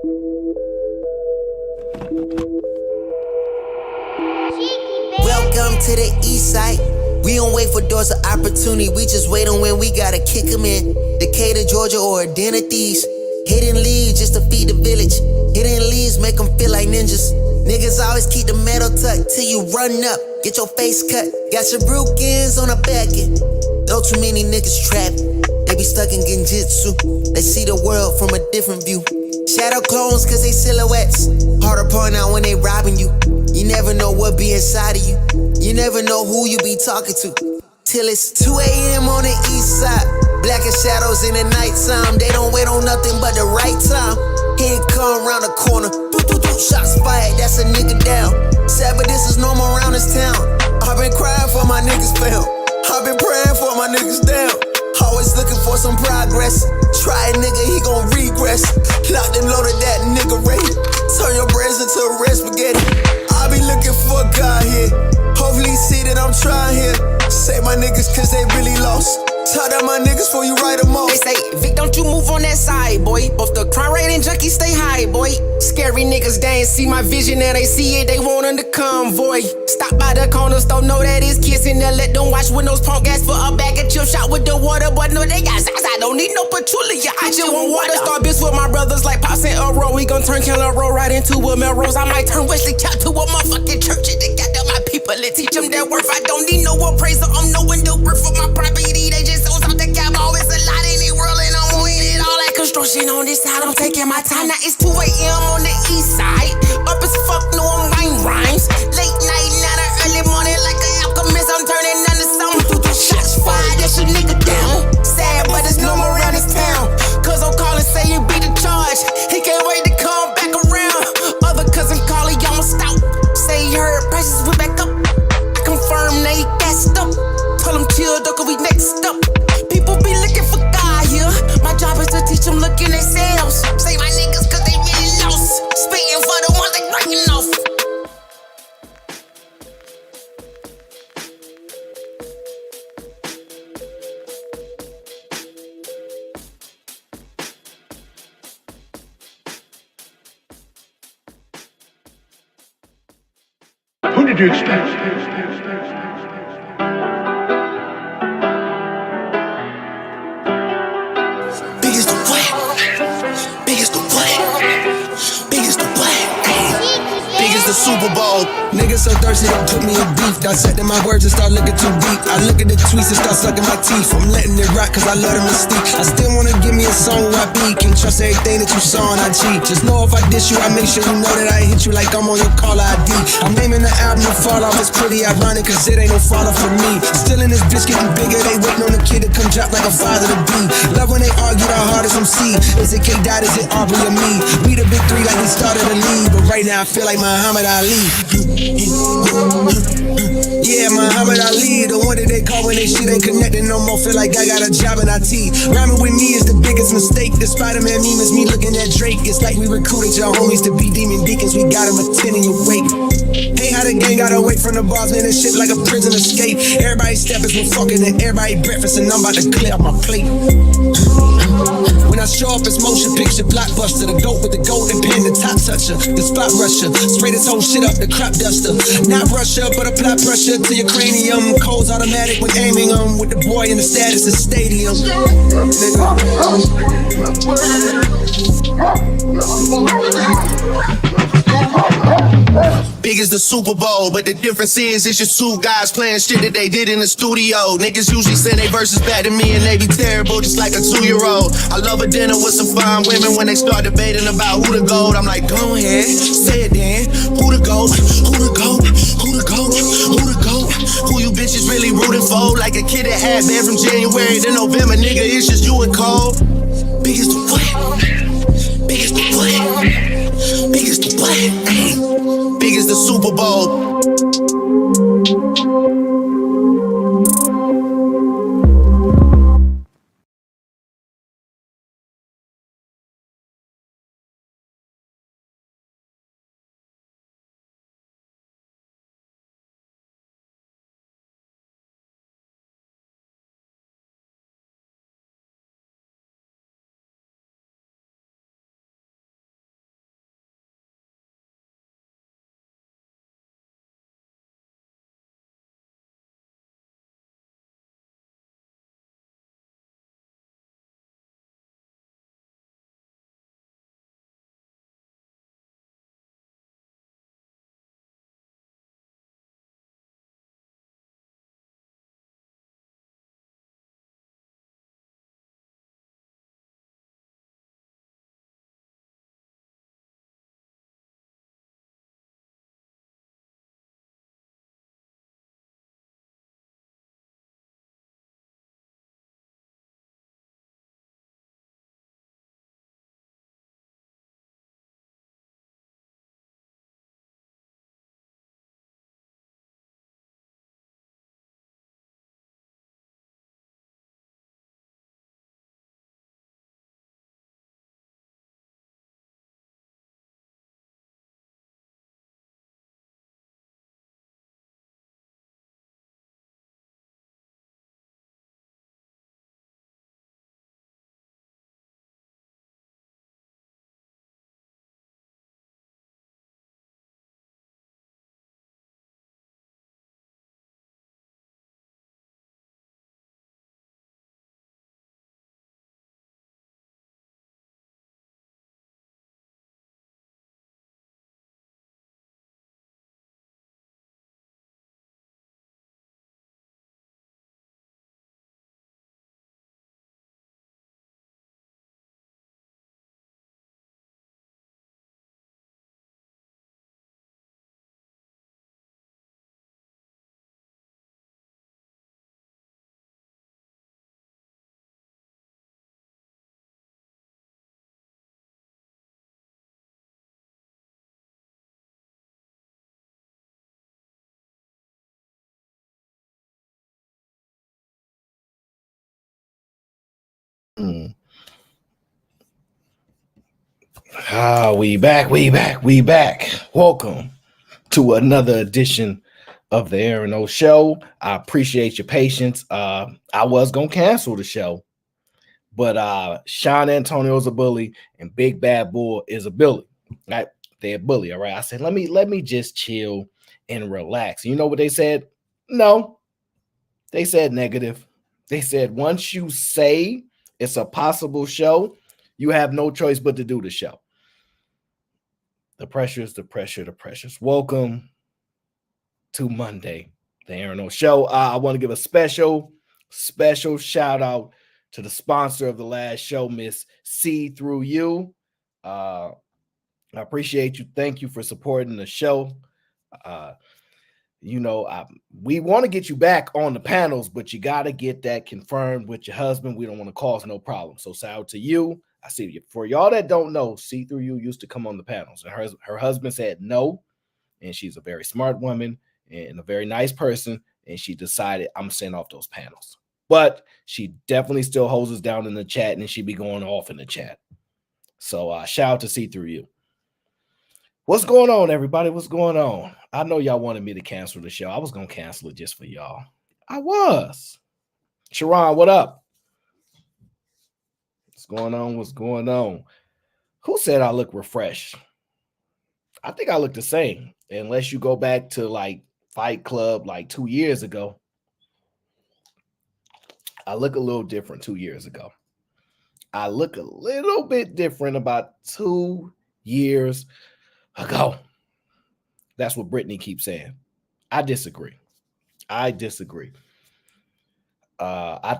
Welcome to the east side. We don't wait for doors of opportunity, we just wait on when we gotta kick them in. Decatur, Georgia, or a den of thieves. Hidden leads just to feed the village. Hidden leads make them feel like ninjas. Niggas always keep the metal tucked till you run up, get your face cut. Got your brookins on the back end. Know too many niggas trapped. They be stuck in genjutsu. They see the world from a different view. Shadow clones cause they silhouettes. Hard to point out when they robbing you. You never know what be inside of you. You never know who you be talking to. Till it's 2 a.m. on the east side. Black as shadows in the nighttime. They don't wait on nothing but the right time. He ain't come around the corner. Shots fired, that's a nigga down. Sad, but this is normal around this town. I've been crying for my niggas found. I've been praying for my niggas down. Always looking for some progress. Try a nigga, he gon' regress. Locked and loaded that nigga ready. Turn your brains into red spaghetti. I be looking for God here. Hopefully see that I'm trying here. Save my niggas cause they really lost. Talk to my niggas before you write them off. They say, Vic, don't you move on that side, boy. Both the crime rate and junkies stay high, boy. Scary niggas, they ain't see my vision and they see it, they want on the convoy. Stop by the corner store, know that it's kissing. Then let them watch windows, pump gas for a bag of chip shot with the water. But no, they got size, I don't need no petroleum. I just want water. Start bitch with my brothers like Pops and Earl. We gon' turn Keller Road right into a Melrose. I might turn Wesley Cap to a motherfucking church. And they got my people and teach them their worth. I don't need no appraiser, I'm knowing the worth of my property. They just owns out the cap, always a lot in the world, and I'm winning it all like construction on this side. I'm taking my time, now it's 2 a.m. on the east side. Up as fuck, no I'm writing rhymes. Late night, not an early morning, like an alchemist, I'm turning into something. Shots fired, that's a nigga down. Sad, but it's normal around this town. Cause I'm calling, say you beat the charge. He can't wait to come back around. Other cousin calling, y'all stout. Say he heard prices went back up. I confirm they gassed up. Tell them chill, though, cause we next up. People be looking for God here. My job is to teach them look in themselves. Say my niggas cause they really lost. Spitting for the ones they writing off. Who did you expect? Big as the what? Big as the what? Big as the what? Big as the Super Bowl. Niggas so thirsty, don't put me in beef. Dissecting my words and start looking too deep. I look at the tweets and start sucking my teeth. I'm letting it rock cause I love the mystique. I still wanna give me a song where I be. Can't trust everything that you saw and I cheat. Just know if I diss you, I make sure you know that I hit you like I'm on your caller ID. I'm naming the album to fall off. It's pretty ironic cause it ain't no fall off for me. Still in this bitch getting bigger. They waiting on the kid to come drop like a father to be. Love when they argue the hardest MC. Is it K Dot, is it Aubrey or me? We the big three like we started the league. But right now I feel like Muhammad Ali. Yeah, Muhammad Ali, the one that they call when they shit ain't connected no more. Feel like I got a job in IT. Rhyming with me is the biggest mistake. The Spider-Man meme is me looking at Drake. It's like we recruited your homies to be demon deacons. We got them attending your wake. Hey, how the gang got away from the bars, man, and shit like a prison escape. Everybody steppers with fucking and everybody breakfast, and I'm about to clear up my plate. When I show up, it's motion picture blockbuster. The goat with the golden pen, the top toucher, the spot rusher. Spray this whole shit up, the crop duster. Not Russia, but apply pressure to your cranium. Codes automatic when aiming with the boy in the status of stadium. Big as the Super Bowl, but the difference is it's just two guys playing shit that they did in the studio. Niggas usually send they verses back to me and they be terrible, just like a 2-year-old. I love a dinner with some fine women when they start debating about who the GOAT. I'm like, go ahead, say it then. Who the GOAT? Who the GOAT? Who the GOAT? Who the GOAT? Who you bitches really rooting for? Like a kid that had been from January to November, nigga, it's just you and Cole. Big as the what? Big as the what? Big as the what? Big as the Super Bowl. We back. Welcome to another edition of the Aaron O Show. I appreciate your patience. I was gonna cancel the show, but Sean Antonio's a bully and Big Bad Bull is a bully. Right? They're a bully, all right. I said, let me just chill and relax. You know what they said? No, they said negative. They said once you say it's a possible show, you have no choice but to do the show. The pressures. Welcome to Monday, the Aaron O Show. I want to give a special shout out to the sponsor of the last show, Miss See Through You. I appreciate you. Thank you for supporting the show. We want to get you back on the panels, but you got to get that confirmed with your husband. We don't want to cause no problem. So shout out to you. I see you. For y'all that don't know, See Through You used to come on the panels, and her husband said no, and she's a very smart woman and a very nice person, and she decided I'm sending off those panels. But she definitely still holds us down in the chat, and she be going off in the chat. So shout out to See Through You. What's going on, everybody? What's going on? I know y'all wanted me to cancel the show. I was going to cancel it just for y'all. I was. Sharon, what up? What's going on? What's going on? Who said I look refreshed? I think I look the same, unless you go back to like Fight Club like 2 years ago. I look a little different 2 years ago. I look a little bit different about 2 years ago. That's what Brittany keeps saying. I disagree. I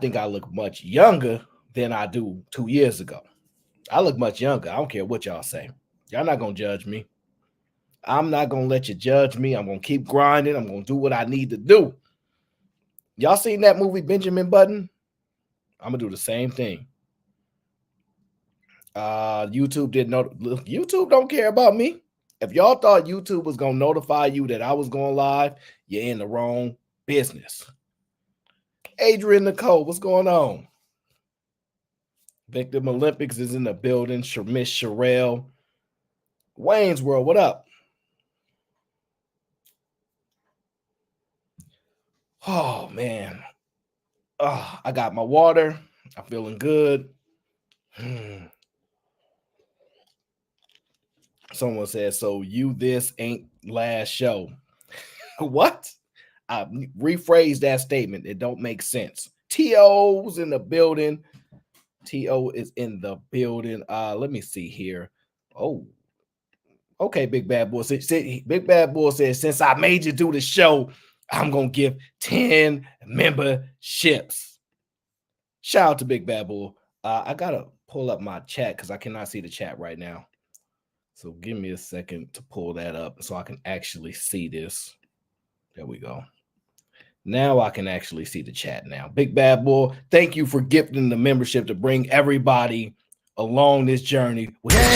think I look much younger than I do 2 years ago. I look much younger. I don't care what y'all say. Y'all not going to judge me. I'm not going to let you judge me. I'm going to keep grinding. I'm going to do what I need to do. Y'all seen that movie, Benjamin Button? I'm going to do the same thing. YouTube didn't know. YouTube don't care about me. If y'all thought YouTube was going to notify you that I was going live, you're in the wrong business. Adrian Nicole, what's going on? Victim Olympics is in the building. Miss Sherelle. Wayne's World, what up? Oh, man. I got my water. I'm feeling good. Someone said, so this ain't last show. What? I rephrase that statement. It don't make sense. T.O.'s in the building. T.O. is in the building. Let me see here. Oh, okay, Big Bad Boy. Big Bad Boy says, since I made you do the show, I'm going to give 10 memberships. Shout out to Big Bad Boy. I got to pull up my chat because I cannot see the chat right now. So give me a second to pull that up so I can actually see this. There we go. Now I can actually see the chat now. Big Bad Boy, thank you for gifting the membership to bring everybody along this journey. Gang.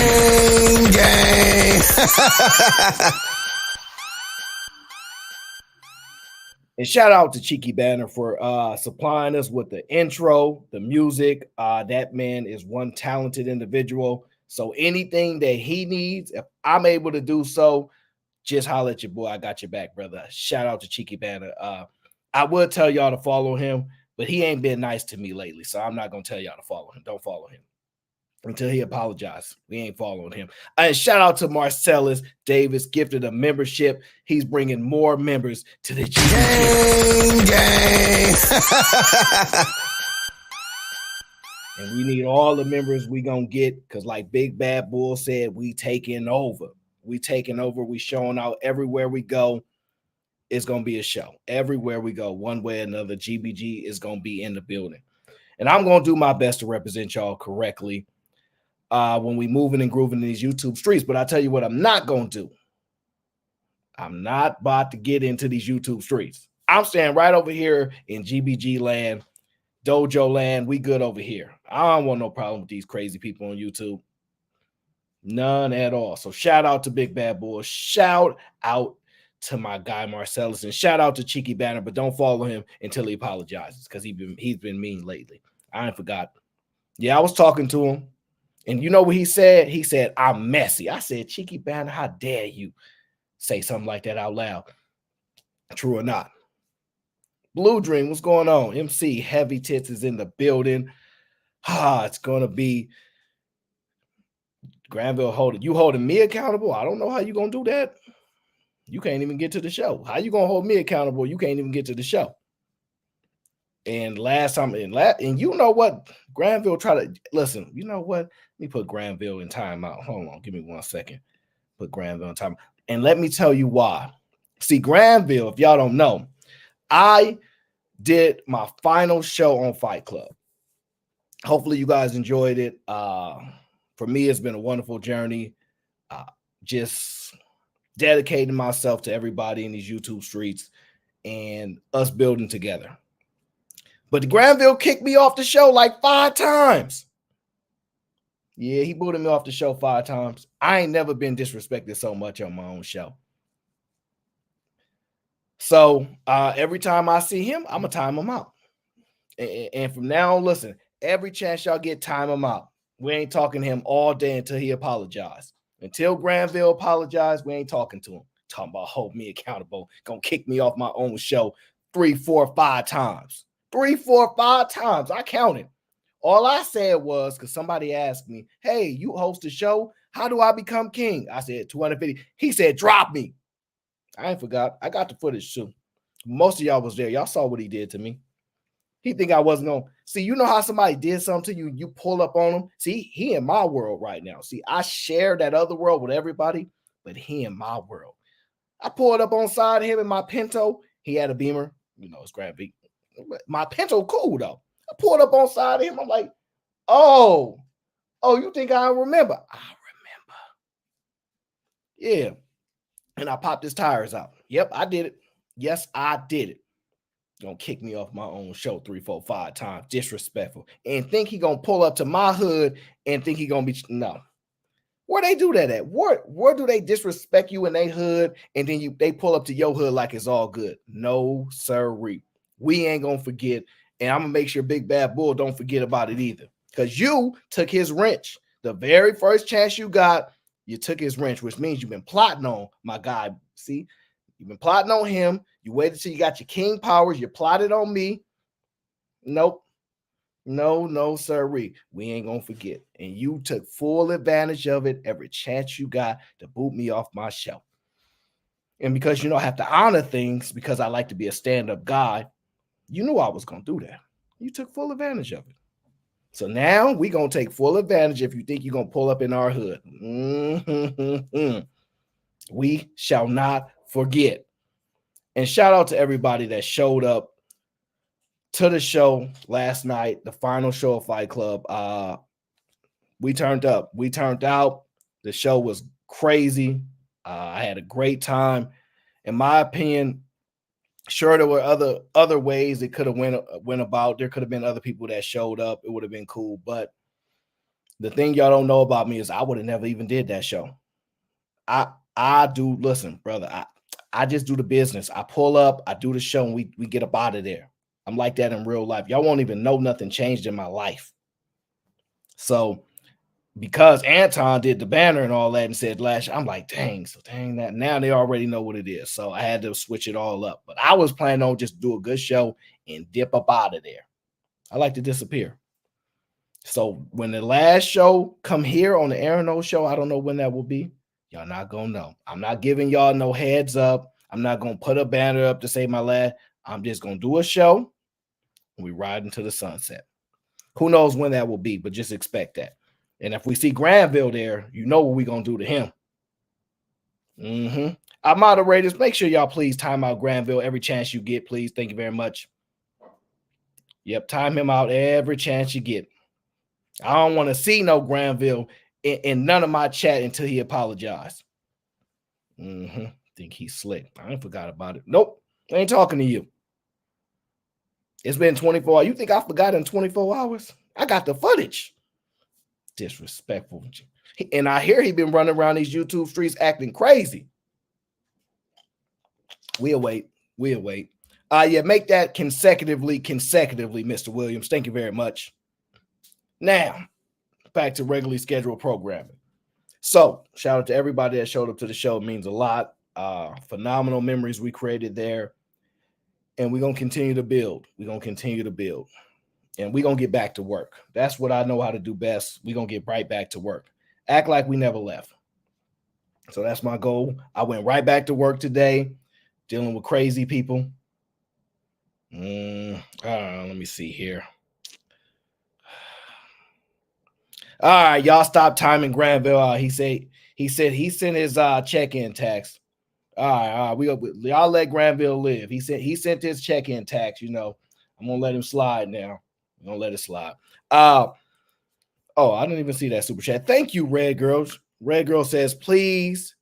And shout out to Cheeky Banner for supplying us with the intro, the music. That man is one talented individual. So anything that he needs, if I'm able to do so, just holler at your boy. I got your back, brother. Shout out to Cheeky Banner. I would tell y'all to follow him, but he ain't been nice to me lately, so I'm not going to tell y'all to follow him. Don't follow him until he apologizes. We ain't following him. And shout out to Marcellus Davis, gifted a membership. He's bringing more members to the gang. And we need all the members we going to get because like Big Bad Bull said, we taking over. We taking over. We showing out everywhere we go. It's going to be a show. Everywhere we go, one way or another, GBG is going to be in the building. And I'm going to do my best to represent y'all correctly when we moving and grooving in these YouTube streets. But I tell you what I'm not going to do. I'm not about to get into these YouTube streets. I'm staying right over here in GBG land, Dojo land. We good over here. I don't want no problem with these crazy people on YouTube. None at all. So shout out to Big Bad Boy. Shout out to my guy Marcellus, and shout out to Cheeky Banner, but don't follow him until he apologizes because he's been mean lately. I ain't forgot. Yeah, I was talking to him. And you know what he said? He said, I'm messy. I said, Cheeky Banner, how dare you say something like that out loud? True or not? Blue Dream, what's going on? MC Heavy Tits is in the building. It's going to be Granville holding me accountable. I don't know how you going to do that. You can't even get to the show. How you going to hold me accountable? You can't even get to the show. And last time, and you know what? Granville tried to listen. You know what? Let me put Granville in timeout. Hold on, give me 1 second. Put Granville in timeout, and let me tell you why. See, Granville, if y'all don't know, I did my final show on Fight Club. Hopefully, you guys enjoyed it. For me, it's been a wonderful journey. Just dedicating myself to everybody in these YouTube streets and us building together. But Granville kicked me off the show like 5 times. Yeah, he booted me off the show 5 times. I ain't never been disrespected so much on my own show. So every time I see him, I'm going to time him out. And from now on, listen, every chance y'all get, time him out. We ain't talking to him all day until he apologized. Until Granville apologized, we ain't talking to him. Talking about hold me accountable. Gonna kick me off my own show 3, 4, 5 times. 3, 4, 5 times. I counted. All I said was, because somebody asked me, hey, you host a show. How do I become king? I said 250. He said, drop me. I ain't forgot. I got the footage too. Most of y'all was there. Y'all saw what he did to me. He think I wasn't going to. See, you know how somebody did something to you, you pull up on him? See, he in my world right now. See, I share that other world with everybody, but he in my world. I pulled up on side of him in my Pinto. He had a Beamer. You know, it's Grand V. My Pinto cool, though. I pulled up on side of him. I'm like, oh, you think I remember? I remember. Yeah. And I popped his tires out. Yep, I did it. Yes, I did it. Gonna kick me off my own show 3, 4, 5 times. Disrespectful. And think he gonna pull up to my hood and think he gonna be, no. Where they do that at? Where do they disrespect you in their hood and then they pull up to your hood like it's all good? No, sirree. We ain't gonna forget. And I'm gonna make sure Big Bad Bull don't forget about it either. Because you took his wrench. The very first chance you got, you took his wrench, which means you've been plotting on my guy. See, you've been plotting on him. You waited till you got your king powers. You plotted on me. Nope. No, sirree. We ain't going to forget. And you took full advantage of it every chance you got to boot me off my show. And because you know I have to honor things because I like to be a stand-up guy, you knew I was going to do that. You took full advantage of it. So now we're going to take full advantage if you think you're going to pull up in our hood. We shall not forget. And shout out to everybody that showed up to the show last night, the final show of Fight Club. We turned up. We turned out. The show was crazy. I had a great time. In my opinion, sure, there were other ways it could have went about. There could have been other people that showed up. It would have been cool. But the thing y'all don't know about me is I would have never even did that show. I do, listen, brother, I just do the business. I pull up, I do the show, and we get up out of there. I'm like that in real life. Y'all won't even know nothing changed in my life. So because Anton did the banner and all that and said last year, I'm like, dang that. Now they already know what it is. So I had to switch it all up. But I was planning on just do a good show and dip up out of there. I like to disappear. So when the last show come here on the Aaron O show, I don't know when that will be. Y'all not going to know. I'm not giving y'all no heads up. I'm not going to put a banner up to say my last. I'm just going to do a show and we ride into the sunset. Who knows when that will be, but just expect that. And if we see Granville there, you know what we're going to do to him. Our moderators, make sure y'all please time out Granville every chance you get, please. Thank you very much. Yep, time him out every chance you get. I don't want to see no Granville in none of my chat until he apologized. Think he's slick. I ain't forgot about it. Nope, I ain't talking to you. It's been 24 hours. You think I forgot in 24 hours? I got the footage. Disrespectful. And I hear he been running around these YouTube streets acting crazy. We'll wait. Yeah, make that consecutively, Mr. Williams. Thank you very much. Now, back to regularly scheduled programming. So shout out to everybody that showed up to the show. It means a lot. Phenomenal memories we created there. And we're going to continue to build. We're going to continue to build. And we're going to get back to work. That's what I know how to do best. We're going to get right back to work. Act like we never left. So that's my goal. I went right back to work today, dealing with crazy people. Let me see here. All right, y'all stop timing Granville. He said he sent his check-in tax. All right, y'all let Granville live. He sent his check-in tax. You know, I'm gonna let him slide now. I'm gonna let it slide. I didn't even see that super chat. Thank you, Red Girls. Red Girl says, please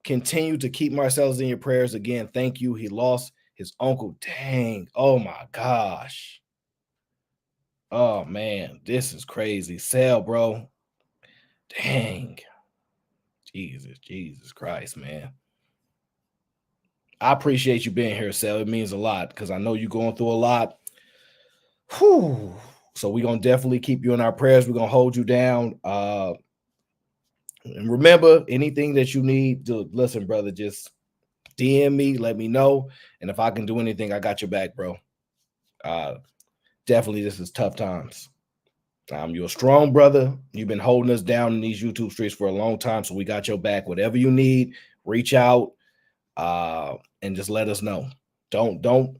continue to keep Marcellus in your prayers again. Thank you. He lost his uncle. Dang. Oh my gosh. Oh man, this is crazy. Sell, bro. Dang. Jesus Christ, man. I appreciate you being here, Sel. It means a lot because I know you're going through a lot. Whew. So we're going to definitely keep you in our prayers. We're going to hold you down. And remember, anything that you need, listen, brother, just DM me, let me know. And if I can do anything, I got your back, bro. Definitely, this is tough times. You're a strong brother. You've been holding us down in these YouTube streets for a long time, so we got your back. Whatever you need, reach out. And just let us know. Don't.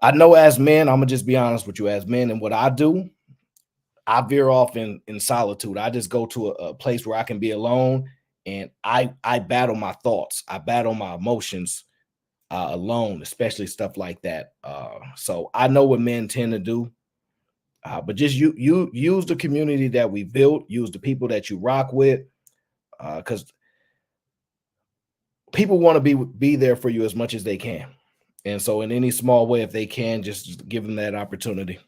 I know as men, I'm gonna just be honest with you. As men, and what I do, I veer off in solitude. I just go to a place where I can be alone, and I battle my thoughts. I battle my emotions alone, especially stuff like that. So I know what men tend to do. But just you use the community that we built. Use the people that you rock with, because people want to be there for you as much as they can. And so in any small way, if they can, just give them that opportunity.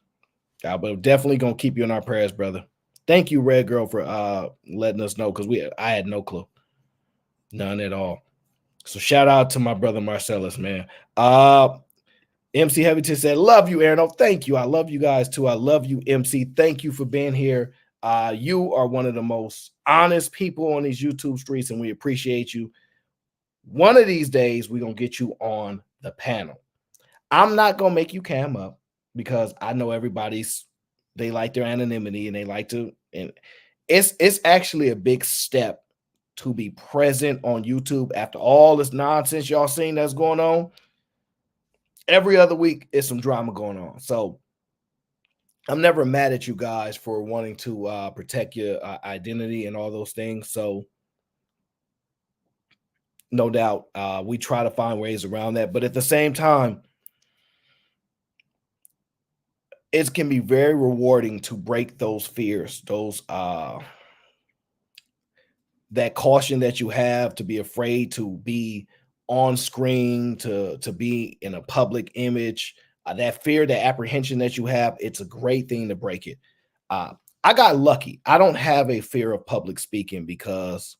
But definitely going to keep you in our prayers, brother. Thank you, Red Girl, for letting us know, because I had no clue. None at all. So shout out to my brother Marcellus, man. MC Heavyton said, love you, Aaron. Oh, thank you. I love you guys too. I love you, MC. Thank you for being here. You are one of the most honest people on these YouTube streets, and we appreciate you. One of these days, we're going to get you on the panel. I'm not going to make you cam up because I know they like their anonymity and they like to, and it's actually a big step to be present on YouTube after all this nonsense y'all seen that's going on. Every other week is some drama going on. So I'm never mad at you guys for wanting to protect your identity and all those things. So no doubt, we try to find ways around that. But at the same time, it can be very rewarding to break those fears, that caution that you have, to be afraid to be on screen, to be in a public image, that fear, that apprehension that you have. It's a great thing to break it. I got lucky. I don't have a fear of public speaking because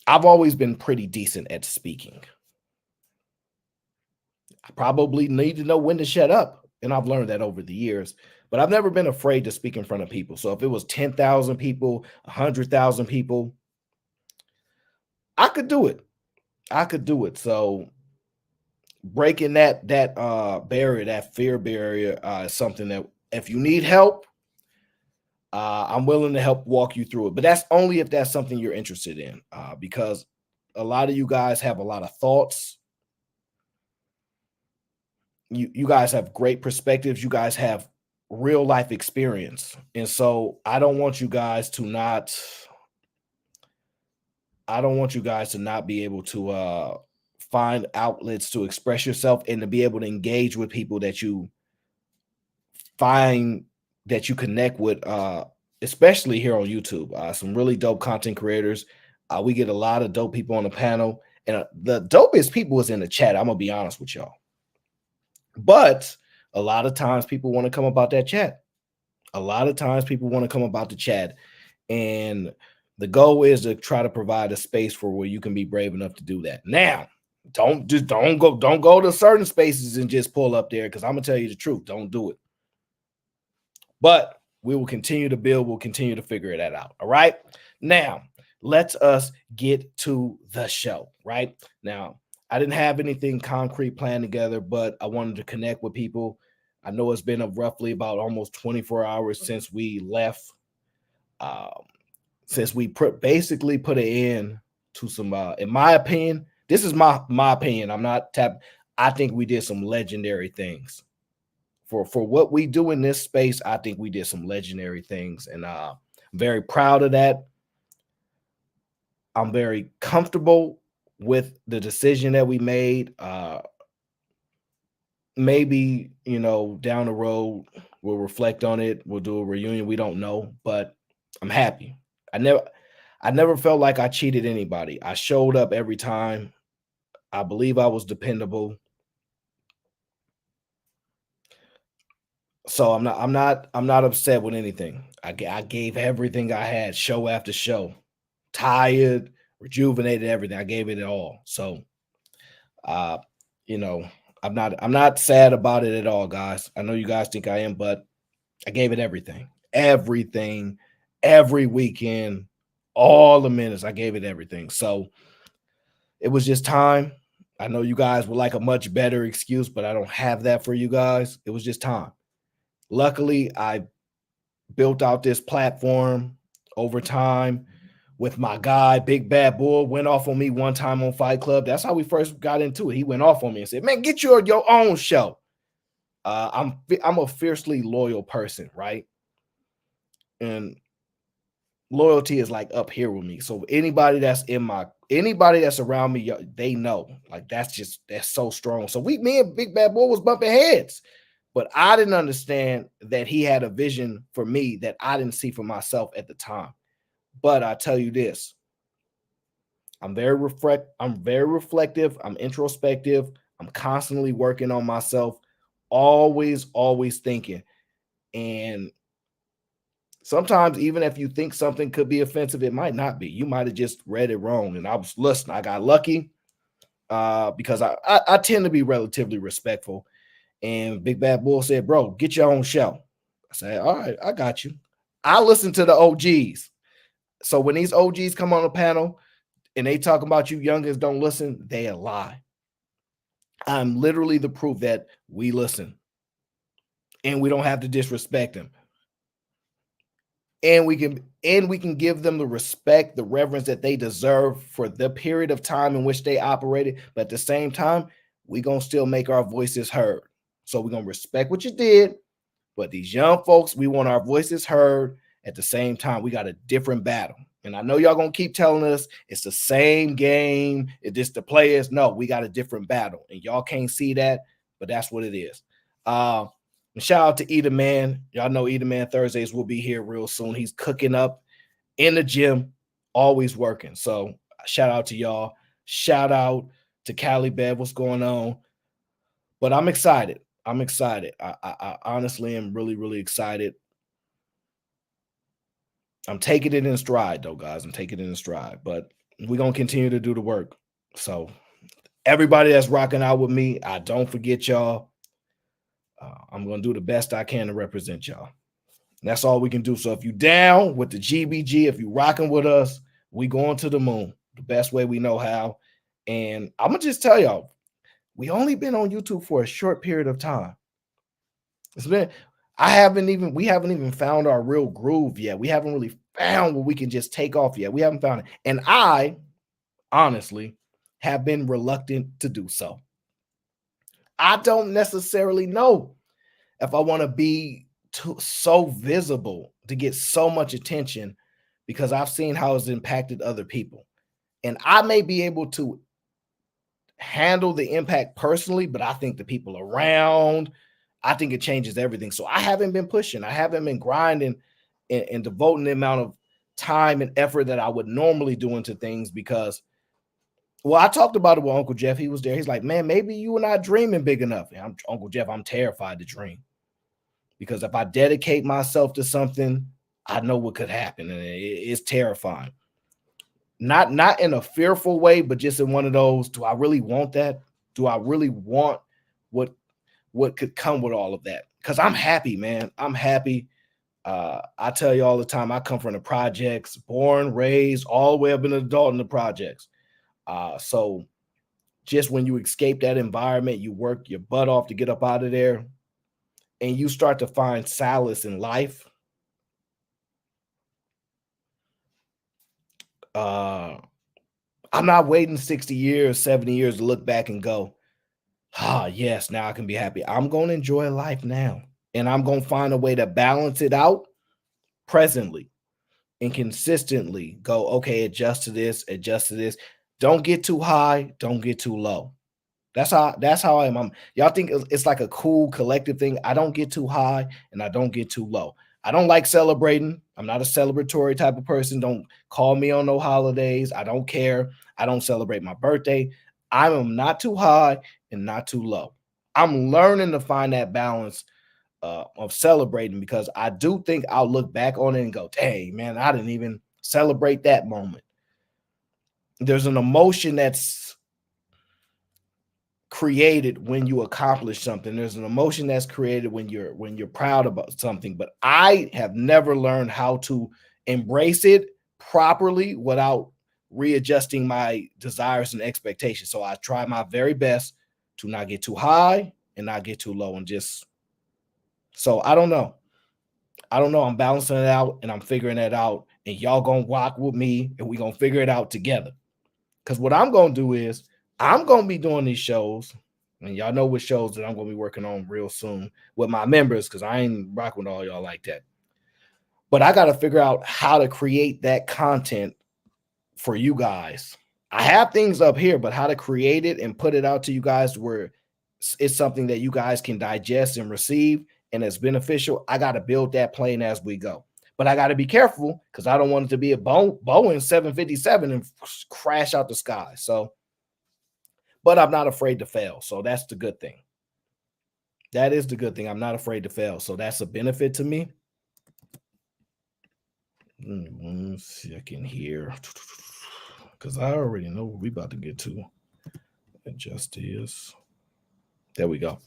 I've always been pretty decent at speaking. I probably need to know when to shut up, and I've learned that over the years. But I've never been afraid to speak in front of people. So if it was 10,000 people, 100,000 people, I could do it. I could do it. So breaking that barrier, that fear barrier, is something that if you need help, I'm willing to help walk you through it. But that's only if that's something you're interested in, because a lot of you guys have a lot of thoughts. You guys have great perspectives. You guys have real life experience. And so I don't want you guys to not be able to find outlets to express yourself and to be able to engage with people that you find that you connect with, especially here on YouTube. Some really dope content creators. We get a lot of dope people on the panel, and the dopest people is in the chat. I'm gonna be honest with y'all. But a lot of times people want to come about that chat. A lot of times people want to come about the chat, and the goal is to try to provide a space for where you can be brave enough to do that. Now, don't go to certain spaces and just pull up there, because I'm gonna tell you the truth. Don't do it. But We will continue to build. We'll continue to figure that out. All right. Now, let's us get to the show. Right now, I didn't have anything concrete planned together, but I wanted to connect with people. I know it's been roughly about almost 24 hours since we left. Um, since we basically put an end to some, in my opinion, this is my opinion. I'm not tapped. I think we did some legendary things for what we do in this space. I think we did some legendary things, and I'm very proud of that. I'm very comfortable with the decision that we made. Maybe, down the road we'll reflect on it. We'll do a reunion. We don't know, but I'm happy. I never felt like I cheated anybody. I showed up every time. I believe I was dependable. So I'm not upset with anything. I gave everything I had, show after show. Tired, rejuvenated, everything. I gave it all. So uh, you know, I'm not sad about it at all, guys. I know you guys think I am, but I gave it everything. Everything, every weekend, all the minutes. I gave it everything. So it was just time. I know you guys would like a much better excuse, but I don't have that for you guys. It was just time. Luckily, I built out this platform over time with my guy, Big Bad Bull, went off on me one time on Fight Club. That's how we first got into it. He went off on me and said, "Man, get your own show." I'm a fiercely loyal person, right? And loyalty is like up here with me. So anybody that's around me, they know. Like that's so strong. So me and Big Bad Bull was bumping heads. But I didn't understand that he had a vision for me that I didn't see for myself at the time. But I tell you this, I'm very reflective, I'm introspective, I'm constantly working on myself, always thinking. And sometimes even if you think something could be offensive, it might not be. You might have just read it wrong. And I was listening. I got lucky because I tend to be relatively respectful. And Big Bad Bull said, "Bro, get your own show." I said, "All right, I got you." I listen to the OGs. So when these OGs come on the panel and they talk about you youngins don't listen, they a lie. I'm literally the proof that we listen. And we don't have to disrespect them. And we can give them the respect, the reverence that they deserve for the period of time in which they operated. But at the same time, we're going to still make our voices heard. So we're going to respect what you did. But these young folks, we want our voices heard. At the same time, we got a different battle. And I know y'all going to keep telling us it's the same game. It's just the players. No, we got a different battle. And y'all can't see that, but that's what it is. Shout out to Eater Man. Y'all know Eater Man Thursdays will be here real soon. He's cooking up in the gym, always working. So shout out to y'all. Shout out to Cali Bev. What's going on? But I'm excited. I honestly am really excited. I'm taking it in stride, though, guys. I'm taking it in stride. But we're going to continue to do the work. So everybody that's rocking out with me, I don't forget y'all. I'm going to do the best I can to represent y'all. And that's all we can do. So if you down with the GBG, if you rocking with us, we going to the moon the best way we know how. And I'm going to just tell y'all, we only been on YouTube for a short period of time. We haven't even found our real groove yet. We haven't really found what we can just take off yet. We haven't found it. And I honestly have been reluctant to do so. I don't necessarily know if I want to be so visible to get so much attention because I've seen how it's impacted other people. And I may be able to handle the impact personally, but I think the people around, I think it changes everything. So I haven't been pushing. I haven't been grinding and devoting the amount of time and effort that I would normally do into things because, well, I talked about it with Uncle Jeff. He was there. He's like, "Man, maybe you and I dreaming big enough." And Uncle Jeff, I'm terrified to dream because if I dedicate myself to something, I know what could happen. And it's terrifying. Not in a fearful way, but just in one of those, do I really want that? Do I really want what could come with all of that? Because I'm happy, man. I'm happy. I tell you all the time, I come from the projects, born, raised, all the way up in the adult in the projects. So just when you escape that environment, you work your butt off to get up out of there, and you start to find solace in life. I'm not waiting 60 years, 70 years to look back and go, yes, now I can be happy. I'm going to enjoy life now. And I'm going to find a way to balance it out presently and consistently go, okay, adjust to this, adjust to this. Don't get too high, don't get too low. That's how I am. Y'all think it's like a cool collective thing. I don't get too high and I don't get too low. I don't like celebrating. I'm not a celebratory type of person. Don't call me on no holidays. I don't care. I don't celebrate my birthday. I am not too high and not too low. I'm learning to find that balance of celebrating, because I do think I'll look back on it and go, dang, man, I didn't even celebrate that moment. There's an emotion that's created when you accomplish something. There's an emotion that's created when you're proud about something, but I have never learned how to embrace it properly without readjusting my desires and expectations. So I try my very best to not get too high and not get too low, and just so I don't know. I'm balancing it out and I'm figuring it out, and y'all gonna rock with me and we gonna figure it out together. Because what I'm gonna do is I'm gonna be doing these shows, and y'all know what shows that I'm gonna be working on real soon with my members, because I ain't rocking with all y'all like that. But I gotta figure out how to create that content for you guys. I have things up here, but how to create it and put it out to you guys where it's something that you guys can digest and receive and it's beneficial. I got to build that plane as we go. But I got to be careful, because I don't want it to be a Boeing 757 and crash out the sky. So, but I'm not afraid to fail. So that's the good thing. That is the good thing. I'm not afraid to fail. So that's a benefit to me. 1 second here, because I already know what we about to get to. Adjust this. There we go.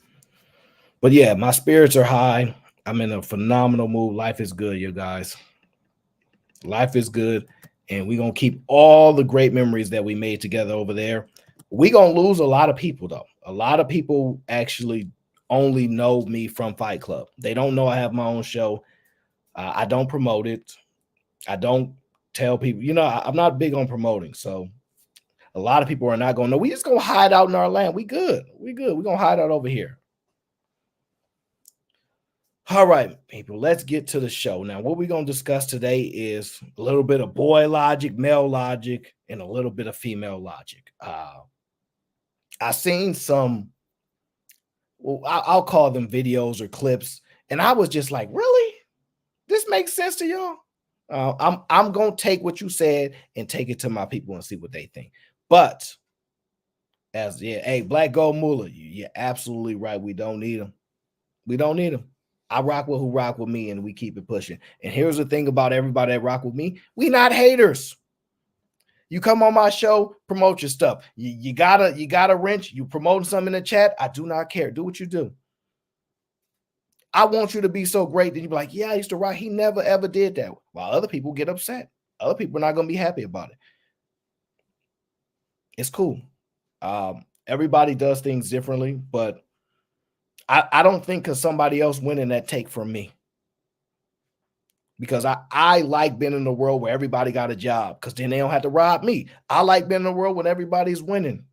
But yeah, my spirits are high. I'm in a phenomenal mood. Life is good, you guys. Life is good. And we're going to keep all the great memories that we made together over there. We're going to lose a lot of people, though. A lot of people actually only know me from Fight Club. They don't know I have my own show. I don't promote it. I don't tell people. You know, I'm not big on promoting. So a lot of people are not going to know. We just going to hide out in our land. We good. We good. We're going to hide out over here. All right, people, let's get to the show. Now, what we're going to discuss today is a little bit of boy logic, male logic, and a little bit of female logic. I seen some, well, I'll call them videos or clips, and I was just like, really? This makes sense to y'all? I'm going to take what you said and take it to my people and see what they think. But, hey, Black Gold Moolah, you're absolutely right. We don't need them. We don't need them. I rock with who rock with me, and we keep it pushing. And here's the thing about everybody that rock with me: we not haters. You come on my show, promote your stuff. You got a wrench. You promoting something in the chat. I do not care. Do what you do. I want you to be so great that you be like, yeah, I used to rock. He never ever did that. While other people get upset. Other people are not going to be happy about it. It's cool. Everybody does things differently, but I don't think because somebody else winning that take from me. Because I like being in a world where everybody got a job, because then they don't have to rob me. I like being in a world when everybody's winning.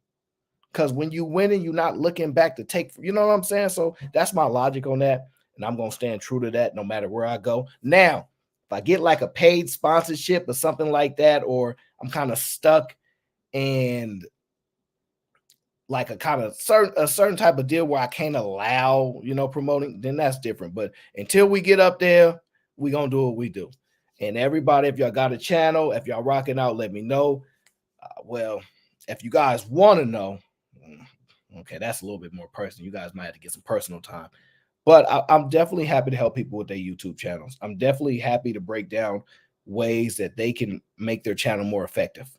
Because when you winning, you're not looking back to take, you know what I'm saying? So that's my logic on that. And I'm going to stand true to that no matter where I go. Now, if I get like a paid sponsorship or something like that, or I'm kind of stuck and like a certain type of deal where I can't allow, promoting, then that's different. But until we get up there, we're going to do what we do. And everybody, if y'all got a channel, if y'all rocking out, let me know. Well, if you guys want to know, okay, that's a little bit more personal. You guys might have to get some personal time. But I'm definitely happy to help people with their YouTube channels. I'm definitely happy to break down ways that they can make their channel more effective.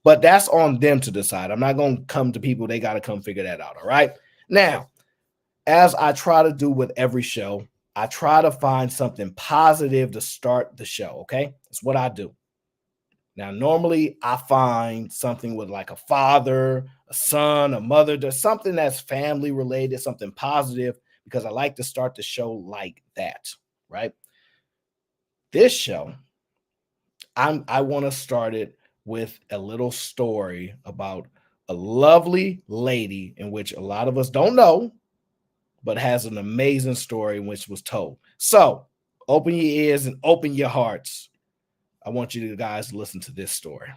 But that's on them to decide. I'm not going to come to people. They got to come figure that out. All right. Now, as I try to do with every show, I try to find something positive to start the show. Okay, that's what I do. Now, normally I find something with like a father, a son, a mother, there's something that's family related, something positive, because I like to start the show like that, right? This show, I want to start it with a little story about a lovely lady in which a lot of us don't know, but has an amazing story in which was told. So open your ears and open your hearts. I want you guys to listen to this story.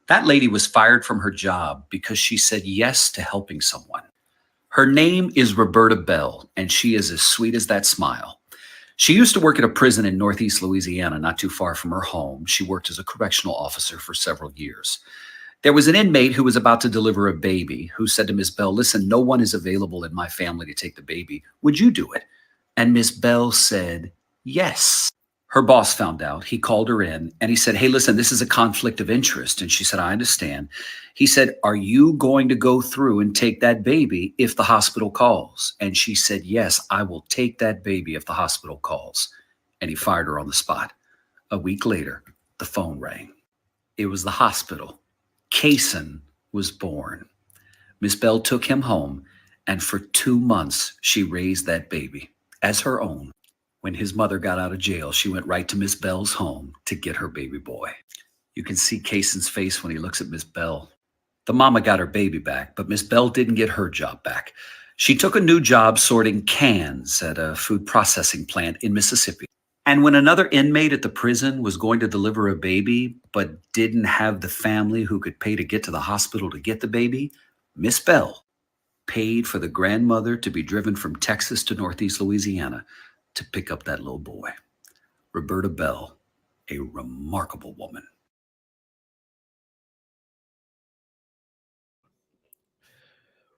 That lady was fired from her job because she said yes to helping someone. Her name is Roberta Bell, and she is as sweet as that smile. She used to work at a prison in Northeast Louisiana, not too far from her home. She worked as a correctional officer for several years. There was an inmate who was about to deliver a baby who said to Miss Bell, "Listen, no one is available in my family to take the baby. Would you do it?" And Miss Bell said, yes. Her boss found out. He called her in and he said, "Hey, listen, this is a conflict of interest." And she said, "I understand." He said, "Are you going to go through and take that baby if the hospital calls?" And she said, "Yes, I will take that baby if the hospital calls." And he fired her on the spot. A week later, the phone rang. It was the hospital. Kaysen was born. Miss Bell took him home, and for 2 months, she raised that baby as her own. When his mother got out of jail, she went right to Miss Bell's home to get her baby boy. You can see Kaysen's face when he looks at Miss Bell. The mama got her baby back, but Miss Bell didn't get her job back. She took a new job sorting cans at a food processing plant in Mississippi. And when another inmate at the prison was going to deliver a baby, but didn't have the family who could pay to get to the hospital to get the baby, Miss Bell paid for the grandmother to be driven from Texas to Northeast Louisiana to pick up that little boy. Roberta Bell, a remarkable woman.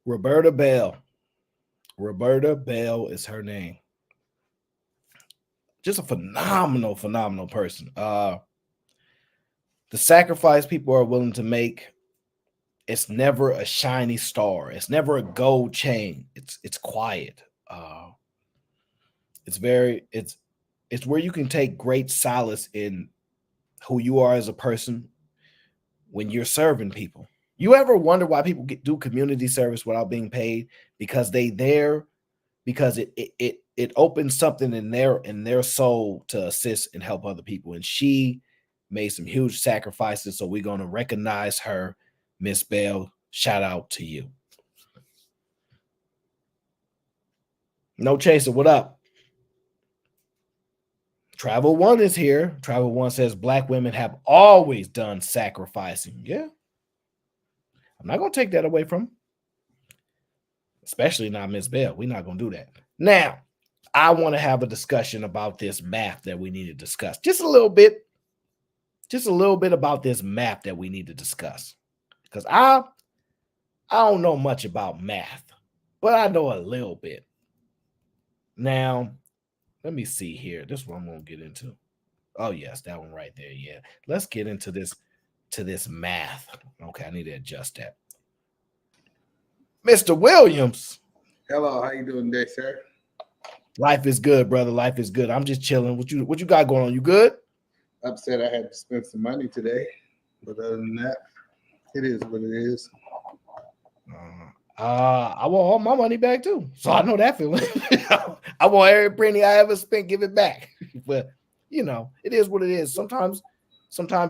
Roberta Bell. Roberta Bell is her name. Just a phenomenal person. The sacrifice people are willing to make, it's never a shiny star. It's never a gold chain. It's quiet. It's where you can take great solace in who you are as a person when you're serving people. You ever wonder why people do community service without being paid? Because because it opens something in their soul to assist and help other people. And she made some huge sacrifices. So we're going to recognize her. Miss Bell, shout out to you. No Chaser, what up? Travel One is here. Travel One says Black women have always done sacrificing. Yeah. I'm not going to take that away from them. Especially not Miss Bell. We're not going to do that. Now, I want to have a discussion about this map that we need to discuss. Just a little bit about this map that we need to discuss. Because I don't know much about math, but I know a little bit. Now, let me see here. This one I'm going to get into. Oh, yes, that one right there. Yeah. Let's get into this math. Okay, I need to adjust that. Mr. Williams. Hello, how you doing today, sir? Life is good, brother. Life is good. I'm just chilling. What you got going on? You good? Upset I had to spend some money today, but other than that, it is what it is. I want all my money back too. So I know that feeling. I want every penny I ever spent, give it back. But it is what it is. Sometimes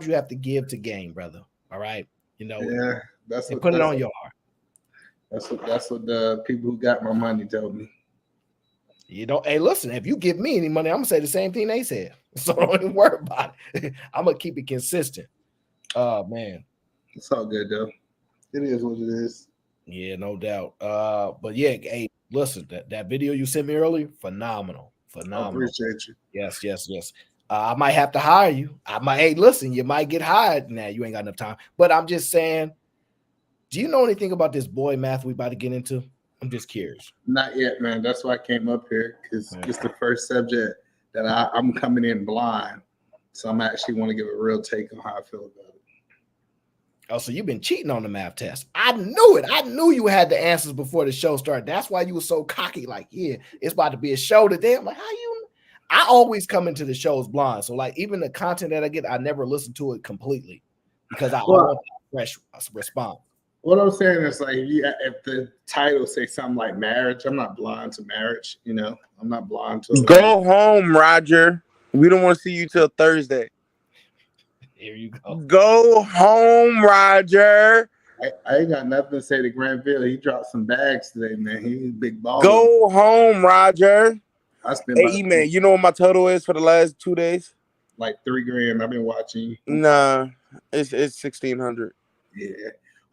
you have to give to gain, brother. All right. Yeah, that's what put it on your heart. That's what the people who got my money told me. Hey, listen, if you give me any money, I'm gonna say the same thing they said. So don't even worry about it. I'm gonna keep it consistent. Oh man. It's all good though. It is what it is. Yeah, no doubt. But yeah, hey, listen, that video you sent me earlier, phenomenal. I appreciate you. Yes. I might have to hire you. Hey, listen, you might get hired. Nah, you ain't got enough time. But I'm just saying, do you know anything about this boy math we about to get into? I'm just curious. Not yet, man. That's why I came up here, because it's the first subject that I'm coming in blind. So I'm actually want to give a real take on how I feel about it. Oh, so you've been cheating on the math test. I knew it. I knew you had the answers before the show started. That's why you were so cocky. Like, yeah, it's about to be a show today. I'm like, I always come into the shows blind. So like even the content that I get, I never listen to it completely because I want a fresh response. What I'm saying is like if the title say something like marriage, I'm not blind to marriage. You know, I'm not blind to it. Go home, Roger. We don't want to see you till Thursday. Here you go. Go home, Roger. I ain't got nothing to say to Granville. He dropped some bags today, man. He's a big baller. Go home, Roger. I spent Hey, man, you know what my total is for the last 2 days? like $3,000. I've been watching. Nah, it's 1,600. Yeah,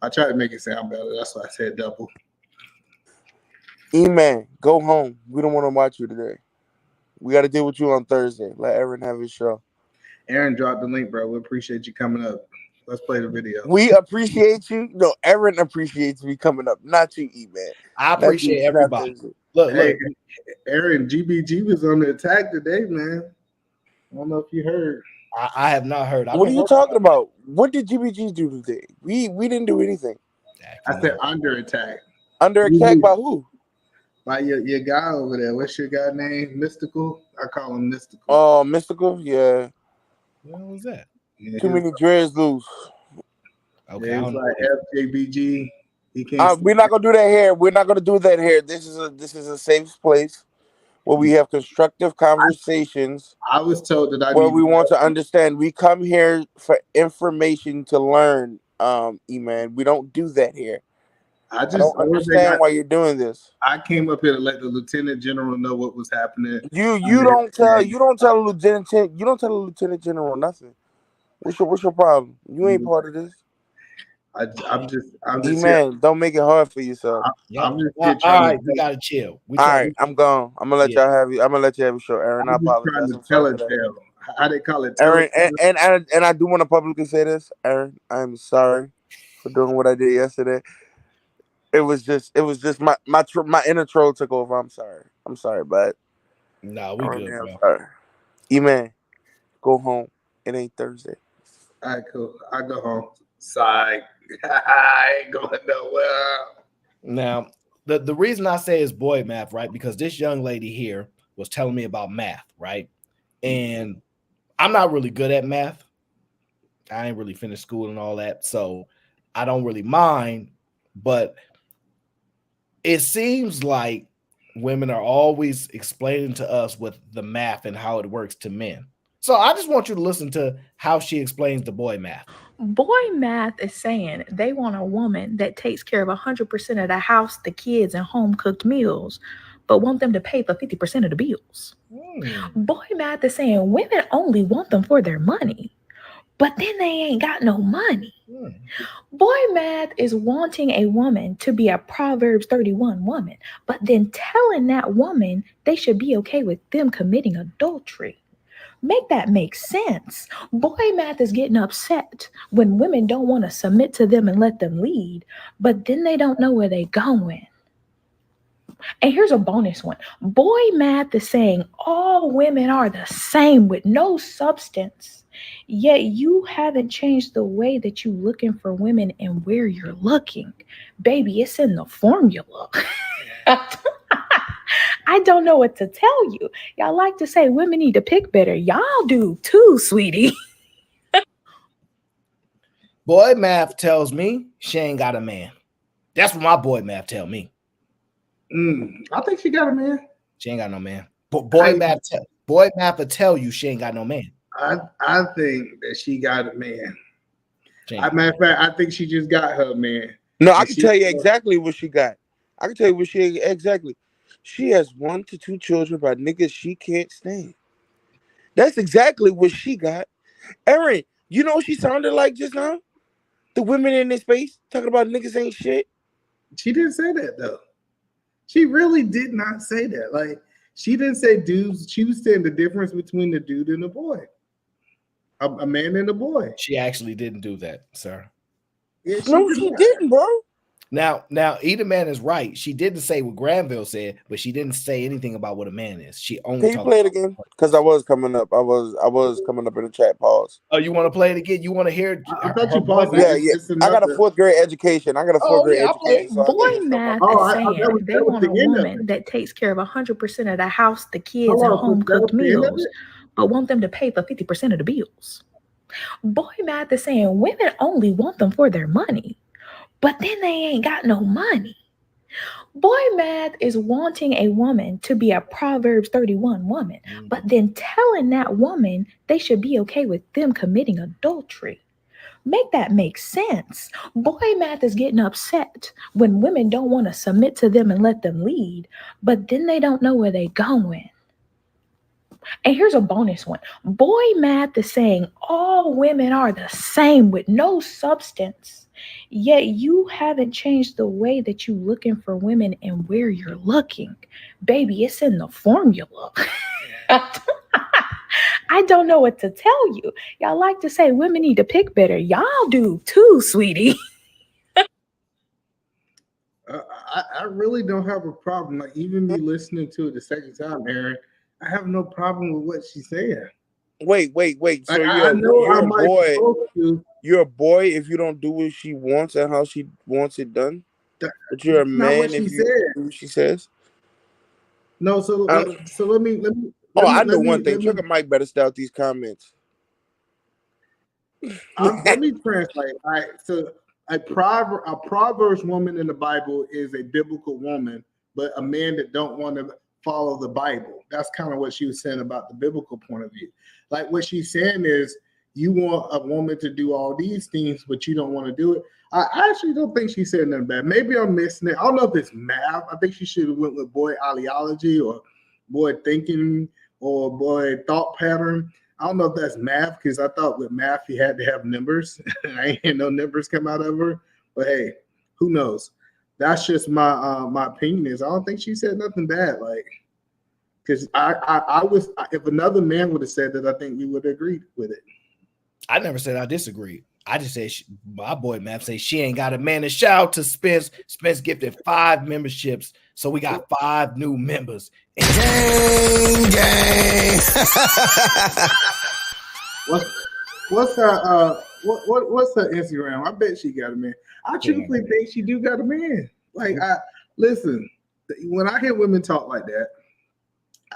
I tried to make it sound better. That's why I said double. E-man, go home. We don't want to watch you today. We got to deal with you on Thursday. Let Aaron have his show. Aaron dropped the link, bro. We appreciate you coming up. Let's play the video. We appreciate you. No, Aaron appreciates me coming up, not you, E-man. I appreciate everybody. Look, Aaron, GBG was on the attack today, man. I don't know if you heard. I have not heard. What are you talking about? What did GBG do today? We didn't do anything. I said under attack. Under attack by who? By your guy over there. What's your guy name? Mystical? I call him Mystical. Oh, Mystical? Yeah. What was that? Yeah, Too many dreads loose. Okay. Yeah, it was like FJBG. He can't. We're not gonna do that here. We're not gonna do that here. This is a safe place where we have constructive conversations. I was told that where we want to understand. We come here for information to learn. E-man, we don't do that here. I don't understand why you're doing this. I came up here to let the lieutenant general know what was happening. You don't tell the lieutenant general nothing. What's your problem? You ain't part of this. I'm just E-man, don't make it hard for yourself. I'm just all right, we gotta chill. All right, I'm gone. I'm gonna let y'all have you. I'm gonna let you have a show, Aaron. I apologize. How they call it, Aaron, and I do want to publicly say this, Aaron. I'm sorry for doing what I did yesterday. It was just my inner troll took over. I'm sorry, bud. No, we good, bro. Sorry. E-man, go home. It ain't Thursday. All right, cool. I go home. Sorry. I ain't going nowhere. Now, the reason I say is boy math, right? Because this young lady here was telling me about math, right? And I'm not really good at math. I ain't really finished school and all that, so I don't really mind. But it seems like women are always explaining to us with the math and how it works to men. So I just want you to listen to how she explains the boy math. Boy math is saying they want a woman that takes care of 100% of the house, the kids, and home cooked meals, but want them to pay for 50% of the bills. Boy math is saying women only want them for their money, but then they ain't got no money. Boy math is wanting a woman to be a Proverbs 31 woman, but then telling that woman they should be okay with them committing adultery. Make that make sense. Boy math is getting upset when women don't want to submit to them and let them lead, but then they don't know where they're going. And here's a bonus one. Boy math is saying all women are the same with no substance, yet you haven't changed the way that you're looking for women and where you're looking. Baby, it's in the formula. I don't know what to tell you. Y'all like to say women need to pick better. Y'all do too, sweetie. Boy math tells me she ain't got a man. That's what my boy math tell me. I think she got a man. She ain't got no man. But boy math will tell you she ain't got no man. I think that she got a man. Matter of fact, I think she just got her man. No, I can tell you exactly what she got. I can tell you what she exactly. She has 1 to 2 children by niggas she can't stand. That's exactly what she got. Aaron, you know what she sounded like just now? The women in this space talking about niggas ain't shit. She didn't say that though. She really did not say that. Like, she didn't say dudes. She was saying the difference between the dude and the boy. A man and a boy. She actually didn't do that, sir. Yeah, she didn't, bro. Now, either man is right. She didn't say what Granville said, but she didn't say anything about what a man is. She only Can you talked play it about. again? Because I was coming up. I was coming up in the chat. Pause. Oh, you want to play it again? You want to hear I thought her you paused boy it. math? Yeah, yeah. It's I got a another. fourth grade education. I got a fourth Oh grade yeah, I'll play education, it. so I Boy know stuff math like Oh, is that saying they was want the a end of woman it. that takes care of 100% of the house, the kids, Hold and on, so home that was cooked the end of meals, it. but want them to pay for 50% of the bills. Boy math is saying women only want them for their money, but then they ain't got no money. Boy math is wanting a woman to be a Proverbs 31 woman, but then telling that woman they should be okay with them committing adultery. Make that make sense. Boy math is getting upset when women don't want to submit to them and let them lead, but then they don't know where they going. And here's a bonus one. Boy math is saying all women are the same with no substance. Yet you haven't changed the way that you looking for women and where you're looking. Baby, it's in the formula. I don't know what to tell you. Y'all like to say women need to pick better. Y'all do too, sweetie. I really don't have a problem. Like even me listening to it the second time, Aaron, I have no problem with what she's saying. Wait. So Like I know you're I a might be boy. supposed to. You're a boy if you don't do what she wants and how she wants it done. That's But you're a not what man she if said. you do what she says. No, Um, so let me let me oh, let me I know let one me thing. let me Trucker Mike better start these comments. let me translate. All right, so a Proverbs woman in the Bible is a biblical woman, but a man that don't want to follow the Bible. That's kind of what she was saying about the biblical point of view. Like what she's saying is, you want a woman to do all these things, but you don't want to do it. I actually don't think she said nothing bad. Maybe I'm missing it. I don't know if it's math. I think she should have went with boy ideology or boy thinking or boy thought pattern. I don't know if that's math because I thought with math you had to have numbers. I ain't had no numbers come out of her. But hey, who knows? That's just my opinion. Is I don't think she said nothing bad. Like because I was if another man would have said that, I think we would have agreed with it. I never said I disagreed. I just said my boy Map say she ain't got a man. And shout out to Spence. Spence gifted 5 memberships, so we got 5 new members. Gang. What's her Instagram? I bet she got a man. I truthfully think she do got a man. Like I listen, when I hear women talk like that,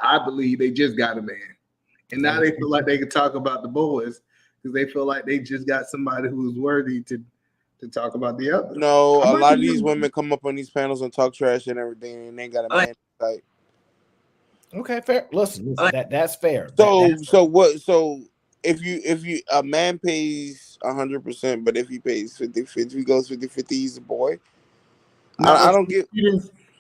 I believe they just got a man, and now they feel like they can talk about the boys because they feel like they just got somebody who is worthy to talk about the other. No, a lot of these women come up on these panels and talk trash and everything, and they ain't got a man. Like, okay, fair. Listen, that's fair. So if you a man pays 100%, but if he pays 50, if he goes 50-50, he's a boy. No, I don't get.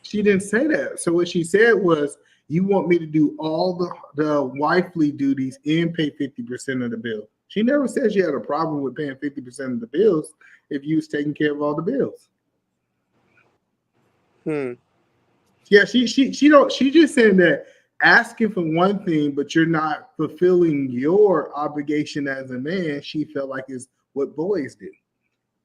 She didn't say that. So what she said was, you want me to do all the wifely duties and pay 50% of the bill. She never said she had a problem with paying 50% of the bills if you was taking care of all the bills. Yeah, she don't. She just saying that asking for one thing, but you're not fulfilling your obligation as a man. She felt like is what boys do,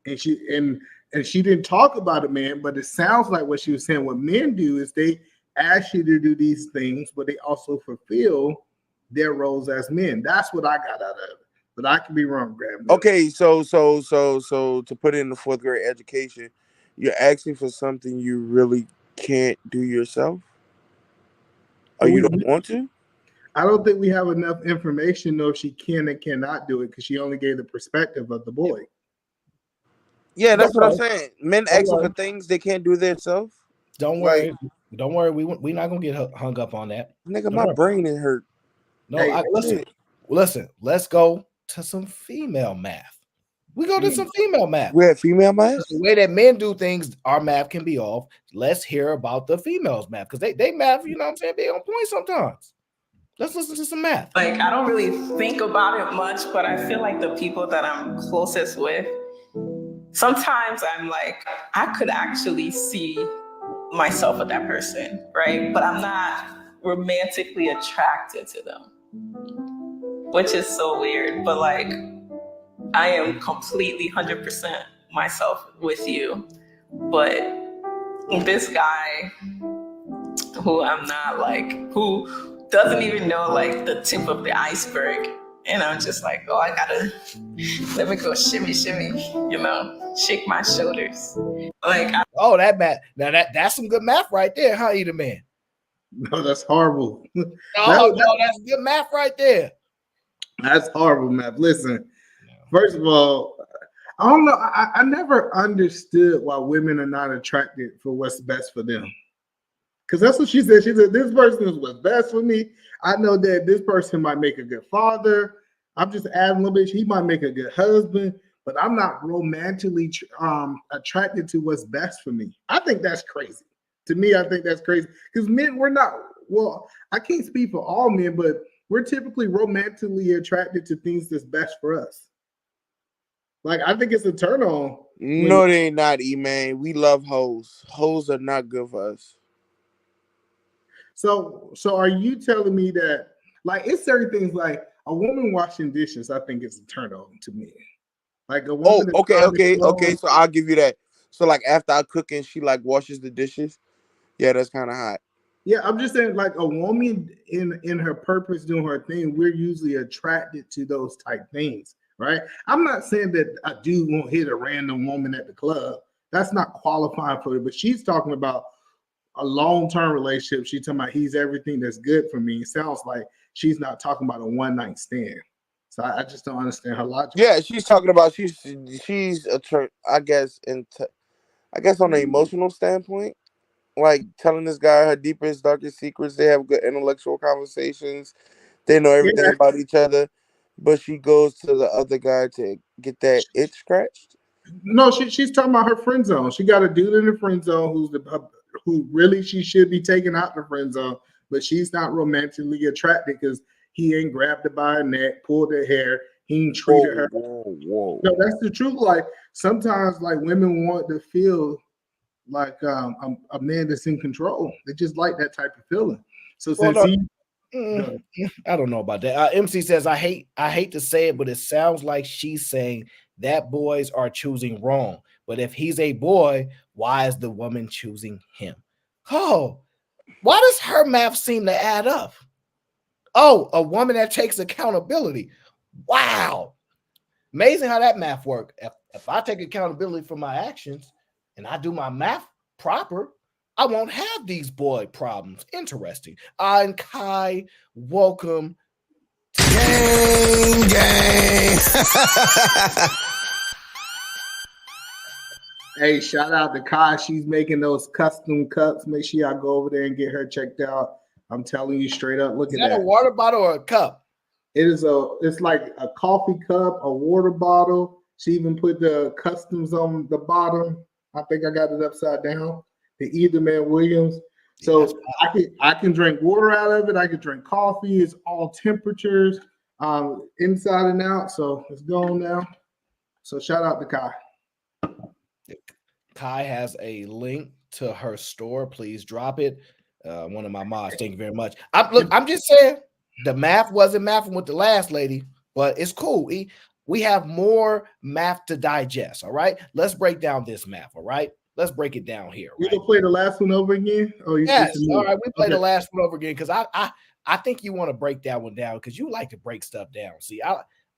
and she didn't talk about it, man. But it sounds like what she was saying. What men do is they ask you to do these things, but they also fulfill their roles as men. That's what I got out of it. But I could be wrong, Graham. Okay, so to put it in the 4th grade education, you're asking for something you really can't do yourself, or you don't want to. I don't think we have enough information to know if she can and cannot do it because she only gave the perspective of the boy. Yeah, that's what I'm saying. Men asking for things they can't do themselves. Don't worry. Don't worry. We're not gonna get hung up on that. Nigga, my brain is hurt. No, listen. Let's go to some female math. We go to some female math. We have female math. The way that men do things, our math can be off. Let's hear about the females' math because they math. You know what I'm saying? They on point sometimes. Let's listen to some math. Like, I don't really think about it much, but I feel like the people that I'm closest with, sometimes I'm like, I could actually see myself with that person, right? But I'm not romantically attracted to them, which is so weird. But like, I am completely 100% myself with you. But this guy who I'm not like, who doesn't even know like the tip of the iceberg. And I'm just like, oh, I gotta let me go shimmy, shake my shoulders. Like, Oh, that math. Now that's some good math right there, huh, Either Man? No, that's horrible. Oh, no, that's good math right there. That's horrible math. Listen, first of all, I don't know. I never understood why women are not attracted for what's best for them. Because that's what she said. She said, this person is what's best for me. I know that this person might make a good father. I'm just adding a little bit. He might make a good husband, but I'm not romantically attracted to what's best for me. I think that's crazy. To me, I think that's crazy. Because men, we're not, well, I can't speak for all men, but we're typically romantically attracted to things that's best for us. Like, I think it's a turn on. No, they ain't not, E-Man. We love hoes. Hoes are not good for us. So are you telling me that, like, it's certain things like a woman washing dishes, I think it's a turn on to me. Like a woman. Oh, okay. So I'll give you that. So like after I cook and she like washes the dishes, yeah, that's kind of hot. Yeah, I'm just saying, like a woman in her purpose doing her thing, we're usually attracted to those type things, right? I'm not saying that a dude won't hit a random woman at the club. That's not qualifying for it. But she's talking about a long-term relationship. She's talking about he's everything that's good for me. It sounds like she's not talking about a one-night stand. So I just don't understand her logic. Yeah, she's talking about she's I guess on an emotional standpoint, like telling this guy her deepest, darkest secrets. They have good intellectual conversations. They know everything about each other, but she goes to the other guy to get that itch scratched. No, she's talking about her friend zone. She got a dude in the friend zone who really she should be taken out the friend zone, but she's not romantically attracted because he ain't grabbed her by her neck, pulled her hair, he ain't treated her. Whoa. No, that's the truth. Like sometimes, like women want to feel like a man that's in control. They just like that type of feeling. So since I don't know about that. MC says, I hate to say it, but it sounds like she's saying that boys are choosing wrong. But if he's a boy, why is the woman choosing him? Oh, why does her math seem to add up? Oh, a woman that takes accountability. Wow. Amazing how that math works. If I take accountability for my actions and I do my math proper, I won't have these boy problems. Interesting. And Kai, welcome to gang. Hey, shout out to Kai. She's making those custom cups. Make sure y'all go over there and get her checked out. I'm telling you straight up. Look at that. Is that a water bottle or a cup? It's like a coffee cup, a water bottle. She even put the customs on the bottom. I think I got it upside down. The Either Man Williams. So I can drink water out of it. I can drink coffee. It's all temperatures, inside and out. So it's gone now. So shout out to Kai. Kai has a link to her store. Please drop it. One of my mods. Thank you very much. I'm just saying the math wasn't mathing with the last lady, but it's cool. We have more math to digest. All right. Let's break down this math. All right. Let's break it down here. You gonna play the last one over again? Oh, yes. All right. We play the last one over again because I think you want to break that one down because you like to break stuff down. See,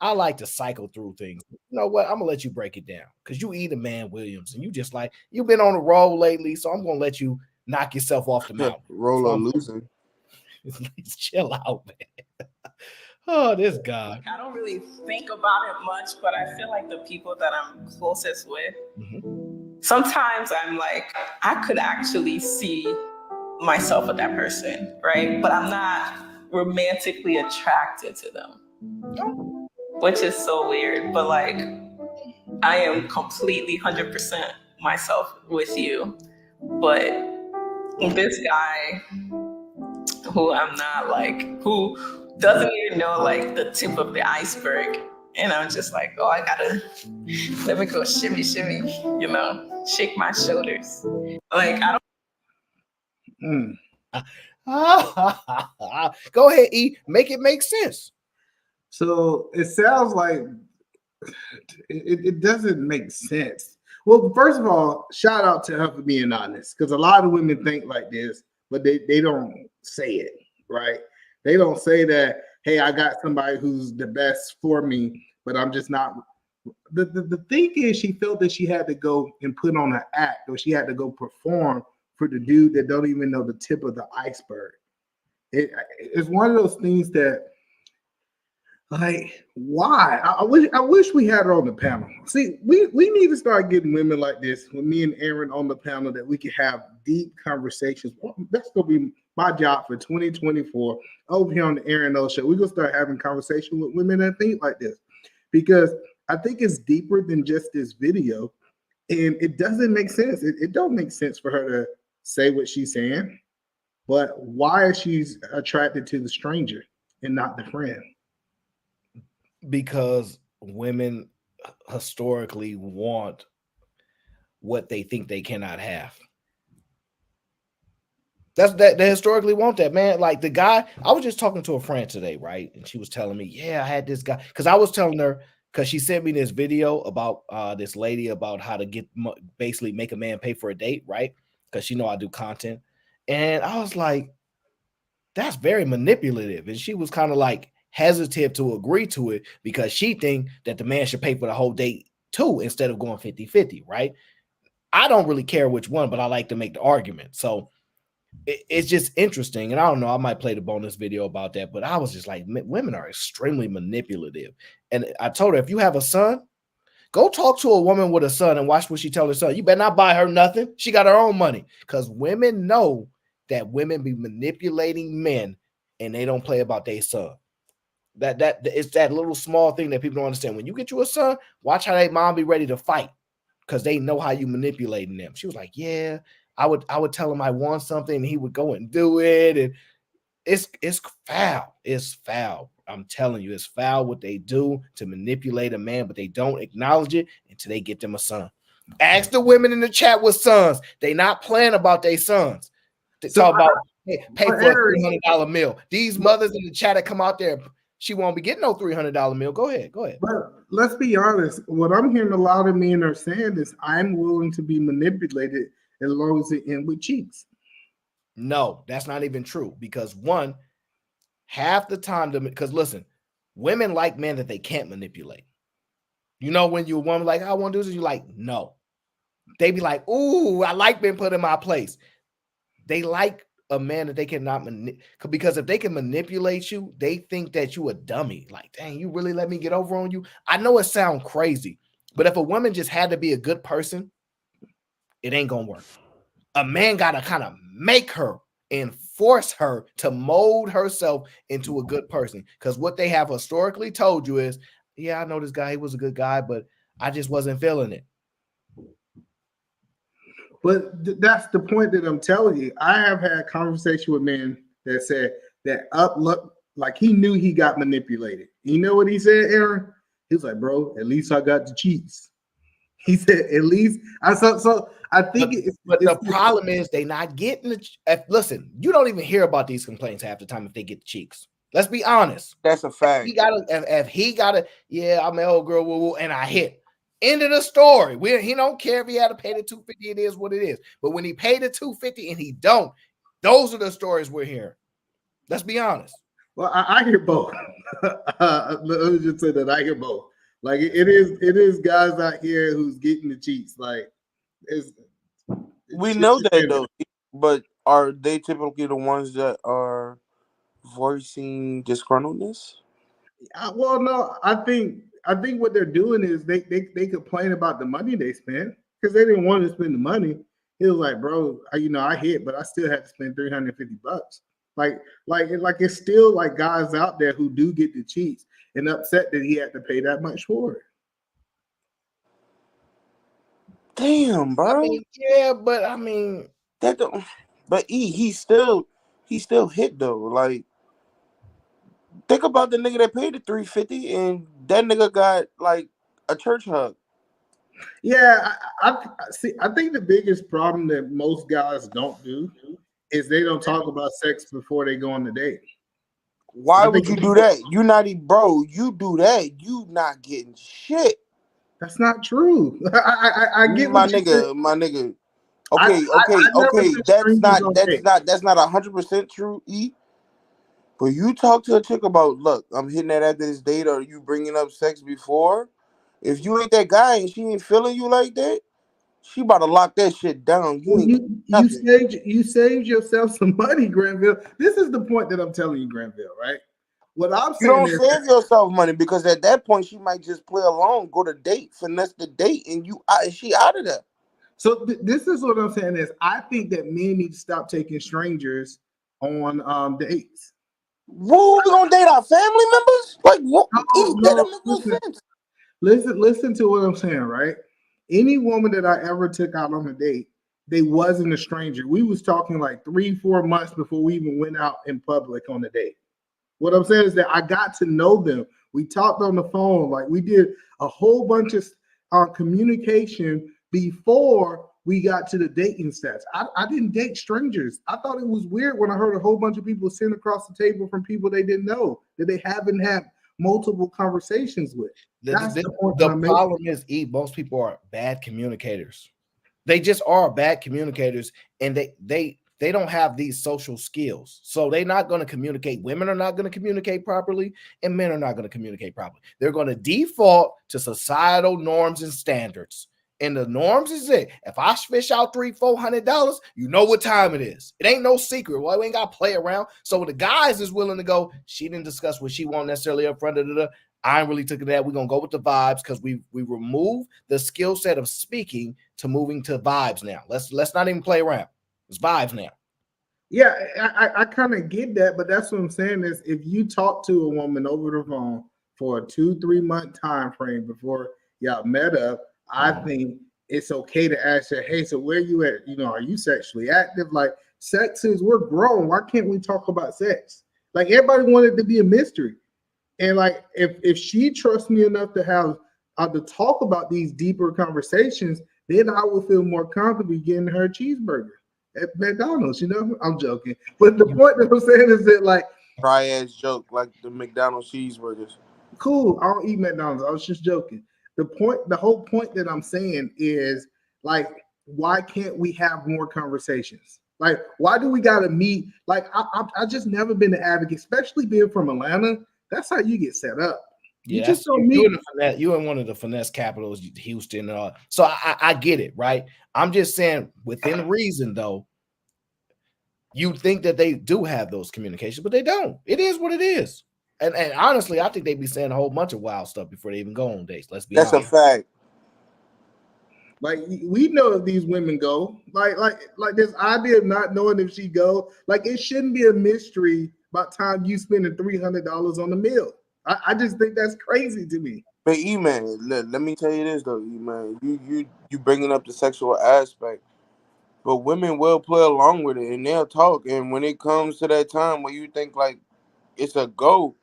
I like to cycle through things. You know what? I'm gonna let you break it down because you Either Man Williams and you just like you've been on a roll lately, so I'm gonna let you knock yourself off the mountain. Roll on losing. Chill out, man. Oh, this guy. I don't really think about it much, but I feel like the people that I'm closest with, sometimes I'm like, I could actually see myself with that person, right? But I'm not romantically attracted to them, which is so weird. But like, I am completely 100% myself with you. But this guy who I'm not like, who doesn't even know like the tip of the iceberg. And I'm just like, oh, I gotta let me go shimmy, shake my shoulders. Like, I don't. Go ahead, E. Make it make sense. So it sounds like it doesn't make sense. Well, first of all, shout out to her for being honest, because a lot of women think like this, but they don't say it, right? They don't say that, hey, I got somebody who's the best for me, but I'm just not. The thing is, she felt that she had to go and put on an act, or she had to go perform for the dude that don't even know the tip of the iceberg. It's one of those things that, like, why? I wish we had her on the panel. See, we need to start getting women like this with me and Aaron on the panel, that we can have deep conversations. That's gonna be my job for 2024 over here on the Aaron O Show. We're gonna start having conversation with women that think like this, because I think it's deeper than just this video, and it doesn't make sense. It don't make sense for her to say what she's saying, but why is she attracted to the stranger and not the friend? Because women historically want what they think they cannot have. They historically want that, man. Like the guy, I was just talking to a friend today, right? And she was telling me, yeah, I had this guy, because I was telling her, because she sent me this video about this lady about how to basically make a man pay for a date, right? Because she know I do content. And I was like, that's very manipulative. And she was kind of like hesitant to agree to it, because she think that the man should pay for the whole date too, instead of going 50-50, right? I don't really care which one, but I like to make the argument. So it's just interesting. And I don't know, I might play the bonus video about that, but I was just like, women are extremely manipulative. And I told her, if you have a son, go talk to a woman with a son and watch what she tell her son. You better not buy her nothing. She got her own money, because women know that women be manipulating men and they don't play about their son. That it's that little small thing that people don't understand. When you get you a son, watch how they mom be ready to fight, because they know how you manipulating them. She was like, yeah, I would tell him I want something and he would go and do it. And it's foul. It's foul. I'm telling you, it's foul what they do to manipulate a man, but they don't acknowledge it until they get them a son. Ask the women in the chat with sons. They not playing about their sons. They talk about pay for a $300 meal. These mothers in the chat that come out there, she won't be getting no $300 meal. Go ahead. But let's be honest. What I'm hearing a lot of men are saying is, I'm willing to be manipulated as long as it ends with cheeks. No, that's not even true, because one, half the time, because listen, women like men that they can't manipulate. You know, when you're a woman like, I want to do this, you're like, no. They be like, ooh, I like being put in my place. They like a man that they cannot manipulate, because if they can manipulate you, they think that you a dummy. Like, dang, you really let me get over on you? I know it sounds crazy, but if a woman just had to be a good person, it ain't gonna work. A man gotta kind of make her and force her to mold herself into a good person, because what they have historically told you is, yeah, I know this guy, he was a good guy, but I just wasn't feeling it. But that's the point that I'm telling you. I have had conversation with men that said that look, like he knew he got manipulated. You know what he said, Aaron? He was like, bro, at least I got the cheats. He said, at least I so I think but the problem is they not getting the listen, you don't even hear about these complaints half the time if they get the cheeks. Let's be honest. That's a fact. If he gotta, yeah, I'm an old girl, woo, woo, and I hit. End of the story. He don't care if he had to pay the $250. It is what it is. But when he paid the $250 and he don't, those are the stories we're hearing. Let's be honest. Well, I hear both. Let me just say that I hear both. Like it is guys out here who's getting the cheats. Like we know that though, but are they typically the ones that are voicing disgruntledness? Well, no, I think what they're doing is they complain about the money they spent because they didn't want to spend the money. He was like, bro, I hit, but I still had to spend $350. Like it's still like guys out there who do get the cheats and upset that he had to pay that much for it. Damn, bro. Yeah, but I mean that don't. But he still hit though. Like, think about the nigga that paid the $350 and that nigga got like a church hug. Yeah, I see. I think the biggest problem that most guys don't do is they don't talk about sex before they go on the date. Why would you do that? You not even, bro. You do that, you not getting shit. That's not true. I get My what you said. nigga. I never Okay. took strangers on dates. That's not 100% true, E. But you talk to a chick about, look, I'm hitting that after this date, or you bringing up sex before. If you ain't that guy and she ain't feeling you like that, she about to lock that shit down. You Well, ain't nothing. you saved yourself some money, Granville. This is the point that I'm telling you, Granville. Right? What I'm You saying don't is, save yourself money, because at that point she might just play along, go to date, finesse the date, and she out of there. so this is what I'm saying is, I think that men need to stop taking strangers on dates. Whoa, we gonna date our family members? Like what? E, that No, don't make no sense. listen to what I'm saying, right? Any woman that I ever took out on a date, they wasn't a stranger. We was talking like 3-4 months before we even went out in public on a date. What I'm saying is that I got to know them. We talked on the phone, like we did a whole bunch of communication before we got to the dating stats. I didn't date strangers. I thought it was weird when I heard a whole bunch of people sitting across the table from people they didn't know, that they haven't had multiple conversations with. That's the point that I'm making. Problem is, most people are bad communicators. They just are bad communicators, and they don't have these social skills. So they're not going to communicate. Women are not going to communicate properly, and men are not going to communicate properly. They're going to default to societal norms and standards. And the norms is it. If I fish out $300-400, you know what time it is. It ain't no secret. Well, we ain't got to play around. So the guys is willing to go, she didn't discuss what she won't necessarily up front of the. I ain't really took that. We're gonna go with the vibes, because we remove the skill set of speaking to moving to vibes now. Let's not even play around. It's vibes now. Yeah, I kind of get that, but that's what I'm saying is, if you talk to a woman over the phone for a 2-3 month time frame before y'all met up, I think it's okay to ask her, hey, so where you at? You know, are you sexually active? Like, sex is, we're grown. Why can't we talk about sex? Like, everybody wanted it to be a mystery. And like, if she trusts me enough to have to talk about these deeper conversations, then I will feel more comfortable getting her a cheeseburger at McDonald's. You know, I'm joking, but the point that I'm saying is that, like, Try ass joke like the McDonald's cheeseburgers. cool, I don't eat McDonald's. I was just joking. The whole point that I'm saying is, like, why can't we have more conversations? Like, why do we gotta meet? Like, I just never been an advocate, especially being from Atlanta. That's how you get set up. You just don't meet. You in one of the finesse capitals, Houston. So I get it, right? I'm just saying, within reason, though, you think that they do have those communications, but they don't. It is what it is. And honestly, I think they be saying a whole bunch of wild stuff before they even go on dates. Let's be honest. That's a fact. Like, we know if these women go. Like this idea of not knowing if she go, like, it shouldn't be a mystery by the time you spending $300 on the meal. I just think that's crazy to me. But E-Man, let me tell you this though, E-Man. You bringing up the sexual aspect, but women will play along with it and they'll talk. And when it comes to that time where you think like it's a go,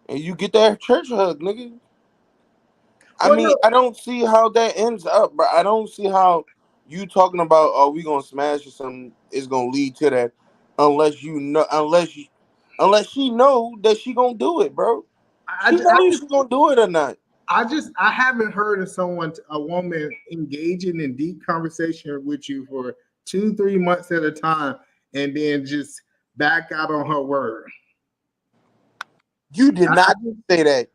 and you get that church hug, nigga. I mean, I don't see how that ends up, bro. I don't see how you talking about, oh, we gonna smash or something is gonna lead to that, unless she know that she gonna do it, bro. She gonna do it or not. I haven't heard of a woman engaging in deep conversation with you for 2-3 months at a time and then just back out on her word. You did not say that.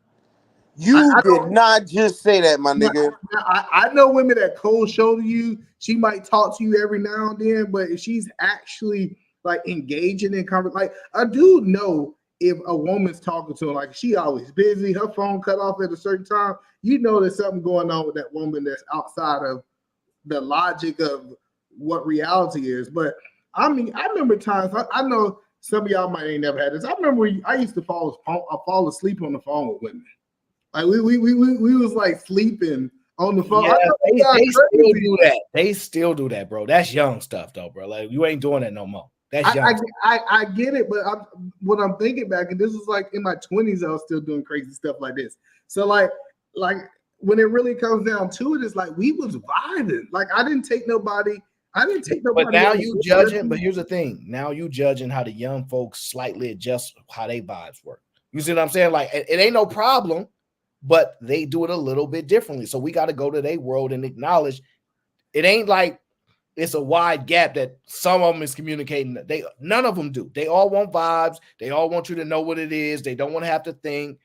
You did not just say that, my nigga. I know women that cold shoulder you. She might talk to you every now and then, but if she's actually like engaging in conversation, like, I do know if a woman's talking to her, like, she always busy, her phone cut off at a certain time, you know there's something going on with that woman that's outside of the logic of what reality is. But I mean, I remember times, I know some of y'all might ain't never had this. I remember I used to fall asleep on the phone with women. Like, we was like sleeping on the phone. Yeah, they still do that. They still do that, bro. That's young stuff, though, bro. Like, you ain't doing that no more. That's young. I get it, but when I'm thinking back, and this was like in my 20s, I was still doing crazy stuff like this. So like when it really comes down to it, it's like we was vibing. Like, I didn't take nobody. But now you judging. But here's the thing: now you judging how the young folks slightly adjust how they vibes work. You see what I'm saying? Like, it ain't no problem. but they do it a little bit differently. So we got to go to their world and acknowledge it ain't like it's a wide gap that some of them is communicating. None of them do. They all want vibes. They all want you to know what it is. They don't want to have to think.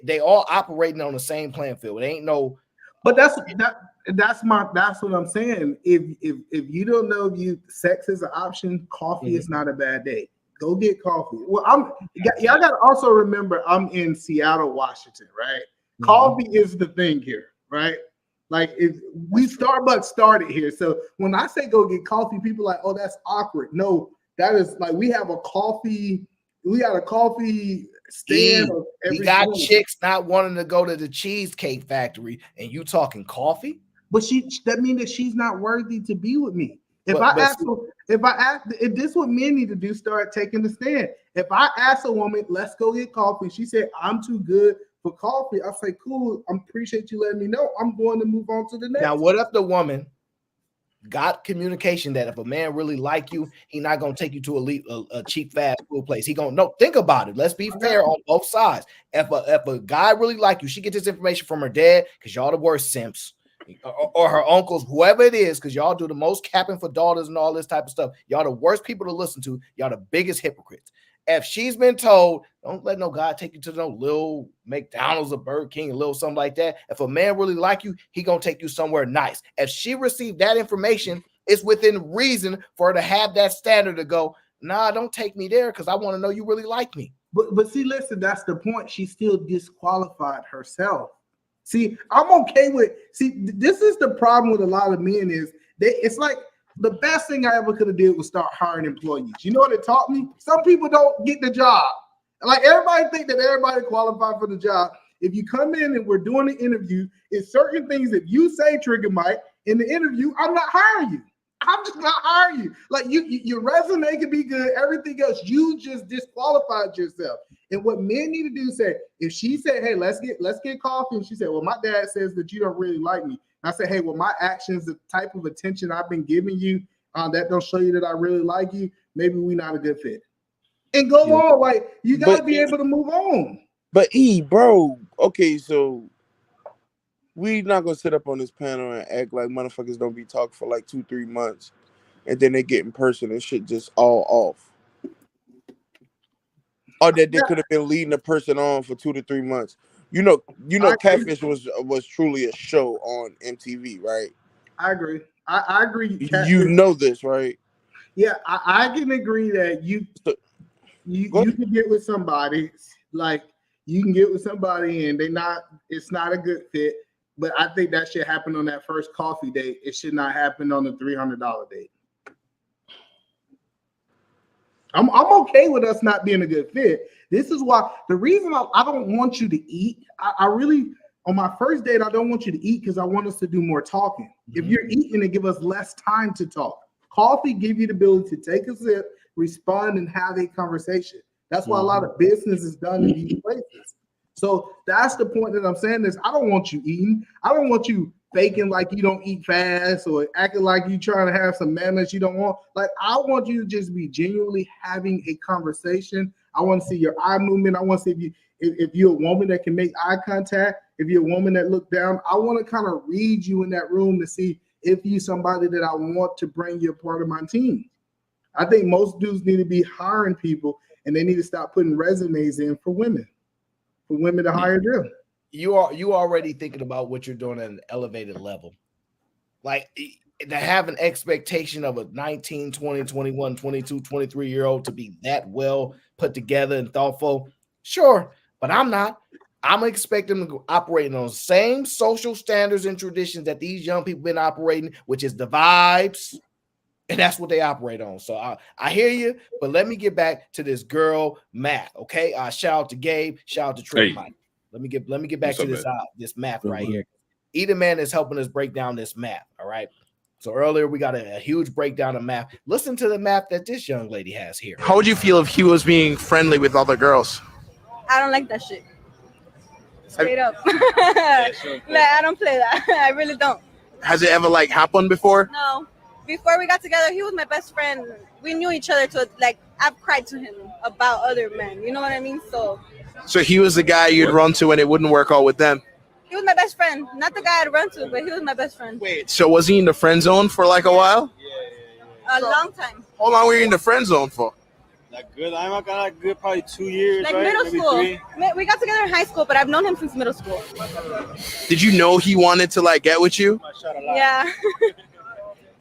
They all operating on the same playing field. It ain't no. But that's what I'm saying. If you don't know if sex is an option, coffee is not a bad day. Go get coffee. Well, y'all got to also remember I'm in Seattle, Washington, right? Coffee is the thing here, right? Like Starbucks started here. So when I say go get coffee, people are like, oh, that's awkward. No, that is like we got a coffee stand. We got chicks not wanting to go to the Cheesecake Factory, and you talking coffee? But that means that she's not worthy to be with me. If this is what men need to do, start taking the stand. If I ask a woman, let's go get coffee, she said, I'm too good for coffee, I say, cool, I appreciate you letting me know. I'm going to move on to the next. Now, what if the woman got communication that if a man really like you, he not going to take you to a cheap fast food place. He going to think about it. Let's be fair on both sides. If a guy really like you, she get this information from her dad because y'all the worst simps. Or her uncles, whoever it is, because y'all do the most capping for daughters and all this type of stuff. Y'all the worst people to listen to. Y'all the biggest hypocrites. If she's been told, don't let no guy take you to no little McDonald's or Burger King, a little something like that. If a man really like you, he gonna take you somewhere nice. If she received that information, it's within reason for her to have that standard to go, nah, don't take me there because I want to know you really like me. But see, listen, that's the point. She still disqualified herself. See, I'm okay with. See, this is the problem with a lot of men is it's like the best thing I ever could have did was start hiring employees. You know what it taught me? Some people don't get the job. Like everybody think that everybody qualified for the job. If you come in and we're doing an interview, it's certain things that you say, Trigger Mike, in the interview, I'm not hiring you. I'm just not hiring you. Like your resume can be good, everything else, you just disqualified yourself. And what men need to do is say, if she said, hey, let's get coffee, and she said, well, my dad says that you don't really like me. And I said, hey, well, my actions, the type of attention I've been giving you, that don't show you that I really like you, maybe we're not a good fit. And go on, like you gotta be able to move on. But bro, okay, so we not gonna sit up on this panel and act like motherfuckers don't be talking for like 2-3 months, and then they get in person and shit just all off. Or that they could have been leading a person on for 2 to 3 months. You know, Catfish was truly a show on MTV, right? I agree. I agree. Catfish, you know this, right? Yeah, I can agree that you can get with somebody, like you can get with somebody and it's not a good fit. But I think that should happen on that first coffee date. It should not happen on the $300 date. I'm okay with us not being a good fit. This is why the reason I don't want you to eat. I really, on my first date, I don't want you to eat because I want us to do more talking. Mm-hmm. If you're eating, it give us less time to talk. Coffee give you the ability to take a sip, respond, and have a conversation. That's why a lot of business is done in these places. So that's the point that I'm saying is I don't want you eating. I don't want you faking like you don't eat fast or acting like you trying to have some manners you don't want. Like I want you to just be genuinely having a conversation. I want to see your eye movement. I want to see if you're a woman that can make eye contact. If you're a woman that look down, I want to kind of read you in that room to see if you're somebody that I want to bring you a part of my team. I think most dudes need to be hiring people and they need to stop putting resumes in for women to hire them. You already thinking about what you're doing at an elevated level. Like to have an expectation of a 19, 20, 21, 22, 23-year-old to be that well put together and thoughtful. Sure, but I'm not. I'm expecting them to operate on the same social standards and traditions that these young people been operating, which is the vibes. And that's what they operate on. So I hear you, but let me get back to this girl, Matt. Okay. Shout out to Gabe. Shout out to Trey Mike. Let me get back to this math right here. Either man is helping us break down this math. All right. So earlier we got a huge breakdown of math. Listen to the math that this young lady has here. How would you feel if he was being friendly with other girls? I don't like that shit. Straight up. Like, I don't play that. I really don't. Has it ever happened before? No. Before we got together, he was my best friend. We knew each other to I've cried to him about other men. You know what I mean? So he was the guy you'd run to and it wouldn't work out with them? was my best friend. Not the guy I'd run to, but he was my best friend. Wait, so was he in the friend zone for like a while? A long time. How long were you in the friend zone for? Good, probably 2 years. Like right? middle Maybe school. 3. We got together in high school, but I've known him since middle school. Did you know he wanted to like get with you? Yeah.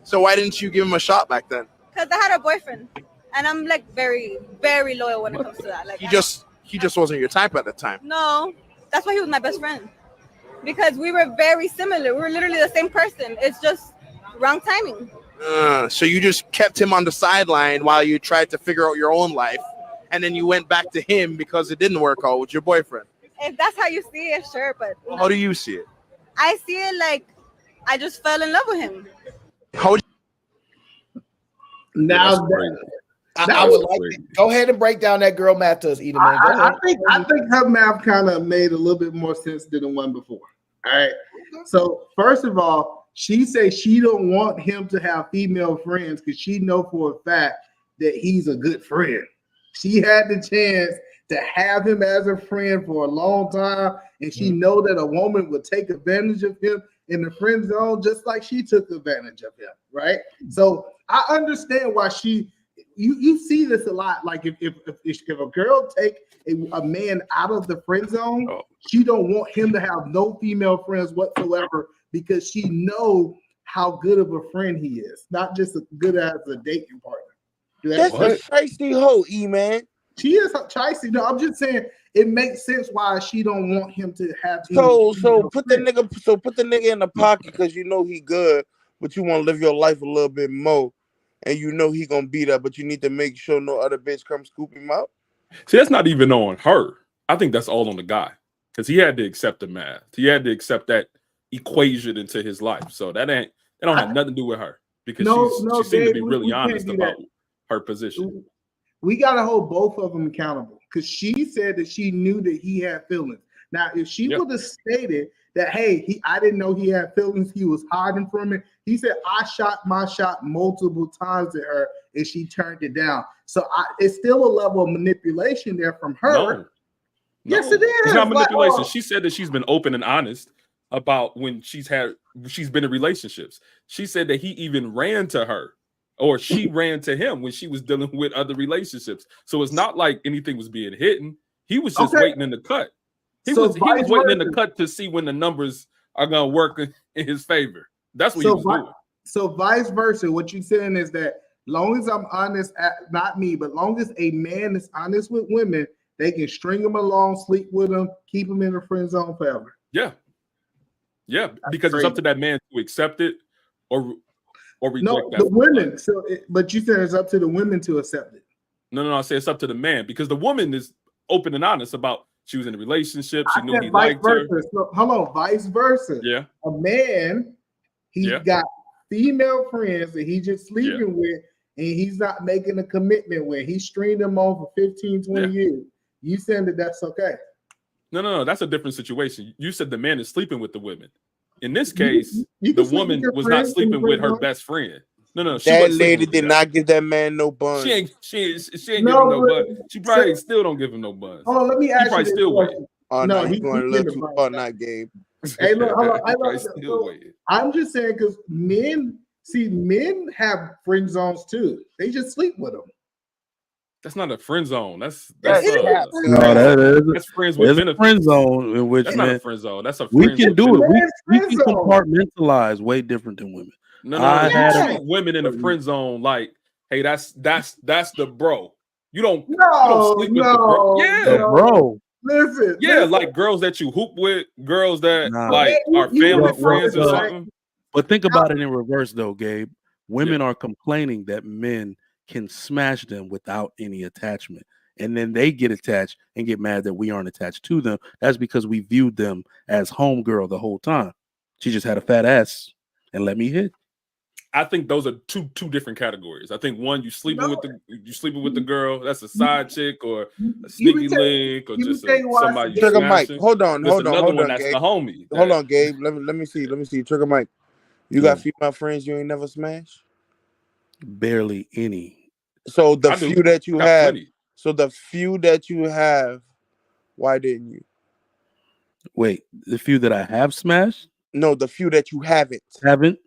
So why didn't you give him a shot back then? Because I had a boyfriend. And I'm like very, very loyal when it comes to that. Like He just wasn't your type at the time. No, that's why he was my best friend. Because we were very similar. We were literally the same person. It's just wrong timing. So you just kept him on the sideline while you tried to figure out your own life, and then you went back to him because it didn't work out with your boyfriend. If that's how you see it, sure. But Well, how do you see it? I see it like I just fell in love with him. How? Now I would like to go ahead and break down that girl math to us, Eden, man. Go ahead. I think her math kind of made a little bit more sense than the one before. All right. So first of all, she says she don't want him to have female friends because she know for a fact that he's a good friend. She had the chance to have him as a friend for a long time, and she know that a woman would take advantage of him in the friend zone just like she took advantage of him, right? So I understand why you see this a lot. Like if a girl take a man out of the friend zone, she don't want him to have no female friends whatsoever because she know how good of a friend he is, not just as good as a dating partner. That's a feisty hoe, man. She is chicey. No, I'm just saying it makes sense why she don't want him to have. So put the nigga in the pocket because you know he good, but you want to live your life a little bit more, and you know he gonna be there, but you need to make sure no other bitch come scoop him out. See, that's not even on her. I think that's all on the guy because he had to accept the math. He had to accept that equation into his life. So that don't have nothing to do with her because she seemed to be really honest about her position. We got to hold both of them accountable because she said that she knew that he had feelings. Now, if she would have stated that, hey, I didn't know he had feelings, he was hiding from it. He said, I shot my shot multiple times at her and she turned it down. So it's still a level of manipulation there from her. No. Yes, it is. It's not manipulation. She said that she's been open and honest about when she's been in relationships. She said that he even ran to her or she ran to him when she was dealing with other relationships. So it's not like anything was being hidden. He was just waiting in the cut. He was waiting in the cut to see when the numbers are going to work in his favor. That's what he was doing. So vice versa, what you're saying is that long as I'm honest, not me, but long as a man is honest with women, they can string them along, sleep with them, keep them in the friend zone forever. Yeah. Yeah, because it's up to that man to accept it or reject that. The women. But you said it's up to the women to accept it. No. I say it's up to the man because the woman is open and honest about she was in a relationship. She knew he liked her. So, hold on, vice versa. Yeah. A man, he's got female friends that he's just sleeping with, and he's not making a commitment with. He stringed them on for 15, 20 years. You saying that that's okay? No. That's a different situation. You said the man is sleeping with the women. In this case, the woman was not sleeping with her best friend. No. That lady did not give that man no buns. She ain't giving no buns. She probably still don't give him no buns. Hold on, let me ask you this question. Oh no, he's going a little too far, not Gabe. Hey, look, hold on. I'm just saying because men have friend zones too. They just sleep with them. That's not a friend zone. That's that's friends with benefits. Friend zone in which that's not a friend zone. That's a we can do it. We can compartmentalize way different than women. No. Treat women in a friend zone like, hey, that's the bro. You don't sleep with the bro. Yeah, the bro. Listen. Like girls that you hoop with, girls that are family friends or something. But think about it in reverse though, Gabe. Women are complaining that men can smash them without any attachment. And then they get attached and get mad that we aren't attached to them. That's because we viewed them as homegirl the whole time. She just had a fat ass and let me hit. I think those are two different categories. I think one, you sleeping with the girl, that's a side chick or a sneaky link or just somebody. Trigger Mike, hold on, that's Gabe. the homie. Hold on, Gabe. Let me see. Trigger Mike, you got female friends you ain't never smashed? Barely any. So the few that you have, why didn't you? Wait, the few that I have smashed? No, the few that you haven't. Haven't.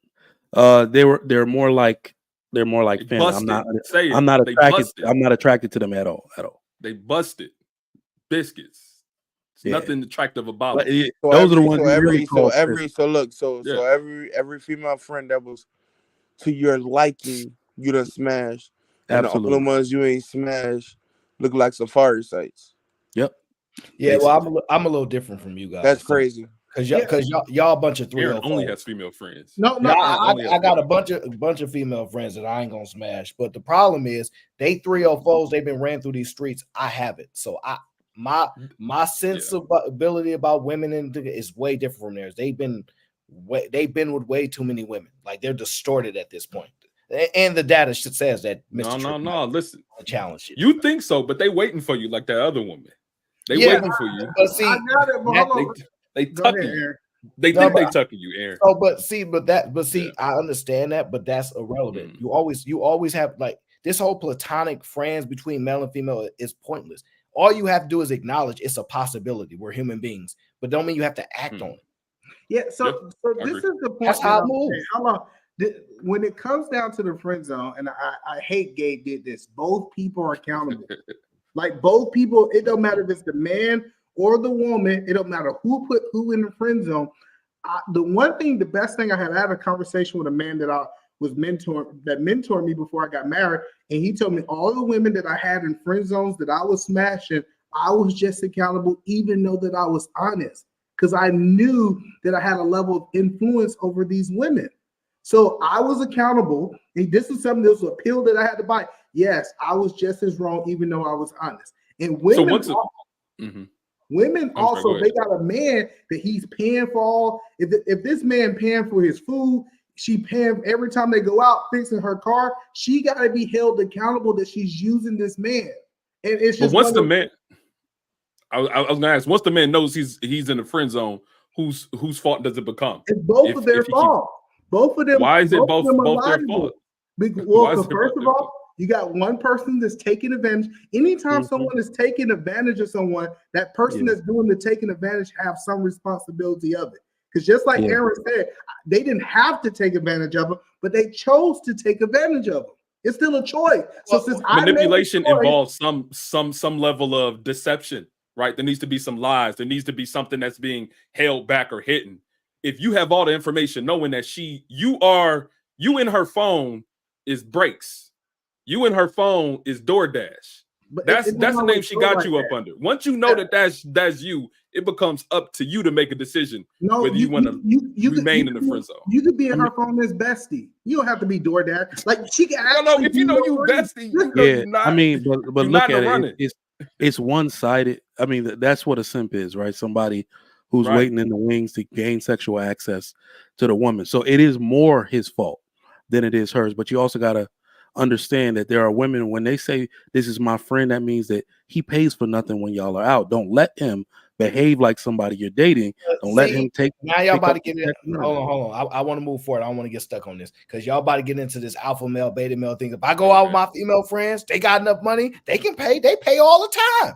They're more like family. Busted. Say it. I'm not They attracted. busted. I'm not attracted to them at all. They busted. Biscuits. It's Yeah. nothing attractive about But them. those are the ones you really call every female friend that was to your liking, you done smashed. And Absolutely. the only ones you ain't smashed look like safari sites. Yep. Yeah, well, I'm a little different from you guys. That's crazy. Cause y'all a bunch of Aaron 304s. only has female friends. No, I got a bunch of female friends that I ain't gonna smash. But the problem is they 304s. They've been ran through these streets. I haven't. So my sensibility about women is way different from theirs. They've been with way too many women. Like they're distorted at this point. And the data says that. Mr. No. Listen, challenge it. You think so, but they waiting for you like that other woman. They waiting for you. But see, I got it, but they tucking you. They think they tucking you, Aaron. Oh, I understand that, but that's irrelevant. You always have like this whole platonic friends between male and female is pointless. All you have to do is acknowledge it's a possibility. We're human beings, but don't mean you have to act on it. Yeah, so this is the point. That's how I move. When it comes down to the friend zone, and I hate Gabe did this. Both people are accountable. Like both people, it don't matter if it's the man or the woman. It don't matter who put who in the friend zone. The best thing I had a conversation with a man that I was mentored me before I got married, and he told me all the women that I had in friend zones that I was smashing, I was just accountable, even though that I was honest, because I knew that I had a level of influence over these women. So I was accountable, and this is something that was a pill that I had to buy. Yes, I was just as wrong, even though I was honest. And women, women also, they got a man that he's paying for all. If this man paying for his food, she paying every time they go out, fixing her car, she got to be held accountable that she's using this man. And it's just. But once the man, I was gonna ask, once the man knows he's in the friend zone, whose fault does it become? It's both of their fault. Both of them. Why is it both their fault? Well, first of all, you got one person that's taking advantage. Anytime someone is taking advantage of someone, that person that's doing the taking advantage have some responsibility of it. Because just like Aaron said, they didn't have to take advantage of them, but they chose to take advantage of them. It's still a choice. So since manipulation involves some level of deception, right? There needs to be some lies. There needs to be something that's being held back or hidden. If you have all the information, knowing that you in her phone is Breaks, you in her phone is DoorDash. But that's the name she got you up under. Once you know that that's you, it becomes up to you to make a decision whether you want to remain in the friend zone. You could be in her phone as bestie. You don't have to be DoorDash. Like she can. No, if you know you bestie, but look at it. It's one-sided. I mean, that's what a simp is, right? Somebody who's waiting in the wings to gain sexual access to the woman. So it is more his fault than it is hers. But you also got to understand that there are women, when they say this is my friend, that means that he pays for nothing when y'all are out. Don't let him behave like somebody you're dating. Don't let him take. Now y'all about to get in. Hold on. I want to move forward. I don't want to get stuck on this because y'all about to get into this alpha male, beta male thing. If I go out with my female friends, they got enough money, they can pay. They pay all the time.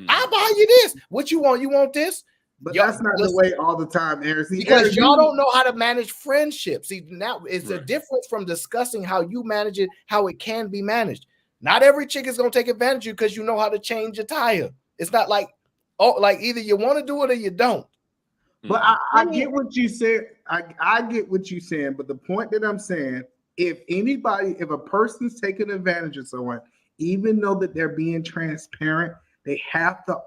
I'll buy you this. What you want? You want this? But that's not the way all the time, Aaron. See, because y'all don't know how to manage friendships. See, now it's a difference from discussing how you manage it, how it can be managed. Not every chick is gonna take advantage of you because you know how to change a tire. It's not like, like either you want to do it or you don't. But I get what you said. I get what you're saying. But the point that I'm saying, if a person's taking advantage of someone, even though that they're being transparent, they have to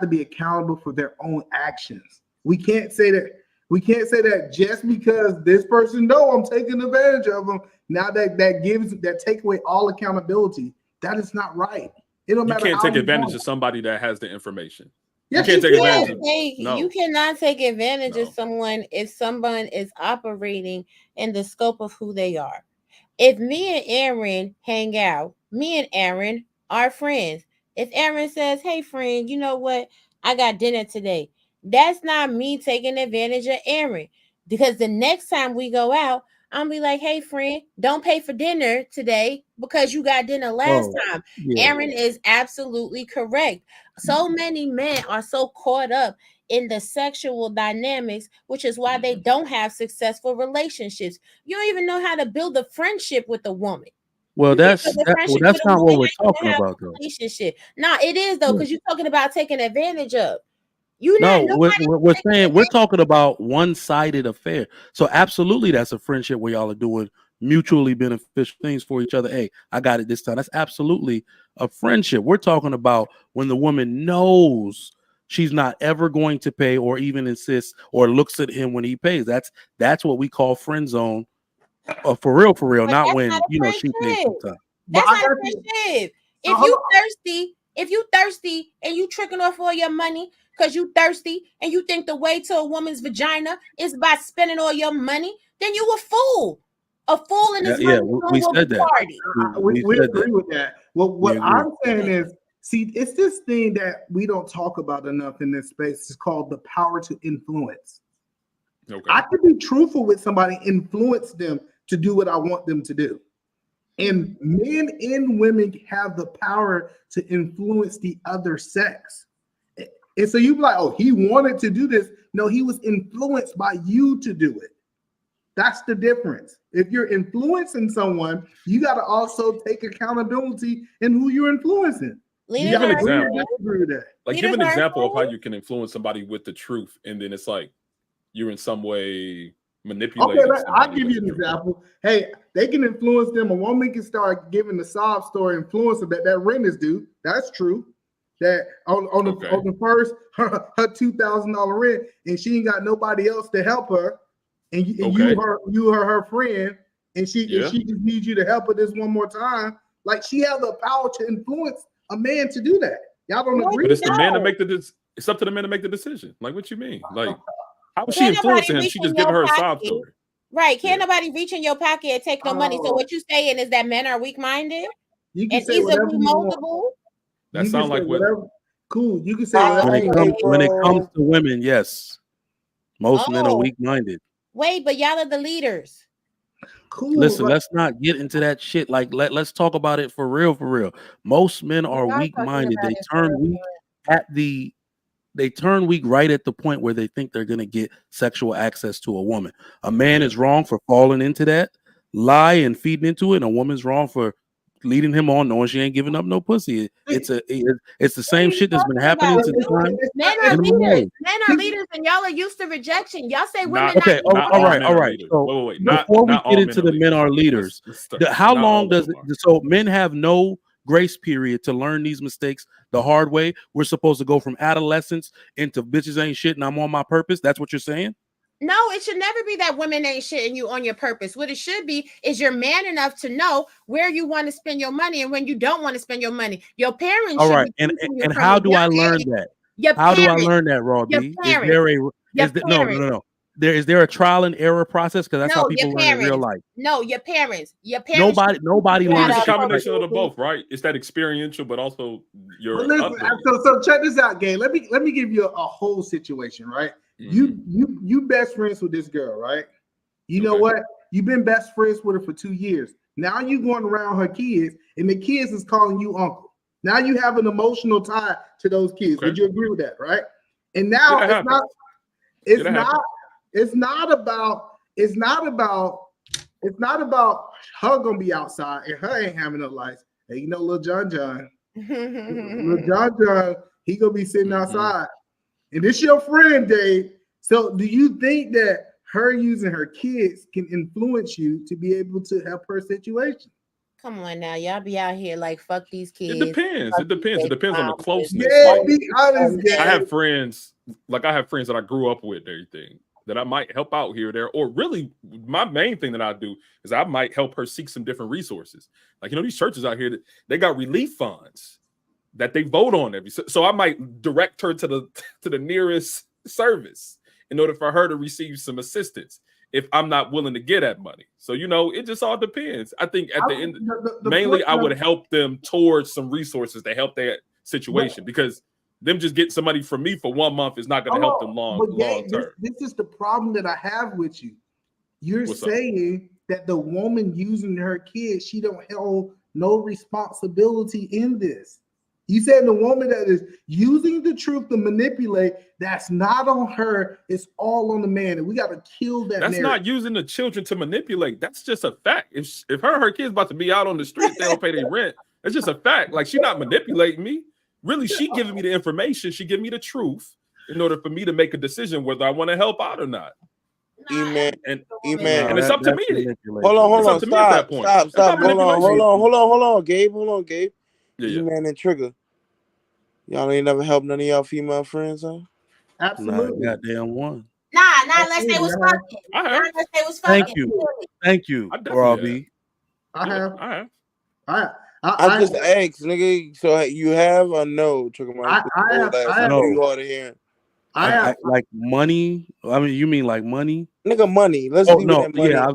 be accountable for their own actions. We can't say that just because this person know I'm taking advantage of them. Now that take away all accountability. That is not right. It don't matter. You can't take advantage of somebody that has the information. Yes, you can't take advantage of You cannot take advantage of someone if someone is operating in the scope of who they are. If me and Aaron hang out, me and Aaron are friends. If Aaron says, hey, friend, you know what? I got dinner today. That's not me taking advantage of Aaron. Because the next time we go out, I'll be like, hey, friend, don't pay for dinner today because you got dinner last time. Yeah. Aaron is absolutely correct. So many men are so caught up in the sexual dynamics, which is why they don't have successful relationships. You don't even know how to build a friendship with a woman. Well, You can't that's build a that, well, friendship that's with a not woman, what how we're you gonna talking have a about, though. relationship? Nah, it is though, because you're talking about taking advantage of. You not No, nobody we're taking saying we're advantage. talking about one-sided affair. So absolutely, that's a friendship where y'all are doing mutually beneficial things for each other. Hey, I got it this time. That's absolutely a friendship. We're talking about when the woman knows she's not ever going to pay, or even insists, or looks at him when he pays. That's what we call friend zone. For real, But not that's not when a she pays friendship. sometimes. But That's I not a got you. friendship. So If hold you on. thirsty and you tricking off all your money because you thirsty and you think the way to a woman's vagina is by spending all your money, then you a fool. A fool and his money We will said be that. party. We We said that. agree with that. Well, We what agree. I'm saying is, see, it's this thing that we don't talk about enough in this space. It's called the power to influence. Okay. I can be truthful with somebody, influence them to do what I want them to do. And men and women have the power to influence the other sex. And so you be like, oh, he wanted to do this. No, he was influenced by you to do it. That's the difference. If you're influencing someone, you got to also take accountability in who you're influencing. You Leaders got to are agree or example. disagree with that. Like, Leaders give an are example of how friends. you can influence somebody with the truth, and then it's like you're in some way Okay, manipulating I'll somebody give with you the an truth. example. Hey, they can influence them. A woman can start giving the sob story, influence that that rent is due. That's true. That on the first her $2,000 rent, and she ain't got nobody else to help her, and you are her friend, and she just needs you to help her this one more time. Like, she has the power to influence a man to do that. Y'all don't agree? But it's the man to No. make it's up to the man to make the decision. Like, what you mean? Like, how was she Can't nobody influencing him? reach She in just your giving her a sob pocket. story. Right. Can't nobody reach in your pocket and take no money. So what you saying is that men are weak-minded You can and say whatever easily you want. moldable? That You can sound say like what whatever. Cool. You can say whatever you want. When it comes to women, yes, most men are Oh, weak-minded. wait, but y'all are the leaders. Cool. Listen, let's not get into that shit. Like, let's talk about it for real, for real. Most men We are are talking weak-minded. about They it for turn real. weak at the they turn weak right at the point where they think they're going to get sexual access to a woman. A man is wrong for falling into that lie and feeding into it. And a woman's wrong for leading him on, knowing she ain't giving up no pussy. It's the same shit that's been happening since time. Men are leaders. Men are leaders, and y'all are used to rejection. Y'all say women not Okay. need All right. So Wait. before we Not get all into men are the men are leaders, how not all long of does them it? So men have no grace period to learn these mistakes the hard way. We're supposed to go from adolescence into bitches ain't shit and I'm on my purpose. That's what you're saying? No, it should never be that women ain't shit and you on your purpose. What it should be is you're man enough to know where you want to spend your money and when you don't want to spend your money. Your parents All should right. be And teaching you and from how a do I young learn age. that? Your How do I parents, learn that, Raw your D? parents, No. Is there a trial and error process? Because that's how No, your people learn in real parents. life. No, your parents. Your parents. Nobody Well, learns it's a shit. combination of the both, right? It's that experiential, but also your But listen, upbringing. so check this out, Gabe. Let me give you a whole situation, right? You best friends with this girl, right? You know what? You've been best friends with her for 2 years. Now you going around her kids, and the kids is calling you uncle. Now you have an emotional tie to those kids. Would you agree with that, right? And now it's not about her gonna be outside and her ain't having no lights. Hey, you know, little John, he gonna be sitting outside. And this your friend, Dave. So do you think that her using her kids can influence you to be able to help her situation? Come on now, y'all be out here like fuck these kids. It depends. It depends on the closeness. Yeah, Like, be honest, Gabe. I have friends that I grew up with, and everything that I might help out here or there. Or really, my main thing that I do is I might help her seek some different resources. Like, these churches out here, they got relief funds that they vote on so I might direct her to the nearest service in order for her to receive some assistance if I'm not willing to get that money. So, it just all depends. I think at the end, mainly I would help them towards some resources to help their situation, because them just getting some money from me for 1 month is not going to help them long term. This is the problem that I have with you. You're saying that the woman using her kids, she don't hold no responsibility in this. You said the woman that is using the truth to manipulate, that's not on her. It's all on the man, and we got to kill that. That's narrative. not using the children to manipulate. That's just a fact. If her kids about to be out on the street, they don't pay their rent. It's just a fact. Like, she's not manipulating me. Really, she giving me the information. She giving me the truth in order for me to make a decision whether I want to help out or not. E-man, And E-man. it's up to me. Hold on. Stop. Hold on, Gabe. Yeah. E-man and Trigger. Y'all ain't never helped none of y'all female friends, huh? Absolutely. Nah, goddamn one. Nah, not unless they was fucking. Not unless they was fucking. Thank you, Robbie. I have. I just asked, nigga. So you have or no? Trigger Mike. I have you hard of hearing. I like money. I mean, you mean like money? Nigga, money. Let's oh leave no, that money. yeah.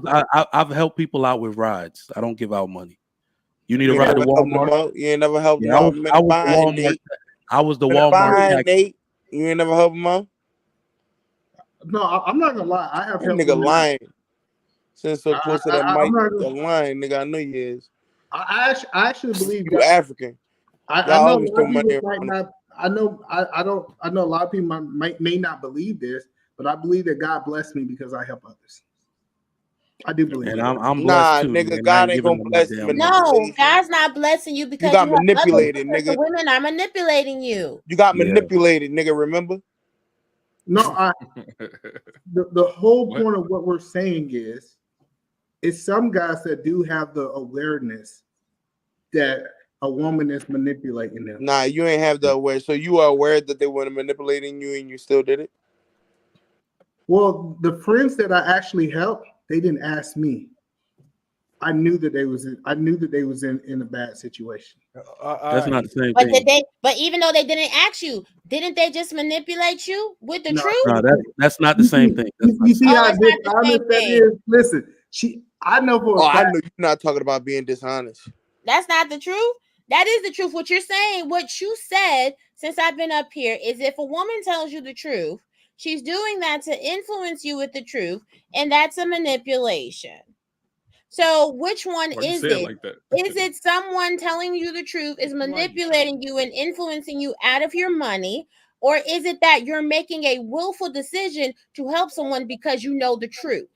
I've helped people out with rides. I don't give out money. You need a You ride to never helped them Walmart? out? You ain't never helped Yeah, them out. I was the Walmart tax. Nate. You ain't never helped him out? No, I'm not gonna lie. I have That helped nigga him. lying. Since so close to that I'm mic, not gonna- the line, nigga. I know you is. I actually believe you African. I know a lot of people might not. I know a lot of people may not believe this, but I believe that God blessed me because I help others. I do believe. And that. I'm blessed too. Nigga, man. God I ain't giving gonna them bless my you. damn No, God's not blessing you because got you have manipulated, others. The nigga. women are manipulating you. You got manipulated, nigga. Remember? No, the whole point of what we're saying is some guys that do have the awareness that a woman is manipulating them. Nah, you ain't have the aware. So you are aware that they were manipulating you, and you still did it. Well, the friends that I actually helped, they didn't ask me. I knew that they was in a bad situation. That's not the same But thing. but even though they didn't ask you, didn't they just manipulate you with the truth? No, that's not the same thing. You see how that's not the dishonest same that thing. is? Listen, I know for a I fact. know you're not talking about being dishonest. That's not the truth. That is the truth. What you're saying, what you said since I've been up here, is if a woman tells you the truth, she's doing that to influence you with the truth, and that's a manipulation. So which one Why you is say it? it like that? Is it someone telling you the truth is manipulating you and influencing you out of your money? Or is it that you're making a willful decision to help someone because you know the truth?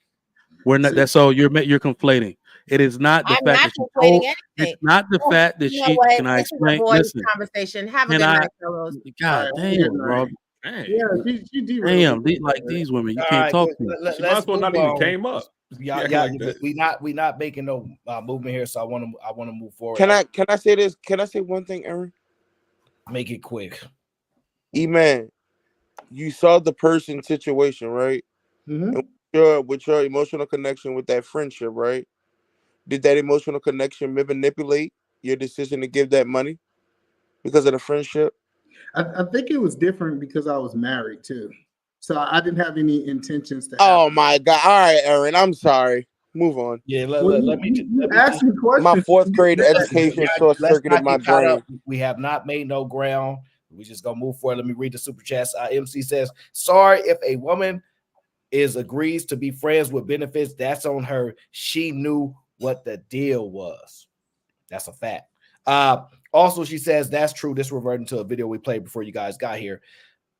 We're not. That's all. You're conflating. It is not the I'm fact not that she conflating told. anything. It's not the fact that You know she. what? Can I This is a explain? boys' Listen. conversation. Have a Can good I? night, fellows. God damn, Rob. Yeah, she Damn, these women, you All can't right, talk good. to. She might as well not even came up. Yeah, Yeah, like that. we not making no movement here, so I want to move forward. Can I say this? Can I say one thing, Aaron? Make it quick. E-man, you saw the person situation, right? Mm-hmm. And with your emotional connection with that friendship, right? Did that emotional connection manipulate your decision to give that money because of the friendship? I think it was different because I was married too, so I didn't have any intentions to. Oh my God! All right, Aaron, I'm sorry. Move on. Yeah, let me ask me questions. My fourth grade education short circuited my brain. We have not made no ground. We just gonna move forward. Let me read the super chats. MC says, "Sorry if a woman agrees to be friends with benefits. That's on her. She knew what the deal was. That's a fact." Also, she says that's true. This reverting to a video we played before you guys got here.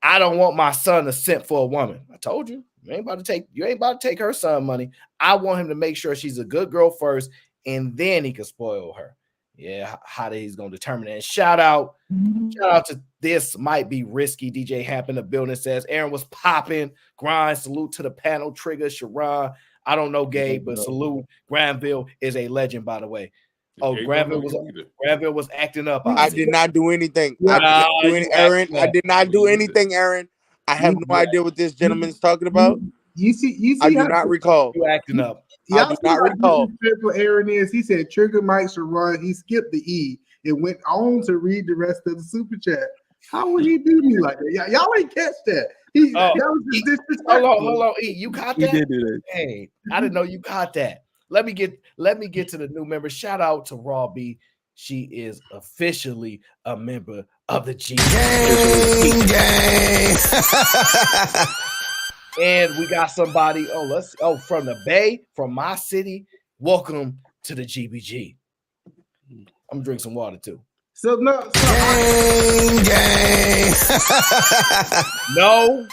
I don't want my son to simp for a woman. I told you, you ain't about to take her son money. I want him to make sure she's a good girl first, and then he can spoil her. Yeah, how he's gonna determine it. And shout out to This Might Be Risky. DJ Hamp in the building says Aaron was popping. Grind. Salute to the panel. Trigger Sharon. I don't know Gabe, but salute. Granville is a legend, by the way. Oh, Granville was acting up. I did not do anything. I did not do anything, Aaron. I did not do anything, Aaron. I have no idea what this gentleman's talking about. You see. I do not recall. You acting up. I do not recall. For Aaron is he said Trigger Mike should run. He skipped the E and went on to read the rest of the super chat. How would he do me like that? Y'all ain't catch that. That was just disrespectful. Hold on, E. You caught that? He did do that. Hey, I didn't know you caught that. Let me get to the new member. Shout out to Raw B. She is officially a member of the G gang. And we got somebody. From the Bay, from my city. Welcome to the GBG. I'm gonna drink some water too. So no, gang. No.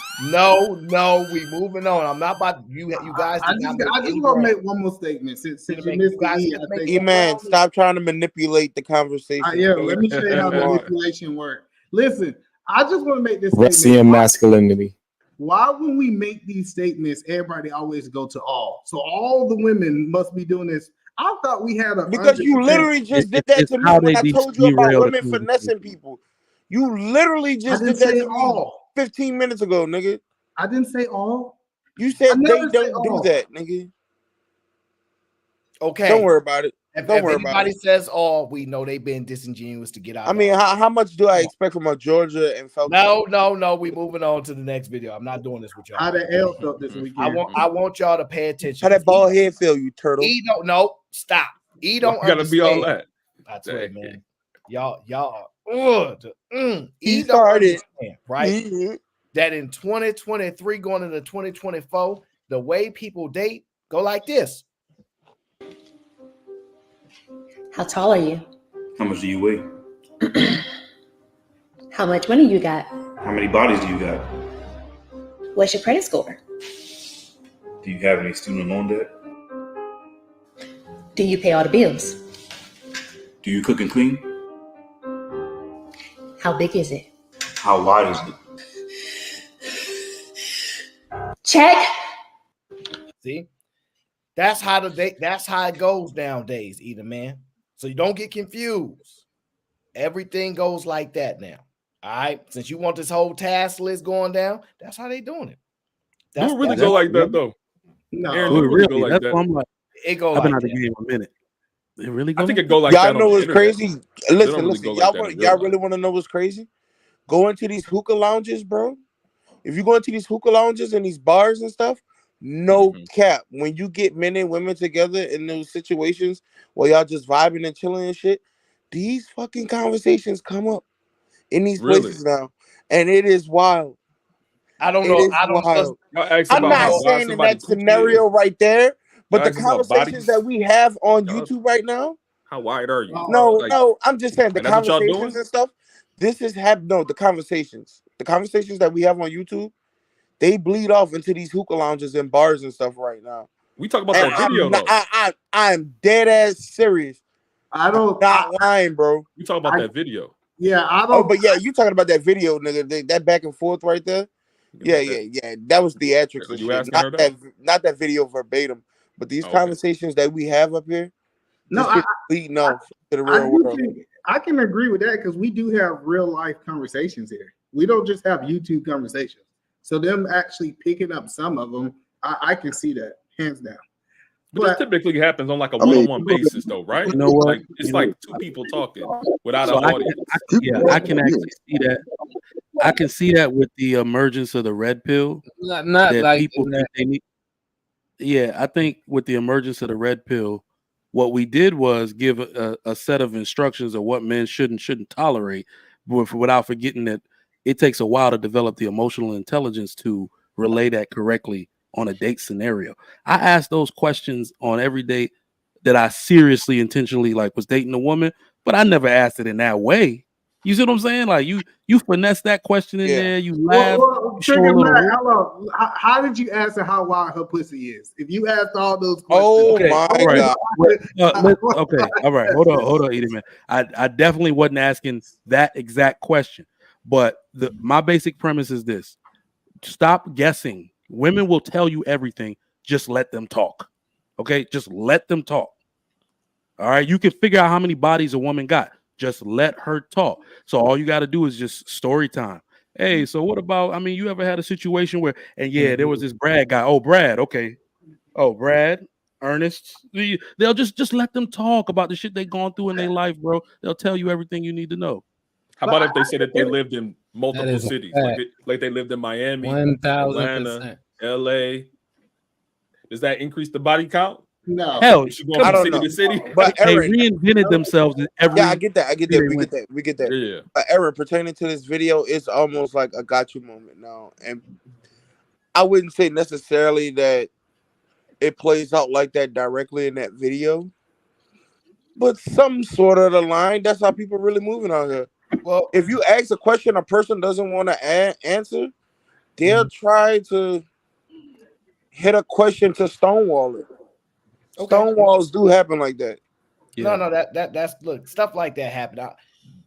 We moving on. I'm not about you. You guys. I just want to make one more statement since you missed the E-Man, stop trying to manipulate the conversation. yeah, let me show you how manipulation works. Listen, I just want to make this Russian statement. masculinity. Why when we make these statements, everybody always go to all? So all the women must be doing this. I thought we had a because you literally just did that to me when I told you about women finessing people. You literally just did that to me 15 minutes ago, nigga. I didn't say all. You said they don't do that, nigga. Okay. Don't worry about it. If Don't worry about anybody it. says all, we know they've been disingenuous to get out. I mean, how much do I expect from a Georgia and Falcon? No. We moving on to the next video. I'm not doing this with y'all. How the L felt this weekend. I want y'all to pay attention. How that bald head feel, you turtle? Stop. Don't gotta be all that. That's right, man. Y'all. He started right. That in 2023 going into 2024, the way people date go like this. How tall are you? How much do you weigh? How much money you got? How many bodies do you got? What's your credit score? Do you have any student loan debt? Do you pay all the bills? Do you cook and clean? How big is it? How wide is it? Check. See, that's how it goes nowadays, either man. So you don't get confused. Everything goes like that now. All right. Since you want this whole task list going down, that's how they doing it. Do it really go like that though? No, Aaron, do it really go like that's that? why I'm like, it go. I've been like out the game a minute. It really go. I think it go like y'all that. know what's crazy? Listen, really go y'all like that y'all really want to know what's crazy? Go into these hookah lounges, bro. If you go into these hookah lounges and these bars and stuff, no cap. When you get men and women together in those situations where y'all just vibing and chilling and shit, these fucking conversations come up in these places now, and it is wild. I don't know. I don't know. I'm about not how saying in somebody that scenario right there, but the Y'all ask about conversations that we have on YouTube right now. How wide are you? No, I'm just saying the that's what y'all conversations doing? and stuff. This is the conversations that we have on YouTube. They bleed off into these hookah lounges and bars and stuff right now. We talk about that video though. I'm dead ass serious. I'm not lying, bro. We talk about that video. Yeah, I don't. Oh, but yeah, you talking about that video, nigga? That back and forth right there. Yeah. That was theatrics and You shit. asking her Not that video verbatim, but these conversations that we have up here. No, just bleeding off to the real world. I can agree with that because we do have real life conversations here. We don't just have YouTube conversations. So them actually picking up some of them, I can see that hands down. But this typically happens on like a one-on-one basis, though, right? You know what? Like, it's like two people talking without an audience. I can actually see that. I can see that with the emergence of the red pill. Not that like people think they need. Yeah, I think with the emergence of the red pill, what we did was give a set of instructions of what men should and shouldn't tolerate, without forgetting that it takes a while to develop the emotional intelligence to relay that correctly on a date scenario. I asked those questions on every date that I seriously, intentionally was dating a woman, but I never asked it in that way. You see what I'm saying? Like you finesse that question in there, you laugh. How did you ask her how wide her pussy is? If you asked all those questions, oh my god. Okay, all right. Hold on, Edie, man. I definitely wasn't asking that exact question, but my basic premise is this: stop guessing. Women will tell you everything. Just let them talk. Okay, just let them talk. All right, you can figure out how many bodies a woman got. Just let her talk. So all you got to do is just story time. Hey, so what about, you ever had a situation where, there was this Brad guy. Oh, Brad. Okay. Oh, Brad, Ernest. They'll just let them talk about the shit they've gone through in their life, bro. They'll tell you everything you need to know. How about if they say that they lived in multiple cities, like they lived in Miami, 1000%. Atlanta, LA? Does that increase the body count? No. Hell, I don't know. To city? But they Aaron, reinvented themselves in every. Yeah, I get that. We get that. Yeah. But Aaron, pertaining to this video, it's almost like a got you moment now, and I wouldn't say necessarily that it plays out like that directly in that video, But some sort of the line. That's how people really moving out here. Well, if you ask a question a person doesn't want to answer, they'll try to hit a question to stonewall it. Okay. Stonewalls do happen like that. No, that's look, stuff like that happen.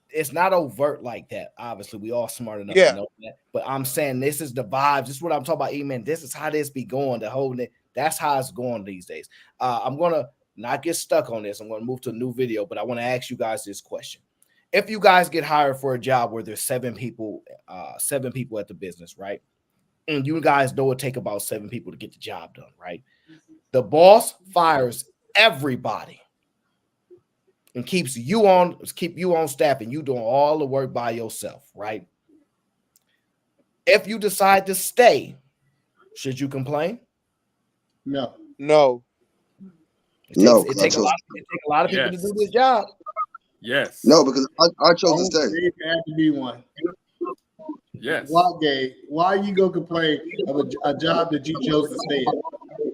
It's not overt like that. Obviously, we all smart enough to know that. But I'm saying this is the vibes. This is what I'm talking about, E-Man. This is how this be going. The whole that's how it's going these days. I'm gonna not get stuck on this. I'm gonna move to a new video, but I want to ask you guys this question. If you guys get hired for a job where there's 7 people at the business, right? And you guys know it take about 7 people to get the job done, right? The boss fires everybody and keep you on staff, and you doing all the work by yourself, right? If you decide to stay, should you complain? No. It takes a lot of people to do this job. Yes. No, because I chose to stay. There had to be one. Yes. Why you go complain of a job that you chose to stay in?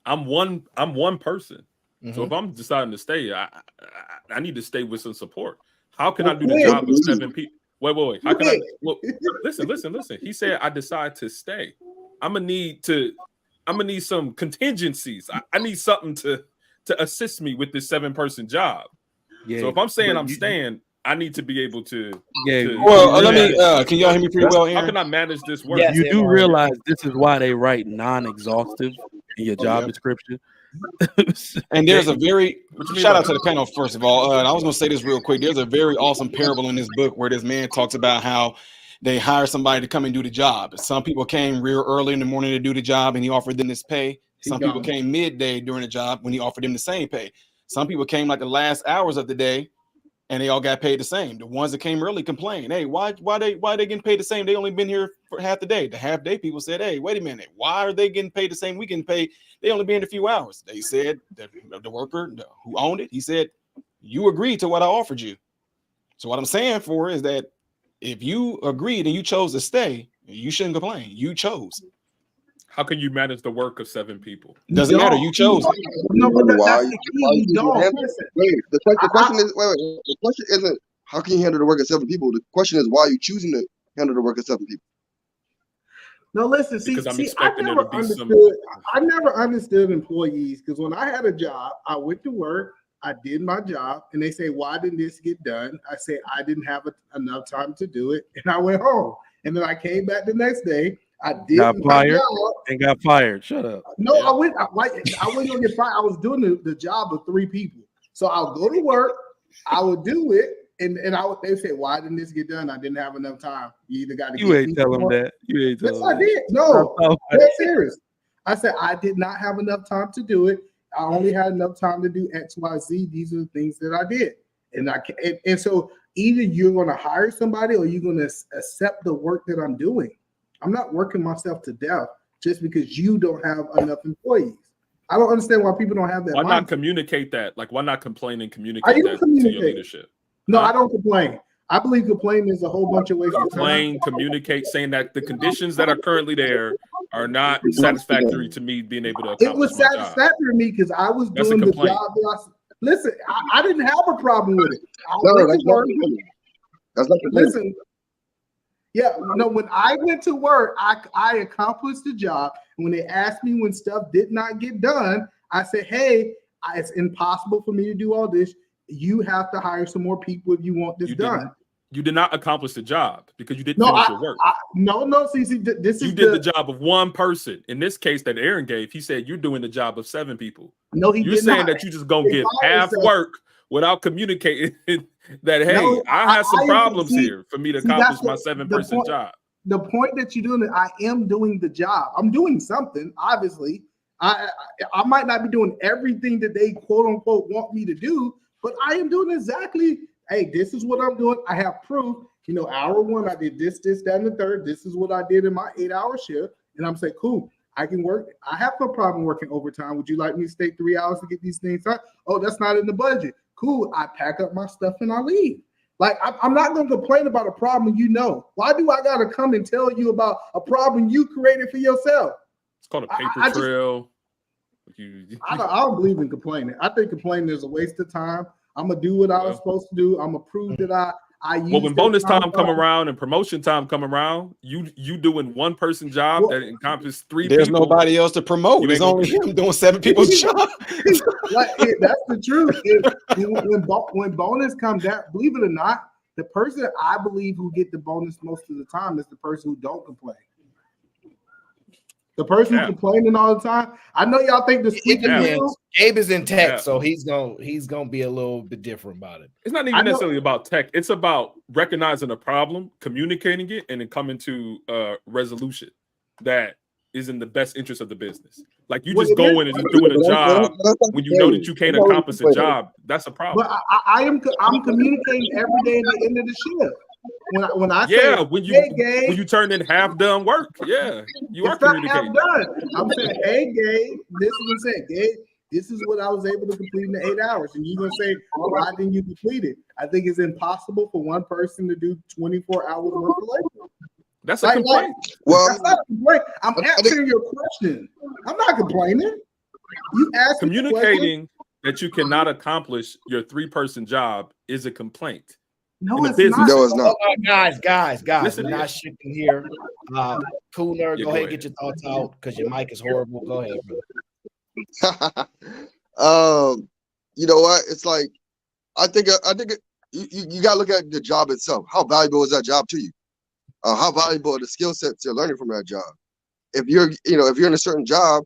I'm one person. So if I'm deciding to stay, I need to stay with some support. How can I do the job of 7 people? Wait. How can I? Well, listen. He said I decide to stay. I'm gonna need some contingencies. I need something to assist me with this 7-person job. Yeah. So if I'm saying I'm staying, I need to be able to. Let me. Can y'all hear me pretty well, Aaron? How can I manage this work? You do realize this is why they write non-exhaustive in your job description. And there's a very shout out to the panel first of all. I was going to say this real quick. There's a very awesome parable in this book where this man talks about how they hire somebody to come and do the job. Some people came real early in the morning to do the job, and he offered them this pay. Some people came midday during the job when he offered them the same pay. Some people came like the last hours of the day, and they all got paid the same. The ones that came early complained, "Hey, why they getting paid the same? They only been here for half the day." The half day people said, "Hey, wait a minute, why are they getting paid the same? We getting paid. They only been a few hours." They said the worker who owned it, he said, "You agreed to what I offered you." So what I'm saying for is that if you agreed and you chose to stay, you shouldn't complain. You chose. How can you manage the work of 7 people? Doesn't matter. You chose. No, but that's the key. You don't. The question is, the question isn't how can you handle the work of 7 people. The question is, why are you choosing to handle the work of 7 people? No, listen. I never understood employees, because when I had a job, I went to work, I did my job, and they say, "Why didn't this get done?" I said, "I didn't have enough time to do it," and I went home. And then I came back the next day. I did got fired. Shut up. No, I wasn't gonna get fired. I was doing the job of 3 people. So I'll go to work, I would do it, and they say, "Why didn't this get done?" I didn't have enough time. You either got to. You ain't tell them that. You ain't tell them. Yes, I did. No, that's serious. I said I did not have enough time to do it. I only had enough time to do X, Y, Z. These are the things that I did, and so either you're going to hire somebody or you're going to accept the work that I'm doing. I'm not working myself to death just because you don't have enough employees. I don't understand why people don't have that. Why not communicate that? Like, why not complain and communicate that to your leadership? No, I don't complain. I believe complaining is a whole bunch of ways to complain, communicate, saying that the conditions that are currently there are not satisfactory to me being able to accomplish It was satisfactory to me because I was doing the job. Listen, I didn't have a problem with it. Listen. Yeah, no, when I went to work, I accomplished the job. And when they asked me when stuff did not get done, I said, "Hey, it's impossible for me to do all this. You have to hire some more people if you want this done." You did not accomplish the job because you didn't finish your work. This is the job of one person. In this case that Aaron gave, he said you're doing the job of 7 people. No, you're saying that you just gonna give half work without communicating that, hey, I have some problems here for me to accomplish my 7-person job. The point that you're doing, I am doing the job. I'm doing something, obviously. I might not be doing everything that they quote unquote want me to do, but I am doing exactly, hey, this is what I'm doing. I have proof. Hour 1, I did this, that, and the third. This is what I did in my 8-hour shift. And I'm saying, cool, I can work. I have no problem working overtime. Would you like me to stay 3 hours to get these things done? Oh, that's not in the budget. Cool. I pack up my stuff and I leave. Like, I'm not going to complain about a problem Why do I got to come and tell you about a problem you created for yourself? It's called a paper trail. I don't believe in complaining. I think complaining is a waste of time. I'm gonna do what I was supposed to do. I'm gonna prove that I use. Well, when bonus time come around and promotion time come around, you doing one person job that encompasses 3 There's people. nobody else to promote. It's only him doing 7 people's job. That's the truth. When bonus comes out, believe it or not, the person I believe who get the bonus most of the time is the person who don't complain. The person who's complaining all the time. I know y'all think the squeaky wheel. Gabe is in tech, so he's gonna be a little bit different about it. It's not even necessarily about tech. It's about recognizing a problem, communicating it, and then coming to a resolution that is in the best interest of the business. Like you just go in and just doing a job when you know that you can't accomplish a job. That's a problem. But I'm communicating every day at the end of the shift. When I say, when you turn in half done work, you are communicating. I'm saying, hey, Gabe, this is what I'm saying, Gabe. This is what I was able to complete in 8 hours, and you're gonna say, why didn't you complete it? I think it's impossible for one person to do 24 hours worth of labor. That's a complaint. That's not a complaint. I'm answering your question. I'm not complaining. You asked communicating that you cannot accomplish your 3-person job is a complaint. No, it's not. No, it's not. Guys, Listen, we're not shifting here. Cooler, go ahead and get your thoughts out because your mic is horrible. Go ahead, brother. You know what? It's like I think you gotta look at the job itself. How valuable is that job to you? How valuable are the skill sets you're learning from that job? If you're in a certain job,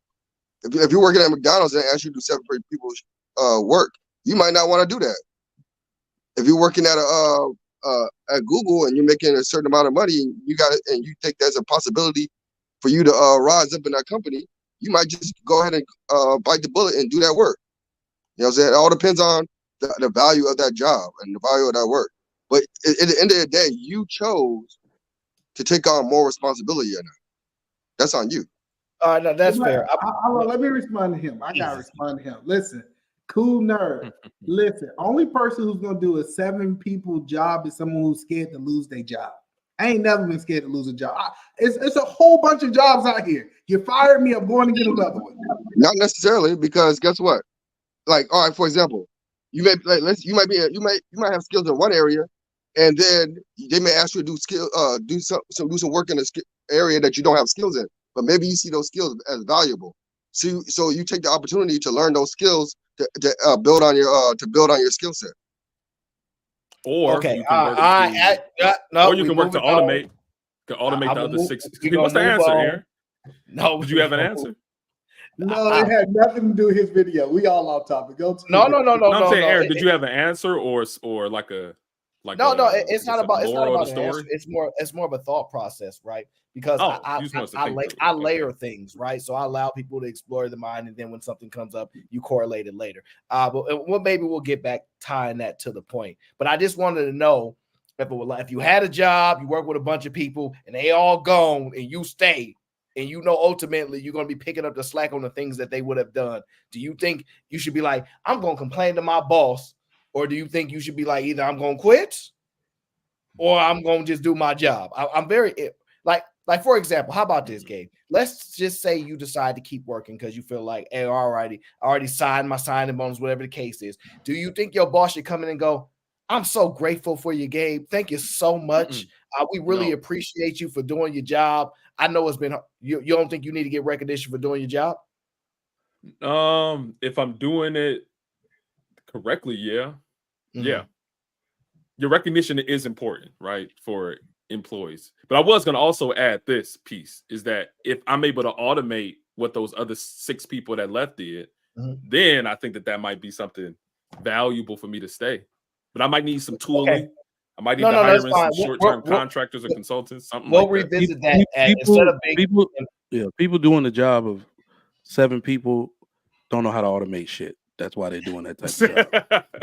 if you're working at McDonald's and they ask you to do 7 people's work, you might not want to do that. If you're working at Google and you're making a certain amount of money and you think there's a possibility for you to rise up in that company, you might just go ahead and bite the bullet and do that work. You know what I'm saying? It all depends on the value of that job and the value of that work. But at the end of the day, you chose to take on more responsibility or not. That's on you. No, that's fair. Let me respond to him. I gotta respond to him. Listen, cool nerd. Listen, only person who's gonna do a 7 people job is someone who's scared to lose their job. I ain't never been scared to lose a job. It's a whole bunch of jobs out here. You fired me, I'm going to get another one. Not necessarily, because guess what? Like, all right, for example, you might have skills in one area, and then they may ask you to do some work in an area that you don't have skills in. But maybe you see those skills as valuable. So you take the opportunity to learn those skills to build on your skill set. Or you can work to automate. To automate the other 6. What's the answer, Aaron? No, did you have an answer? No, it had nothing to do with his video. We all off topic. Go to I'm saying, Aaron, did you have an answer or like a it's not about an story? answer. It's more of a thought process, right? Because I layer things, right? So I allow people to explore the mind, and then when something comes up, you correlate it later. But maybe we'll get back tying that to the point. But I just wanted to know if you had a job, you work with a bunch of people, and they all gone, and you stay, and you know ultimately you're going to be picking up the slack on the things that they would have done. Do you think you should be like, I'm going to complain to my boss? Or do you think you should be like, either I'm going to quit or I'm going to just do my job? I'm very like, for example, how about this, Gabe? Let's just say you decide to keep working because you feel like, hey, I already signed my signing bonus, whatever the case is. Do you think your boss should come in and go, I'm so grateful for you, Gabe. Thank you so much. We really appreciate you for doing your job. I know it's been, you don't think you need to get recognition for doing your job? If I'm doing it correctly, yeah. Yeah. Your recognition is important, right, for employees. But I was going to also add this piece is that if I'm able to automate what those other 6 people that left did, then I think that might be something valuable for me to stay. But I might need some tooling. Okay. I might need to hire in some short-term contractors or consultants. Something like that. We'll revisit that. Instead of people doing the job of 7 people don't know how to automate shit. That's why they're doing that type of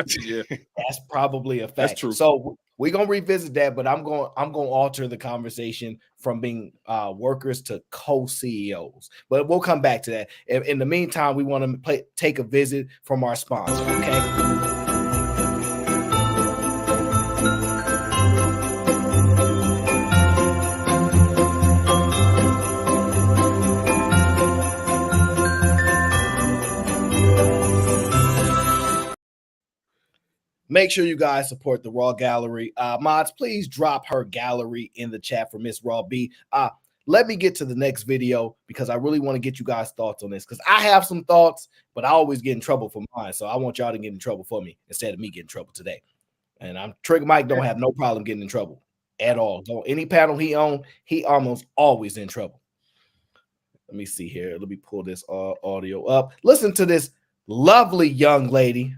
job. Yeah, that's probably a fact. That's true. So we're gonna revisit that, but I'm going to alter the conversation from being workers to co-CEOs. But we'll come back to that. In the meantime, we want to take a visit from our sponsor. Okay. Make sure you guys support the Raw Gallery. Mods, please drop her gallery in the chat for Miss Raw B. Let me get to the next video because I really want to get you guys' thoughts on this because I have some thoughts, but I always get in trouble for mine. So I want y'all to get in trouble for me instead of me getting in trouble today. And I'm Trigger Mike don't have no problem getting in trouble at all. So any panel he on, he almost always in trouble. Let me see here. Let me pull this audio up. Listen to this lovely young lady.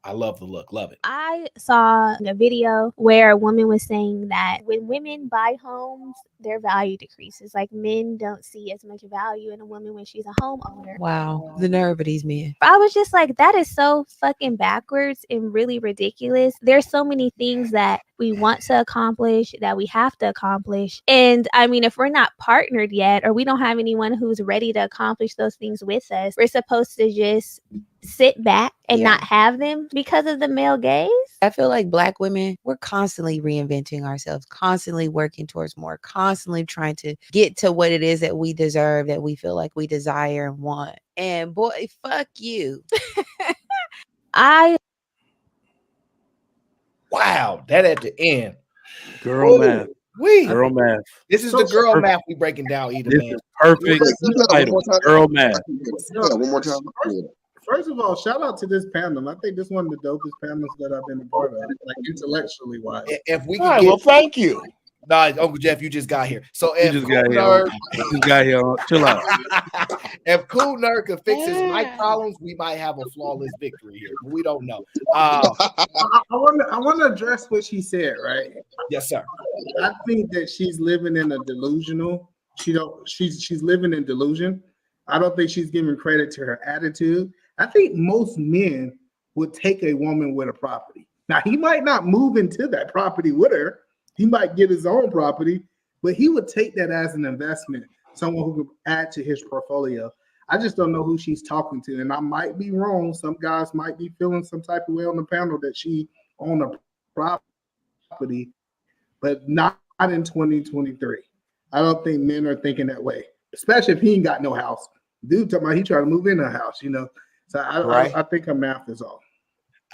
I love the look. Love it. I saw a video where a woman was saying that when women buy homes, their value decreases. Like men don't see as much value in a woman when she's a homeowner. Wow, the nerve of these men. I was just like, that is so fucking backwards and really ridiculous. There's so many things that we want to accomplish, that we have to accomplish. And I mean, if we're not partnered yet, or we don't have anyone who's ready to accomplish those things with us, we're supposed to just sit back and not have them because of the male gaze. I feel like Black women, we're constantly reinventing ourselves, constantly working towards more, constantly trying to get to what it is that we deserve, that we feel like we desire and want. And boy, fuck you. Wow, that at the end. Girl math. Girl math. This is the girl math we breaking down either, man. Perfect title. Girl math. One more time. First of all, shout out to this panel. I think this is one of the dopest panels that I've been a part of, like intellectually wise. If we All right, get, well, thank you. Nah, Uncle Jeff, you just got here. So if just Cool got here. Nerd, Just got here. Chill out. if Cool Nerd could fix his mic problems, we might have a flawless victory here. But we don't know. I want to address what she said, right? Yes, sir. I think that she's living in a delusional. She's living in delusion. I don't think she's giving credit to her attitude. I think most men would take a woman with a property. Now, he might not move into that property with her. He might get his own property, but he would take that as an investment, someone who could add to his portfolio. I just don't know who she's talking to, and I might be wrong. Some guys might be feeling some type of way on the panel that she owned a property, but not in 2023. I don't think men are thinking that way, especially if he ain't got no house. Dude talking about he trying to move in a house, you know. So I think her math is off.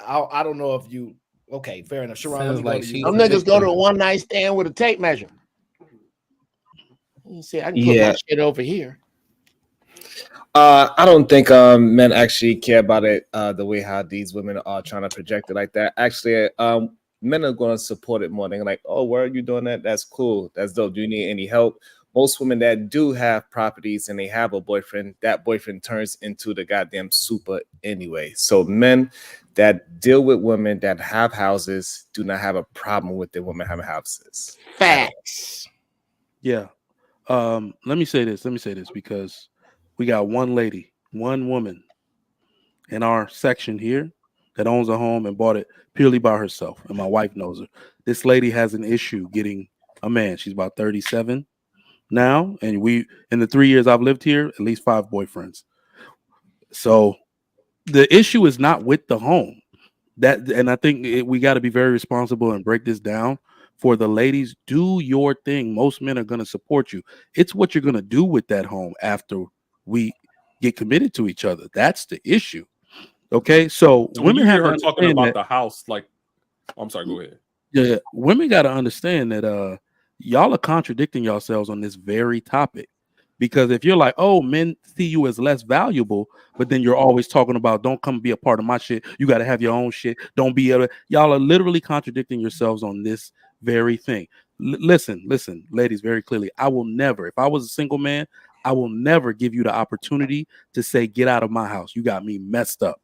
I don't know if you. Okay, fair enough. Sharon, Sounds like Some niggas go to a one night stand with a tape measure. You see, I can put my shit over here. I don't think men actually care about it the way how these women are trying to project it like that. Actually, men are going to support it more. They're like, oh, where are you doing that? That's cool. That's dope. Do you need any help? Most women that do have properties and they have a boyfriend, that boyfriend turns into the goddamn super anyway. So men that deal with women that have houses do not have a problem with the women having houses. Facts. Yeah. Let me say this because we got one lady, one woman in our section here that owns a home and bought it purely by herself. And my wife knows her. This lady has an issue getting a man. She's about 37 now. And we, in the 3 years I've lived here, at least 5 boyfriends. So the issue is not with the home. And I think we got to be very responsible and break this down. For the ladies, do your thing. Most men are going to support you. It's what you're going to do with that home after we get committed to each other. That's the issue. Okay, so when women you have hear to her talking understand about that, the house, like, I'm sorry, go ahead. yeah, women got to understand that y'all are contradicting yourselves on this very topic. Because if you're like, oh, men see you as less valuable, but then you're always talking about don't come be a part of my shit. You got to have your own shit. Don't be able to. Y'all are literally contradicting yourselves on this very thing. Listen, ladies, very clearly. I will never, if I was a single man, I will never give you the opportunity to say, get out of my house. You got me messed up.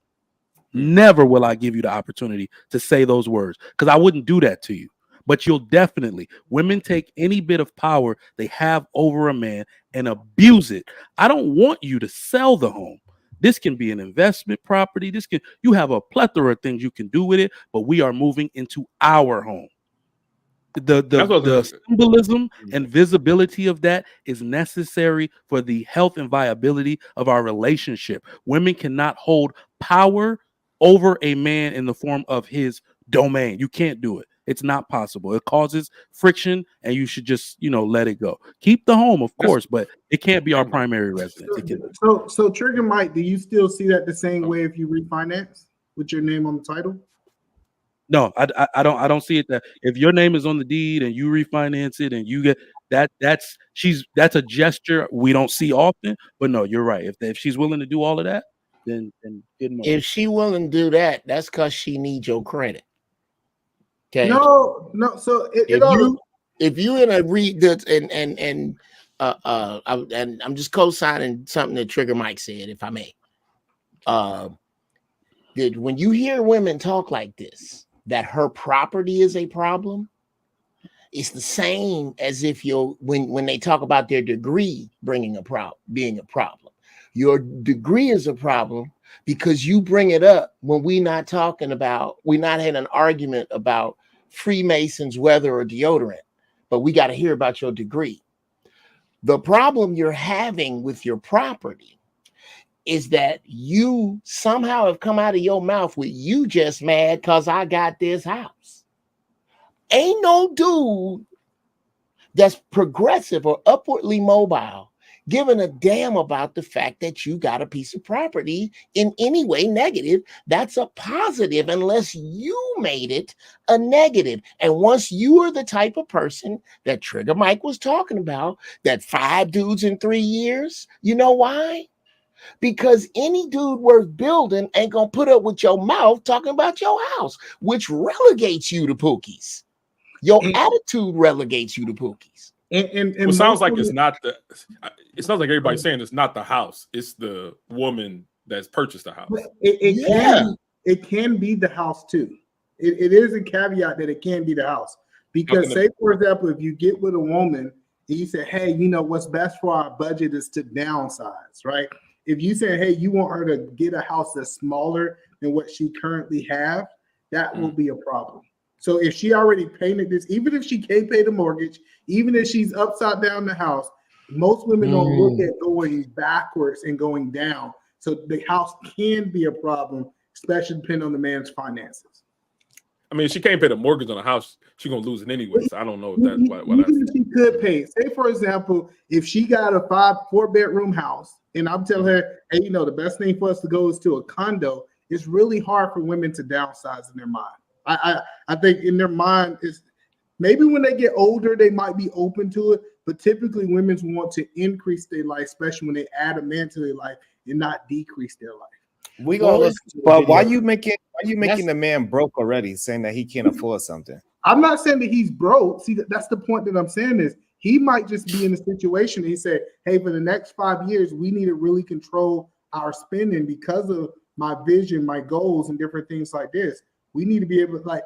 Never will I give you the opportunity to say those words because I wouldn't do that to you. But you'll definitely, women take any bit of power they have over a man and abuse it. I don't want you to sell the home. This can be an investment property. You have a plethora of things you can do with it, but we are moving into our home. The symbolism and visibility of that is necessary for the health and viability of our relationship. Women cannot hold power over a man in the form of his domain. You can't do it. It's not possible. It causes friction, and you should just, let it go. Keep the home, of course, but it can't be our primary residence. So Trigger Mike, do you still see that the same way if you refinance with your name on the title? No, I don't see it that if your name is on the deed and you refinance it and you get that's a gesture we don't see often. But no, you're right. If she's willing to do all of that, then good money. If she willing to do that, that's because she needs your credit. Okay. No. So if you in a and I'm just co-signing something that Trigger Mike said, if I may. When you hear women talk like this, that her property is a problem, it's the same as if when they talk about their degree being a problem. Your degree is a problem because you bring it up when we're not having an argument about Freemasons, weather, or deodorant, but we got to hear about your degree. The problem you're having with your property is that you somehow have come out of your mouth with you just mad because I got this house. Ain't no dude that's progressive or upwardly mobile giving a damn about the fact that you got a piece of property in any way negative. That's a positive unless you made it a negative. And once you are the type of person that Trigger Mike was talking about, that 5 dudes in 3 years, you know why? Because any dude worth building ain't gonna put up with your mouth talking about your house, which relegates you to pookies. Your attitude relegates you to pookies. It sounds like it's not the. It sounds like everybody's saying it's not the house; it's the woman that's purchased the house. It can be the house too. It is a caveat that it can be the house because, say for example, if you get with a woman and you say, "Hey, you know what's best for our budget is to downsize," right? If you say, "Hey, you want her to get a house that's smaller than what she currently have," that will be a problem. So if she already painted this, even if she can't pay the mortgage, even if she's upside down the house, most women don't look at going backwards and going down. So the house can be a problem, especially depending on the man's finances. I mean, if she can't pay the mortgage on a house, she's gonna lose it anyway. So I don't know if that's what even if she could pay. Say for example, if she got a 4-bedroom house, and I'm telling her, hey, you know, the best thing for us to go is to a condo. It's really hard for women to downsize in their mind. I think in their mind is maybe when they get older, they might be open to it, but typically women want to increase their life, especially when they add a man to their life and not decrease their life. We gonna listen to but why you making the man broke already, saying that he can't afford something? I'm not saying that he's broke. See, that's the point that I'm saying is he might just be in a situation. He said, hey, for the next 5 years, we need to really control our spending because of my vision, my goals, and different things like this. We need to be able to,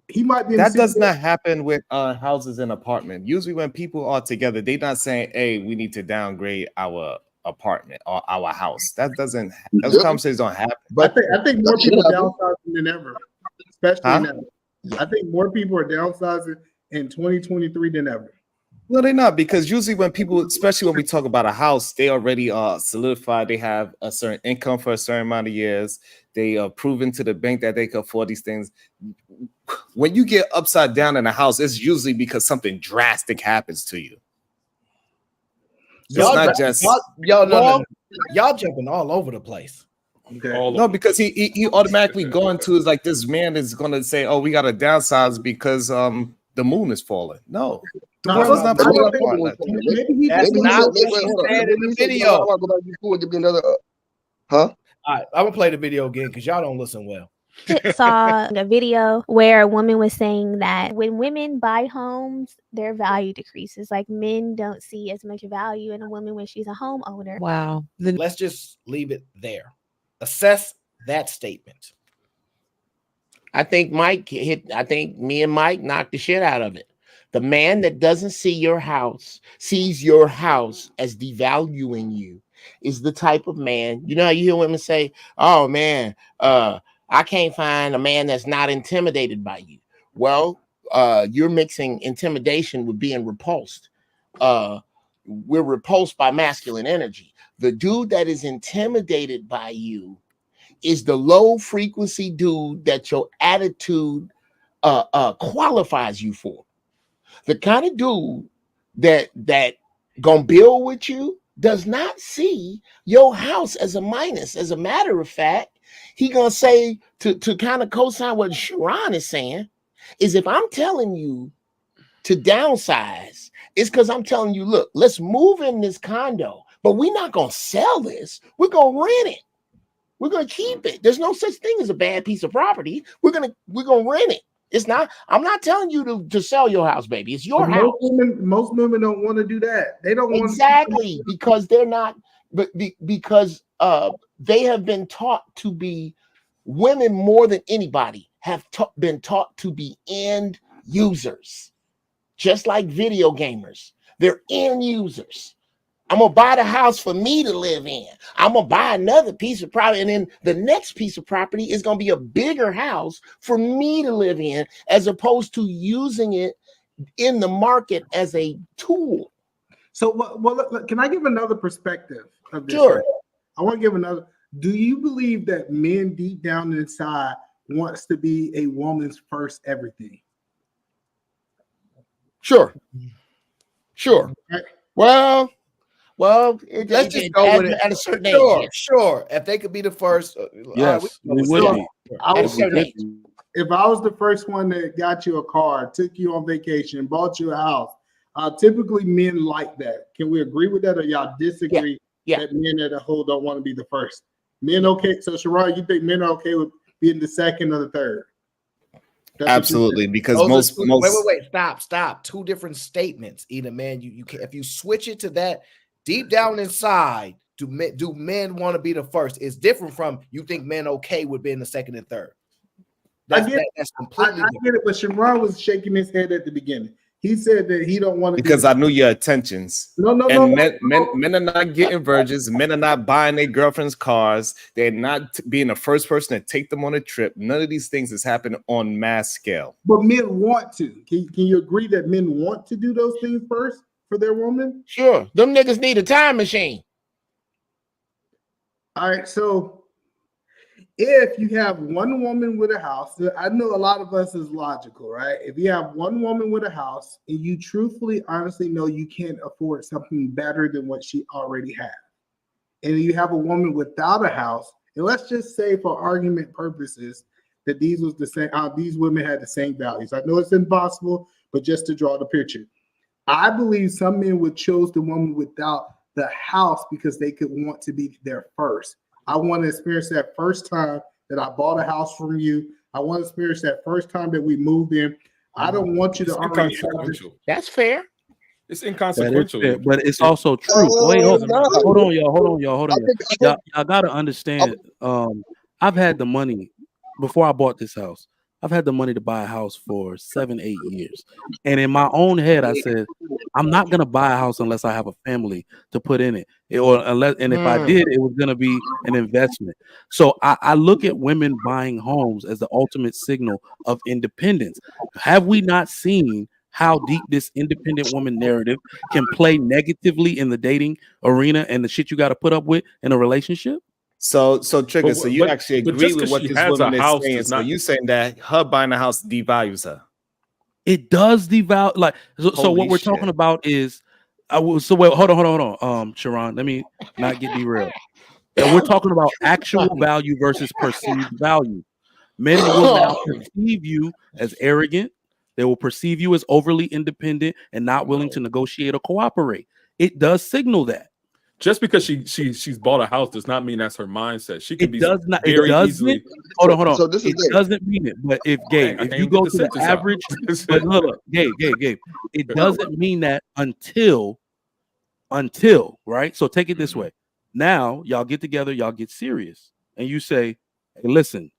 he might be. That does not happen with houses and apartments. Usually when people are together, they're not saying, hey, we need to downgrade our apartment or our house. Those conversations don't happen. But I think more people are downsizing than ever, especially now. I think more people are downsizing in 2023 than ever. No, they're not, because usually when people, especially when we talk about a house, they already are solidified. They have a certain income for a certain amount of years. They are proven to the bank that they can afford these things. When you get upside down in a house, it's usually because something drastic happens to you. Y'all not just y'all jumping all over the place. Okay. No, because he automatically going to is like this man is going to say, "Oh, we got to downsize because the moon is falling." No, the world is not falling apart. That's not what he said in the video. Huh? All right, I'm gonna play the video again because y'all don't listen well. Saw a video where a woman was saying that when women buy homes, their value decreases. Like men don't see as much value in a woman when she's a homeowner. Wow. Let's just leave it there. Assess that statement. I think me and Mike knocked the shit out of it. The man that doesn't see your house, sees your house as devaluing you, is the type of man, you know how you hear women say, oh man, I can't find a man that's not intimidated by you. Well, you're mixing intimidation with being repulsed. We're repulsed by masculine energy. The dude that is intimidated by you is the low frequency dude that your attitude qualifies you for. The kind of dude that gonna build with you does not see your house as a minus. As a matter of fact, He gonna say to kind of co-sign what Sharon is saying is if I'm telling you to downsize, it's because I'm telling you, look, let's move in this condo, but we're not gonna sell this. We're gonna rent it. We're gonna keep it. There's no such thing as a bad piece of property. We're gonna rent it. It's not. I'm not telling you to sell your house, baby. It's your house. Most women don't want to do that. They don't want exactly because they're not. But because they have been taught to be women more than anybody have been taught to be end users, just like video gamers. They're end users. I'm gonna buy the house for me to live in. I'm gonna buy another piece of property, and then the next piece of property is gonna be a bigger house for me to live in, as opposed to using it in the market as a tool. So, well, look, can I give another perspective of this? Sure. I want to give another. Do you believe that men deep down inside wants to be a woman's first everything? Sure. Well, let's just go with it at a certain sure, age. Yes. Sure. If they could be the first, yes, we would be. I would say if I was the first one that got you a car, took you on vacation, bought you a house, typically men like that. Can we agree with that, or y'all disagree that men as a whole don't want to be the first? Men okay? So Sharon, you think men are okay with being the second or the third? Absolutely, because Those most wait, stop. Two different statements. Either man, you can if you switch it to that deep down inside, do men want to be the first? It's different from you think men okay with being the second and third. That's completely. I get it, but Sharon was shaking his head at the beginning. He said that he don't want to because I knew your intentions. Men are not getting virgins. Men are not buying their girlfriends' cars. They're not being the first person to take them on a trip. None of these things is happening on mass scale. But men want to. Can you agree that men want to do those things first for their woman? Sure. Them niggas need a time machine. All right, so if you have one woman with a house, I know a lot of us is logical, right? If you have one woman with a house and you truthfully, honestly know you can't afford something better than what she already has, and you have a woman without a house, and let's just say for argument purposes that these was the same, these women had the same values. I know it's impossible, but just to draw the picture, I believe some men would choose the woman without the house because they could want to be there first. I want to experience that first time that I bought a house from you. I want to experience that first time that we moved in. I don't want you to already. That's fair. It's inconsequential, but it's also true. Wait, hold on, y'all. Y'all gotta understand. I've had the money before I bought this house. I've had the money to buy a house for 7-8 years, and in my own head, I said, I'm not gonna buy a house unless I have a family to put in it, or unless, and if I did, it was gonna be an investment. So I look at women buying homes as the ultimate signal of independence. Have we not seen how deep this independent woman narrative can play negatively in the dating arena and the shit you got to put up with in a relationship? So Trigger, so you actually agree with what this woman is saying. So you saying that her buying a house devalues her? It does devalue. Like so what we're talking about is, hold on, Sharon. Let me not get derailed. And we're talking about actual value versus perceived value. Men will now perceive you as arrogant. They will perceive you as overly independent and not willing to negotiate or cooperate. It does signal that. Just because she's bought a house does not mean that's her mindset. She can be does not. Very it doesn't. easily. Hold on. So this is it doesn't mean it. But if Gabe, if you go to the average, but look, Gabe, it doesn't mean that until right. So take it this way. Now y'all get together, y'all get serious, and you say, "Hey, listen,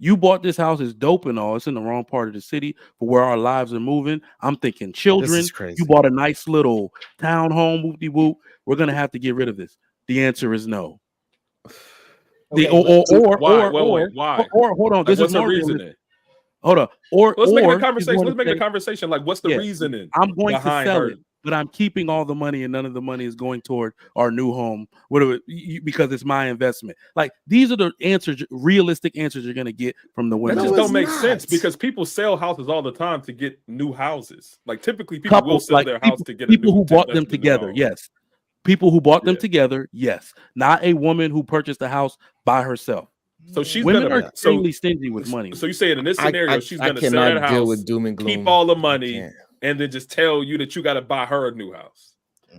you bought this house, is dope and all. It's in the wrong part of the city for where our lives are moving. I'm thinking children. You bought a nice little townhome, whoopty whoop. We're gonna have to get rid of this." The answer is no. Why? Hold on. This What's is the more reasoning? Hold on. Let's make a conversation. Let's make a conversation. Like, what's the reasoning? I'm going to sell her? it, but I'm keeping all the money, and none of the money is going toward our new home. Because it's my investment. Like, these are the answers, realistic answers you're going to get from the women. That just don't make sense because people sell houses all the time to get new houses. Like, typically, people will sell their house to get people who bought them together. Yes, People who bought them together, yes. Not a woman who purchased a house by herself. So she's Women gonna are extremely stingy with money. So you saying in this scenario, she's I gonna sell that cannot deal house, with doom and gloom. keep all the I money, can't. and then just tell you that you got to buy her a new house.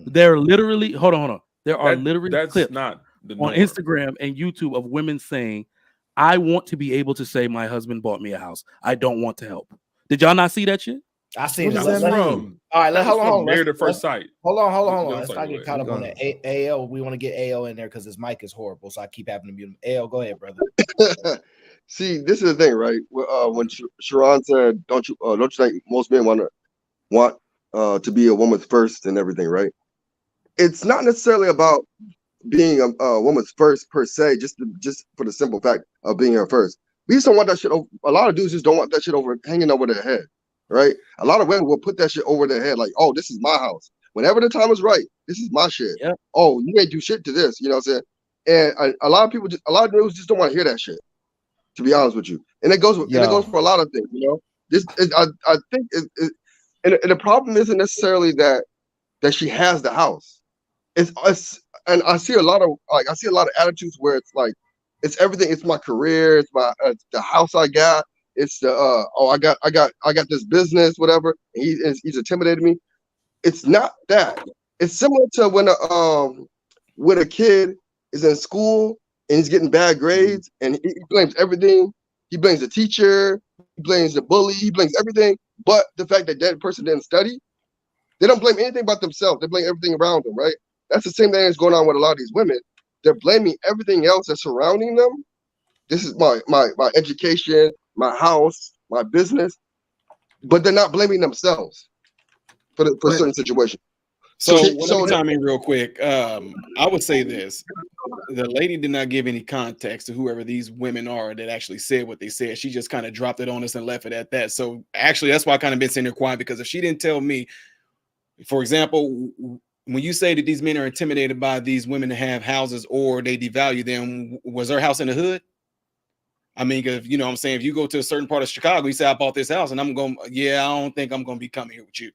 They're literally hold on. There are literally That's clips not the on norm. Instagram and YouTube of women saying, "I want to be able to say my husband bought me a house. I don't want to help." Did y'all not see that shit? I seen What it. does that mean? All right, That was hold on. from Married at First Sight. Hold on. I'm Let's sorry, not go get ahead. caught up on that. AL, we want to get AL in there because his mic is horrible, so I keep having to mute him. AL, go ahead, brother. See, this is the thing, right? When Sharon said, "Don't you think most men want to be a woman's first and everything?" Right? It's not necessarily about being a woman's first per se, just for the simple fact of being her first. We just don't want that shit over. A lot of dudes just don't want that shit hanging over their head, right? A lot of women will put that shit over their head, like, "Oh, this is my house. Whenever the time is right, this is my shit. Yep. Oh, you ain't do shit to this." You know what I'm saying? And a lot of people, a lot of dudes just don't want to hear that shit. To be honest with you, and it goes for a lot of things. You know, I think and the problem isn't necessarily that she has the house. It's and I see a lot of attitudes where it's like it's everything. It's my career. It's my the house I got. It's the I got this business, whatever. And he's intimidating me. It's not that. It's similar to when a kid is in school and he's getting bad grades and he blames everything. He blames the teacher. He blames the bully. He blames everything, but the fact that person didn't study. They don't blame anything about themselves. They blame everything around them, right? That's the same thing that's going on with a lot of these women. They're blaming everything else that's surrounding them. This is my education, my house, my business, but they're not blaming themselves for certain situations. So let me chime in real quick. I would say this. The lady did not give any context to whoever these women are that actually said what they said. She just kind of dropped it on us and left it at that. So actually, that's why I kind of been sitting there quiet, because if she didn't tell me, for example, when you say that these men are intimidated by these women to have houses or they devalue them, was her house in the hood? I mean, if you know what I'm saying, if you go to a certain part of Chicago, you say, I bought this house and I'm going, yeah, I don't think I'm going to be coming here with you.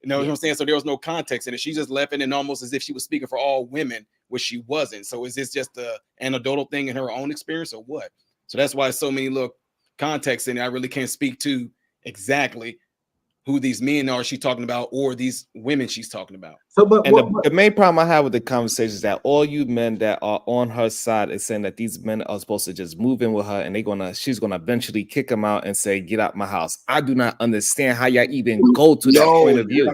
You know what I'm saying? So there was no context in it. She just left it in almost as if she was speaking for all women, which she wasn't. So is this just an anecdotal thing in her own experience or what? So that's why so many little contexts in it. I really can't speak to exactly who these men are she's talking about or these women she's talking about. So, but the main problem I have with the conversation is that all you men that are on her side is saying that these men are supposed to just move in with her and she's gonna eventually kick them out and say, "Get out my house." I do not understand how y'all even go to that point of view.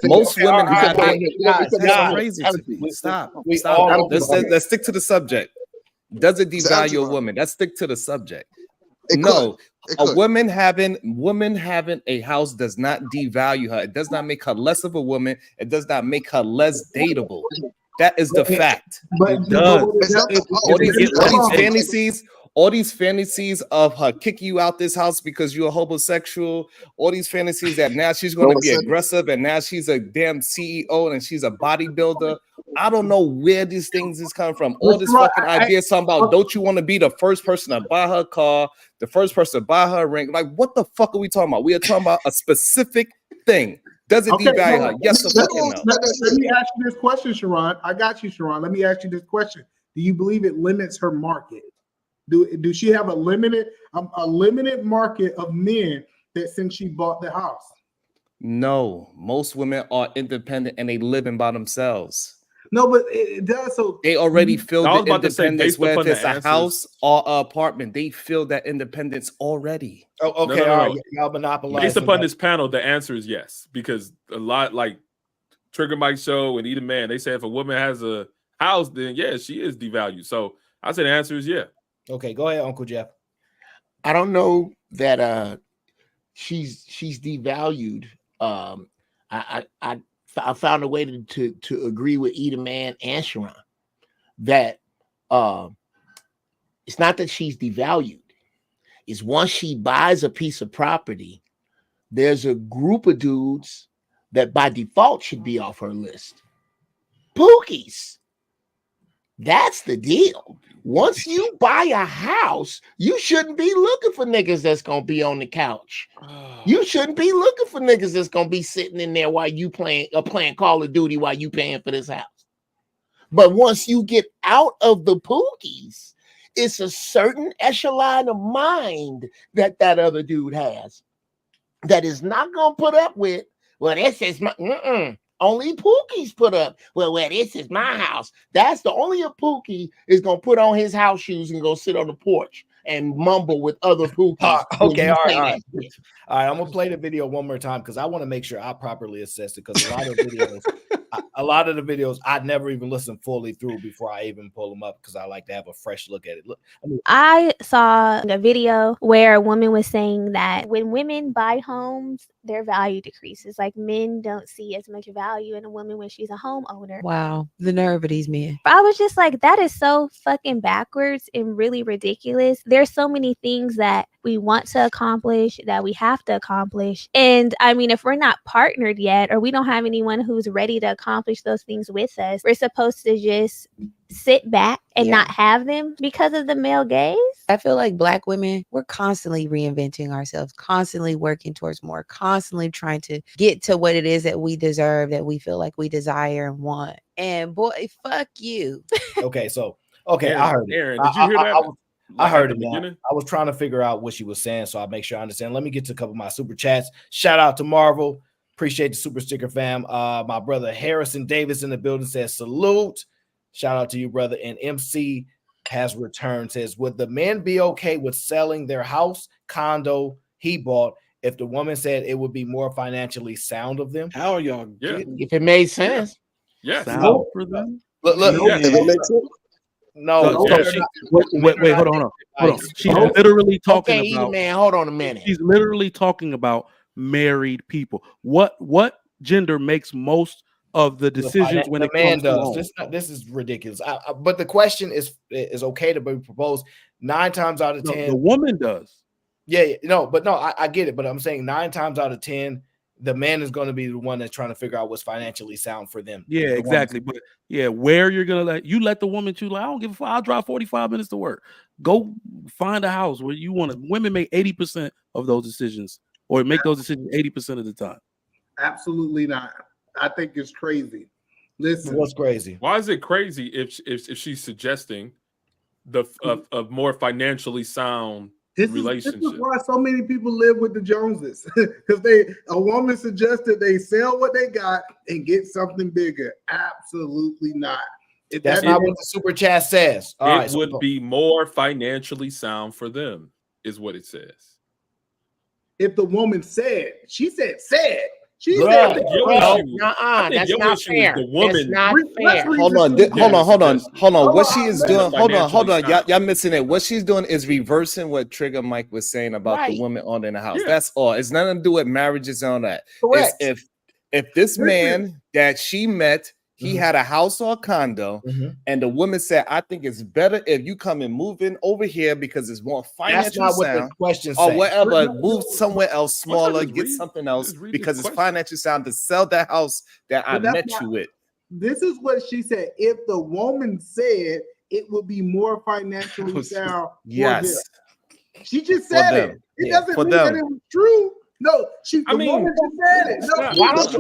Most women have it. Crazy to me. Stop. Let's stick to the subject. Does it devalue a woman? Let's stick to the subject. No, a woman having a house does not devalue her. It does not make her less of a woman. It does not make her less dateable. That is the fact. It does. All these fantasies of her kicking you out this house because you're a homosexual, all these fantasies that now she's going to be aggressive and now she's a damn CEO and she's a bodybuilder. I don't know where these things is coming from. All this fucking ideas talking about, don't you want to be the first person to buy her car, the first person to buy her ring? Like, what the fuck are we talking about? We are talking about a specific thing. Does it devalue her? Yes or fucking no? Let me ask you this question, Sharon. I got you, Sharon. Let me ask you this question. Do you believe it limits her market? Do she have a limited market of men that since she bought the house? No, most women are independent and they living by themselves. No, but it does. So they already feel the independence, whether it's a house or an apartment. They feel that independence already. Oh, okay, all right. Y'all monopolize. Based upon this panel, the answer is yes, because a lot like Trigger Mike Show and Eat a Man, they say if a woman has a house, then yeah, she is devalued. So I say the answer is yeah. Okay, go ahead, Uncle Jeff. I don't know that she's devalued. I found a way to agree with Eat a Man and Sharon that it's not that she's devalued. It's once she buys a piece of property, there's a group of dudes that by default should be off her list. Pookies. That's the deal. Once you buy a house, you shouldn't be looking for niggas that's gonna be on the couch. You shouldn't be looking for niggas that's gonna be sitting in there while you playing Call of Duty while you paying for this house. But once you get out of the pookies, it's a certain echelon of mind that other dude has that is not gonna put up with. Well, this is my only Pookie's put up. Well, this is my house. That's the only a Pookie is gonna put on his house shoes and go sit on the porch and mumble with other Pookies. Okay, all right. All right, I'm gonna play the video one more time because I want to make sure I properly assess it. Because a lot of the videos, I never even listen fully through before I even pull them up because I like to have a fresh look at it. Look, I saw a video where a woman was saying that when women buy homes, their value decreases. Like men don't see as much value in a woman when she's a homeowner. Wow, the nerve of these men. I was just like, that is so fucking backwards and really ridiculous. There's so many things that we want to accomplish, that we have to accomplish. And I mean, if we're not partnered yet, or we don't have anyone who's ready to accomplish those things with us, we're supposed to just sit back and not have them because of the male gaze. I feel like Black women, we're constantly reinventing ourselves, constantly working towards more, constantly trying to get to what it is that we deserve, that we feel like we desire and want. And boy, fuck you. Okay, so I heard it. Aaron, did you hear that? I heard it. Beginning? I was trying to figure out what she was saying, so I'll make sure I understand. Let me get to a couple of my super chats. Shout out to Marvel. Appreciate the super sticker, fam. My brother Harrison Davis in the building says salute. Shout out to you, brother. And MC has returned, says, would the men be okay with selling their house, condo he bought if the woman said it would be more financially sound of them? How are y'all getting? If it made sense. Yeah. Sound for them? Look, If it makes sense. no. Wait, hold on. She's literally talking Okay, about. man, hold on a minute. She's literally talking about married people. What gender makes most of the decisions when the it man comes does? to This is ridiculous. But the question is okay to be proposed 9 times out of 10. The woman does. Yeah, I get it. But I'm saying 9 times out of 10, the man is going to be the one that's trying to figure out what's financially sound for them. Yeah, exactly. But yeah, where you're gonna let the woman choose. Like, I don't give a fuck. I'll drive 45 minutes to work. Go find a house where you want to. Women make 80% of those decisions, or make those decisions 80% of the time. Absolutely not. I think it's crazy. Listen, what's crazy? Why is it crazy if she's suggesting a more financially sound relationship? This is why so many people live with the Joneses, because a woman suggested they sell what they got and get something bigger. Absolutely not. That's not what the super chat says. It would be more financially sound for them, is what it says. If the woman said, she said. She Bruh, said, that's not fair. The woman. That's not fair. Hold on. What she is doing? Hold on. Y'all missing it. What she's doing is reversing what Trigger Mike was saying about the woman owning the house. Yeah. That's all. It's nothing to do with marriages and all that. Correct. It's if this man that she met, he had a house or a condo, and the woman said, I think it's better if you come and move in over here because it's more financial That's not sound, what the question or says. whatever. Move somewhere else smaller, just get read- something else just read because the it's financial sound to sell that house that I But that's met not- you with. This is what she said. If the woman said it would be more financially sound for Yes. them. She just For said them. it. It Yeah, doesn't for mean that them. it was true. No, the woman just said it. No, Why don't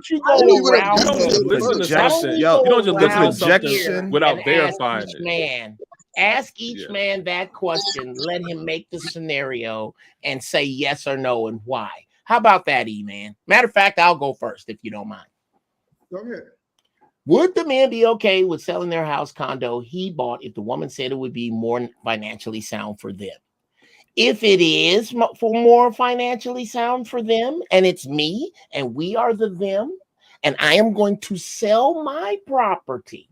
you go around? You don't just listen to something. You don't just listen to something without verifying it. Ask each man that question. Let him make the scenario and say yes or no and why. How about that, E-Man? Matter of fact, I'll go first if you don't mind. Go ahead. Would the man be okay with selling their house condo he bought if the woman said it would be more financially sound for them? If it is for more financially sound for them, and it's me, and we are the them, and I am going to sell my property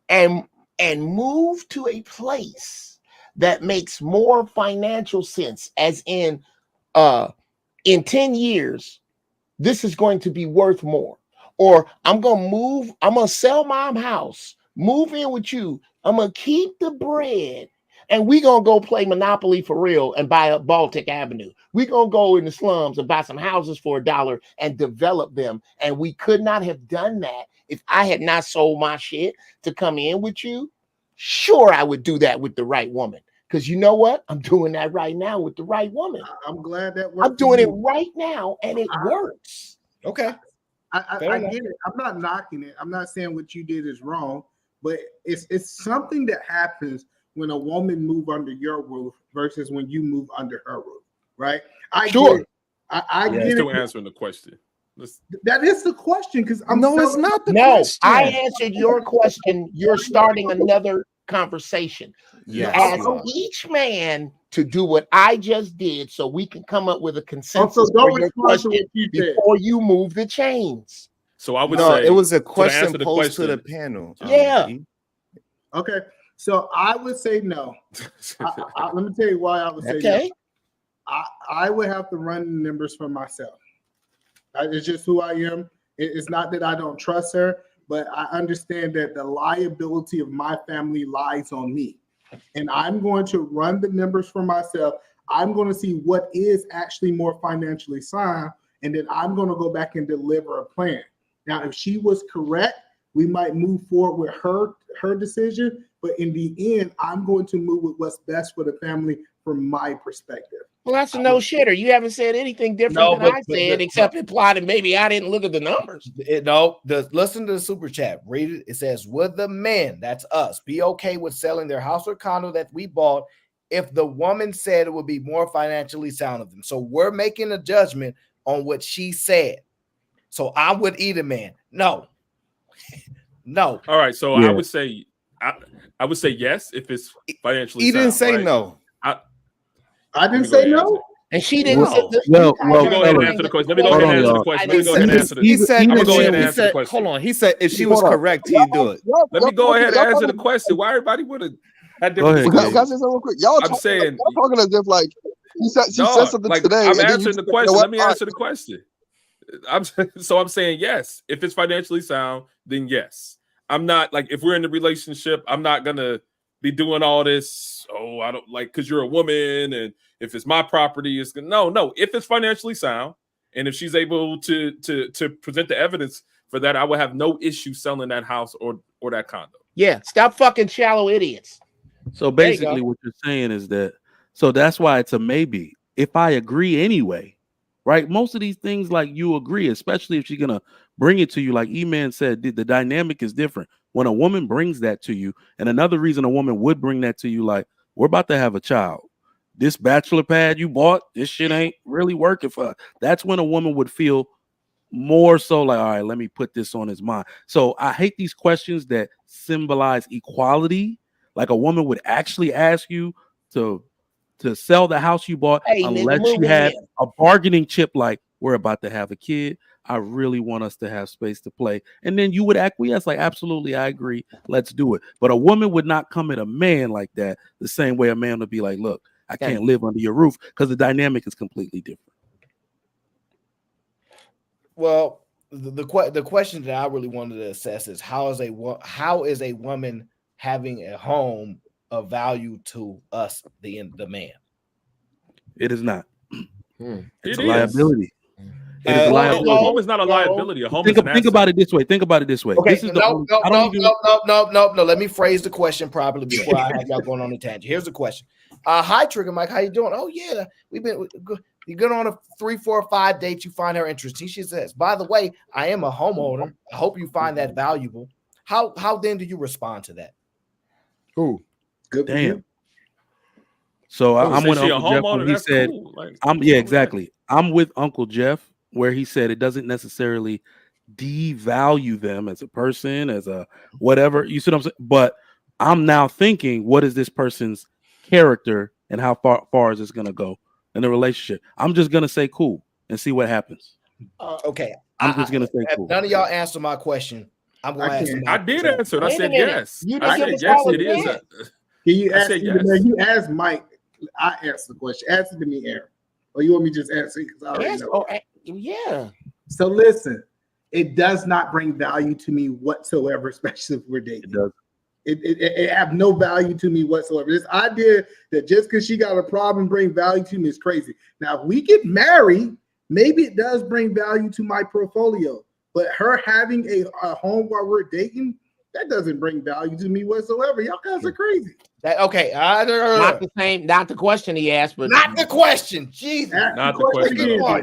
and move to a place that makes more financial sense, as in 10 years, this is going to be worth more. Or I'm going to sell my house, move in with you. I'm going to keep the bread. And we gonna go play Monopoly for real and buy up Baltic Avenue. We gonna go in the slums and buy some houses for $1 and develop them. And we could not have done that if I had not sold my shit to come in with you. Sure, I would do that with the right woman. Because you know what? I'm doing that right now with the right woman. I'm glad that worked. I'm doing it right now, and it works. Okay. I get it. I'm not knocking it. I'm not saying what you did is wrong, but it's something that happens when a woman move under your roof versus when you move under her roof, right? I Sure. get it. I get Still it. answering the question. That is the question because it's not the No, question. I answered your question. You're starting another conversation. You Yes, ask you are. each man to do what I just did so we can come up with a consensus Also, don't for your respond to question what you said. before you move the chains. So I would No, say it was a so to question answer the posed to the question, panel. Yeah. E. Okay, so I would say no. Let me tell you why I would say Okay. no. I would have to run the numbers for myself. It's just who I am. It's not that I don't trust her, but I understand that the liability of my family lies on me. And I'm going to run the numbers for myself. I'm going to see what is actually more financially sound, and then I'm going to go back and deliver a plan. Now, if she was correct, we might move forward with her decision, but in the end, I'm going to move with what's best for the family from my perspective. Well, that's a no shitter. You haven't said anything different than I said, except imply that maybe I didn't look at the numbers. Listen to the super chat. Read it. It says, would the men, that's us, be okay with selling their house or condo that we bought if the woman said it would be more financially sound of them? So we're making a judgment on what she said. So I would either man. No. No. All right, so I would say I would say yes if it's financially. He didn't sound, say right? no. I didn't say no. And she didn't. Let me go ahead and answer the question. Let me go ahead and answer the question. Let me go ahead and answer the question. I'm gonna go ahead and answer the question. Hold on. He said if she was correct, he'd do it. Let me go ahead and answer the question. Why everybody would have had different Can I say something real quick? I'm saying y'all talking as if like she said something like, today. I'm and then you answering the said, you know question. what? Let me answer the question. I'm saying yes. If it's financially sound, then yes. I'm not like if we're in a relationship, I'm not gonna be doing all this. Oh, I don't like because you're a woman, and if it's my property, it's gonna no. If it's financially sound, and if she's able to present the evidence for that, I would have no issue selling that house or that condo. Yeah, stop fucking shallow idiots. So There you basically, go. what you're saying is that, so that's why it's a maybe. If I agree anyway, right? Most of these things, like you agree, especially if she's gonna bring it to you, like E-Man said, the dynamic is different when a woman brings that to you. And another reason a woman would bring that to you, like, we're about to have a child. This bachelor pad you bought, this shit ain't really working for her. That's when a woman would feel more so like, all right, let me put this on his mind. So I hate these questions that symbolize equality. Like a woman would actually ask you to sell the house you bought Hey, nigga, unless move you had in. a bargaining chip like, we're about to have a kid. I really want us to have space to play. And then you would acquiesce like, absolutely, I agree. Let's do it. But a woman would not come at a man like that the same way a man would be like, look, I can't live under your roof, because the dynamic is completely different. Well, the question that I really wanted to assess is how is a woman having a home of value to us, the man? It is not. It It's a is. liability. It is a liability. A home is not a liability. A home is an Think about it this way. Think about it this way. Okay, This is no. Let me phrase the question properly before I have y'all going on a tangent. Here's the question. Hi, Trigger Mike. How you doing? Oh yeah, you get on a 3, 4, 5 dates. You find her interesting. She says, "By the way, I am a homeowner. I hope you find that valuable." How then do you respond to that? Who? Good. Damn. So I'm with She a Uncle Jeff when homeowner, he that's said, cool. Like, exactly. I'm with Uncle Jeff where he said it doesn't necessarily devalue them as a person, as a whatever. You see what I'm saying? But I'm now thinking, what is this person's character and how far is this going to go in the relationship? I'm just going to say cool and see what happens. Okay. I'm just going to say cool. None of y'all answer my question. I'm going to ask them. I did answer it. I said yes. You I didn't said give us yes. all It a is. chance. Can you I ask said me? yes. You asked Mike. I answered the question. Answer to me, Aaron. Or you want me to just answer it? Because I already know. Yeah. So listen, it does not bring value to me whatsoever, especially if we're dating. It does. It have no value to me whatsoever. This idea that just because she got a problem bring value to me is crazy. Now, if we get married, maybe it does bring value to my portfolio. But her having a home while we're dating, that doesn't bring value to me whatsoever. Y'all guys are crazy. Okay, not the same, not the question he asked, but not the question. Jesus, not the question at all.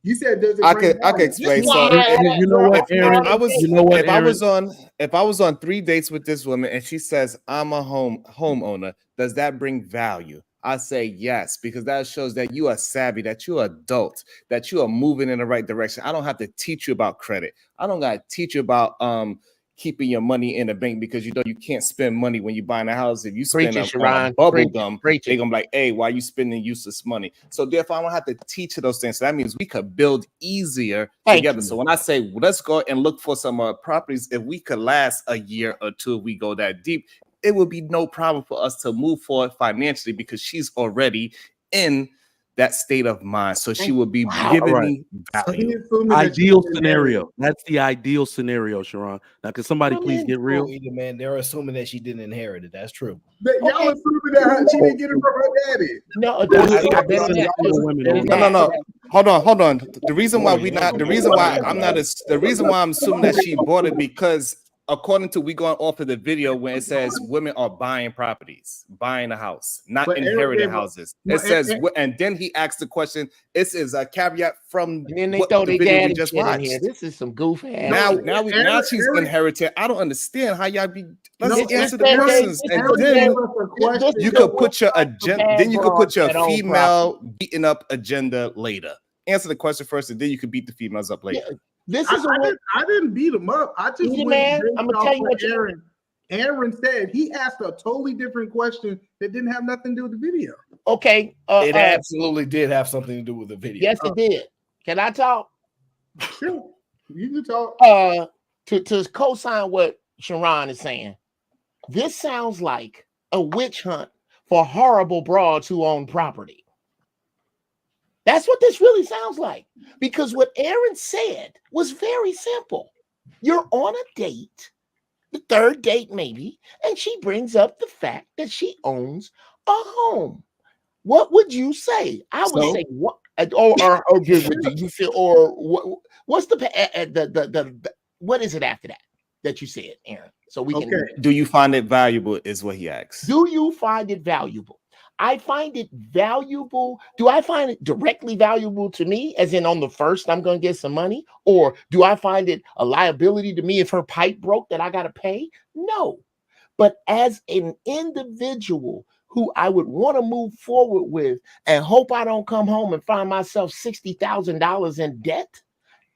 You said does it I bring could value? explain. This So is why you know what, Aaron? Aaron? If I was on 3 dates with this woman and she says I'm a homeowner, does that bring value? I say yes, because that shows that you are savvy, that you're adult, that you are moving in the right direction. I don't have to teach you about credit. I don't got to teach you about keeping your money in the bank, because you know you can't spend money when you're buying a house. If you spend on bubble gum, they're gonna be like, hey, why are you spending useless money? So therefore, I don't have to teach you those things. So that means we could build easier together. So when I say, well, let's go and look for some properties, if we could last a year or two, if we go that deep, it would be no problem for us to move forward financially, because she's already in that state of mind. So she would be giving me value. Ideal scenario. That's the ideal scenario, Sharon. Now, can somebody please get real? Either, man, they're assuming that she didn't inherit it. That's true. But y'all assuming that she didn't get it from her daddy. No, no. Hold on. The reason why I'm assuming that she bought it, because according to we going off of the video when it says women are buying properties, buying a house, not inheriting houses. It says, and then he asked the question. This is a caveat from and then they what throw the their video we daddy just shit in watched. here. This is some goof ass. Now she's inherited. I don't understand how y'all be. Let's answer the questions, and then you could put your agenda. Then you could put your female beating up agenda later. Answer the question first, and then you could beat the females up later. I didn't beat him up. I just man. I'm gonna tell you what Aaron said. He asked a totally different question that didn't have nothing to do with the video. Okay, it absolutely did have something to do with the video. Yes, it did. Can I talk? Sure, you can talk. To co-sign what Sharon is saying, this sounds like a witch hunt for horrible broads who own property. That's what this really sounds like, because what Aaron said was very simple. You're on a date, the third date maybe, and she brings up the fact that she owns a home. What would you say? I would say what, or do you feel, or what's the what is it after that you said, Aaron? So we can. Do you find it valuable? Is what he asks. Do you find it valuable? I find it valuable. Do I find it directly valuable to me, as in on the first, I'm going to get some money? Or do I find it a liability to me if her pipe broke that I got to pay? No. But as an individual who I would want to move forward with and hope I don't come home and find myself $60,000 in debt,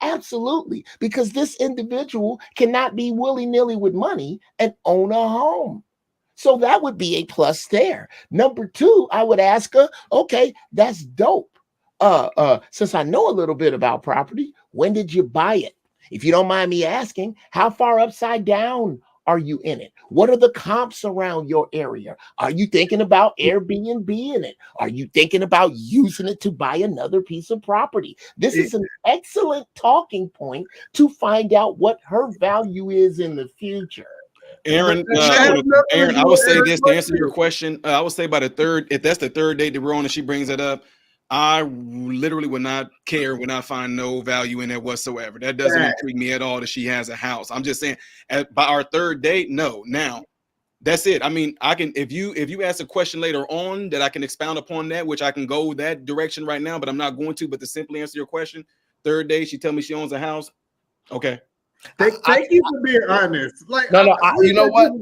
absolutely. Because this individual cannot be willy-nilly with money and own a home. So that would be a plus there. Number two, I would ask her, okay, that's dope. Since I know a little bit about property, when did you buy it? If you don't mind me asking, how far upside down are you in it? What are the comps around your area? Are you thinking about Airbnb in it? Are you thinking about using it to buy another piece of property? This is an excellent talking point to find out what her value is in the future. Aaron, I will say this to answer your question. I would say by the third, if that's the third date that we're on and she brings it up, I literally would not care when I find no value in it whatsoever. That doesn't intrigue me at all that she has a house. I'm just saying, by our third date, no. Now, that's it. I mean, I can if you ask a question later on that I can expound upon that, which I can go that direction right now, but I'm not going to. But to simply answer your question, third date, she tell me she owns a house. Okay. Thank you for being honest. Like, you know what?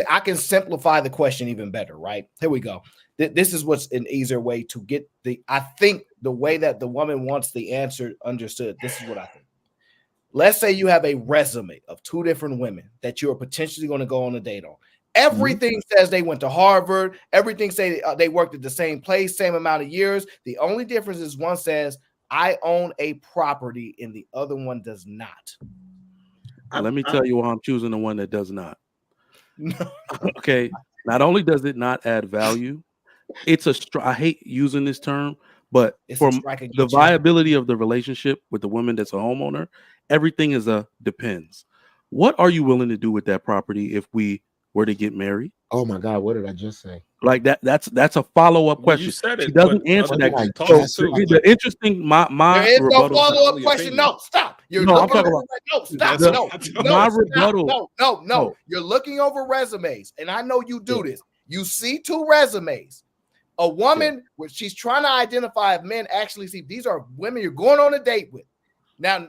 I can simplify the question even better. Right here we go. This is what's an easier way to get I think the way that the woman wants the answer understood. This is what I think. Let's say you have a resume of 2 different women that you are potentially going to go on a date on. Everything says they went to Harvard. Everything say they worked at the same place, same amount of years. The only difference is one says I own a property and the other one does not. Let me tell you why I'm choosing the one that does not. Okay. Not only does it not add value, it's I hate using this term, but for the viability of the relationship with the woman that's a homeowner, everything is a depends. what are you willing to do with that property if we were to get married? Oh my God, what did I just say? Like that's a follow-up Well, you question. said She it, doesn't but answer other that. people So talking too. the interesting my There is no rebuttal. follow-up question. No, stop. You're No, I'm looking talking over about no, stop. the- No, my stop. rebuttal. No. You're looking over resumes, and I know you do this. You see two resumes. A woman, which she's trying to identify if men actually see these are women you're going on a date with. Now,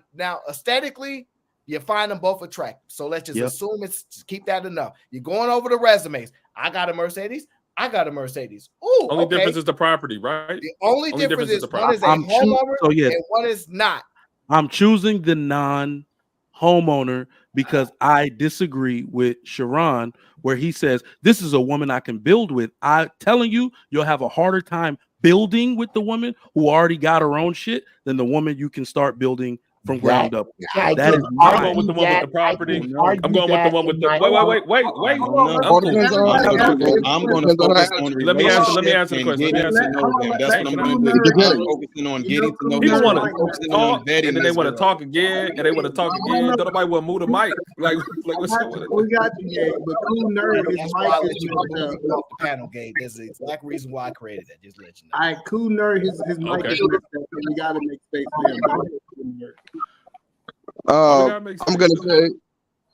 aesthetically, you find them both attractive. So let's just assume just keep that enough. You're going over the resumes. I got a Mercedes. I got a Mercedes. Ooh, Only okay. difference is the property, right? The only difference is one is a homeowner and one is not. I'm choosing the non-homeowner because I disagree with Sharon, where he says this is a woman I can build with. I'm telling you, you'll have a harder time building with the woman who already got her own shit than the woman you can start building from ground up. That is I'm going with the one with the property. I'm going with the one with the wait. I'm going to focus on Let me answer the and question. getting to know them. That's what I'm going to do. I'm focusing on getting to know People this. want I'm to focusing talk, on vetting and then they this want to girl. talk again, and they want to talk again. Don't nobody want to move the mic. Like what's up with it? We got you, Gabe. But Cool Nerd, his That's why I mic let is you messed up. off the panel, Gabe. That's the exact reason why I created that. Just to let you know. All right, Cool Nerd, his mic is messed up, so we got to make space for him. Go ahead, Cool Nerd.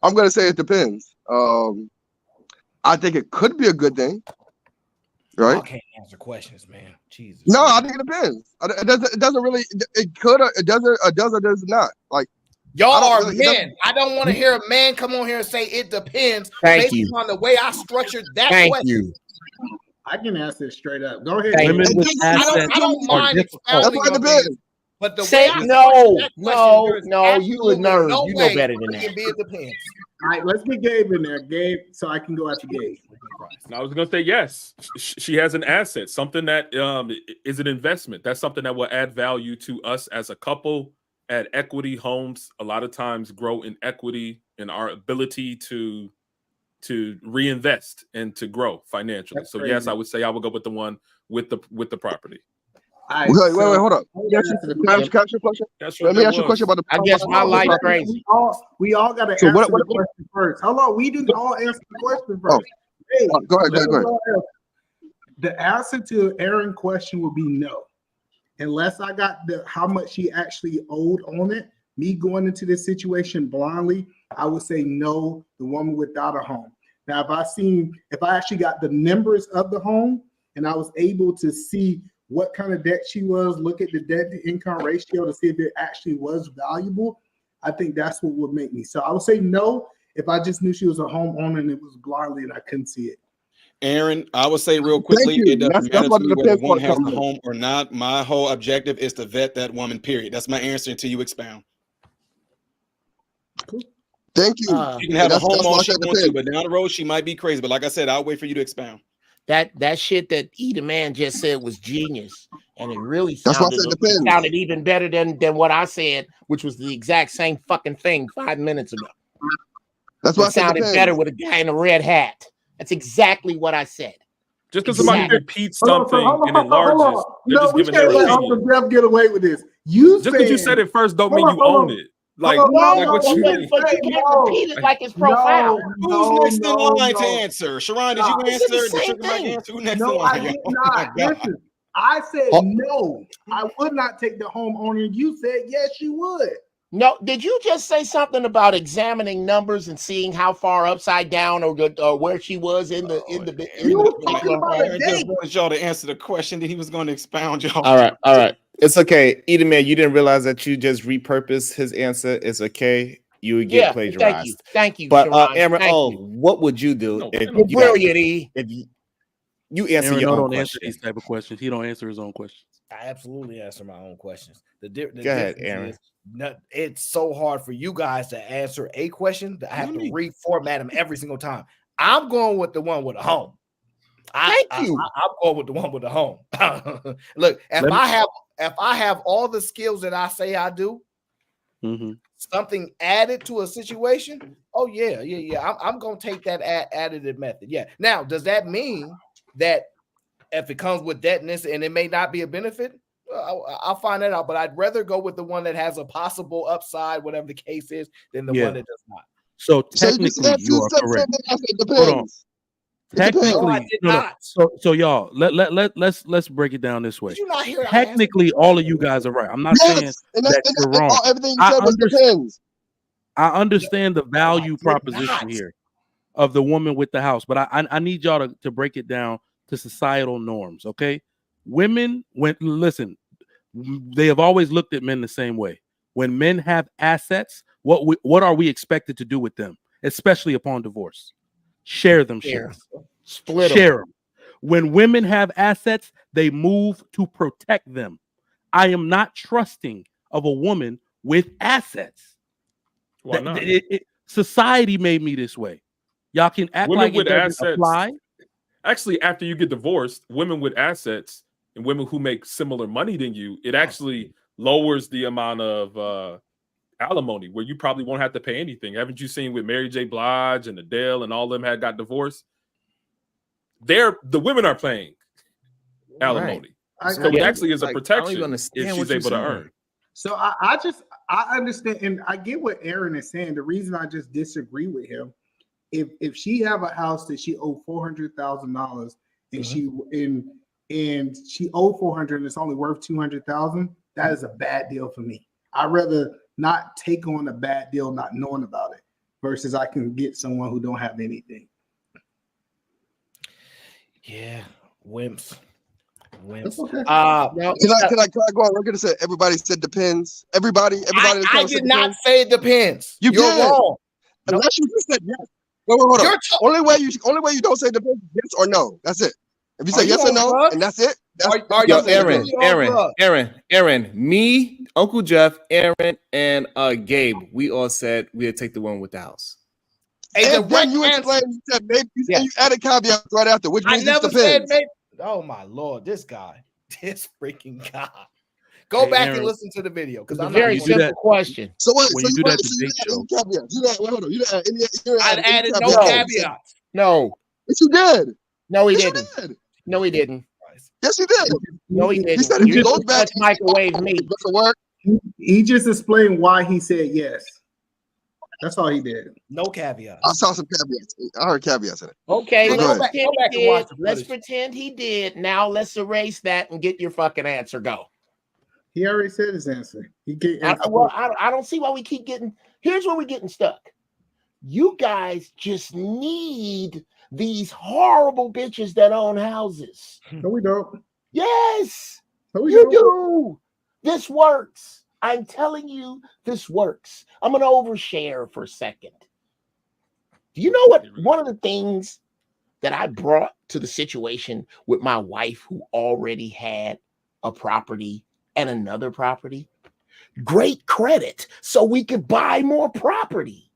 I'm gonna say it depends. I think it could be a good thing, right? I can't answer questions, man. Jesus. No, I think it depends. It doesn't really. It could. It doesn't. It does or does not. Like Y'all are really, men. I don't want to hear a man come on here and say it depends based on the way I structured that question. I can answer it straight up. Go ahead. Women with assets I don't are mind difficult. expounding on things, but the way I no, structured that question, there is you a absolutely nerd. no You know way better than it that. can be it depends. All right, let's get Gabe in there. Gabe, so I can go after Gabe. I was going to say yes. She has an asset, something that is an investment. That's something that will add value to us as a couple. Add equity. Homes a lot of times grow in equity and our ability to reinvest and to grow financially. That's so crazy. yes, I would say I would go with the one with the property. Right, wait, hold up. Can I ask you a question? Let me ask you a question about the. I guess my life crazy. We all got to So answer what- the question first. Hold on, we didn't all answer the question first. Hey, Go ahead. The answer to Aaron's question would be no, unless I got how much she actually owed on it. Me going into this situation blindly, I would say no. The woman without a home. Now, if I actually got the numbers of the home and I was able to see what kind of debt she was, look at the debt to income ratio to see if it actually was valuable, I think that's what would make me. So I would say no if I just knew she was a homeowner and it was blindly and I couldn't see it. Aaron, I would say real quickly, you. it doesn't That's matter what to me the whether depends one part has comes the in. home or not. My whole objective is to vet that woman, period. That's my answer until you expound. Thank you. She can have a home that's all why I she said wants to, depends. but down the road she might be crazy. But like I said, I'll wait for you to expound. That shit that Eda Man just said was genius, and it really That's why I sounded said depends. even better than what I said, which was the exact same fucking thing 5 minutes ago. That's why I It said sounded depends. better with a guy in a red hat. That's exactly what I said. Just because somebody repeats something Hold on, and enlarges, they're no, just we giving their can't let opinion. Uncle Jeff get away with this. You Just because you said it first don't mean you own it. Like what you mean? But you can't repeat it like it's profound. Who's next in line to answer? Sharon, did you It's the answer? Did same Sugar Mike thing. answer? Who next in No, I line? did Oh not. my God. Listen, I said no. I would not take the homeowner. You said yes, you would. No, did you just say something about examining numbers and seeing how far upside down or where she was in the Aaron just wanted y'all to answer the question that he was going to expound y'all. All right. It's okay. Eda Man, you didn't realize that you just repurposed his answer. It's okay. You would get plagiarized. Thank you, But Sharon. Aaron, Thank you. what would you do if You're you got- brilliant, E. if you answer Aaron your own don't answer question? these type of questions. He don't answer his own questions. I absolutely answer my own questions. The Go ahead, difference Aaron. is it's so hard for you guys to answer a question that I have to reformat them every single time. I'm going with the one with a home. I'm going with the one with the home. Look, if I have all the skills that I say I do, something added to a situation. Oh yeah. I'm gonna take that additive method. Yeah. Now, does that mean that if it comes with debtness and it may not be a benefit? I'll find that out. But I'd rather go with the one that has a possible upside, whatever the case is, than the one that does not. So you technically, just answered you are the same correct. thing. I said Hold on. depends. It depends. Technically, No, I did no. not. So y'all, let's break it down this way. Did you not hear? I answered Technically, all of you guys are right. I'm not saying Yes, and that you're wrong. everything you said was depends. I understand the value did proposition not. here of the woman with the house, but I need y'all to break it down to societal norms. Okay, women, listen, they have always looked at men the same way. When men have assets, what are we expected to do with them, especially upon divorce? Share them, Share. shit. Split 'em. Share them. When women have assets, they move to protect them. I am not trusting of a woman with assets. Why not? Society made me this way. Y'all can act Women like with it doesn't assets apply. Actually, after you get divorced, women with assets and women who make similar money than you, it actually lowers the amount of alimony where you probably won't have to pay anything. Haven't you seen with Mary J. Blige and Adele and all of them had got divorced? The women are paying alimony. So it actually is a protection if she's able to earn. So I understand, and I get what Aaron is saying. The reason I just disagree with him, if she have a house that she owed $400,000 and she owed 400 and it's only worth 200,000, that is a bad deal for me. I'd rather not take on a bad deal not knowing about it versus I can get someone who don't have anything. Yeah, wimps. Okay. Can I go on record and say everybody said depends? Everybody. I did not say it depends. You're wrong. Unless you just said yes. Wait, hold on. Only way you don't say depends, yes or no. That's it. If you say yes or no, and that's it. Yo, Aaron, me, Uncle Jeff, Aaron, and Gabe, we all said we'd take the one with the house. And then you explained, you said maybe, you added caveats right after, which means I never it depends. said maybe. Oh my Lord, this freaking guy. Go back Aaron, and listen to the video because I'm a very simple question. So what? When you do that debate show, I added no caveats. No. Yes, you did. No, he Yes, you didn't. did. No, he didn't. Yes, you did. No, he He didn't. said if You you go just back, microwave me. He just explained why he said yes. That's all he did. No caveats. I saw some caveats. I heard caveats in it. Okay, Go let's ahead. pretend Go back he and watch did. the Let's footage. pretend he did. Now let's erase that and get your fucking answer. Go. He already said his answer. I don't see why we keep getting. Here's where we're getting stuck. You guys just need these horrible bitches that own houses. No, we don't. Yes, no, you do. This works. I'm telling you, this works. I'm gonna overshare for a second. Do you know what? One of the things that I brought to the situation with my wife, who already had a property and another property, great credit, so we could buy more property.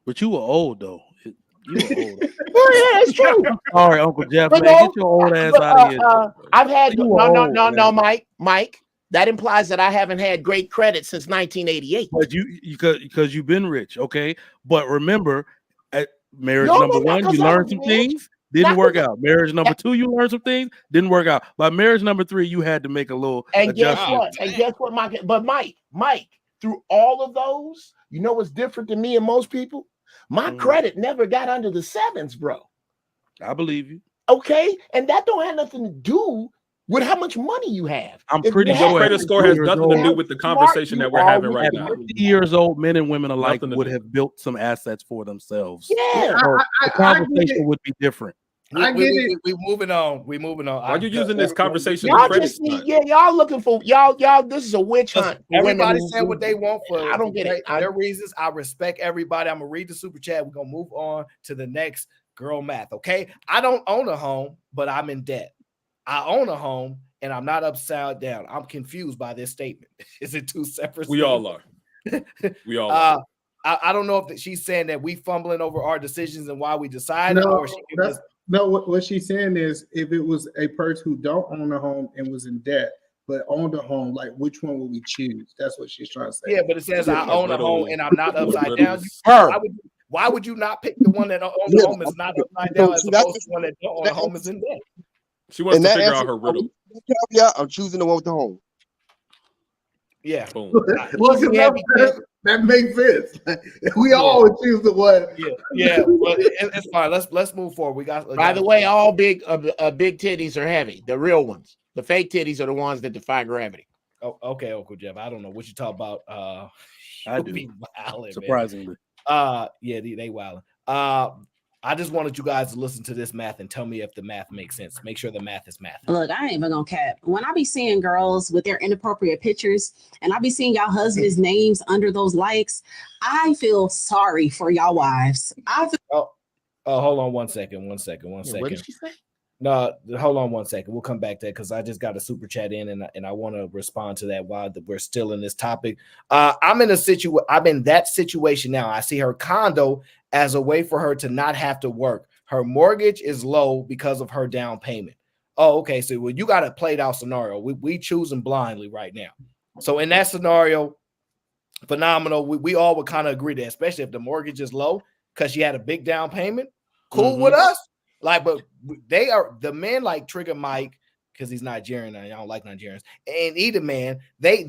but you were old though. You were old. Oh, yeah, it's true. Sorry, Uncle Jeff, But man, no, get your old ass out of here. I've had You were old, no, man. Mike. That implies that I haven't had great credit since 1988. But because you've been rich, okay. But remember, at marriage No, number not one, you 'cause I learned was some rich. things, didn't Not work 'cause out. Marriage number two, you learned some things, didn't work out. By marriage number three, you had to make a little And guess adjustment. what? And guess what, Mike? But Mike, through all of those, you know what's different than me and most people? My credit never got under the sevens, bro. I believe you. Okay, and that don't have nothing to do with how much money you have. I'm If pretty you sure have- Credit score has nothing to do with the conversation that we're having right now. 50 years old men and women alike Nothing to would do. have built some assets for themselves. Yeah, So the I conversation would be different. We moving on. We moving on. Why are you using this conversation? Y'all credit just need, score? y'all looking for y'all. This is a witch hunt. for Everybody women said who- what they want for. I don't get it. Their reasons. I respect everybody. I'm gonna read the super chat. We're gonna move on to the next girl math. Okay. I don't own a home, but I'm in debt. I own a home and I'm not upside down. I'm confused by this statement. Is it two separate? We all are. We all are. I don't know if she's saying that we fumbling over our decisions and why we decided, No, or she can just what she's saying is if it was a person who don't own a home and was in debt but owned a home, like which one would we choose? That's what she's trying to say. yeah, but it says I own a home and I'm not upside down. Her. Why would you not pick the one that owns a home is not upside down as opposed to one that don't own a home is in debt? She wants And to that figure out answer- her riddle. Caveat, I'm choosing the one with the home. Yeah. Boom. Look, Yeah, because That makes sense. We all would choose the one. Yeah. Well, it's fine. Let's move forward. We got. By the way, all big titties are heavy. The real ones. The fake titties are the ones that defy gravity. Oh, okay, Uncle Jeff. I don't know what you talk about. I do. Be wilding, Surprisingly. Man. Yeah, they wilding. I just wanted you guys to listen to this math and tell me if the math makes sense. Make sure the math is math. Look, I ain't even gonna cap. When I be seeing girls with their inappropriate pictures and I be seeing y'all husbands' names under those likes, I feel sorry for y'all wives. I feel Hold on one second. One second. What did she say? No, hold on one second. We'll come back to that because I just got a super chat in and I want to respond to that while we're still in this topic. I'm in that situation now. I see her condo as a way for her to not have to work. Her mortgage is low because of her down payment. Oh, okay. So you got a played out scenario. We choosing blindly right now. So in that scenario, phenomenal. We all would kind of agree that, especially if the mortgage is low because she had a big down payment. Cool with us. Like, but they are the men like Trigger Mike because he's Nigerian. I don't like Nigerians. And either man, they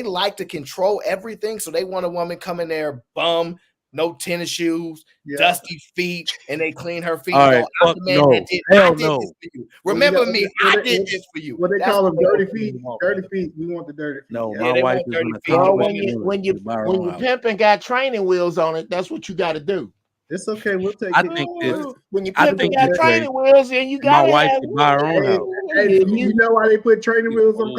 like to control everything. So they want a woman come in there, bum, no tennis shoes, dusty feet, and they clean her feet. All right, I'm the man that did, I did this for you. Remember me, I did this for you. What they call them, dirty feet. Dirty feet. We want the dirty feet. No, Yeah, my wife is dirty gonna feet. talk When you pimping got training wheels on it, that's what you got to do. It's okay. We'll take I it. think this. When you I pimping think got this way, training wheels, and you got my wife should buy her own house. Hey, you know why they put training wheels on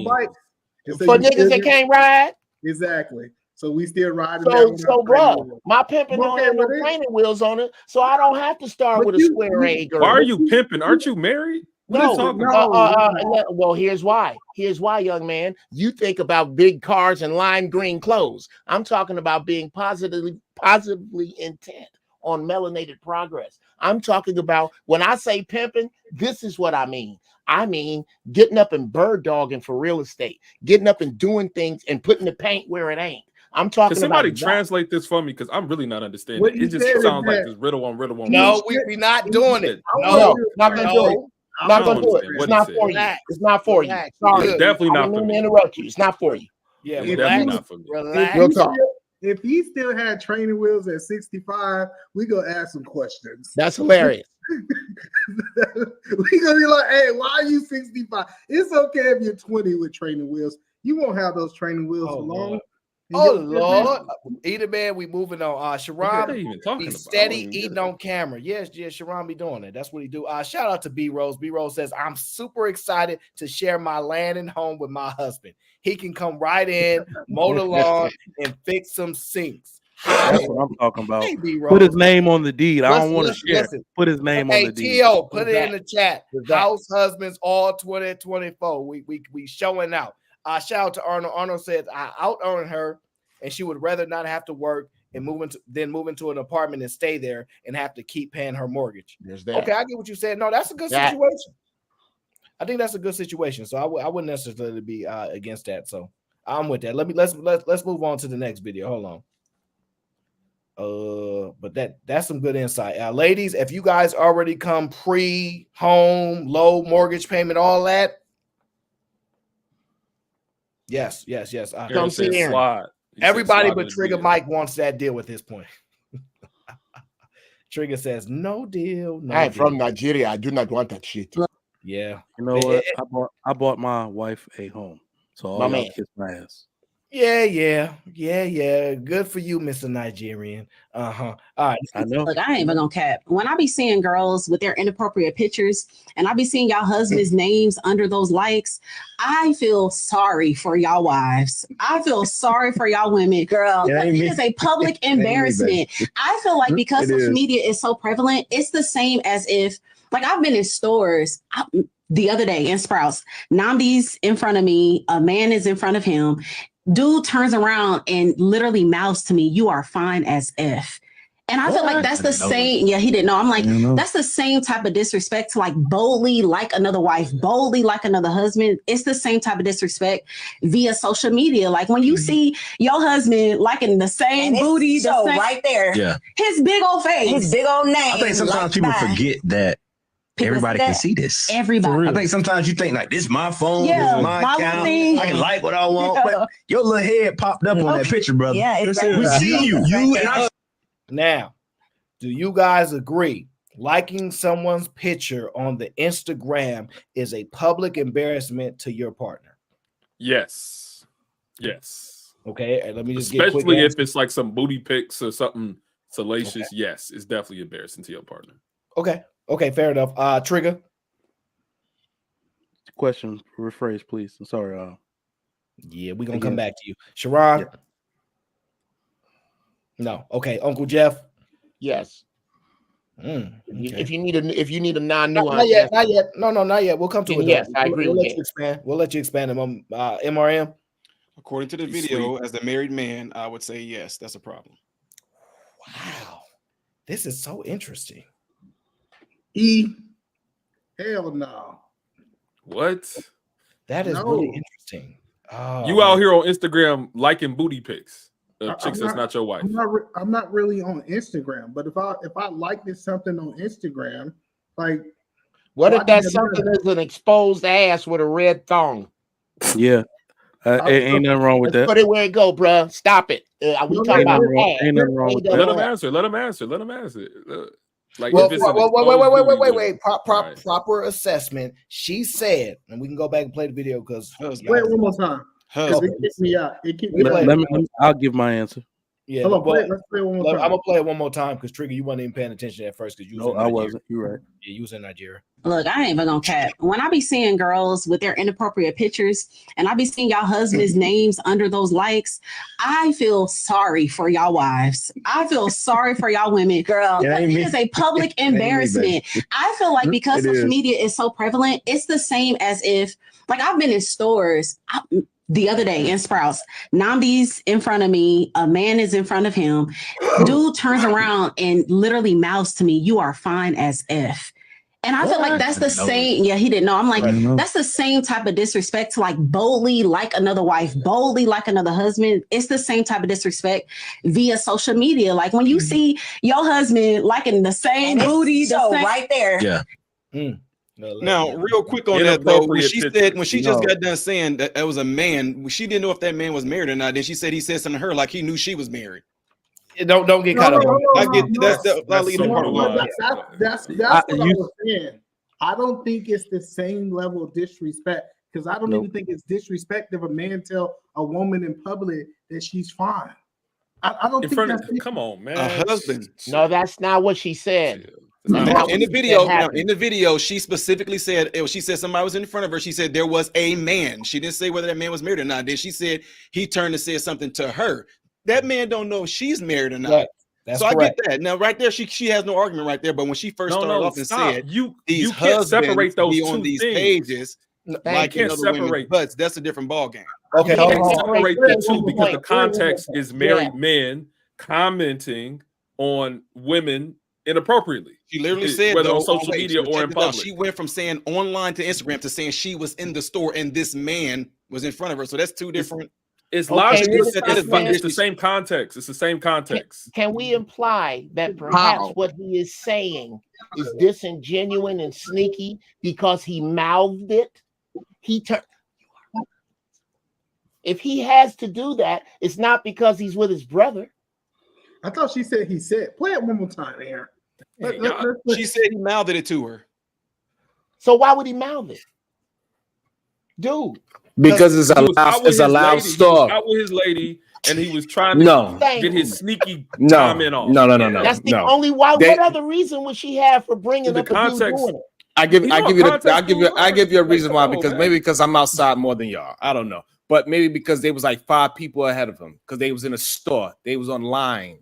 bikes? It's so For you niggas still that get- can't ride. Exactly. So we still riding. So bro, my pimping don't have no training wheels on it, so I don't have to start with a square A girl. Why are you pimping? Aren't you married? What are you talking about? Well, here's why. Here's why, young man. You think about big cars and lime green clothes. I'm talking about being positively intent on melanated progress. I'm talking about when I say pimping, this is what I mean. I mean getting up and bird dogging for real estate, getting up and doing things and putting the paint where it ain't. I'm talking Can somebody about translate this for me? Because I'm really not understanding. What It you just said is sounds like that- this riddle on riddle on No, riddle. we not doing it. No, not gonna do it. Not gonna do it. understand It's what not he for said. you. It's not for you. Sorry. It's definitely I not didn't for mean me. to interrupt you. It's not for you. Yeah, It's relax. definitely not for me. Relax. Real talk. If he still had training wheels at 65, we gonna ask some questions. That's hilarious. We gonna be like, hey, why are you 65? It's okay if you're 20 with training wheels. You won't have those training wheels for long. Oh Lord, either man, we moving on. What are Sharon they even talking be about? steady I don't even eating get it. on camera. Yes, Sharon be doing it. That's what he do. Shout out to B Rose. B Rose says, I'm super excited to share my land and home with my husband. He can come right in, mow the lawn, and fix some sinks. That's what I'm talking about. Hey, B-Rose. Put his name on the deed. I don't want to share. Listen. Put his name on Hey, the deed. T.O., put it in the chat. Who's that? House husbands all 2024. We showing out. Shout out to Arnold. Arnold said, I out-earned her, and she would rather not have to work and move into an apartment and stay there and have to keep paying her mortgage. There's that. Okay, I get what you said. No, that's a good That. situation. I think that's a good situation. So I wouldn't necessarily be against that. So I'm with that. Let's move on to the next video. Hold on. But that's some good insight. Ladies, if you guys already come pre-home, low mortgage payment, all that. Yes. Come see Aaron. Slide. He said Everybody slide but in the Trigger DM. Mike wants that deal at this point. Trigger says, no deal. No I am deal. from Nigeria. I do not want that shit. Yeah. You know what? I bought my wife a home. So all My y'all man. kiss my ass. Yeah. Good for you, Mr. Nigerian. All right. I know. Look, I ain't even gonna cap. When I be seeing girls with their inappropriate pictures and I be seeing y'all husbands' names under those likes, I feel sorry for y'all wives. I feel sorry for y'all women. Girl, it is a public embarrassment. I feel like because social media is so prevalent, it's the same as if, like, I've been in stores the other day in Sprouts. Namdi's in front of me, a man is in front of him. Dude turns around and literally mouths to me, "You are fine as F." And I feel like that's the same. Yeah, he didn't know. I'm like, that's the same type of disrespect to like boldly like another wife, boldly like another husband. It's the same type of disrespect via social media. Like when you see your husband liking the same booty, the same, right there. his big old face, His big old name. I think sometimes like people mine. forget that everybody can see this. Everybody. I think sometimes you think like, this is my phone, this Yeah, is my my account. thing. I can like what I want, but your little head popped up on that picture, brother. Yeah, it's right we there. see you. It's right You there. and I. Now, do you guys agree? Liking someone's picture on the Instagram is a public embarrassment to your partner. Yes. Yes. Okay, and let me just get quick especially if answer. it's like some booty pics or something salacious. Yes, it's definitely embarrassing to your partner. Okay, fair enough. Trigger. Question, rephrase, please. I'm sorry. Yeah, we're gonna come back to you. Sharon. Yeah. No. Okay, Uncle Jeff. Yes. Okay. If you need a non-nuanced not yet, answer, not yet. No, not yet. We'll come to then it. yes, Though. I agree We'll with let that. you expand. We'll let you expand. MRM. According to the video, as the married man, I would say yes, that's a problem. Wow, this is so interesting. Hell no. What? That is really interesting. Oh, you out here on Instagram liking booty pics of chicks that's not your wife. I'm not really on Instagram, but if I like this something on Instagram, like what if why that does it something matter? is an exposed ass with a red thong? Yeah. Ain't nothing wrong with Let's that. put it where it go, bro. Stop it. We talking about ain't nothing wrong with Let that. him answer. Let him answer. Like well, if it's an wait. Proper assessment. She said, and we can go back and play the video because Play it one more time. 'Cause it kicked me out. It kicked me out. Let me, I'll give my answer. Yeah, Hold on, but let's play it one more time. I'm gonna play it one more time because Trigger, you weren't even paying attention at first because you was No, in I Nigeria. wasn't. You're right. Yeah, you was in Nigeria. Look, I ain't even gonna cap. When I be seeing girls with their inappropriate pictures and I be seeing y'all husbands' names under those likes, I feel sorry for y'all wives. I feel sorry for y'all women. Girl, it is a public embarrassment. I feel like because social media is so prevalent, it's the same as if, like, I've been in stores the other day in Sprouts. Nambi's in front of me. A man is in front of him. Dude turns around and literally mouths to me, "You are fine as F." And I feel like that's the same. Yeah, he didn't know. I'm like, that's the same type of disrespect to like boldly like another wife, boldly like another husband. It's the same type of disrespect via social media. Like when you see your husband liking the same booty, right there. Yeah. Now, real quick on that though, when she just got done saying that was a man, she didn't know if that man was married or not. Then she said he said something to her like he knew she was married. Don't get caught up on I get that's That's what I was saying. I don't think it's the same level of disrespect because I don't even think it's disrespect if a man tell a woman in public that she's fine. I don't think that's come on, man. A husband. No, that's not what she said. In the video, she specifically said she said somebody was in front of her. She said there was a man. She didn't say whether that man was married or not. Then she said he turned and said something to her. That man don't know if she's married or not. Yeah, that's so correct. I get that. Now, right there, she has no argument right there. But when she first started off and said you these can't separate those be two on these things. pages, like can't separate butts, that's a different ballgame. Okay, you can't separate the two because the context is married men commenting on women inappropriately. She literally said whether though, on social media or in public. She went from saying online to Instagram to saying she was in the store and this man was in front of her. So that's two different. It's logical. It's the same context. It's the same context. Can we imply that perhaps what he is saying is disingenuous and sneaky because he mouthed it? If he has to do that, it's not because he's with his brother. I thought she said he said. Play it one more time, Aaron. She said he mouthed it to her. So why would he mouth it? Dude. Because it's a loud store. He was out with his lady, and he was trying to get his sneaky comment off. No. That's the only why. What other reason would she have for bringing up a dude doing it? I give you a reason why, because I'm outside more than y'all. I don't know. But maybe because there was like 5 people ahead of him because they was in a store. They was online.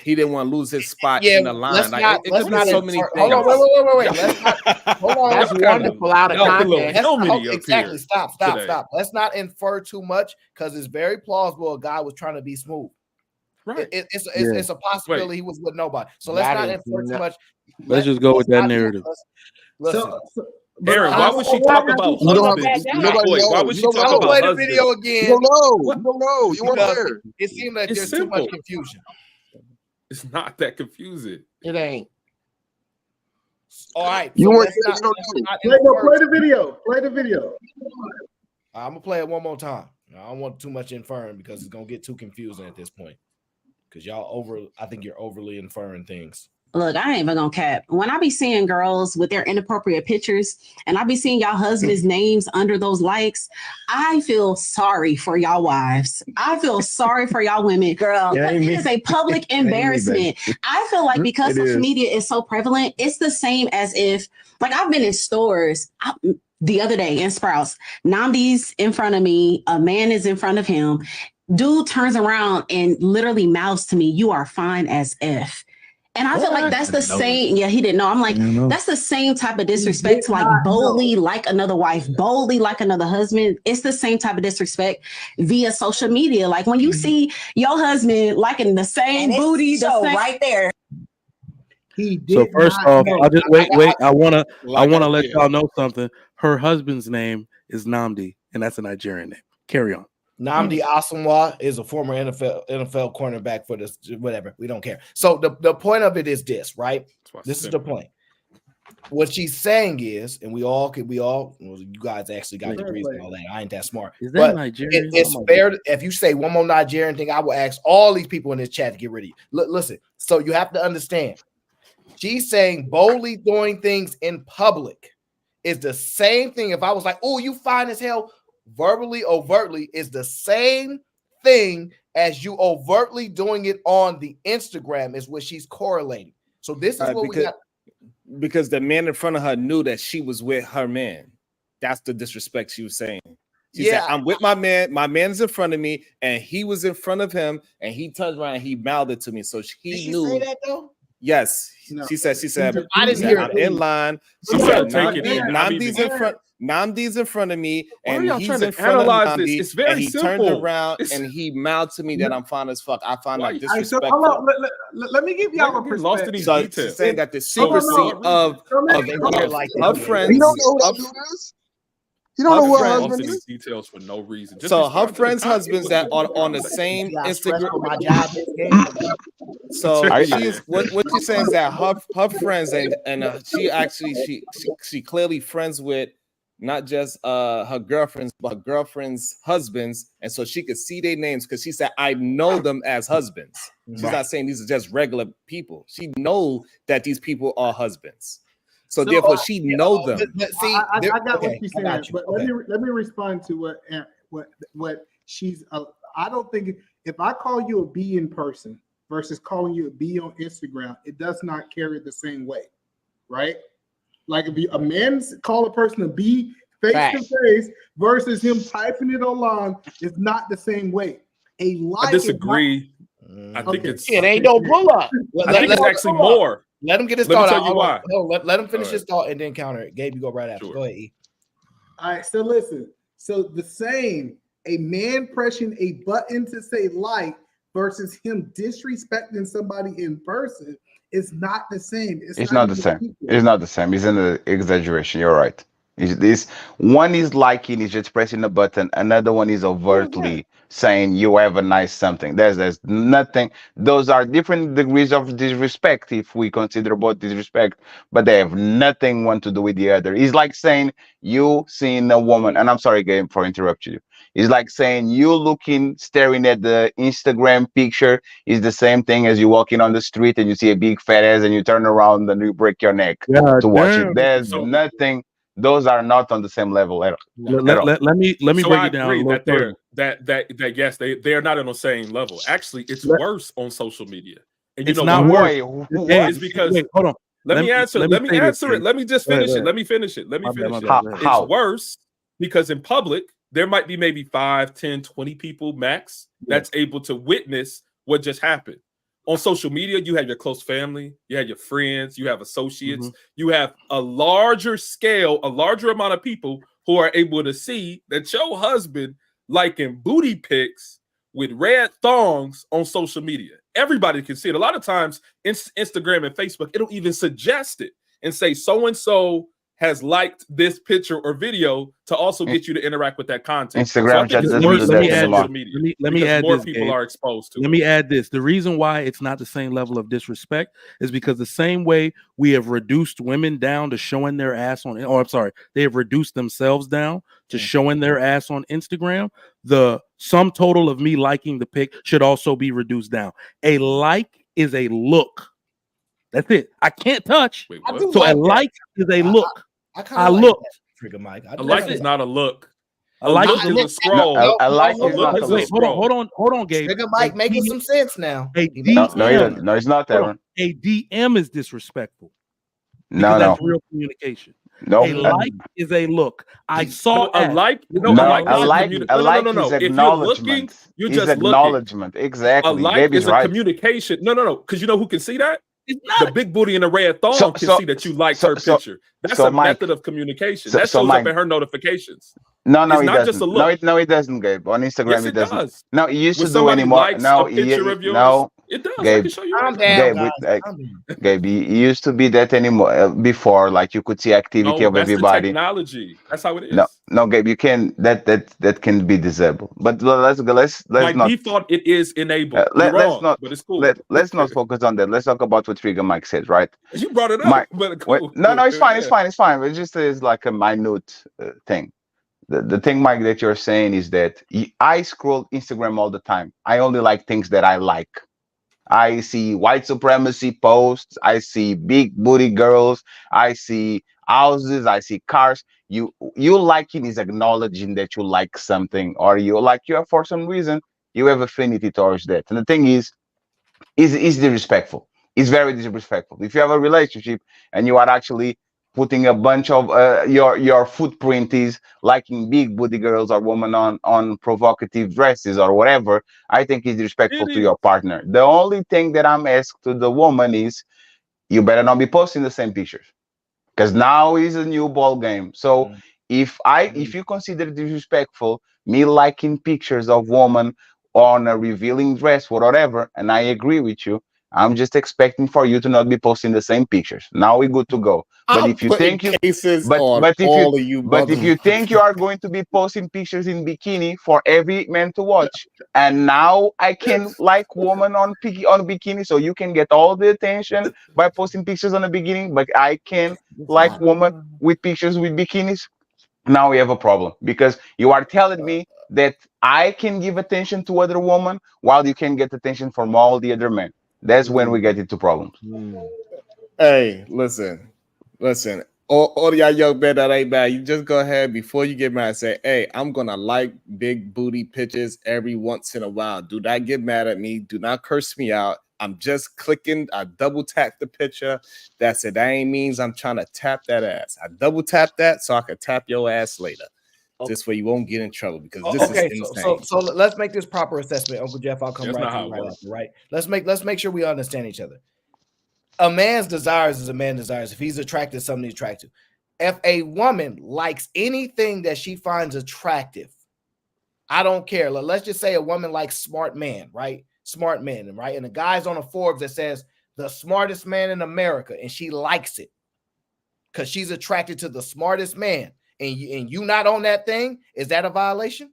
He didn't want to lose his spot in the line. It could be so many things. Hold on, wait. Hold on. That's wonderful out of context. Exactly. Stop. Let's not infer too much because it's very plausible a guy was trying to be smooth. Right. It's a possibility he was with nobody. So let's not infer too much. Let's just go with that narrative. Listen. Aaron, why would she talk about husbands? Why would she talk about play the husbands? video again? You don't know. You weren't there. It seemed like there's simple. too much confusion. It's not that confusing. It ain't. All right. You So weren't let's not Play the video. Play the video. I'm gonna play it one more time. I don't want too much inferring because it's gonna get too confusing at this point. Because I think you're overly inferring things. Look, I ain't even gonna cap. When I be seeing girls with their inappropriate pictures and I be seeing y'all husbands' names under those likes, I feel sorry for y'all wives. I feel sorry for y'all women. Girl, it is a public embarrassment. I feel like because social media is so prevalent, it's the same as if, like, I've been in stores the other day in Sprouts. Namdi's in front of me, a man is in front of him. Dude turns around and literally mouths to me, "You are fine as F." And I feel like that's the same. Yeah, he didn't know. I'm like, that's the same type of disrespect to like boldly like another wife, boldly like another husband. It's the same type of disrespect via social media. Like when you see your husband liking the same booty, the same right there. So first off, I'll just wait. I wanna let y'all know something. Her husband's name is Namdi, and that's a Nigerian name. Carry on. Namdi Asamoah is a former NFL cornerback for this, whatever. We don't care. So the point of it is this, right? This is the point. What she's saying is, and we all, well, you guys actually got degrees and all that. I ain't that smart. Is that Nigerian? It's fair. If you say one more Nigerian thing, I will ask all these people in this chat to get rid of you. Listen, so you have to understand. She's saying boldly doing things in public is the same thing. If I was like, "Oh, you fine as hell," verbally, overtly is the same thing as you overtly doing it on the Instagram is what she's correlating. So this is what we got. Because the man in front of her knew that she was with her man. That's the disrespect she was saying. She said, "I'm with my man. My man's in front of me, and he was in front of him, and he turned around and he mouthed it to me." So he knew. Say that though? Yes, no. She said, I didn't hear I'm in line. She said, Namdi's in front of me, and he's in front of Namdi, it's very and he simple. turned around and he mouthed to me that I'm fine as fuck. I find that disrespectful. So hold on, let me give y'all a perspective. Lost in these So details. she's saying that the secrecy of her friends. You don't know what husband is? You don't know what husband is? Details for no reason. So her friends' husbands that are on the same Instagram. So she's what she's saying is that her friends and she clearly friends with not just her girlfriends but her girlfriends' husbands, and so she could see their names because she said, "I know them as husbands." She's not saying these are just regular people. She know that these people are husbands. So therefore, she know them. See, I got what she's saying, but let me respond to what she's. I don't think if I call you a B in person versus calling you a B on Instagram, it does not carry the same way, right? Like if a man call a person a B face to face versus him typing it online is not the same way. A like I disagree. I think it ain't no pull up. I think it's actually more. Let him get his thought out. Let him finish his thought and then counter it. Gabe, you go right after. Go ahead, E. All right, so listen. So the same, a man pressing a button to say like versus him disrespecting somebody in person is not the same. It's not the same. It's not the same. It's an exaggeration. You're right. This one is liking, is just pressing a button. Another one is overtly saying you have a nice something. There's nothing. Those are different degrees of disrespect if we consider both disrespect, but they have nothing one to do with the other. It's like saying you seeing a woman, and I'm sorry, Gabe, for interrupting you. It's like saying you staring at the Instagram picture is the same thing as you walking on the street and you see a big fat ass and you turn around and you break your neck to watch it. There's nothing. Those are not on the same level at all. Let me break it down. That yes, they are not on the same level. Actually, it's worse on social media. And you it's know not why? worse. It's because hold on. Let me answer it. Let me just finish it. Let me finish it. How? It's worse because in public, there might be maybe 5, 10, 20 people max that's able to witness what just happened. On social media, you have your close family, you have your friends, you have associates, you have a larger scale, a larger amount of people who are able to see that your husband liking booty pics with red thongs on social media. Everybody can see it. A lot of times, Instagram and Facebook, it'll even suggest it and say so-and-so has liked this picture or video to also get you to interact with that content. So I Instagram think it's just more doesn't do that social anymore. media. Let me because add more this, people Gabe. are exposed to Let it. me add this. The reason why it's not the same level of disrespect is because the same way we have reduced women down to showing their ass on, or I'm sorry, they have reduced themselves down to showing their ass on Instagram. The sum total of me liking the pic should also be reduced down. A like is a look. That's it. I can't touch. Wait, I what? do So a like that. like is a look. I kind I of like looked. that, Trigger Mike. I A do like kinda is not a look. A A like look is a is look. a scroll. A like A is look not a is a look. Hold on, Gabe. Trigger Mike A making D- some sense now. a He making some No, he DM. sense. doesn't. No, it's not, Hold on. Aaron. A DM is disrespectful No, because that's no, real communication. no. A like is a look. I saw A ass. like, no, a No, like a is a like, community. a No, no, no, like no, is no. If you're looking, acknowledgement. you're Is just looking. acknowledgement. A Exactly. like Gabe is is a right. communication. No, no, no. Because you know who can see that? It's The not. big booty and the red thong So, can so, see that you liked so, her so, picture. That's so, a Mike. method of communication. So, That so, shows up Mike. in her notifications. No, It's it not just a doesn't. No, look. no, it doesn't, Gabe. On Instagram, Yes, it it doesn't. does. No, it used When to do somebody anymore. likes a picture of yours, No, it does. I Gabe. can show you Calm right down, Gabe, now. guys. Calm down. Gabe, it used to be that anymore. Before, like you could see activity No, of that's the everybody. technology. That's how it No, is. no, Gabe, you can that can be disabled. But let's By not default, it is enabled. You're let's wrong, not but it's cool. let's not focus on that. Let's talk about what Trigger Mike said, right? You brought it Mike, up, but wait, cool. no, it's fine, Yeah. it's fine. It just is like a minute thing. The thing, Mike, that you're saying is that I scroll Instagram all the time. I only like things that I like. I see white supremacy posts. I see big booty girls. I see houses. I see cars. You liking is acknowledging that you like something, or you have for some reason you have affinity towards that. And the thing is disrespectful. It's very disrespectful. If you have a relationship and you are actually putting a bunch of your footprint is liking big booty girls or women on provocative dresses or whatever, I think it's disrespectful It to your is. partner. The only thing that I'm asked to the woman is you better not be posting the same pictures because now is a new ball game. So if you consider disrespectful me liking pictures of women on a revealing dress or whatever, and I agree with you, I'm just expecting for you to not be posting the same pictures. Now we're good to go. But I'm if you putting think you cases but on but if you all of you but if you think you motherfuckers. are going to be posting pictures in bikini for every man to watch, and now I can like woman on bikini, so you can get all the attention by posting pictures on the bikini, but I can like woman with pictures with bikinis. Now we have a problem because you are telling me that I can give attention to other women while you can get attention from all the other men. That's when we get into problems. Hey, listen. All y'all young men that ain't bad. You just go ahead before you get mad and say, hey, I'm gonna like big booty pictures every once in a while. Do not get mad at me. Do not curse me out. I'm just clicking. I double tap the picture. That's it. That ain't means I'm trying to tap that ass. I double tap that so I can tap your ass later. This way you won't get in trouble because this Okay, is so insane. so let's make this proper assessment, Uncle Jeff. I'll come That's right not to how you it right works. after, right? Let's make sure we understand each other. A man's desires is a man's desires. If he's attracted to something he's attracted to. If a woman likes anything that she finds attractive, I don't care. Let's just say a woman likes smart man, right? Smart men, right? And the guy's on a Forbes that says the smartest man in America, and she likes it because she's attracted to the smartest man, and you not on that thing. Is that a violation?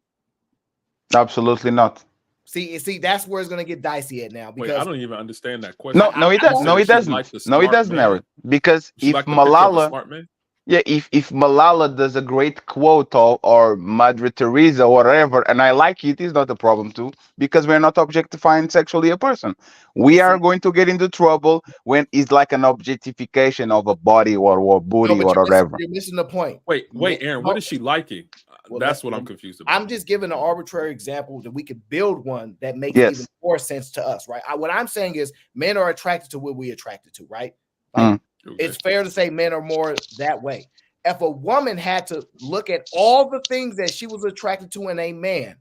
Absolutely not. See, that's where it's gonna get dicey at now. Wait, Because I don't even understand that question. No, it You doesn't. said No, if it she doesn't. liked the No, it smart doesn't, man, Aaron. Because she if liked the picture of a Malala, smart man. yeah, if Malala does a great quote or Madre Teresa or whatever, and I like it, it's not a problem too, because we're not objectifying sexually a person. We are going to get into trouble when it's like an objectification of a body or no, booty but or whatever. you're missing the point. Wait, Aaron, what is she liking? Well, That's what I'm confused about. I'm just giving an arbitrary example that we could build one that makes Yes. even more sense to us, right? What I'm saying is men are attracted to what we're attracted to, right? Like it's fair to say men are more that way. If a woman had to look at all the things that she was attracted to in a man,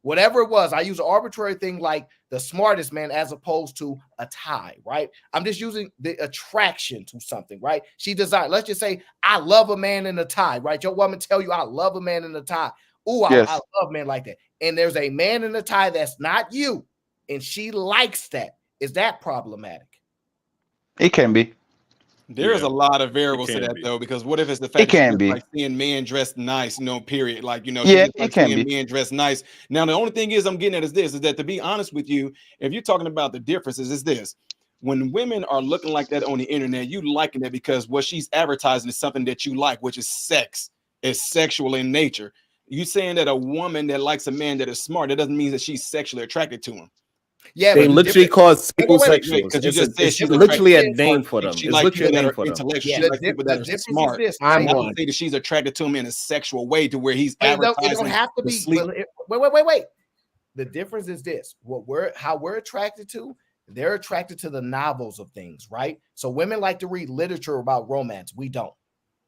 whatever it was, I use an arbitrary thing like the smartest man as opposed to a tie, right? I'm just using the attraction to something, right? She desired, let's just say, I love a man in a tie, right? Your woman tell you, I love a man in a tie. Ooh, I love men like that. And there's a man in a tie that's not you, and she likes that. Is that problematic? It can be. There's Yeah, a lot of it variables to can that be. though, because what if it's the It fact that she can just be. like seeing men dressed nice, period. Like, she Yeah, just it like can seeing be. men dressed nice. Now, the only thing I'm getting at is this, is that to be honest with you, if you're talking about the differences, is this. When women are looking like that on the internet, you liking it because what she's advertising is something that you like, which is sex. It's sexual in nature. You saying that a woman that likes a man that is smart, that doesn't mean that she's sexually attracted to him. Yeah, They but the literally difference. call Wait, wait, wait, sexuals. Because you It's just said it's she's literally a attracted to name smart for people. them. She It's like literally people a that name are for them. intellectual. Yeah. She likes people The that are difference smart. is this. But I'm not to one. say that she's attracted to him in a sexual way to where he's But it don't advertising have to to be. sleep. Wait. The difference is this: how we're attracted to. They're attracted to the novels of things, right? So women like to read literature about romance. We don't.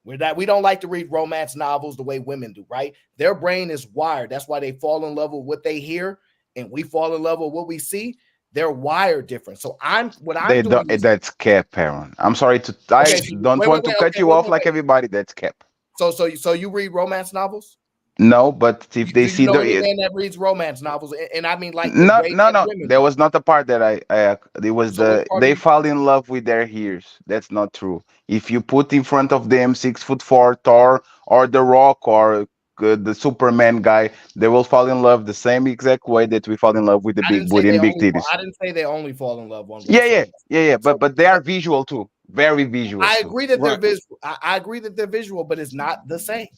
We don't like to read romance novels the way women do, right? Their brain is wired. That's why they fall in love with what they hear, and we fall in love with what we see. They're wired different. So I'm They doing don't. is That's cap, Aaron. I'm sorry to. okay. I So don't want to cut you off like everybody. That's cap. So you read romance novels? No, but if they Do you see know any the man that reads romance novels? And I mean like the no, way no, that no. women There do. was not a part that I it was So what part do they you? fall in love with their ears. That's not true. If you put in front of them 6'4" Thor or the Rock or the Superman guy, they will fall in love the same exact way that we fall in love with the I big didn't say booty they and big only. titties. I didn't say they only fall in love one way. Yeah, yeah, So yeah, yeah. so But they are visual too. Very visual I too. agree that they're Right. visual. I agree that they're visual, but it's not the same.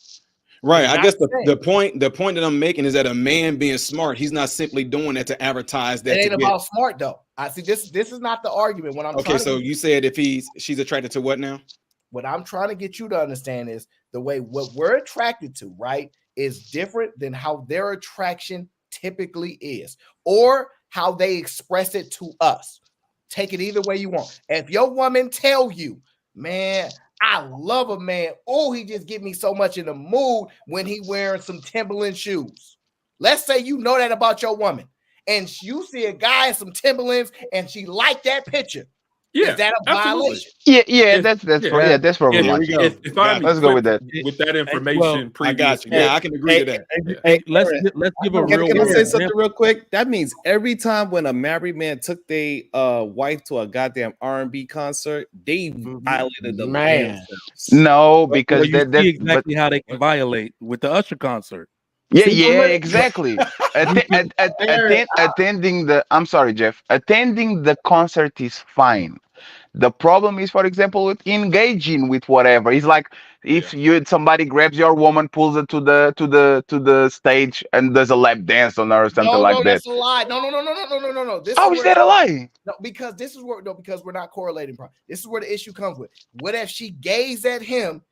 Right. It's I not guess the the same. point that I'm making is that a man being smart, he's not simply doing that to advertise It that to ain't get. about smart though. I see this. This is not the argument. What I'm Okay, trying to so get, you said if she's attracted to what now? what I'm trying to get you to understand is the way what we're attracted to, right, is different than how their attraction typically is, or how they express it to us. Take it either way you want. If your woman tell you, man, I love a man. Oh, he just get me so much in the mood when he wearing some Timberland shoes. Let's say you know that about your woman, and you see a guy in some Timberlands, and she like that picture. Yeah, Is that a absolutely. violation? Yeah, If that's problematic. if I'm Let's go with equipped that. with that Well, information I got previous you. to Yeah, that, I can agree to that. Yeah. Hey, let's Aaron, give a real Can I world say example. something real quick? That means every time when a married man took their wife to a goddamn R&B concert, they violated the Man. themselves. No, Well, because you see but exactly how they can violate with the Usher concert. yeah, See, yeah, exactly. Aaron, Attending the I'm sorry, Jeff. Attending the concert is fine. The problem is, for example, with engaging with whatever. It's like yeah, if somebody grabs your woman, pulls it to the stage, and does a lap dance on her or something No, like that. that's a lie. No. This is How is where that a lie? no, because this is where because we're not correlating. This is where the issue comes with. What if she gazed at him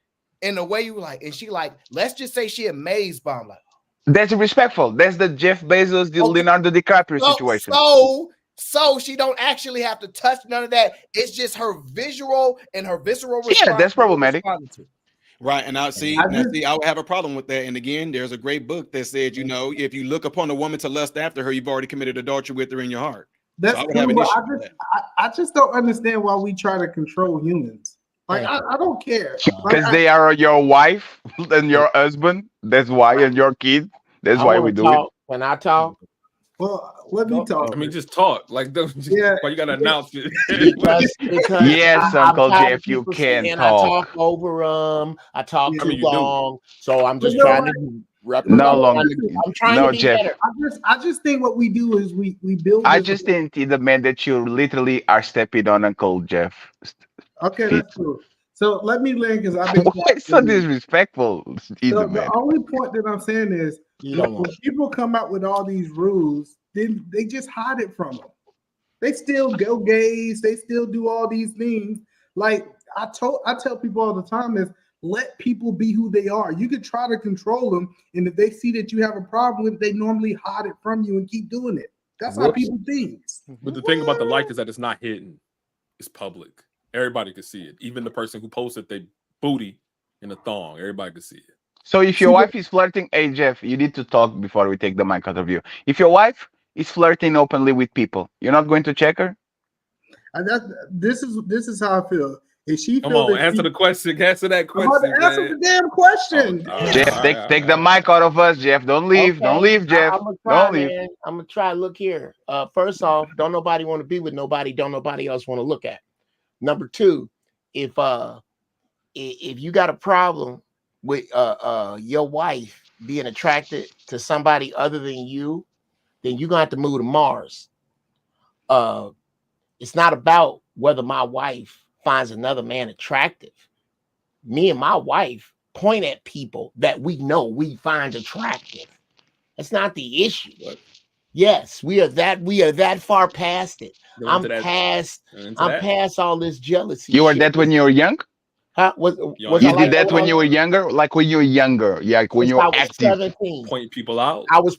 in the way you like, and she like, let's just say she amazed by him, like, That's respectful. That's the Jeff Bezos, the okay, Leonardo DiCaprio situation. so she don't actually have to touch none of that. It's just her visual and her visceral Yeah, response. that's problematic. Right. And I would have a problem with that. And again, there's a great book that said, if you look upon a woman to lust after her, you've already committed adultery with her in your heart. That's so I would have an cool, issue but with that. I just don't understand why we try to control humans. Like I don't care. Because they are your wife and your husband. That's why, and your kids. That's I why want we to do it. talk. When I talk, Well, let me talk. I mean, just talk. Like, why you gotta announce it? because Yes, I'm Uncle tired of Jeff, you people can saying I talk talk. over I talk I too mean, you do. long. So I'm just You know trying what? to rep. No long. I'm trying No, to be Jeff. better. I just think what we do is we build. I This just think the man that you literally are stepping on Uncle Jeff. Okay, feet. that's cool. So let me land because I've been. Why so disrespectful? Either So the man. only point that I'm saying is when people come out with all these rules, then they just hide it from them. They still go gays. They still do all these things. Like I tell people all the time is let people be who they are. You could try to control them, and if they see that you have a problem with it, they normally hide it from you and keep doing it. That's how people think. But the thing about the like is that it's not hidden; it's public. Everybody can see it. Even the person who posted their booty in a thong, everybody can see it. So if your wife is flirting, hey Jeff, you need to talk before we take the mic out of you. If your wife is flirting openly with people, you're not going to check her? And this is how I feel. If she Come feels on, that answer the question. Answer that I'm about question. to answer the damn question. Jeff, take the mic out of us, Jeff. Don't leave. Okay. Don't leave, Jeff. I'm gonna try, Don't leave. man. I'm gonna try. Look here. First off, don't nobody want to be with nobody. Don't nobody else want to look at. Number two, if you got a problem with your wife being attracted to somebody other than you, then you're gonna have to move to Mars. It's not about whether my wife finds another man attractive. Me and my wife point at people that we know we find attractive. That's not the issue. Yes, we are that far past it. I'm past all this jealousy. You were shit. that when you were young? Huh? Was You I did like that when I you was- were younger? Like when you were younger, yeah, like when since you were I was active. 17. Point people out. I was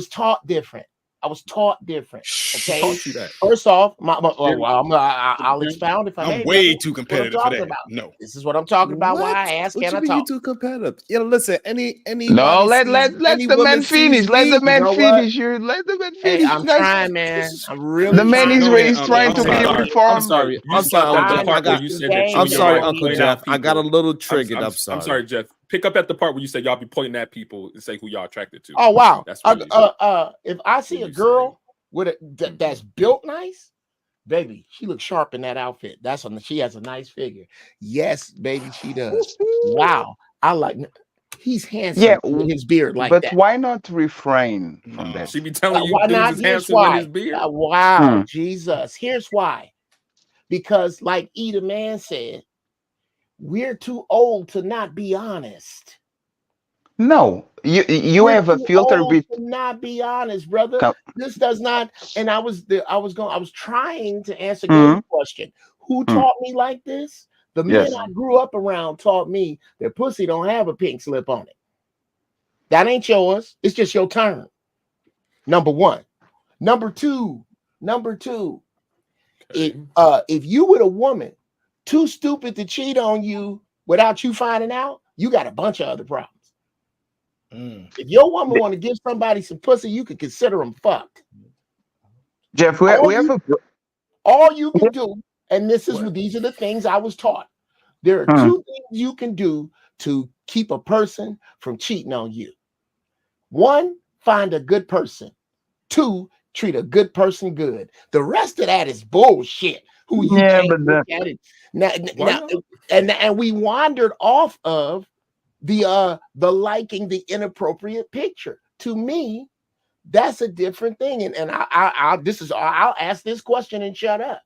taught different. Okay. Taught you that. First off, Very- I'll expound if I may. I'm way brother. too This is what I'm competitive for talking that. about. No. This is what I'm talking about. Why What? I ask, What can you I mean you talk? too competitive? Listen, anybody No, let any the woman man sees finish. Let me, the man know what? finish. You let the man Hey, finish, I'm guys. trying, man. I'm The really man trying. is trying to be I'm reformed. sorry. You stopped at the part where you said that you I'm and your sorry, wife Uncle point Jeff. out I got a people. little triggered. I'm I'm sorry. sorry, Jeff. Pick up at the part where you said y'all be pointing at people and say who y'all attracted to. Oh wow. That's what If I see a girl with that's built nice, baby, she looks sharp in that outfit. She has a nice figure. Yes, baby, she does. Wow. I like he's handsome Yeah, with his beard like but that. why not refrain from that? She be telling you Why dudes not? is Here's handsome with why. his beard. Wow, Jesus. Here's why. Because, like Eda Man said, we're too old to not be honest. No, you We're have a too filter old bit. to not be honest, brother. This does not. And I was trying to answer Gabe's question. Who taught me like this? The men Yes. I grew up around taught me that pussy don't have a pink slip on it. That ain't yours. It's just your turn. Number one. Number two. If you with a woman too stupid to cheat on you without you finding out, you got a bunch of other problems. If your woman want to give somebody some pussy, you could consider them fucked. Jeff, we have a. All you can do, and these are the things I was taught. There are two things you can do to keep a person from cheating on you. One, find a good person. Two, treat a good person good. The rest of that is bullshit. Who you can't look at it. Now, and we wandered off of the liking the inappropriate picture. To me, that's a different thing. And I'll ask this question and shut up.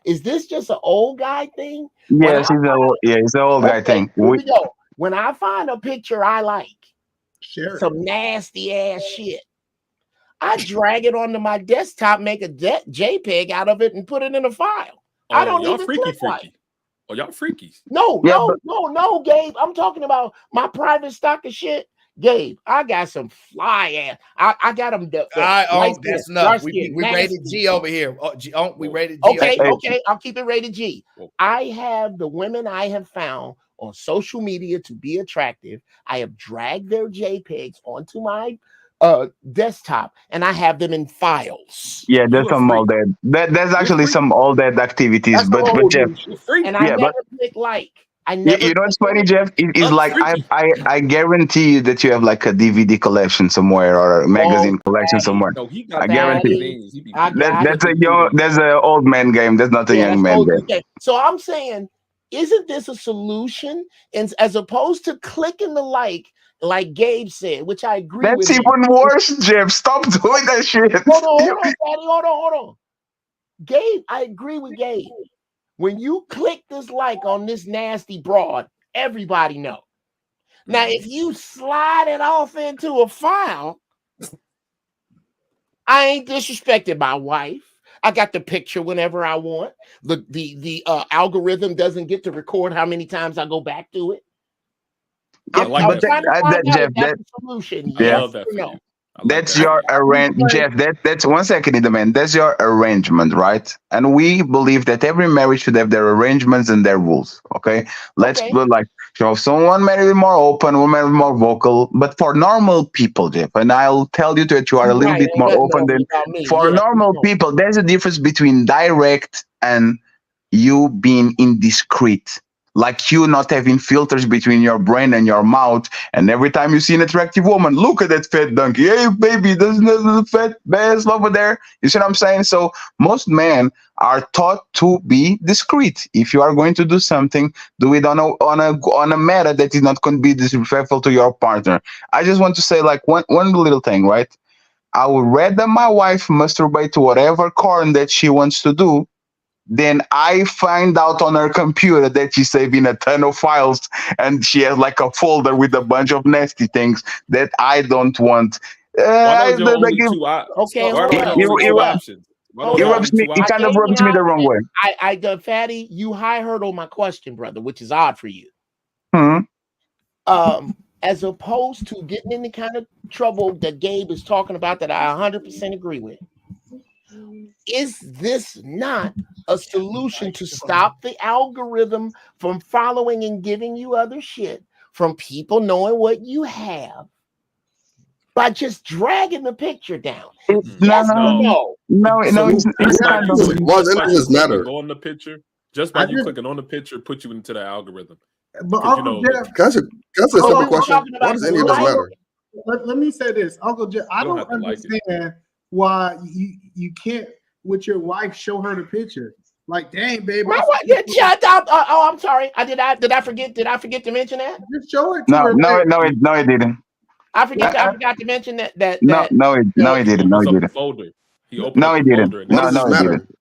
Is this just an old guy thing? Yes, it's an old guy thing. Here we go. When I find a picture I like, some nasty ass shit, I drag it onto my desktop, make a JPEG out of it, and put it in a file. I don't y'all even freaky. like. Oh, y'all freakies. No, Gabe. I'm talking about my private stock of shit. Gabe, I got some fly ass. I got them. That's enough. We rated G over here. We rated G. Okay. I'll keep it rated G. I have the women I have found on social media to be attractive. I have dragged their JPEGs onto my desktop, and I have them in files. Yeah, there's some all that. There's actually some all that activities, but Jeff, and I never click like. I you never. know what's funny, Jeff? It's like I guarantee you that you have like a DVD collection somewhere or a magazine collection somewhere. No, he got I guarantee. That's an old man game. That's not a young man game. Okay. So I'm saying, isn't this a solution? And as opposed to clicking the like Gabe said, which I agree with. That's even worse, Jeff. Stop doing that shit. Hold on, Daddy. Hold on. Gabe, I agree with Gabe. When you click this like on this nasty broad, everybody know. Now, if you slide it off into a file, I ain't disrespected my wife. I got the picture whenever I want. The algorithm doesn't get to record how many times I go back to it. Yeah, I'm trying to find out Jeff, if that's a solution. I Yes love or no? That's your arrangement, Jeff. That's 1 second, man. That's your arrangement, right? And we believe that every marriage should have their arrangements and their rules. Okay, let's put like someone married more open, one married more vocal. But for normal people, Jeff, and I'll tell you that you are a little bit more open than for normal people. There's a difference between direct and you being indiscreet. like you not having filters between your brain and your mouth, and every time you see an attractive woman, look at that fat donkey. Hey, baby, doesn't the fat bass over there? You see what I'm saying? So most men are taught to be discreet. If you are going to do something, do it on a matter that is not going to be disrespectful to your partner. I just want to say like one little thing, right? I would rather my wife masturbate to whatever corn that she wants to do then I find out on her computer that she's saving a ton of files and she has like a folder with a bunch of nasty things that I don't want. Why those your only two Okay, Why hold those on. your only two options? Why those Hold your on. only two it kind of gave rubs you me the wrong way. I done fatty. You high hurdle my question, brother, which is odd for you. As opposed to getting in the kind of trouble that Gabe is talking about that I 100% agree with. Is this not a solution to stop the algorithm from following and giving you other shit from people knowing what you have by just dragging the picture down? Yes or no? No, it's kind of. Just by you clicking on the picture, clicking on the picture, put you into the algorithm. But Because Uncle Jeff, Can I ask a simple question? Why does any of this matter? Let me say this, Uncle Jeff. I don't understand why you can't with your wife show her the picture. Like, dang, babe. My wife, shut up. Oh, I'm sorry. Did I forget to mention that? Just show it to her. No, it didn't. I forgot to mention that. No, it didn't. No, it didn't. Folder. He opened No, it didn't. No, it didn't.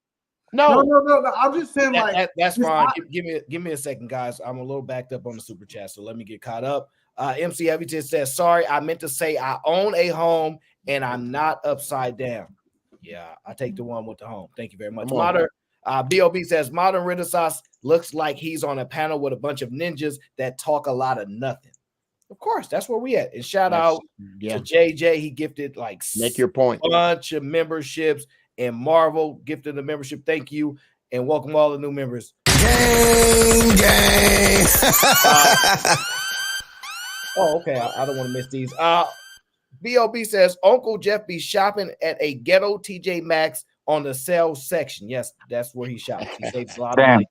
No. I'm just saying, that's fine. Give me a second, guys. I'm a little backed up on the super chat, so let me get caught up. MC Heavyton says, "Sorry, I meant to say I own a home and I'm not upside down." Yeah, I take the one with the home. Thank you very much. Modern Bob says, "Modern Renaissance looks like he's on a panel with a bunch of ninjas that talk a lot of nothing." Of course, that's where we at. And shout out to JJ. He gifted like make your point. A bunch of memberships, and Marvel gifted a membership. Thank you, and welcome all the new members. Gang. Okay. I don't want to miss these. Bob says Uncle Jeff be shopping at a ghetto TJ Maxx on the sales section. Yes, that's where he shops. He saves a lot of money.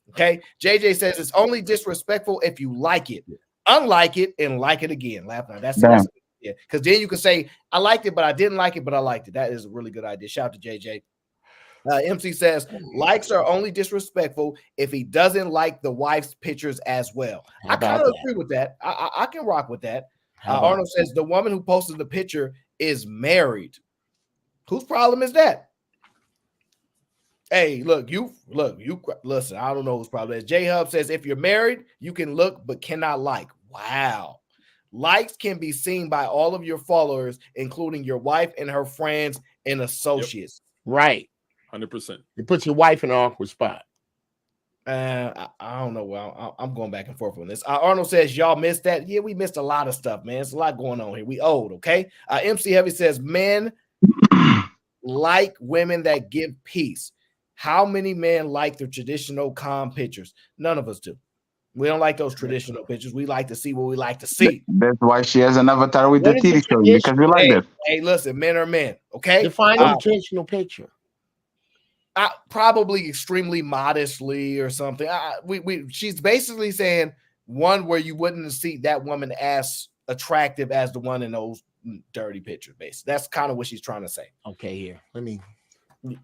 Okay. JJ says it's only disrespectful if you like it, unlike it, and like it again. Laugh now. That's yeah. Because then you can say I liked it, but I didn't like it, but I liked it. That is a really good idea. Shout out to JJ. MC says likes are only disrespectful if he doesn't like the wife's pictures as well. I kind of agree with that. I can rock with that. Arnold says the woman who posted the picture is married. Whose problem is that? Hey, look, you listen. I don't know whose problem is. J Hub says if you're married, you can look but cannot like. Wow. Likes can be seen by all of your followers, including your wife and her friends and associates. Right. 100%. It puts your wife in an awkward spot. I don't know. Well, I'm going back and forth on this. Arnold says, y'all missed that. Yeah, we missed a lot of stuff, man. It's a lot going on here. We old, okay? MC Heavy says, men like women that give peace. How many men like the traditional calm pictures? None of us do. We don't like those traditional pictures. We like to see what we like to see. That's why she has an avatar with the titty showing, because we like that. Hey, listen, men are men, okay? Define a traditional picture. Probably extremely modestly or something. She's basically saying one where you wouldn't see that woman as attractive as the one in those dirty pictures. Basically, that's kind of what she's trying to say. Okay, here let me.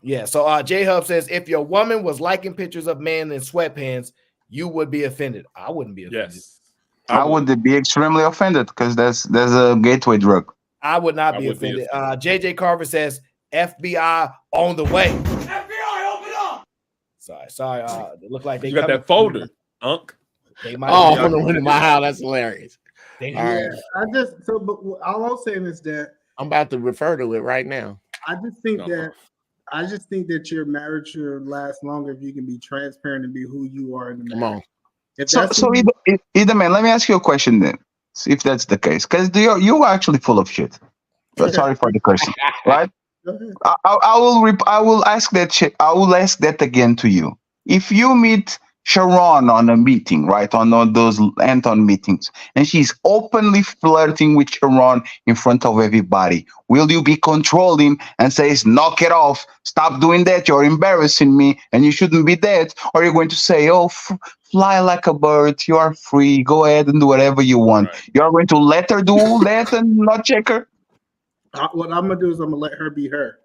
Yeah. So J Hub says if your woman was liking pictures of men in sweatpants, you would be offended. I wouldn't be offended. Yes, I would be extremely offended because there's a gateway drug. I would not be offended. JJ Carver says FBI on the way. Sorry. It looked like they got that folder, Unc. They might. On the way to my house. That's hilarious. But all I'm saying is that I'm about to refer to it right now. I just think that your marriage should last longer if you can be transparent and be who you are in the marriage. So either man, let me ask you a question then, if that's the case, because you are actually full of shit. But sorry for the cursing, right? I will ask that shit. I will ask that again to you. If you meet Sharon on a meeting, right? On those Anton meetings. And she's openly flirting with Sharon in front of everybody. Will you be controlling and says, knock it off, stop doing that, you're embarrassing me, and you shouldn't be that? Or you're going to say, oh, fly like a bird, you are free, go ahead and do whatever you want. You're going to let her do that and not check her? What I'm gonna do is I'm gonna let her be her.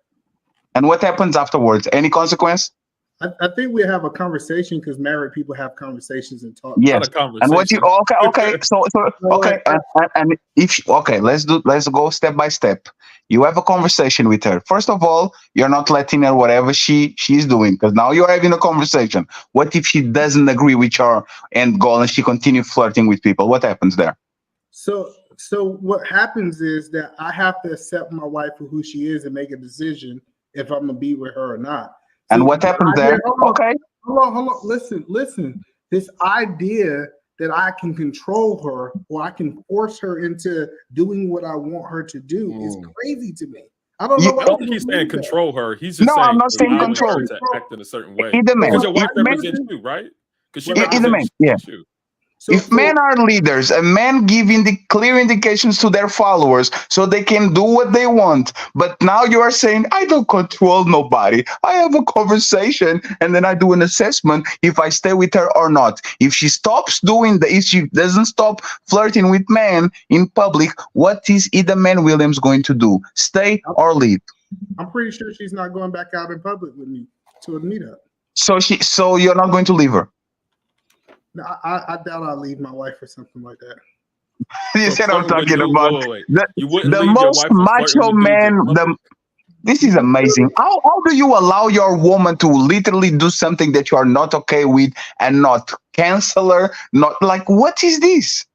And what happens afterwards? Any consequence? I think we have a conversation because married people have conversations and talk. Yes. And what you okay? So okay, and if okay, let's go step by step. You have a conversation with her. First of all, you're not letting her whatever she's doing because now you're having a conversation. What if she doesn't agree with your end goal and she continue flirting with people? What happens there? So what happens is that I have to accept my wife for who she is and make a decision if I'm gonna be with her or not. And what happens there? Okay. Hold on. Listen. This idea that I can control her or I can force her into doing what I want her to do is crazy to me. I don't know. I don't think he's saying control her. He's just No, saying I'm not saying allowing control. her to act in a certain way. Either man. Because your wife Either man. represents you, right? Because she Either man. represents Yeah. you. If men are leaders, a man giving the clear indications to their followers so they can do what they want. But now you are saying, I don't control nobody. I have a conversation and then I do an assessment if I stay with her or not. If she stops doing if she doesn't stop flirting with men in public, what is Ida Man Williams going to do? Stay or leave? I'm pretty sure she's not going back out in public with me to a meetup. So you're not going to leave her? No, I doubt I'll leave my wife or something like that. You said I'm talking about wait. the most macho man. This is amazing. How do you allow your woman to literally do something that you are not okay with and not cancel her? Not like what is this?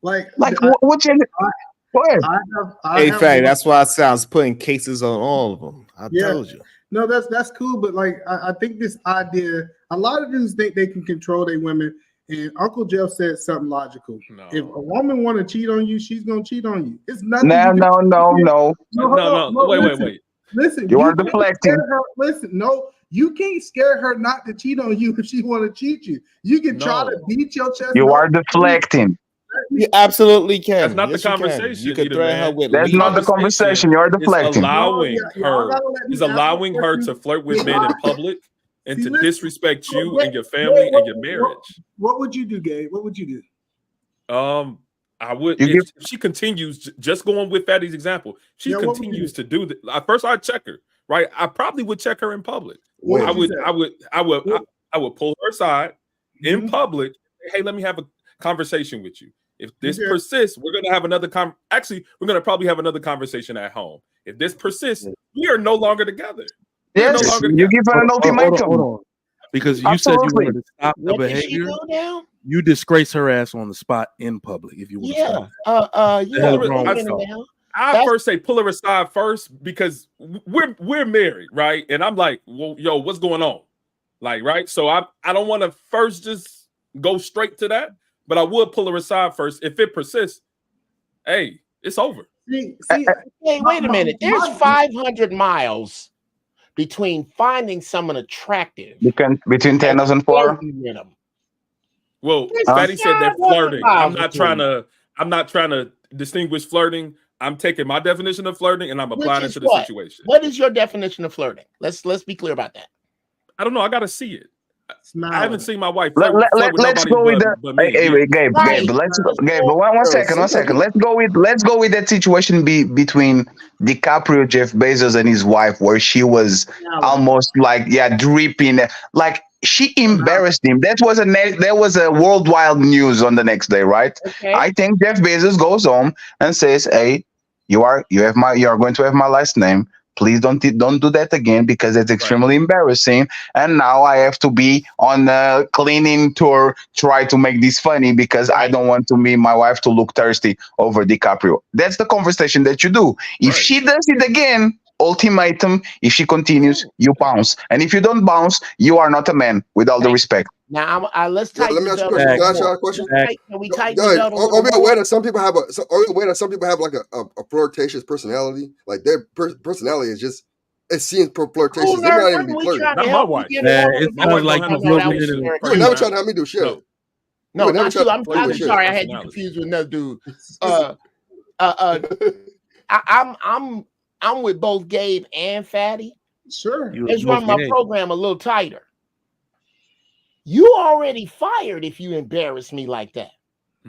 What you? Go ahead. Hey, Fatty, that's why it sounds putting cases on all of them. I told you. No, that's cool, but like I think this idea, a lot of dudes think they can control their women. And Uncle Jeff said something logical. No. If a woman want to cheat on you, she's gonna cheat on you. It's nothing. No. Wait. Listen, you are deflecting. No, you can't scare her not to cheat on you if she want to cheat you. You can try to beat your chest. You are deflecting. You absolutely can. That's not the conversation. You can threaten her with. That's not the conversation. You're deflecting. Is allowing her to flirt with men in public and to disrespect you and your family and your marriage. What would you do, Gabe? What would you do? I would if she continues just going with Fatty's example. She continues to do that. First, I'd check her. Right, I probably would check her in public. I would pull her aside in public. Hey, let me have a conversation with you. If this persists, we're going to have another Actually, we're going to probably have another conversation at home. If this persists, we are no longer together. Yes, you give her an ultimatum. Hold on. Because you said you wanted to stop the behavior. You disgrace her ass on the spot in public if you want to stop. I first say pull her aside first because we're married, right? And I'm like, well, yo, what's going on? Like, right? So I don't want to first just go straight to that, but I would pull her aside first. If it persists, hey, it's over. Hey, wait a minute. There's 500 miles between finding someone attractive between 10 and 4. Well, Fatty said they're flirting. I'm not trying to distinguish flirting. I'm taking my definition of flirting and I'm applying it to the situation. What is your definition of flirting? Let's be clear about that. I don't know. I gotta see it. I haven't seen my wife. Let's go with Gabe. Gabe. One second. Let's go with that situation between DiCaprio, Jeff Bezos, and his wife, where she was almost like dripping, like she embarrassed him. That was a worldwide news on the next day, right? Okay. I think Jeff Bezos goes home and says, "Hey, you are going to have my last name. Please don't do that again because it's extremely embarrassing. And now I have to be on a cleaning tour, try to make this funny because I don't want my wife to look thirsty over DiCaprio." That's the conversation that you do. If she does it again, ultimatum. If she continues, you bounce. And if you don't bounce, you are not a man, with all the respect. Now, let's tighten let me ask you a question. Can I ask you a question? Can we tighten the belt a little Are we more? aware that some people have like a flirtatious personality? Like their personality is just it seems flirtatious. Cool, It might not even wasn't be we flirting. trying to Not my help you wife. get Yeah, a woman? it sounds like No, you that building was it in very You would never clear. try to have me do shit. No. You No, would never not try you. to I'm flirt with shit. sorry. I had you Personality. confused with another dude. I'm with both Gabe and Fatty. Sure. You Let's both run my gay. program a little tighter. You already fired if you embarrass me like that.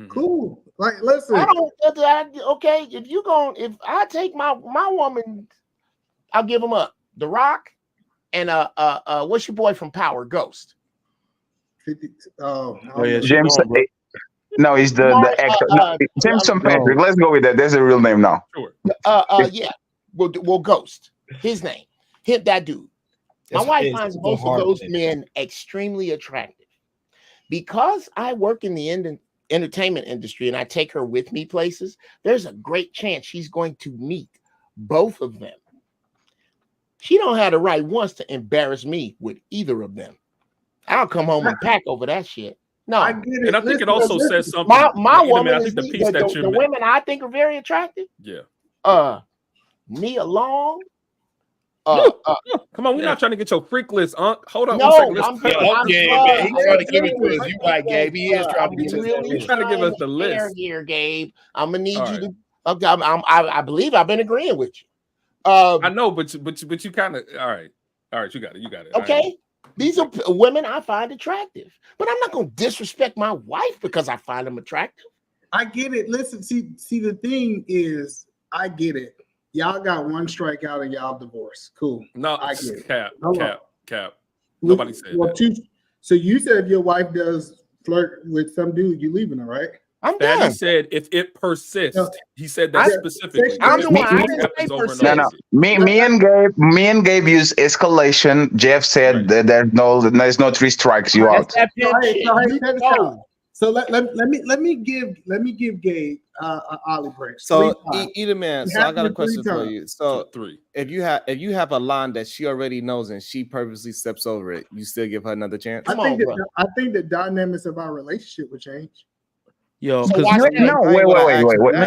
Cool. Like, listen. Okay, if I take my woman, I'll give them up. The Rock and what's your boy from Power? Ghost. 50, yeah, she James. gone, bro. No, he's the actor. No, Jameson Patrick. Let's go with that. There's a real name now. Sure. Yeah. We'll Ghost. His name. That dude. My wife finds both of those men extremely attractive. Because I work in the entertainment industry and I take her with me places, there's a great chance she's going to meet both of them. She don't have the right once to embarrass me with either of them. I'll come home and pack over that shit. No, I get it. And I think it also says something. My Like, woman I is think the piece that the women I think are very attractive. Yeah. Nia Long. Come on, we're not trying to get your freak list, Hold on No, one second. I'm man. He's trying to give it to us. You right, Gabe. He is trying to get really us. trying to give us the share list here, Gabe. I'm gonna need you to. I believe I've been agreeing with you. I know, but you kind of all right. You got it. Okay, these are women I find attractive, but I'm not gonna disrespect my wife because I find them attractive. I get it. Listen, see, the thing is, I get it. Y'all got one strikeout and y'all divorced. Cool. No, I get it. Cap. Nobody said that. So you said if your wife does flirt with some dude, you leaving her, right? I'm Fatty done. said if it persists, he said that specifically. I'm the one. I didn't say No. persist. Me and Gabe use escalation. Jeff said that there's no 3 strikes you out. So let me give Gabe Ollie break. So either man. So I got a question for times. you. So 3. If you have a line that she already knows and she purposely steps over it, you still give her another chance. I think the dynamics of our relationship would change. Yo, No, wait. No.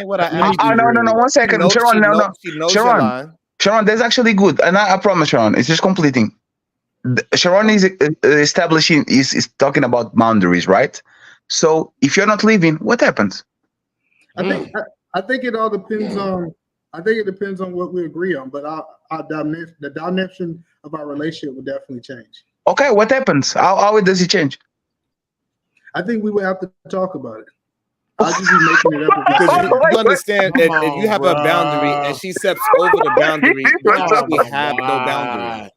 1 second. Sharon, no. Sharon, that's actually good. And I promise, Sharon, it's just completing. Sharon is establishing, is talking about boundaries, right? So if you're not leaving, what happens? I think it all depends on. I think it depends on what we agree on, but the dimension of our relationship would definitely change. Okay, what happens? How does it change? I think we would have to talk about it. I'll just be making it up. Because you understand if you have a boundary and she steps over the boundary, you actually have no boundary.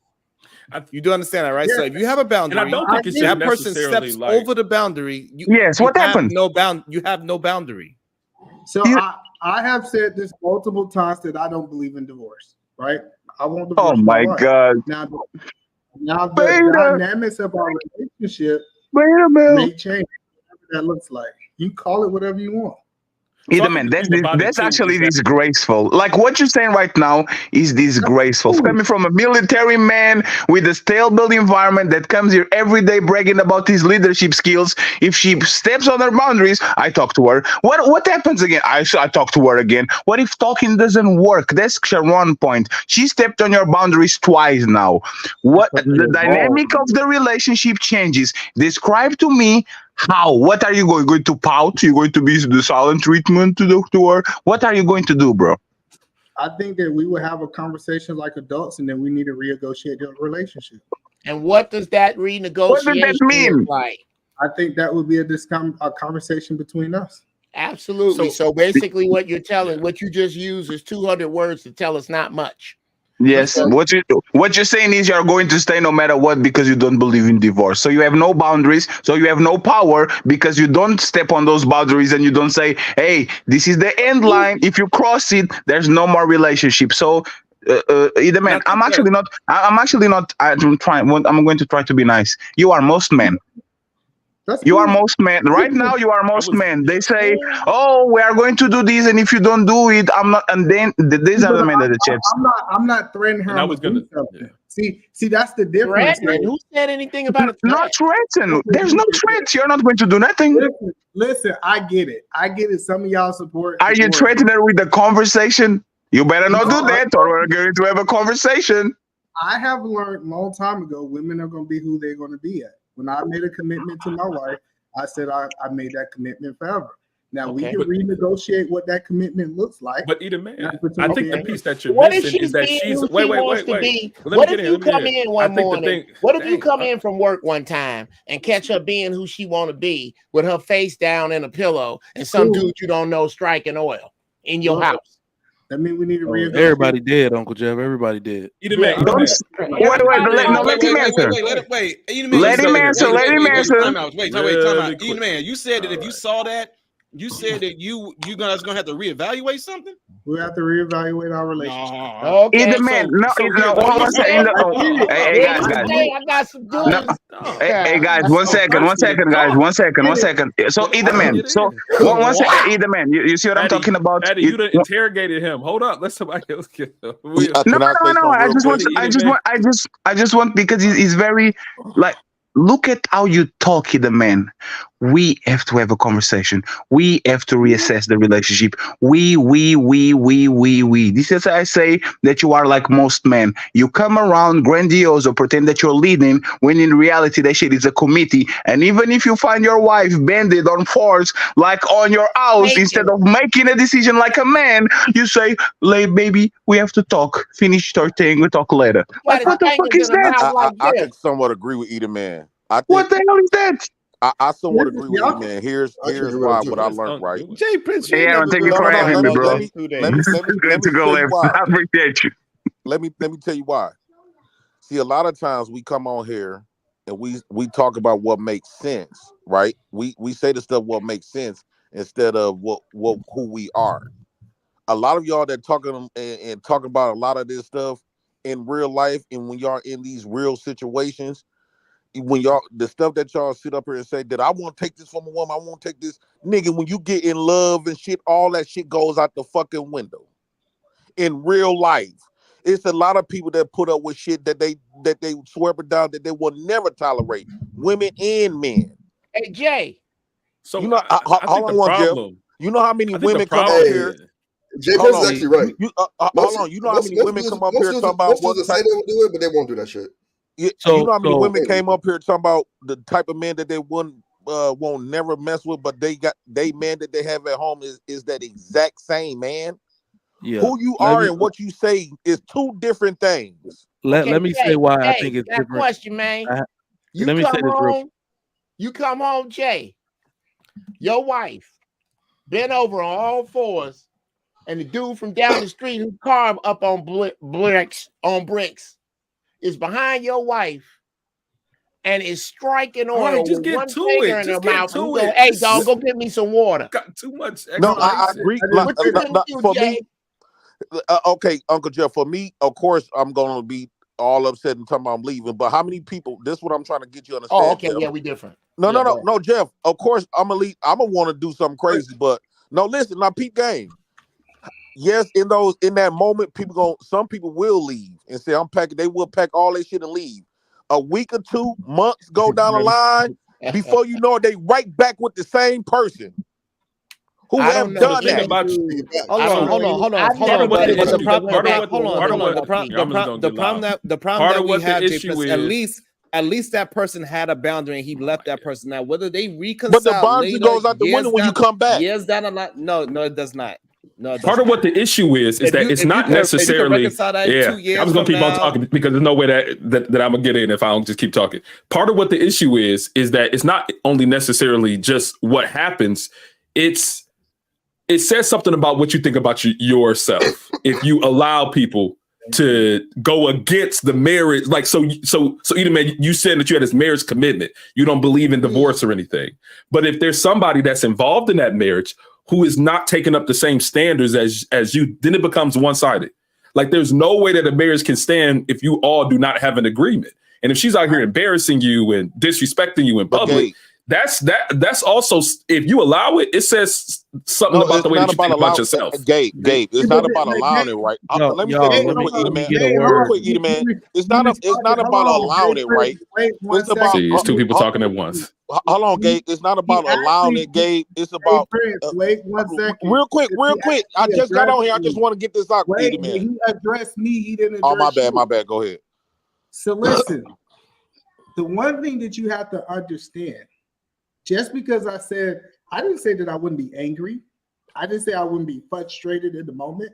You do understand that, right? Yeah. So if you have a boundary, And I don't think it should that person necessarily, steps like- over the boundary. What happens? You have no boundary. So I have said this multiple times that I don't believe in divorce. Right? I won't divorce. Oh my wife. God! Now the dynamics of our relationship may change. Whatever that looks like. You call it whatever you want. Either man, that's actually disgraceful. Like what you're saying right now is disgraceful. Coming from a military man with a stable environment that comes here every day bragging about his leadership skills. If she steps on her boundaries, I talk to her. What happens again? I talk to her again. What if talking doesn't work? That's Sharon's point. She stepped on your boundaries twice now. What the dynamic of the relationship changes? Describe to me. How? What are you going to pout? You're going to be the silent treatment to her? What are you going to do, bro? I think that we would have a conversation like adults, and then we need to renegotiate the relationship. And what does that renegotiation What does that mean? look like? I think that would be a conversation between us. Absolutely. So basically, what you just used is 200 words to tell us not much. Yes. What you're saying is you're going to stay no matter what because you don't believe in divorce. So you have no boundaries. So you have no power because you don't step on those boundaries and you don't say, "Hey, this is the end line. If you cross it, there's no more relationship." So, either man, I'm going to try to be nice. You are most men. You are most men right now. You are most men. They say, "Oh, we are going to do this, and if you don't do it, I'm not." And then these are the men that the chips. I'm not threatening her. And I was gonna see. That's the difference. Who said anything about it? Not threaten. There's no threat. You're not going to do nothing. Listen, I get it. Some of y'all support. Are you threatening her with the conversation? You better not do that, or we're going to have a conversation. I have learned a long time ago, women are going to be who they're going to be at. When I made a commitment to my wife, I said I made that commitment forever. Now we can renegotiate what that commitment looks like. But either man, I think the piece that you're What if missing is she's that being she's who she wants to be? What if you come in one morning? What if you come in from work one time and catch her being who she want to be with her face down in a pillow and some dude you don't know striking oil in your house? That means we need to reevaluate. Everybody dead, Uncle Jeff. Everybody dead. Wait, let him answer. Let him answer. Let him answer. Time out. Edom Man, you said that if you saw that, you said that you guys gonna have to reevaluate something. We have to reevaluate our relationship. Edom Man, hold on a second. Hey, guys. I got some dudes. Hey, guys, one second, guys. So Edom Man, one second, Edom Man. You see what I'm talking about? Eddie, you done interrogated him. Hold up, let somebody else get him. No. I just want because he's very like. Look at how you talk, Edom Man. We have to have a conversation. We have to reassess the relationship. We. This is I say that you are like most men. You come around grandiose or pretend that you're leading when in reality that shit is a committee. And even if you find your wife bended on force, like on your house, instead of making a decision like a man, you say, baby, we have to talk. Finish your thing. We'll talk later. Like, what the fuck is that? I can somewhat agree with Edom Man. What the hell is that? I somewhat agree with you, man. Here's why what I learned, right? Jay Prince, hey, Aaron, thank you for having me, bro. Let me tell you why. I appreciate you. Let me tell you why. See, a lot of times we come on here and we talk about what makes sense, right? We say the stuff what makes sense instead of who we are. A lot of y'all that talking and talking about a lot of this stuff in real life, and when y'all in these real situations. When y'all the stuff that y'all sit up here and say that I want to take this from a woman, I want to take this nigga. When you get in love and shit, all that shit goes out the fucking window. In real life, it's a lot of people that put up with shit that they swear down that they will never tolerate, women and men. Hey Jay, so you know, hold on, Jeff. You know how many women come up here? Jay Prince is actually right. Hold on, you know how many women come up here talking about what type they will do it, but they won't do that shit. You know how many women came up here talking about the type of men that they won't never mess with, but they man that they have at home is that exact same man. Yeah. Who you are and what you say is two different things. Let me say why I think it's different. Question, man. You come home, Jay. Your wife bent over on all fours, and the dude from down the street who carved up on bricks is behind your wife and is striking oil with one finger in her mouth. And go, hey, dog, go get me some water. Got too much. No, I agree. For me, okay, Uncle Jeff. For me, of course, I'm gonna be all upset and talking about I'm leaving. But how many people? This is what I'm trying to get you to understand. Oh, okay, Jeff. yeah, we different. No, Jeff. Of course, I'm gonna leave. I'm gonna want to do something crazy, but no, listen, now peep game. Yes, in that moment, some people will leave and say, I'm packing, they will pack all their shit and leave. A week or 2 months go down the line, before you know it, they right back with the same person who have done that. Hold on. The problem that we have, at least that person had a boundary and he left that person. Now, whether they reconcile, but the boundary goes out the window when you come back. Yes, that a lot. No, it does not. No, part of what the issue is that it's not necessarily. I was gonna keep on talking because there's no way that I'm gonna get in if I don't just keep talking. Part of what the issue is that it's not only necessarily just what happens. It says something about what you think about yourself if you allow people to go against the marriage. Like so Edom Man, you said that you had this marriage commitment. You don't believe in divorce or anything. But if there's somebody that's involved in that marriage who is not taking up the same standards as you, then it becomes one-sided. Like there's no way that a marriage can stand if you all do not have an agreement. And if she's out here embarrassing you and disrespecting you in public, that's also, if you allow it, it says something about the way that you think about yourself. Gabe, it's not about allowing it, right? Let me say this real quick, Edom Man. It's not about allowing it, right? It's about it's two people talking at once. Hold on, Gabe. It's not about allowing it, Gabe. It's about wait 1 second. Real quick. I just got on here. I just want to get this out, Edom Man. He addressed me. He didn't address my bad. Go ahead. So listen, the one thing that you have to understand, just because I didn't say that I wouldn't be angry. I didn't say I wouldn't be frustrated in the moment,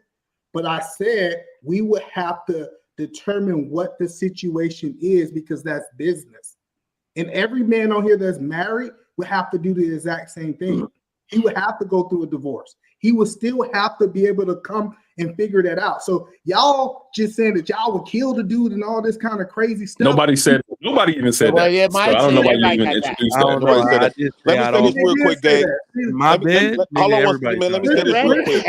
but I said we would have to determine what the situation is because that's business. And every man on here that's married would have to do the exact same thing. He would have to go through a divorce. He would still have to be able to come and figure that out. So y'all just saying that y'all would kill the dude and all this kind of crazy stuff. Nobody even said Well, that. yeah, So mine I don't know said why you everybody even got that. introduced I don't that. know. Nobody said I that. just Let say me I say this don't. real quick, Gabe. My bed, Hold nigga, on everybody let me got say it. this real quick.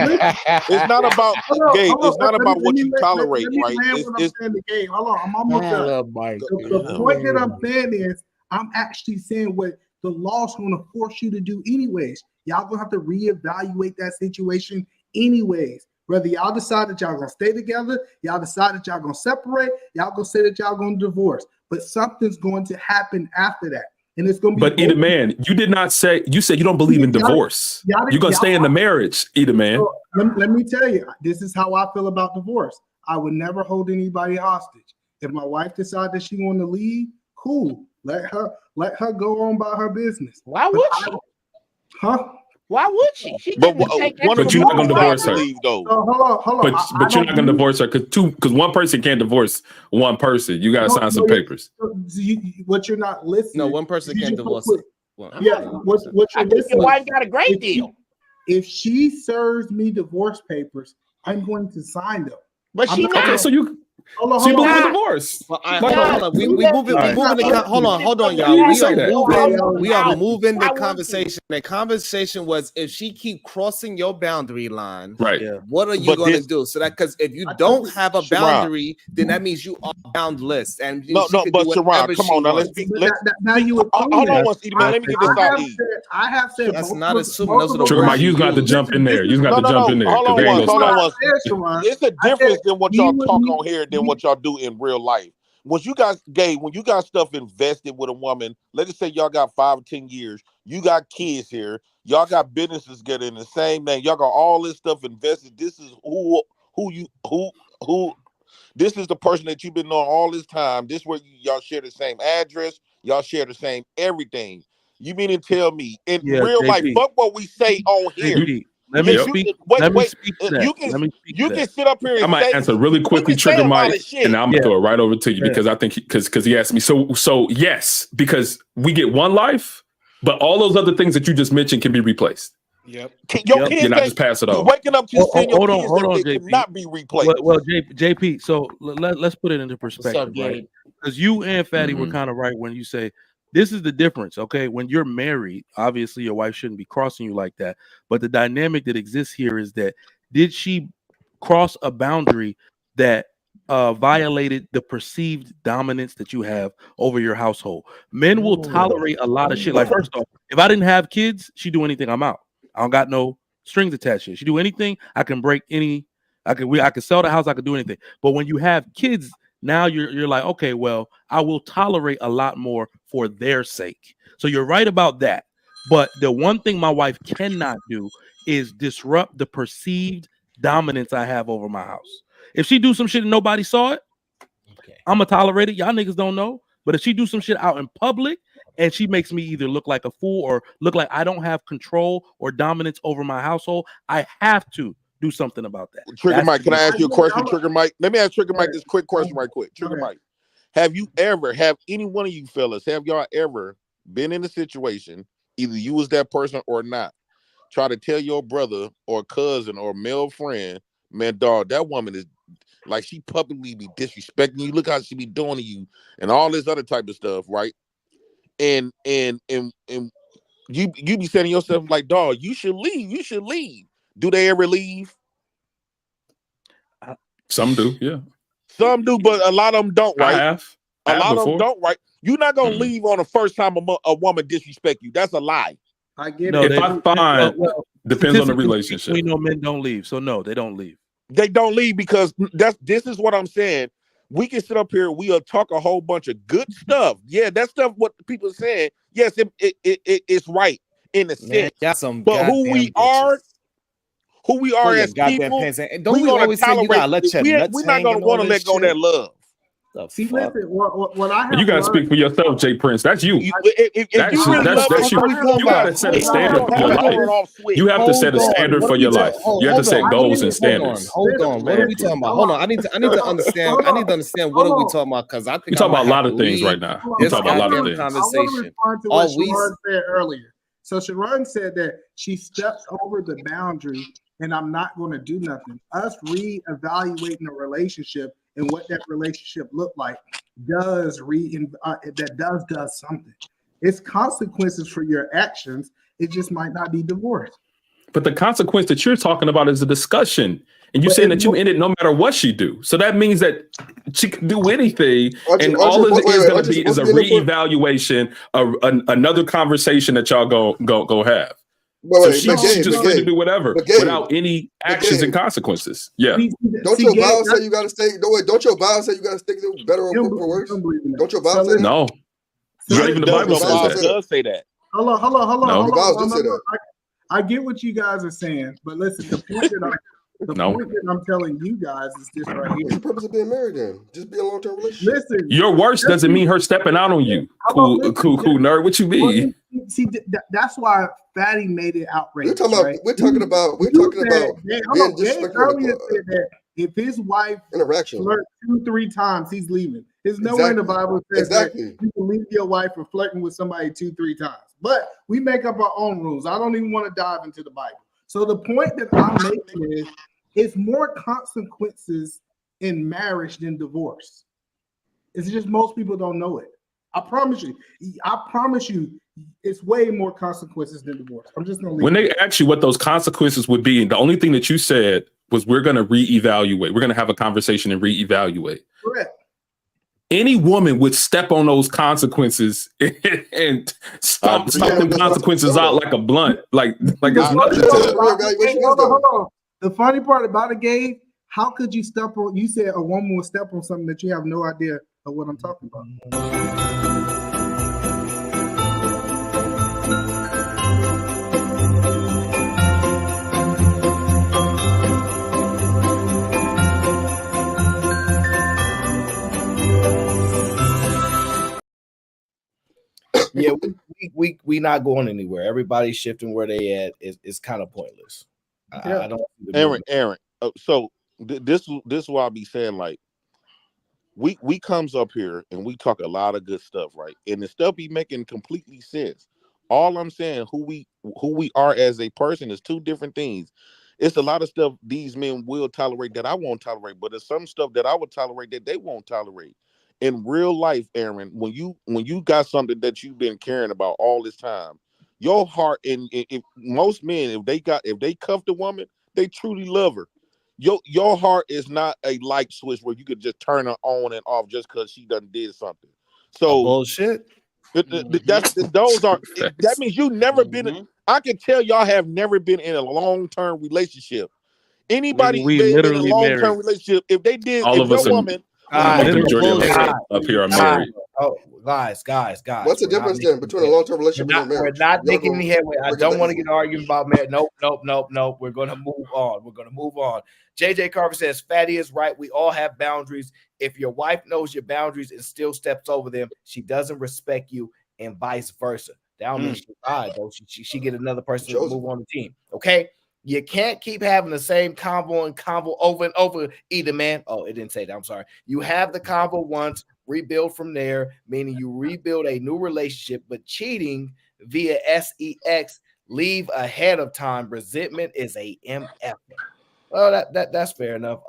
It's not about Gabe. It's not about what you tolerate, Let me right? land what I'm saying to Gabe. Hold on, I'm almost I done. love Mike. The point that I'm saying is, I'm actually saying what the law's going to force you to do anyways. Y'all gonna have to reevaluate that situation anyways. Whether y'all decide that y'all gonna stay together, y'all decide that y'all gonna separate, y'all gonna say that y'all gonna divorce. But something's going to happen after that. And it's gonna be But Eda Man, you did not say, you said you don't believe in divorce. You're gonna stay in the marriage, Eda Man. So, let me tell you, this is how I feel about divorce. I would never hold anybody hostage. If my wife decides that she want to leave, cool. Let her go on by her business. Why would she? Huh? Why would she? She But couldn't take one of But you you're not gonna decide divorce to her. leave though. So hold on. But you're not gonna divorce her because one person can't divorce one person. You gotta sign some papers. What you're not listening. No, one person you can just divorce put- it. Well, Yeah, what I you're think your listening. wife got a great deal. If she serves me divorce papers, I'm going to sign them. But she not. Okay, so you Hold so you believe in not. divorce. Well, She hold not. on. We moving the hold on, Why y'all. you We say are that? moving the Why would conversation. The conversation was if she keep crossing your boundary line, Right. Yeah. what are you But gonna this- do? So that because if you don't have a Sharon. boundary, then that means you are boundless, and she No, could but do Sharon, whatever come she on now. Let's wants. be. But Let's now you hold assuming. on one second, man. Let me get this out. E. I have said That's both not of- assuming. both Those are of the them- Sugar words Mike, you got to use. jump in there. You got to No. jump in there Hold because on they ain't once. gonna Hold on stop. once. It's a difference than what y'all talk on here than what y'all do in real life. When you got when you got stuff invested with a woman, let's just say y'all got 5 or 10 years, you got kids here, y'all got businesses together in the same name, y'all got all this stuff invested. This is who this is the person that you've been knowing all this time. This where y'all share the same address, y'all share the same everything. You mean to tell me in Yeah, real life, JP. fuck what we say on here. JP. Let me speak. Let me speak to that. You can Let me speak to you that. can sit up here and I might say answer really quickly, can say Trigger a lot Mike, of shit. and I'm gonna throw it right over to you because I think because he asked me. So yes, because we get one life, but all those other things that you just mentioned can be replaced. Yep. Your kids You're not can't, just pass it you're off. waking up just seeing your kids Hold on, that JP. cannot be replaced. Well, JP. So let's put it into perspective, Gabe? right? Because you and Fatty were kind of right when you say this is the difference. Okay, when you're married, obviously your wife shouldn't be crossing you like that. But the dynamic that exists here is that did she cross a boundary that violated the perceived dominance that you have over your household? Men will tolerate a lot of shit. Like, first off, if I didn't have kids, she do anything, I'm out. I don't got no strings attached here. She do anything, I can break any. I could sell the house. I could do anything. But when you have kids, now you're like, okay, well, I will tolerate a lot more for their sake. So you're right about that. But the one thing my wife cannot do is disrupt the perceived dominance I have over my house. If she do some shit and nobody saw it, I'm gonna tolerate it. Y'all niggas don't know. But if she do some shit out in public and she makes me either look like a fool or look like I don't have control or dominance over my household, I have to do something about that. Trigger That's Mike, the can I ask difference. you a question, Trigger Mike? Let me ask Trigger Mike this quick question right quick. Trigger Mike, have any one of you fellas, have y'all ever been in a situation, either you was that person or not, try to tell your brother or cousin or male friend, man, dog, that woman is like, she publicly be disrespecting you. Look how she be doing to you and all this other type of stuff, right? And you be saying to yourself like, dog, you should leave. You should leave. Do they ever leave? Some do, yeah. Some do, but a lot of them don't, right? I have lot of them before. don't, right? You're not gonna leave on the first time a woman disrespect you. That's a lie. I get No, it. If I find depends on the statistically speaking, relationship. we know men don't leave. So no, they don't leave. They don't leave because this is what I'm saying. We can sit up here, we'll talk a whole bunch of good stuff. Yeah, that stuff what people are saying. Yes, it's right in a sense. Got some but who we are Pull your as goddamn people, pants in. And don't we're we gonna always say you tolerate gotta let your we're nuts not hang gonna and all want to this let go of that shit? love. See, listen, what I have You gotta speak learned, for yourself, Jay Prince. That's you. If That's you really love that's it, you. what we talking You gotta about? set a Hold on, standard for your hold on, life. off switch. You have to set a Hold on. standard for your life. You have to set goals and standards. Hold on. What are we talking about? Hold on. I need to understand. I need to understand what are we talking about, because I think We I talk might about a have lot to of things leave right now. We this talk about a lot of goddamn things. I want to conversation. respond to what Sharon said earlier. So Sharon said that she steps over the boundary and I'm not going to do nothing. Us reevaluating a relationship and what that relationship looked like does something. It's consequences for your actions. It just might not be divorce. But the consequence that you're talking about is a discussion. And you're saying that you end it no matter what she do. So that means that she can do anything. And all it is going to be is a reevaluation, another conversation that y'all go have. So she's just free to do whatever without any actions and consequences. Yeah. Don't your Bible say you got to stay? Don't your Bible say you got to stick to better or for worse? Don't your Bible say that? No. Not even the Bible says that. Does say that. Hold on. No. The Bible do say that. I get what you guys are saying, but listen, the point that I'm telling you guys is this right here. What's the purpose of being married then? Just be a long-term relationship. Listen, Your worst doesn't mean her stepping out on you. Cool nerd. What you mean? See, that's why Fatty made it outrageous. We're talking about being disrespectful. Earlier said that if his wife flirts 2-3 times, he's leaving. There's nowhere in the Bible says that you can leave your wife for flirting with somebody 2-3 times. But we make up our own rules. I don't even want to dive into the Bible. So the point that I'm making is it's more consequences in marriage than divorce. It's just most people don't know it. I promise you, it's way more consequences than divorce. I'm just gonna leave When they ask you what those consequences would be, the only thing that you said was we're going to reevaluate. We're going to have a conversation and reevaluate. Correct. Any woman would step on those consequences and stomp the consequences out like a blunt. Like it's nothing Hold on. The funny part about it, Gabe, how could you step on? You said a woman will step on something that you have no idea of what I'm talking about. Yeah, we not going anywhere. Everybody's shifting where they at. It's kind of pointless. I don't. Aaron. So this is why I be saying, like, we comes up here and we talk a lot of good stuff, right? And the stuff be making completely sense. All I'm saying, who we are as a person is two different things. It's a lot of stuff these men will tolerate that I won't tolerate, but it's some stuff that I would tolerate that they won't tolerate. In real life, Aaron, when you got something that you've been caring about all this time, your heart, and if most men, if they cuffed a woman, they truly love her. Your heart is not a light switch where you could just turn her on and off just because she done did something. So bullshit. That means you never been. I can tell y'all have never been in a long-term relationship. Anybody been in a long-term relationship, if they did, all of us your woman. I think the majority of us up here are married. Oh, guys. What's the difference then between a long-term relationship and a marriage? We're not making any headway. I don't want to get arguing about marriage. Nope. We're going to move on. JJ Carver says, Fatty is right. We all have boundaries. If your wife knows your boundaries and still steps over them, she doesn't respect you, and vice versa. That don't mean she's died, though. She get another person to move on the team. Okay? You can't keep having the same convo over and over either, man. Oh, it didn't say that. I'm sorry. You have the convo once, rebuild from there, meaning you rebuild a new relationship, but cheating via sex, leave ahead of time. Resentment is a MF. Well, that's fair enough.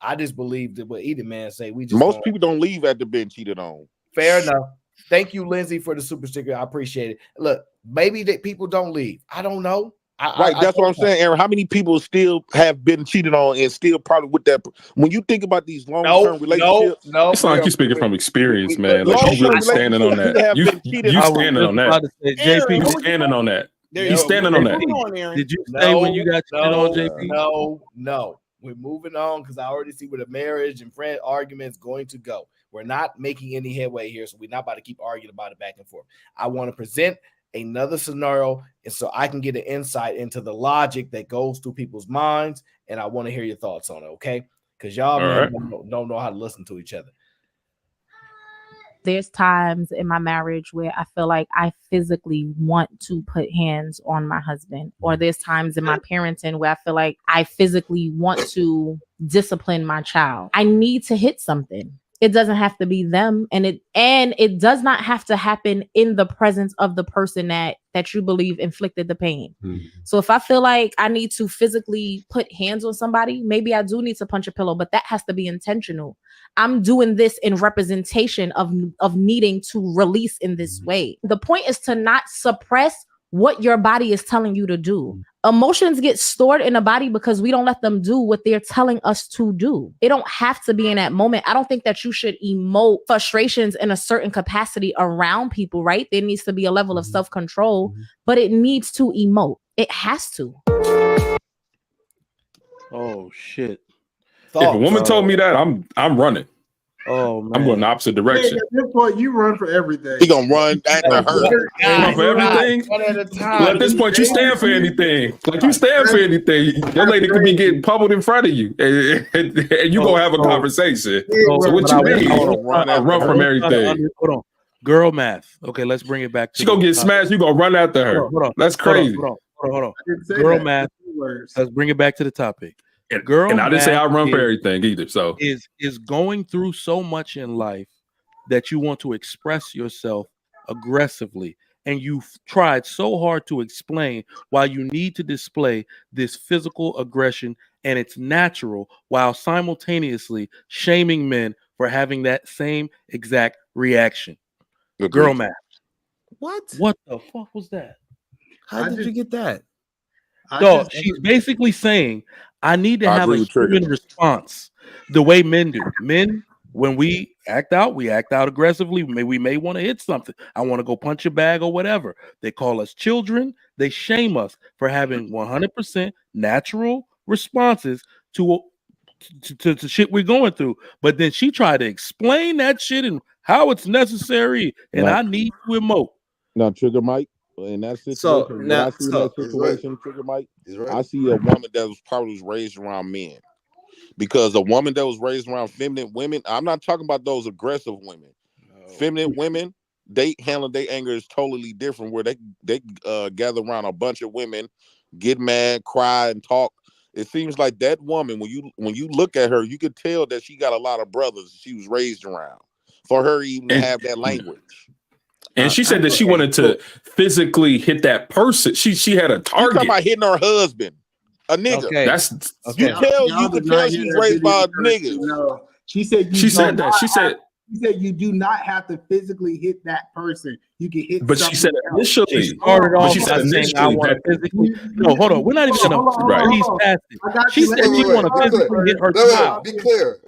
I just believe that what either man say. Most people don't leave after being cheated on. Fair enough. Thank you, Lindsay, for the super sticker. I appreciate it. Look, maybe that people don't leave. I don't know. That's what I'm saying, Aaron. How many people still have been cheated on and still probably with that? When you think about these long-term relationships, it's not like you're speaking from experience, man. Like you really standing on that. You standing on that. JP, you standing on that. You standing on that. Did you say when you got cheated on, JP? No. We're moving on because I already see where the marriage and friend argument's going to go. We're not making any headway here, so we're not about to keep arguing about it back and forth. I want to present another scenario, and so I can get an insight into the logic that goes through people's minds, and I want to hear your thoughts on it, okay? Because y'all don't know how to listen to each other. There's times in my marriage where I feel like I physically want to put hands on my husband, or there's times in my parenting where I feel like I physically want to discipline my child. I need to hit something. It doesn't have to be them, and it does not have to happen in the presence of the person that you believe inflicted the pain. So if I feel like I need to physically put hands on somebody, maybe I do need to punch a pillow, but that has to be intentional. I'm doing this in representation of needing to release in this way. The point is to not suppress what your body is telling you to do. Emotions get stored in the body because we don't let them do what they're telling us to do. It don't have to be in that moment. I don't think that you should emote frustrations in a certain capacity around people, right? There needs to be a level of self-control, but it needs to emote. It has to. Oh shit. If a woman told me that, I'm running. Oh man. I'm going the opposite direction. At this point, you run for everything. He gonna run after her. Run for everything. One at a time. Well, at this point, you stand for anything. Like you stand for anything. Your lady could be getting pummeled in front of you, and you gonna have a conversation. So what you mean? I run from everything. Hold on. Girl math. Okay, let's bring it back to She gonna get smashed. You gonna run after her. Hold on. That's crazy. Hold on. Girl math. Let's bring it back to the topic. Girl and I didn't say I run for math everything either. So is going through so much in life that you want to express yourself aggressively, and you've tried so hard to explain why you need to display this physical aggression, and it's natural, while simultaneously shaming men for having that same exact reaction. Girl math. What the fuck was that? How did you get that? So she's basically saying, I need to have a human response the way men do. Men, when we act out aggressively. We may want to hit something. I want to go punch a bag or whatever. They call us children. They shame us for having 100% natural responses to shit we're going through. But then she tried to explain that shit and how it's necessary, and I need to emote. Now, Trigger Mike, in that situation, Trigger Mike, I see a woman that was probably raised around men. Because a woman that was raised around feminine women, I'm not talking about those aggressive women. No. Feminine women, they handle their anger is totally different, where they gather around a bunch of women, get mad, cry, and talk. It seems like that woman, when you look at her, you could tell that she got a lot of brothers she was raised around for her even to have that language. And she said that she wanted to physically hit that person. She had a target. Talking about hitting her husband, a nigga. Okay. That's you could tell she's raised by a nigga. No, she said she said that. She said you do not have to physically hit that person. You can hit. But she said initially. She started off she said saying, I want to physically. No, hold on. We're not even gonna he's past it. She said she want to physically hit her child. Be clear.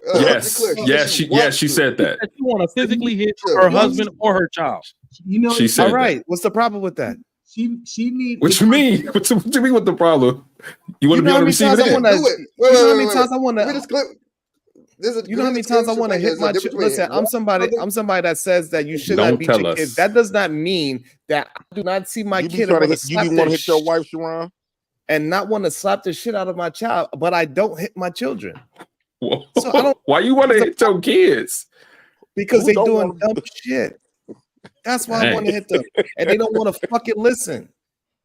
She said that. She want to physically hit her husband or her child. You know, she said, all right. What's the problem with that? She need. What you mean? What you mean? What the problem? You want to be on the receiving end? You know how many times I want to. You know how many times I want to hit my children? Listen, I'm somebody that says that you should not beat your kid. That does not mean that I do not see my kid. You want to hit your wife, Sharon, and not want to slap the shit out of my child, but I don't hit my children. Whoa. So I don't. Why you want to hit your kids? Because they doing dumb shit. That's why I want to hit them, and they don't want to fucking listen.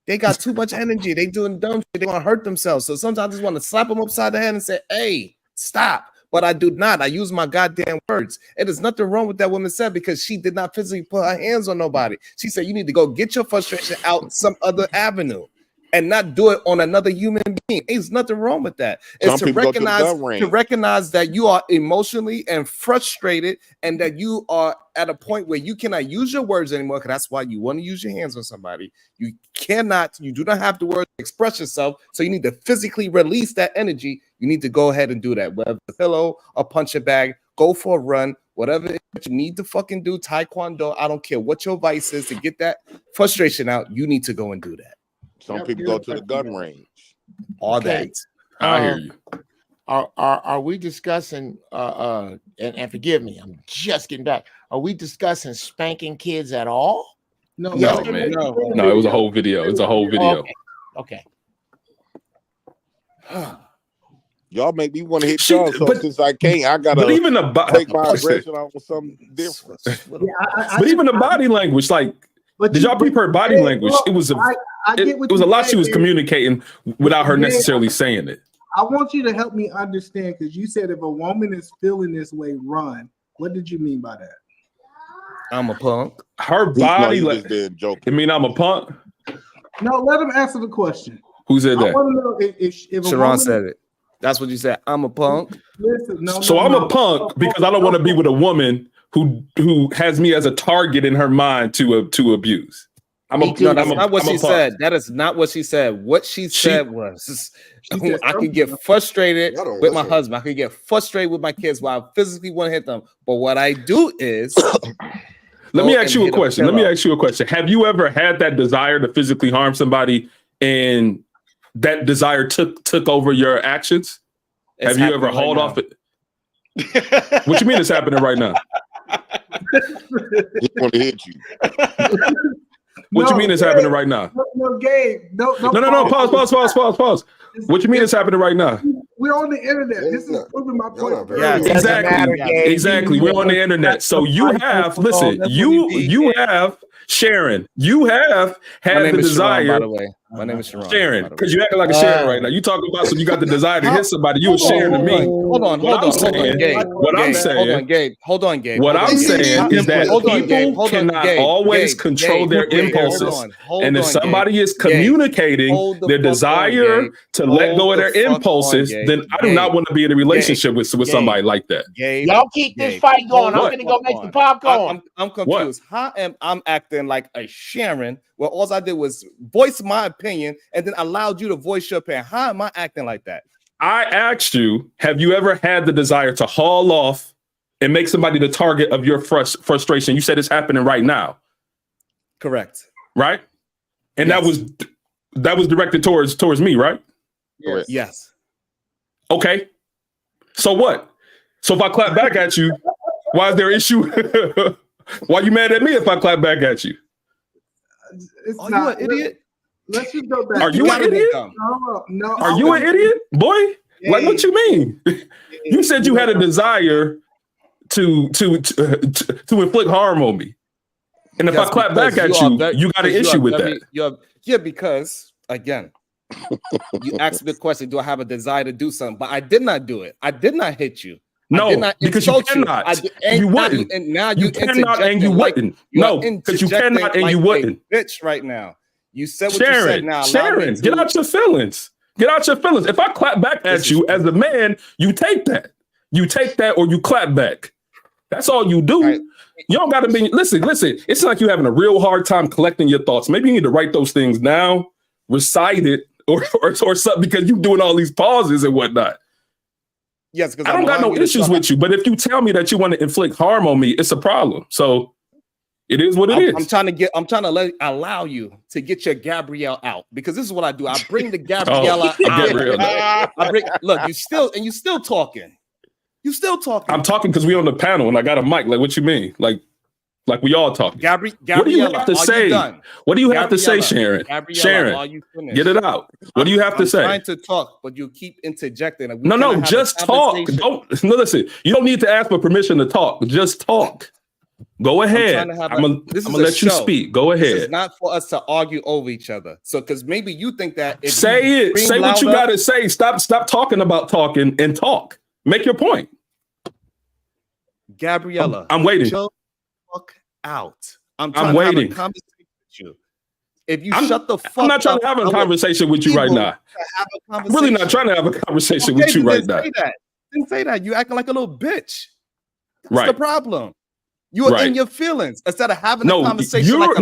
They got too much energy. They doing dumb shit. They want to hurt themselves. So sometimes I just want to slap them upside the head and say, "Hey, stop." But I do not. I use my goddamn words. It is nothing wrong with that woman said, because she did not physically put her hands on nobody. She said you need to go get your frustration out some other avenue and not do it on another human being. There's nothing wrong with that. It's to recognize that you are emotionally and frustrated, and that you are at a point where you cannot use your words anymore, because that's why you want to use your hands on somebody. You do not have the words to express yourself, so you need to physically release that energy. You need to go ahead and do that, whether it's a pillow, a punch bag, go for a run, whatever you need to fucking do, taekwondo, I don't care what your vice is, to get that frustration out, you need to go and do that. Some people go to the gun range. All that. I hear you. Are we discussing and forgive me, I'm just getting back. Are we discussing spanking kids at all? No, man. No, it was a whole video. It's a whole video. Okay. Y'all make me want to hit y'all. So since I can't, I gotta but even take my aggression out with something different. But even the body language, like, did y'all peep her body language? It was it was a lot she was communicating without her necessarily saying it. I want you to help me understand, because you said if a woman is feeling this way, run. What did you mean by that? I'm a punk. Her body, like, I mean, I'm a punk. No, let him answer the question. Who said I that? want to know if a Sharon woman said it. That's what you said. I'm a punk. Listen, So I'm a punk because I don't want to be with a woman who has me as a target in her mind to abuse. That's not what she said. That is not what she said. What she said was, I could get frustrated with my husband. I could get frustrated with my kids while I physically want to hit them. But what I do is, let me ask you a question. Have you ever had that desire to physically harm somebody and that desire took over your actions? Have you ever hauled off it? What you mean it's happening right now? He want to hit you. What you mean it's happening right now? No, Gabe. No. Pause. What you mean it's happening right now? We're on the internet. This is proving my point. Yeah, exactly. We're on the internet. So you have, have, Sharon, you have had the desire. Sharon, by the way. My name is Sharon. Sharon, because you acting like a Sharon right now. You talking about so you got the desire to hit somebody. You were Sharon to me. Hold on, Gabe. Hold on, Gabe. What I'm saying is that people cannot always control their impulses. And if somebody is communicating their desire to let go of their impulses, then I do not want to be in a relationship with somebody like that. Y'all keep this fight going. I'm gonna go make some popcorn. I'm confused. How am I acting like a Sharon? Well, all I did was voice my opinion and then allowed you to voice your opinion. How am I acting like that? I asked you, have you ever had the desire to haul off and make somebody the target of your frustration? You said it's happening right now. Correct. Right? And that was directed towards me, right? Yes. Okay. So what? So if I clap back at you, why is there an issue? Why are you mad at me if I clap back at you? Are you an idiot? Let's just go back. Are you an idiot? No. Are you an idiot, boy? Like, what you mean? You said you had a desire to inflict harm on me, and if I clap back at you, you got an issue with that. Because again, you asked me the question: do I have a desire to do something? But I did not do it. I did not hit you. No, because you cannot. You wouldn't. And now you cannot and you wouldn't. No, because you cannot and you wouldn't. Bitch, right now. You said what Sharon, you said. Now, Sharon, get out your feelings. Get out your feelings. If I clap back at you as a man, you take that. You take that or you clap back. That's all you do. Right. You don't got to be. Listen. It's like you're having a real hard time collecting your thoughts. Maybe you need to write those things down, recite it, or something, because you're doing all these pauses and whatnot. Yes, because I don't got no issues with you, but if you tell me that you want to inflict harm on me, it's a problem. So it is what it is. I'm trying to allow you to get your Gabrielle out, because this is what I do. I bring the Gabriella out. Look, you still talking. You still talking. I'm talking because we on the panel and I got a mic. Like, what you mean? Like we all talking. What do you have to say? What do you have to say, Sharon? Sharon, get it out. What do you have to say? I'm trying to talk, but you keep interjecting. No, just talk. Listen. You don't need to ask for permission to talk. Just talk. Go ahead. I'm gonna let you speak. Go ahead. This is not for us to argue over each other. So, because maybe you think that if say it, say what you gotta say. Stop talking about talking and talk. Make your point. Gabriella, I'm waiting. Fuck out. I'm trying to have a conversation with you. If you shut the fuck up, I'm not trying to have a conversation with you right now. I'm really not trying to have a conversation with you right now. Didn't say that. You acting like a little bitch. That's the problem. You are in your feelings instead of having a conversation. You're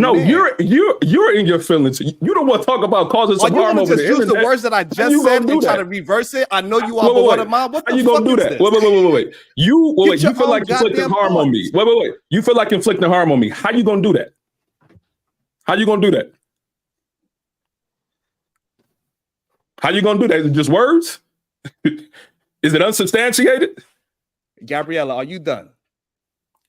in your feelings. You don't want to talk about causing some harm over the internet. Use the words that I just said and try to reverse it. I know you are, but what am I? What the fuck is this? How you gonna do that? Wait. You feel like inflicting harm on me. Wait. You feel like inflicting harm on me. How you gonna do that? How you gonna do that? How you gonna do that? Is it just words? Is it unsubstantiated? Gabriella, are you done?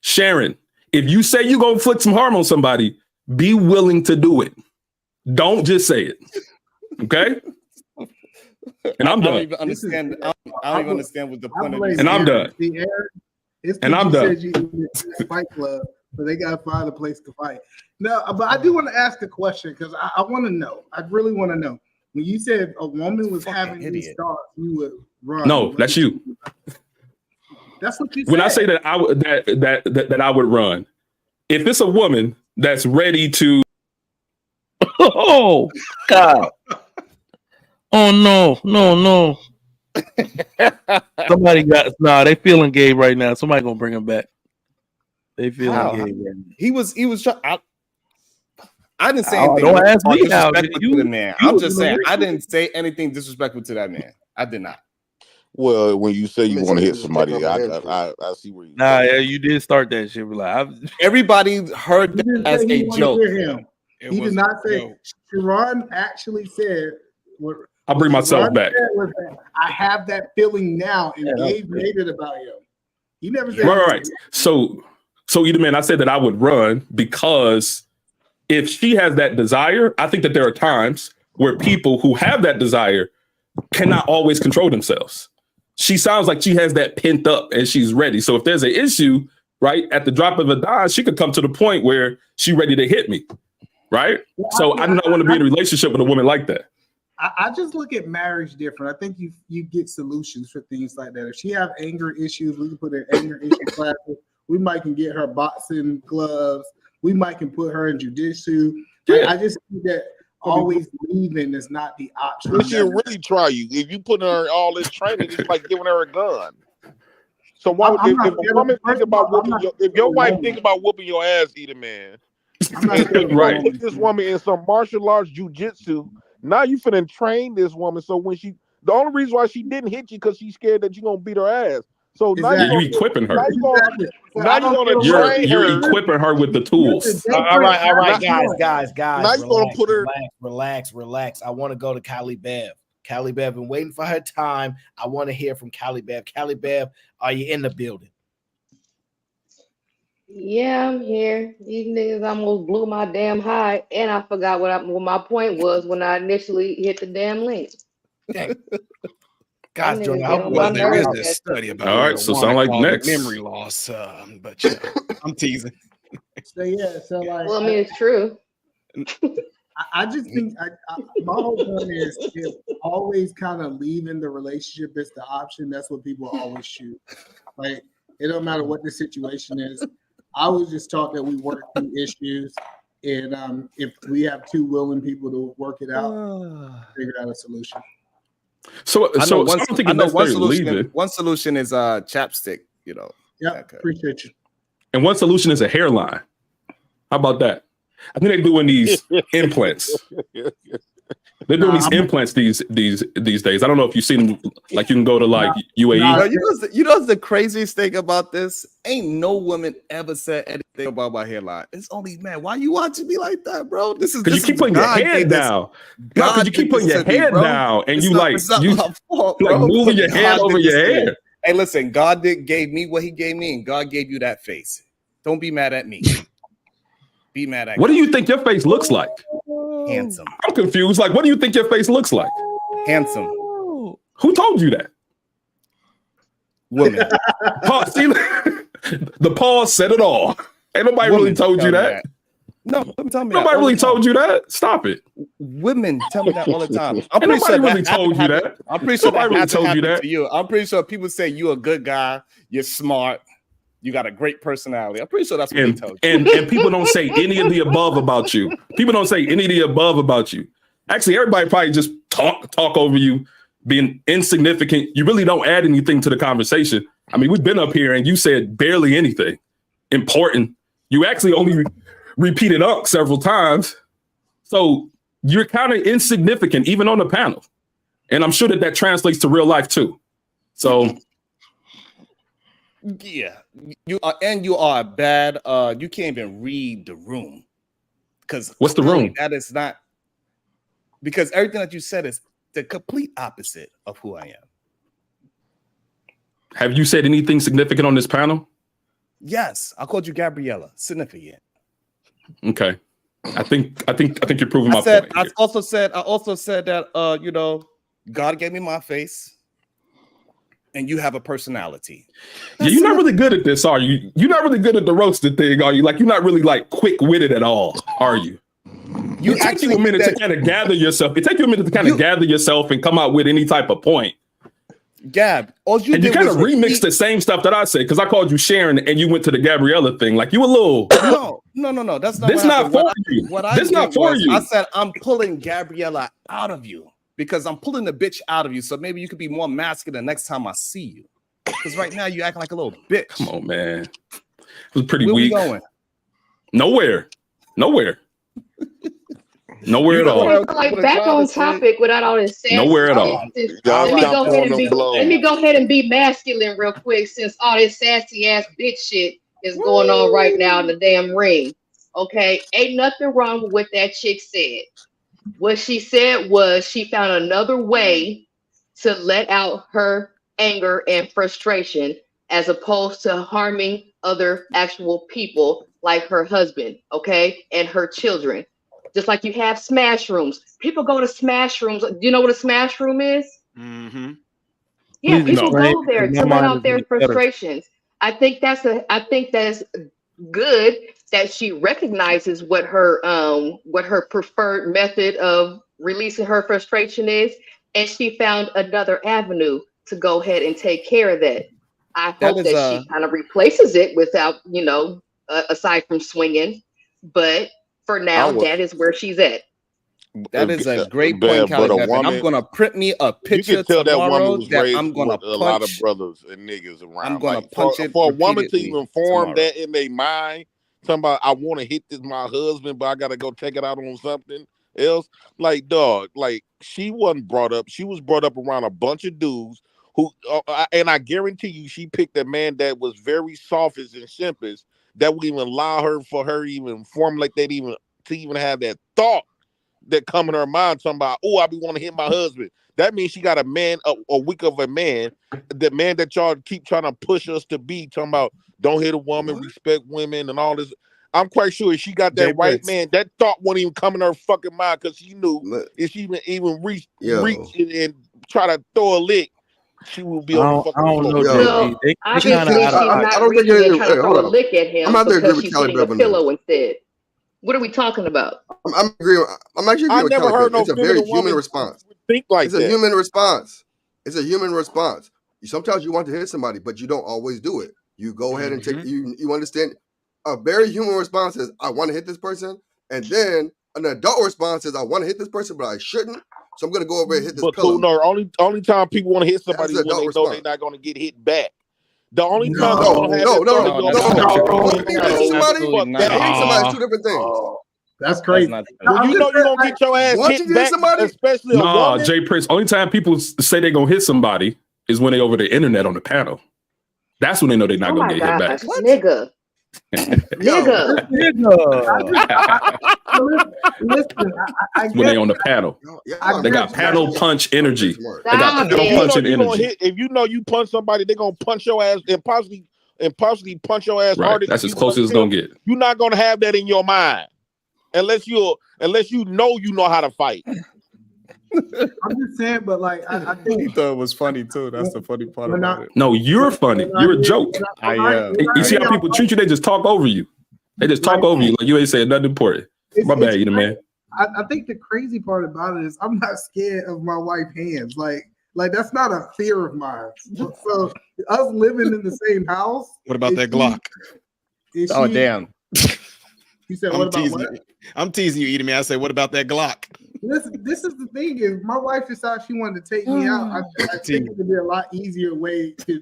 Sharon, if you say you're going to inflict some harm on somebody, be willing to do it. Don't just say it. Okay? And I'm I don't done. even understand. I don't even understand what the point of this. And I'm done. See, Aaron, it's And I'm you done. said you in a fight club, so they gotta find a place to fight. No, but I do want to ask the question because I want to know. I really want to know. When you said a woman was having these thoughts, you would run. No, that's you. That's what you said. When I say that I would that I would run, if it's a woman that's ready to, Oh God! Oh no! Somebody got they feeling gay right now. Somebody gonna bring him back. They feeling How? gay right now. He was trying. I didn't say Oh, anything don't ask me how. disrespectful to the man. I'm just saying I didn't say anything disrespectful to that man. I did not. Well, when you say you Let me want to see hit this somebody, check out my head I see where you. Nah, yeah, you did start that shit. Like, Everybody heard He didn't that as say he a wanted to joke. hear him. It He was did not a say. joke. Sharon actually said, I'll bring myself Sharon back. said was that, I have that feeling now, and Yeah, Gabe made it about him. He never said. right. So either man, I said that I would run because if she has that desire, I think that there are times where people who have that desire cannot always control themselves. She sounds like she has that pent up and she's ready. So if there's an issue, right, at the drop of a dime, she could come to the point where she's ready to hit me, right? So I do not want to be in a relationship with a woman like that. I just look at marriage different. I think you get solutions for things like that. If she have anger issues, we can put her in anger issue classes. We might can get her boxing gloves. We might can put her in jujitsu. Like, I just think that always leaving is not the option. She'll really try you. If you put her in all this training, it's like giving her a gun. So why would if a woman think about whooping if your wife think about whooping your ass, eat a man, right? Put this woman in some martial arts jujitsu. Now you finna train this woman. So when the only reason why she didn't hit you because she's scared that you're gonna beat her ass. So now you're equiping her. Now you're gonna train you're her. equipping her with the tools. All right, guys. Now you gonna put her. Relax. I want to go to Callie Bev. Callie Bev, been waiting for her time. I want to hear from Callie Bev. Callie Bev, are you in the building? Yeah, I'm here. These niggas almost blew my damn high, and I forgot what my point was when I initially hit the damn link. Guys, Them niggas Jordan, get on my There is nerves. this study about All right, so sound like next. memory loss, but yeah, I'm teasing. So yeah, so like, Well, I mean, it's true. I just think my whole point is if always kind of leaving the relationship is the option. That's what people always shoot. Like it don't matter what the situation is. I was just taught that we work through issues, and if we have two willing people to work it out, figure out a solution. So I don't think it's necessarily leaving. One solution is chapstick. You know. Yeah, appreciate you. And one solution is a hairline. How about that? I think they're doing these implants. They're doing these implants these days. I don't know if you've seen them. Like you can go to like UAE. No, you know what's the craziest thing about this? Ain't no woman ever said anything about my hairline. It's only man. Why you watching me like that, bro? This is because you keep putting your head down. No, because you keep putting your head down, and you moving your head over your hair. Hey, listen, God gave me what He gave me, and God gave you that face. Don't be mad at me. Be mad at What do you think your face looks like? Handsome. I'm confused. Like, what do you think your face looks like? Handsome. Who told you that? Woman. Paul, see, the pause said it all. Ain't nobody really told you that. No, tell me nobody really told you that. Stop it. Women tell me that all the time. I'm pretty sure really told you that. I'm pretty sure nobody really told you that. To you. I'm pretty sure people say you're a good guy. You're smart. You got a great personality. I'm pretty sure that's what they told you. And people don't say any of the above about you. People don't say any of the above about you. Actually, everybody probably just talk over you, being insignificant. You really don't add anything to the conversation. I mean, we've been up here and you said barely anything important. You actually only repeated up several times. So you're kind of insignificant, even on the panel. And I'm sure that translates to real life too. So yeah, you are bad. You can't even read the room. Because what's the room? That is not because everything that you said is the complete opposite of who I am. Have you said anything significant on this panel? Yes, I called you Gabriella. Significant. Okay. I think you're proving my point. I also said that God gave me my face, and you have a personality. Yeah, you're not really good at this, are you? You're not really good at the roasted thing, are you? Like, you're not really like quick-witted at all, are you? It takes you a minute to kind of gather yourself. It takes you a minute to kind of gather yourself and come out with any type of point. Gab, all you and did you kind of was remixed the same stuff that I said because I called you Sharon and you went to the Gabriella thing. Like, you a little No. That's not this what not happened. for you. What I This did not for was you. I said I'm pulling Gabriella out of you because I'm pulling the bitch out of you. So maybe you could be more masculine next time I see you. Because right now you act like a little bitch. Come on, man. It was pretty Where weak. we going? Nowhere at all. Like back on topic without all this sassy. Nowhere at all. Let me go ahead and be masculine real quick since all this sassy ass bitch shit is going on right now in the damn ring. Okay, ain't nothing wrong with what that chick said. What she said was she found another way to let out her anger and frustration as opposed to harming other actual people like her husband, okay, and her children. Just like you have smash rooms. People go to smash rooms. Do you know what a smash room is? Mm-hmm. Yeah, Please people explain, go there because to my let mind out is their getting better. frustrations. I think that's good that she recognizes what her preferred method of releasing her frustration is, and she found another avenue to go ahead and take care of that. I hope that she kind of replaces it without, aside from swinging, but for now, that is where she's at. That is a great point, Callie But a Beth, and woman, I'm gonna print me a picture you can tell that tomorrow woman was that raised I'm gonna with a lot of punch. brothers and niggas around. I'm gonna Like, punch it for a woman to repeatedly even form tomorrow. that in their mind, talking about I want to hit this my husband, but I gotta go take it out on something else. Like, dog, like she wasn't brought up. She was brought up around a bunch of dudes who, and I guarantee you, she picked a man that was very softest and simplest that would even allow her to even formulate that to even have that thought that come in her mind talking about, oh, I be want to hit my husband. That means she got a man, a weak of a man, the man that y'all keep trying to push us to be, talking about don't hit a woman, respect women, and all this. I'm quite sure if she got that right man, that thought won't even come in her fucking mind because she knew if she even reach and try to throw a lick, she will be on the fucking floor. JP. They Obviously, she's not reaching and trying to throw a lick at him because she's hitting a pillow instead. What are we talking about? I'm agreeing. I'm actually agreeing with never Kelly. heard no It's a very feminine human woman response. think like It's a that. human response. It's a human response. Sometimes you want to hit somebody, but you don't always do it. You go ahead and take. You understand? A very human response is I want to hit this person, and then an adult response is I want to hit this person, but I shouldn't. So I'm going to go over and hit this But pillow. no, only time people want to hit somebody That's is when they adult know response. they're not going to get hit back. The only No, time they're going to have that thought no. Hitting somebody is two different things. That's crazy. Well, you know you're going to get your ass Once you hit hit back, somebody, especially a Nah, woman. Jay Prince. Only time people say they're gonna hit somebody is when they over the internet on the panel. That's when they know they're not Oh gonna my get hit back. gosh, nigga. Listen, I When they get on the panel. They got panel punch energy. They got Stop panel it. punching You gonna energy. hit, if you know you punch somebody, they're gonna punch your ass and possibly punch your ass Right. harder. That's than as you close as it's punch gonna them. get. You're not gonna have that in your mind unless you know how to fight. I'm just saying, but like I think He thought it was funny too. That's the funny part When about I- it. No, you're funny. You're a joke. I am. You see how people treat you? They just talk over you. They just talk over you like you ain't saying nothing important. My bad, you the man. I think the crazy part about it is I'm not scared of my wife's hands. Like that's not a fear of mine. So us living in the same house. What about that Glock? Oh damn. You said what about what? I'm teasing you, Edie. I say, what about that Glock? Listen, this is the thing is my wife decided she wanted to take me out. I think it would be a lot easier way to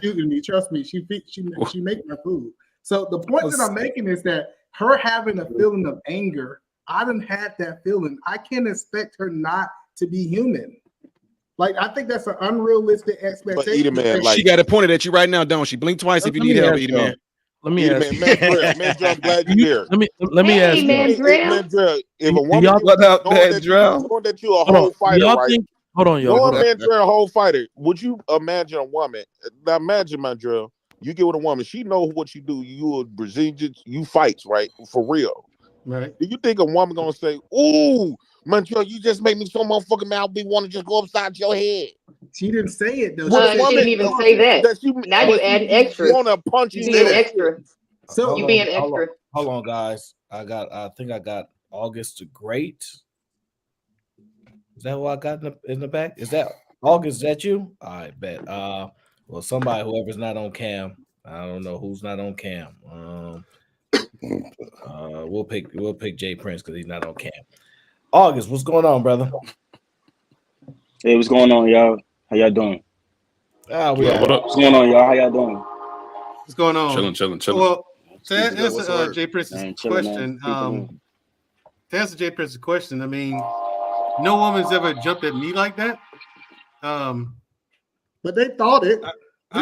shooting me. Trust me, she make my food. So the point that I'm making is that her having a feeling of anger, I done had that feeling. I can't expect her not to be human. Like I think that's an unrealistic expectation. But man, like she got it pointed at you right now, don't she? Blink twice if you need help, Edie, man. Let me ask man, I'm glad you're here. Let me ask Mandrell, if a woman what up, knowing that you're a whole fighter, right? Hold on, yo. Knowing Mandrell a whole fighter, would you imagine a woman? Now imagine Mandrell, you get with a woman, she knows what you do. You a Brazilian, you fights, right? For real. Right. Do you think a woman gonna say, "Ooh, Montreal, you just made me so motherfucking mad. Be want to just go upside your head. She didn't say it though. She didn't even say that. Now you adding extras. Want to punch You you being in it. extra. So you being extra. Hold on, guys. I think I got August the Great. Is that who I got in the back? Is that August? Is that you? I bet. Well, somebody, whoever's not on cam. I don't know who's not on cam. We'll pick Jay Prince because he's not on cam. August, what's going on, brother? Hey, what's going on, y'all? How y'all doing? What up? What's going on, y'all? How y'all doing? What's going on? Chilling. Well, to answer Jay Prince's question, I mean, no woman's ever jumped at me like that. But they thought it. You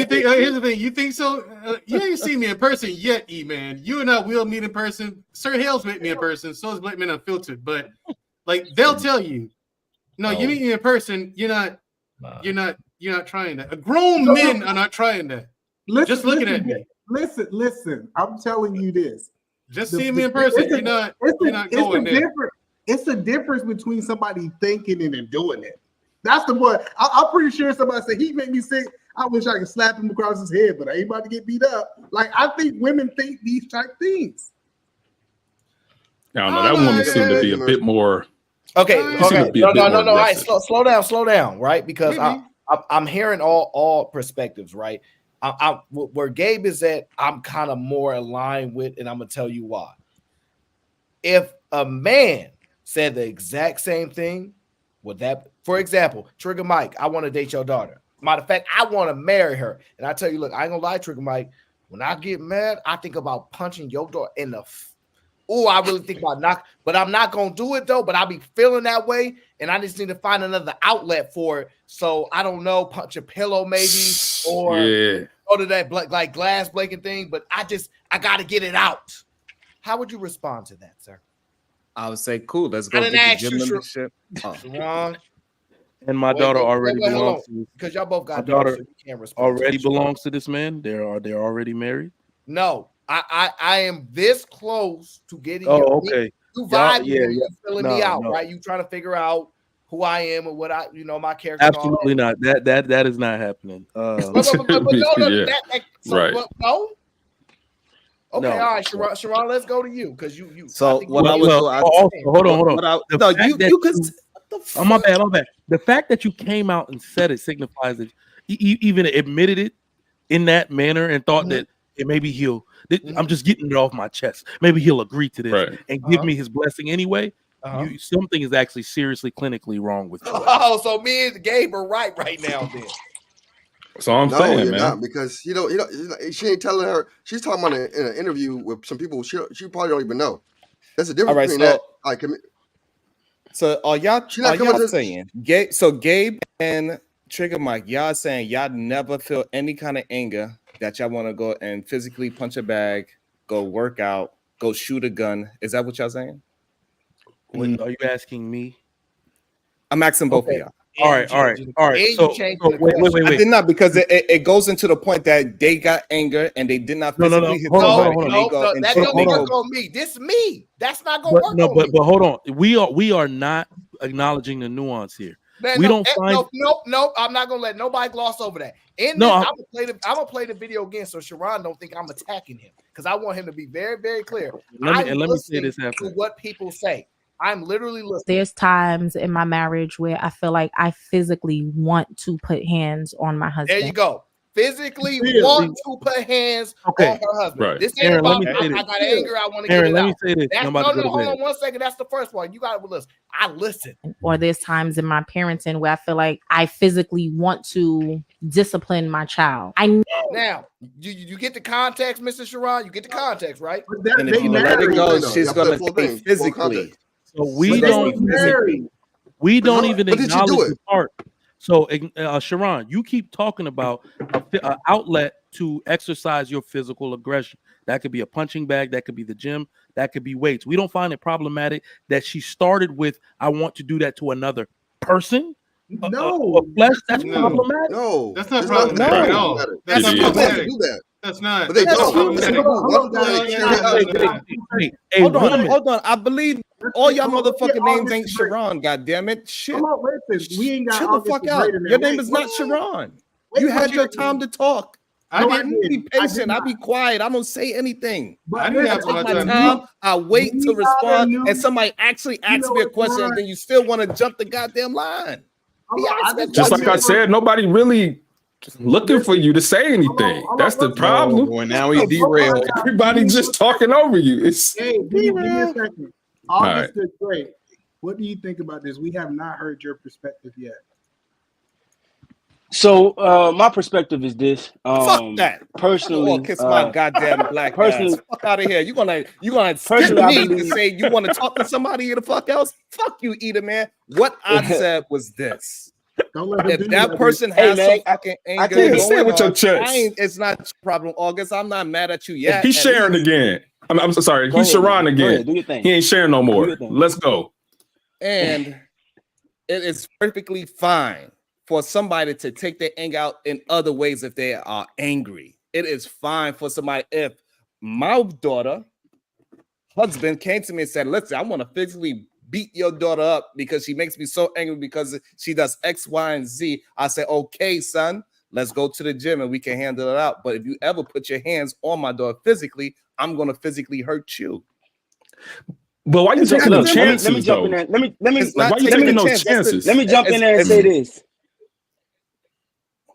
think? Here's the thing. You think so? You ain't seen me in person yet, E-Man. You and I will meet in person. Sir Hales met me in person. So is Black Men Unfiltered. But like they'll tell you, no, you meet me in person. You're not trying that. Grown men are not trying that. Just looking at me. Listen. I'm telling you this. Just seeing me in person. You're not going there. It's a difference between somebody thinking it and doing it. That's the one. I'm pretty sure somebody said he made me sick. I wish I could slap him across his head, but I ain't about to get beat up. Like I think women think these type things. I don't know. That woman seemed to be a bit more. Okay. No. All right, aggressive. slow down, right? Because I'm hearing all perspectives, right? Where Gabe is at, I'm kind of more aligned with, and I'm gonna tell you why. If a man said the exact same thing, would that, for example, Trigger Mike, I want to date your daughter. Matter of fact, I want to marry her. And I tell you, look, I ain't gonna lie, Trigger Mike, when I get mad, I think about punching your daughter in the I really think about but I'm not gonna do it though. But I'll be feeling that way, and I just need to find another outlet for it. So I don't know, punch a pillow maybe, or go to that like glass breaking thing. But I gotta get it out. How would you respond to that, sir? I would say, cool. Let's go. I didn't ask you, Sharon. And my daughter already belongs to, because y'all both got my daughter so you can't respond already belongs to this man. They're already married. No, I am this close to getting you. Oh, okay. You vibing, you filling me out, no. right? You trying to figure out who I am and what my character. Absolutely not. That is not happening. No. Okay, No. all right, Sharon, let's go to you because you. So hold on. My bad. The fact that you came out and said it signifies that you even admitted it in that manner and thought that maybe I'm just getting it off my chest. Maybe he'll agree to this and give me his blessing anyway. Something is actually seriously clinically wrong with you. Oh, so me and Gabe are right now then. So I'm saying, you're man, not, because she ain't telling her. She's talking about in an interview with some people she probably don't even know. There's a difference between that. So are y'all saying Gabe and Trigger Mike, y'all saying y'all never feel any kind of anger that y'all want to go and physically punch a bag, go work out, go shoot a gun? Is that what y'all saying? Wait, are you asking me? I'm asking both of y'all. All right. So wait. I did not, because it goes into the point that they got anger and they did not physically hit somebody. No, that don't work on me. This me. That's not gonna work on me. But hold on. We are not acknowledging the nuance here. Man, Nope. I'm not gonna let nobody gloss over that. I'm gonna play the video again so Sharon don't think I'm attacking him, because I want him to be very, very clear. Let me say this after what people say. I'm literally listening. There's times in my marriage where I feel like I physically want to put hands on my husband. There you go. Physically want to put hands on her husband. Right. This ain't Aaron, about I got anger. I want to get it let out. me say this. Hold on 1 second. That's the first one. You got to listen. I listen. Or there's times in my parenting where I feel like I physically want to discipline my child. Now, you get the context, Mr. Sharon. You get the context, right? And if you let it go, she's gonna say physically. So we don't even acknowledge the part. So, Sharon, you keep talking about an outlet to exercise your physical aggression. That could be a punching bag. That could be the gym. That could be weights. We don't find it problematic that she started with, I want to do that to another person. No, flesh. That's problematic. No, that's not problematic at all. That's not problematic. That's not. But they That's don't. problematic. Hold on. I believe all y'all motherfucking names ain't Sharon. God damn it! Shit. Come on, listen. We ain't got Chill the fuck out. Your name is not Sharon. You had your time to talk. I didn't. Be patient. I be quiet. I don't say anything. I didn't have take my my time. time. I wait to respond, and somebody actually asks me a question, and then you still want to jump the goddamn line. Just like I said, nobody really looking for you to say anything. That's the problem. Boy, now we derailed. Everybody just talking over you. It's Hey, give me a second. All August is great. What do you think about this? We have not heard your perspective yet. So my perspective is this. Fuck that. Personally, kiss my goddamn black personally, ass. Fuck out of here. You gonna skip personally, I me to believe- say you want to talk to somebody the fuck else? Fuck you, Eda, man. What I said was this. If that person has some fucking anger going on, it's not your problem, August. I'm not mad at you yet. He's sharing again. I'm so sorry. He's Sharon again. Do your thing. He ain't sharing no more. Let's go. And it is perfectly fine for somebody to take their anger out in other ways if they are angry. It is fine for somebody if my daughter, husband came to me and said, listen, I want to physically beat your daughter up because she makes me so angry because she does X, Y, and Z. I say, okay, son, let's go to the gym and we can handle it out. But if you ever put your hands on my daughter physically, I'm going to physically hurt you. But why you taking no chances? Let me jump in there. Let me why you taking no chances? Let me jump in there and say this.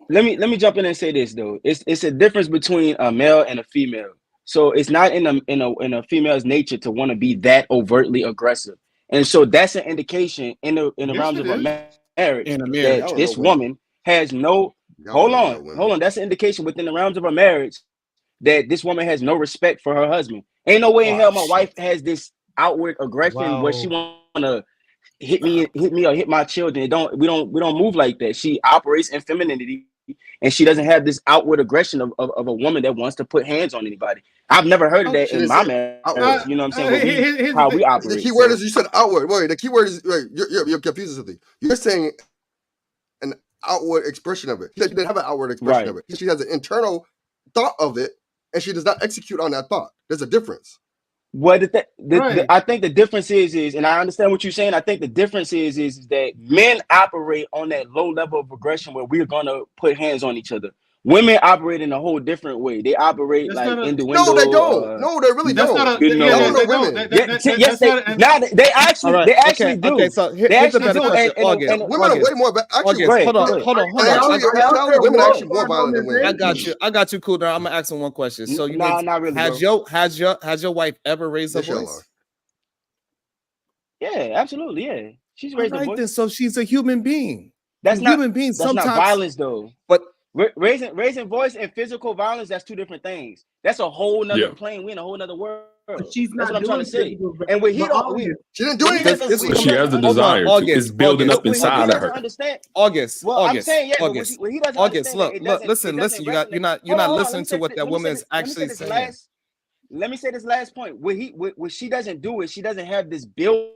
Let me jump in and say this though. It's a difference between a male and a female. So it's not in a female's nature to want to be that overtly aggressive. And so that's an indication in the realms of a marriage that this woman has no hold on. That's an indication within the realms of a marriage that this woman has no respect for her husband. Ain't no way in hell my wife has this outward aggression where she want to hit me or hit my children. We don't move like that. She operates in femininity, and she doesn't have this outward aggression of a woman that wants to put hands on anybody. I've never heard of that in my marriage. You know what I'm saying? How we operate. The key word is you said outward. Wait, the key word is you're confusing something. You're saying an outward expression of it. She didn't have an outward expression of it. She has an internal thought of it, and she does not execute on that thought. There's a difference. Well, I think the difference is, and I understand what you're saying. I think the difference is that men operate on that low level of aggression where we're gonna put hands on each other. Women operate in a whole different way. They operate innuendo. No, they don't. No, they really don't. Yes, they actually do. Okay, so here's a better question. August. Women are way more. Actually, hold on. Women are actually more violent than women. I got you, cool. Now I'm gonna ask him one question. So not really. Has your wife ever raised her voice? Yeah, absolutely. Yeah, she's raised her voice. Then, so she's a human being. That's not human being. That's not violence, though. But raising voice and physical violence, that's two different things. That's a whole nother plane. We're in a whole nother world. She's that's not what I'm trying to say. And she didn't do anything. She has the desire. It's building up inside of her. August. I'm saying, August. When he doesn't August. understand Listen. You're not listening to what that woman is actually saying. Let me say this last point. What she doesn't do is she doesn't have this build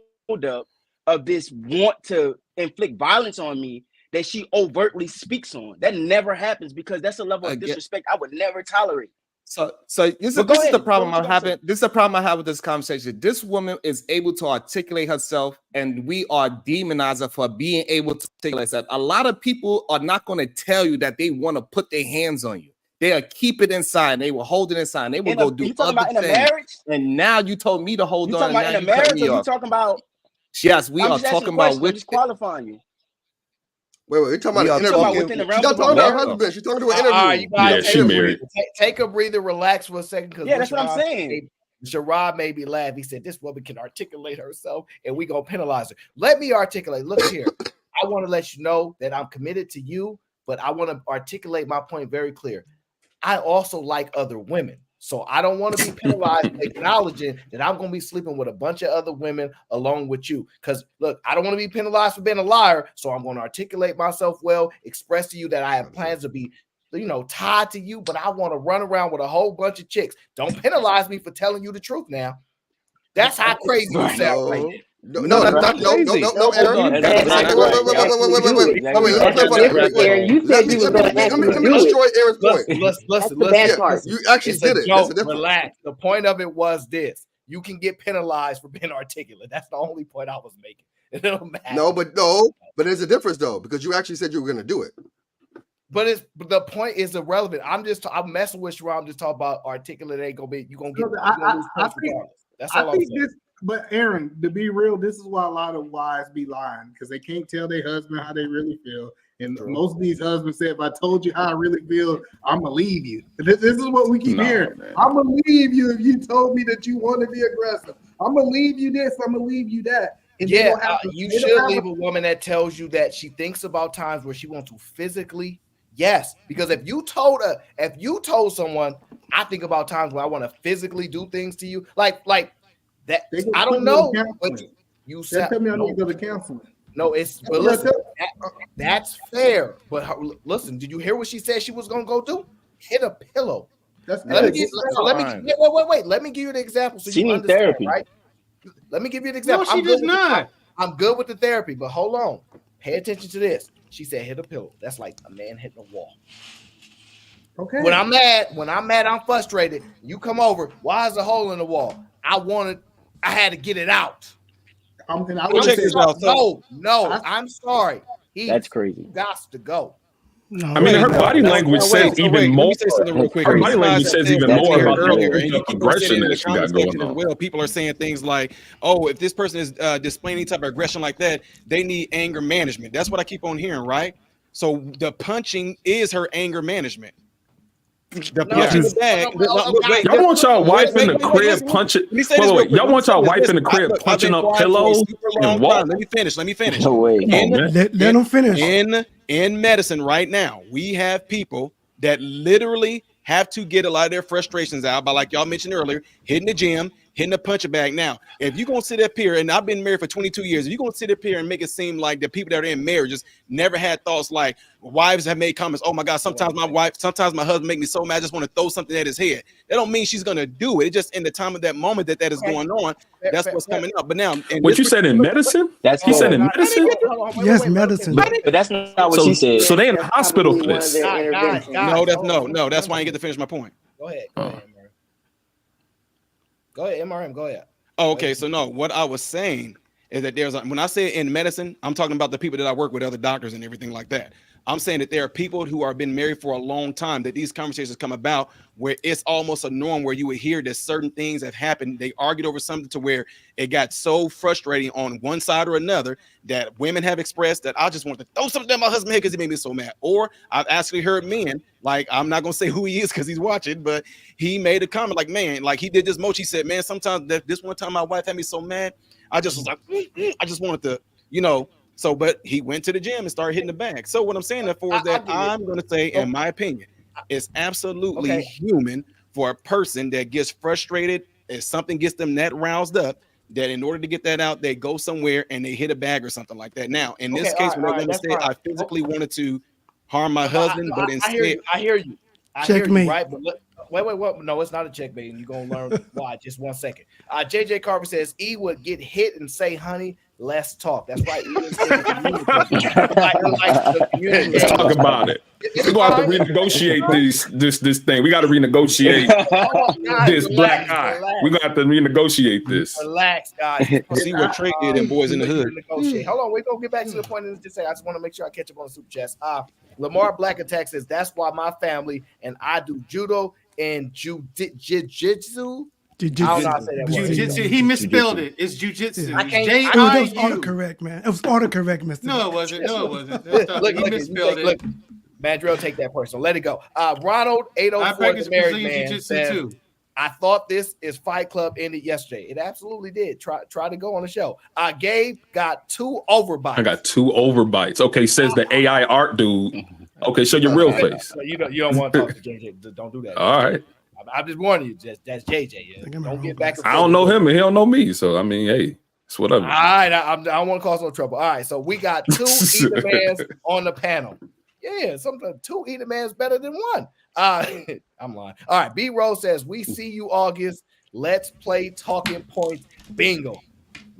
up of this want to inflict violence on me that she overtly speaks on. That never happens because that's a level of disrespect I would never tolerate. So this is the problem I'm having. This is the problem I have with this conversation. This woman is able to articulate herself, and we are demonizing her for being able to articulate herself. A lot of people are not going to tell you that they want to put their hands on you. They'll keep it inside. They will hold it inside. And they will go do other things. Marriage? And now you told me to hold on. You talking about in a marriage, or you talking about? Yes, we are talking about which is qualifying you. Wait, you're talking about an interview. She's not talking to her husband. She's talking to an interview. Yeah, she married. Take a breather, relax for a second. Yeah, that's what I'm saying. Sherrod made me laugh. He said, this woman can articulate herself and we gonna penalize her. Let me articulate. Look here. I want to let you know that I'm committed to you, but I want to articulate my point very clear. I also like other women. So I don't want to be penalized acknowledging that I'm going to be sleeping with a bunch of other women along with you. Because, look, I don't want to be penalized for being a liar. So I'm going to articulate myself well, express to you that I have plans to be, tied to you, but I want to run around with a whole bunch of chicks. Don't penalize me for telling you the truth now. That's how crazy you sound. No, No, Aaron. hold on. Wait, That's not right. let's That's the difference, Aaron. You said you was going to actually do it. destroy Aaron's point. That's the bad part. You actually It's a did it. That's joke. the difference. Relax. The point of it was this: you can get penalized for being articulate. That's the only point I was making. It don't matter. No, but there's a difference though, because you actually said you were going to do it. But the point is irrelevant. I'm messing with you. I'm just talking about articulate. Ain't gonna be. You gonna get. That's all I'm saying. This, but Aaron, to be real, this is why a lot of wives be lying, because they can't tell their husband how they really feel. And most of these husbands say, if I told you how I really feel, I'm gonna leave you. This is what we keep hearing. Man. I'm gonna leave you if you told me that you want to be aggressive. I'm gonna leave you this. I'm gonna leave you that. And you should leave a woman that tells you that she thinks about times where she wants to physically. Yes, because if you told someone, I think about times where I want to physically do things to you, like that. I don't know. But you said tell me I need to go to counseling. No, but listen, that's fair. But listen, did you hear what she said she was gonna go do? Hit a pillow. That's let me wait. Let me give you the example so she you needs understand, therapy, right? Let me give you an example. No, she does not. I'm good with the therapy, but hold on. Pay attention to this. She said, "Hit a pillow." That's like a man hitting a wall. Okay. When I'm mad, I'm frustrated. You come over. Why is a hole in the wall? I had to get it out. I'm sorry. That's crazy. Got to go. No, I mean, her body language says even more. Let me say something real quick. Her body language says even more about earlier, and the you keep on saying aggression in the that she got comment going section as on. well. People are saying things like, "Oh, if this person is displaying any type of aggression like that, they need anger management." That's what I keep on hearing, right? So the punching is her anger management. The punch in the bag. Y'all want y'all wife in the crib punching? Wait, y'all want y'all wife in the crib punching up pillows and walls? Let me finish. No way. Let them finish. In medicine right now, we have people that literally have to get a lot of their frustrations out by, like y'all mentioned earlier, hitting the gym, hitting the punching bag. Now, if you're going to sit up here, and I've been married for 22 years, if you're going to sit up here and make it seem like the people that are in marriages never had thoughts like wives have made comments, oh my God, sometimes my husband make me so mad, I just want to throw something at his head. That don't mean she's going to do it. It's just in the time of that moment that is going on, that's what's coming up. But now, what you said in medicine? He said in medicine? Yes, medicine. But that's not what she said. So they in the hospital for this. No, that's why I didn't get to finish my point. Go ahead. Go ahead, MRM. Go ahead. Oh, okay. So no, what I was saying is that when I say in medicine, I'm talking about the people that I work with, other doctors and everything like that. I'm saying that there are people who have been married for a long time that these conversations come about where it's almost a norm where you would hear that certain things have happened. They argued over something to where it got so frustrating on one side or another that women have expressed that I just want to throw something at my husband head because he made me so mad. Or I've actually heard men, like, I'm not going to say who he is because he's watching, but he made a comment like, man, like he did this much. He said, man, sometimes this one time my wife had me so mad. I just was like, I just wanted to, So, but he went to the gym and started hitting the bag. So what I'm saying therefore is that I'm going to say, in my opinion, it's absolutely human for a person that gets frustrated if something gets them that roused up, that in order to get that out, they go somewhere and they hit a bag or something like that. Now, in this case, when I said I physically wanted to harm my husband, but instead, I hear you. Checkmate. Right, but wait. No, it's not a checkmate, and you're gonna learn why. Just 1 second. JJ Carver says E would get hit and say, "Honey, let's talk." That's right. Let's talk about it. We're gonna have to renegotiate this thing. We got to renegotiate this black eye. We're gonna have to renegotiate this. Relax, guys. See what Trey did in Boys in the Hood. Hold on, we're gonna get back to the point. And just say, I just want to make sure I catch up on the super chats. Lamar Black Attack says that's why my family and I do judo and jiu-jitsu. Jiu-jitsu. He misspelled it. It's jiu-jitsu. I can't. It was autocorrect, man. It was autocorrect, Mr. No, it wasn't. He misspelled it. Mandrill, take that personal. Let it go. Ronald 804, the married man, says, I thought this is Fight Club ended yesterday. It absolutely did. Try to go on the show. Gabe got 2 overbites. I got 2 overbites. Okay, says the AI art dude. Okay, show your real face. You don't want to talk to JJ. Don't do that. All right. I'm just warning you. That's JJ. Don't get back. I don't know him and he don't know me. So I mean, hey, it's whatever. All right, I don't want to cause no trouble. All right, so we got 2 Either Mans on the panel. Yeah, sometimes 2 Either Mans better than 1. I'm lying. All right, B Rose says we see you August. Let's play talking points bingo.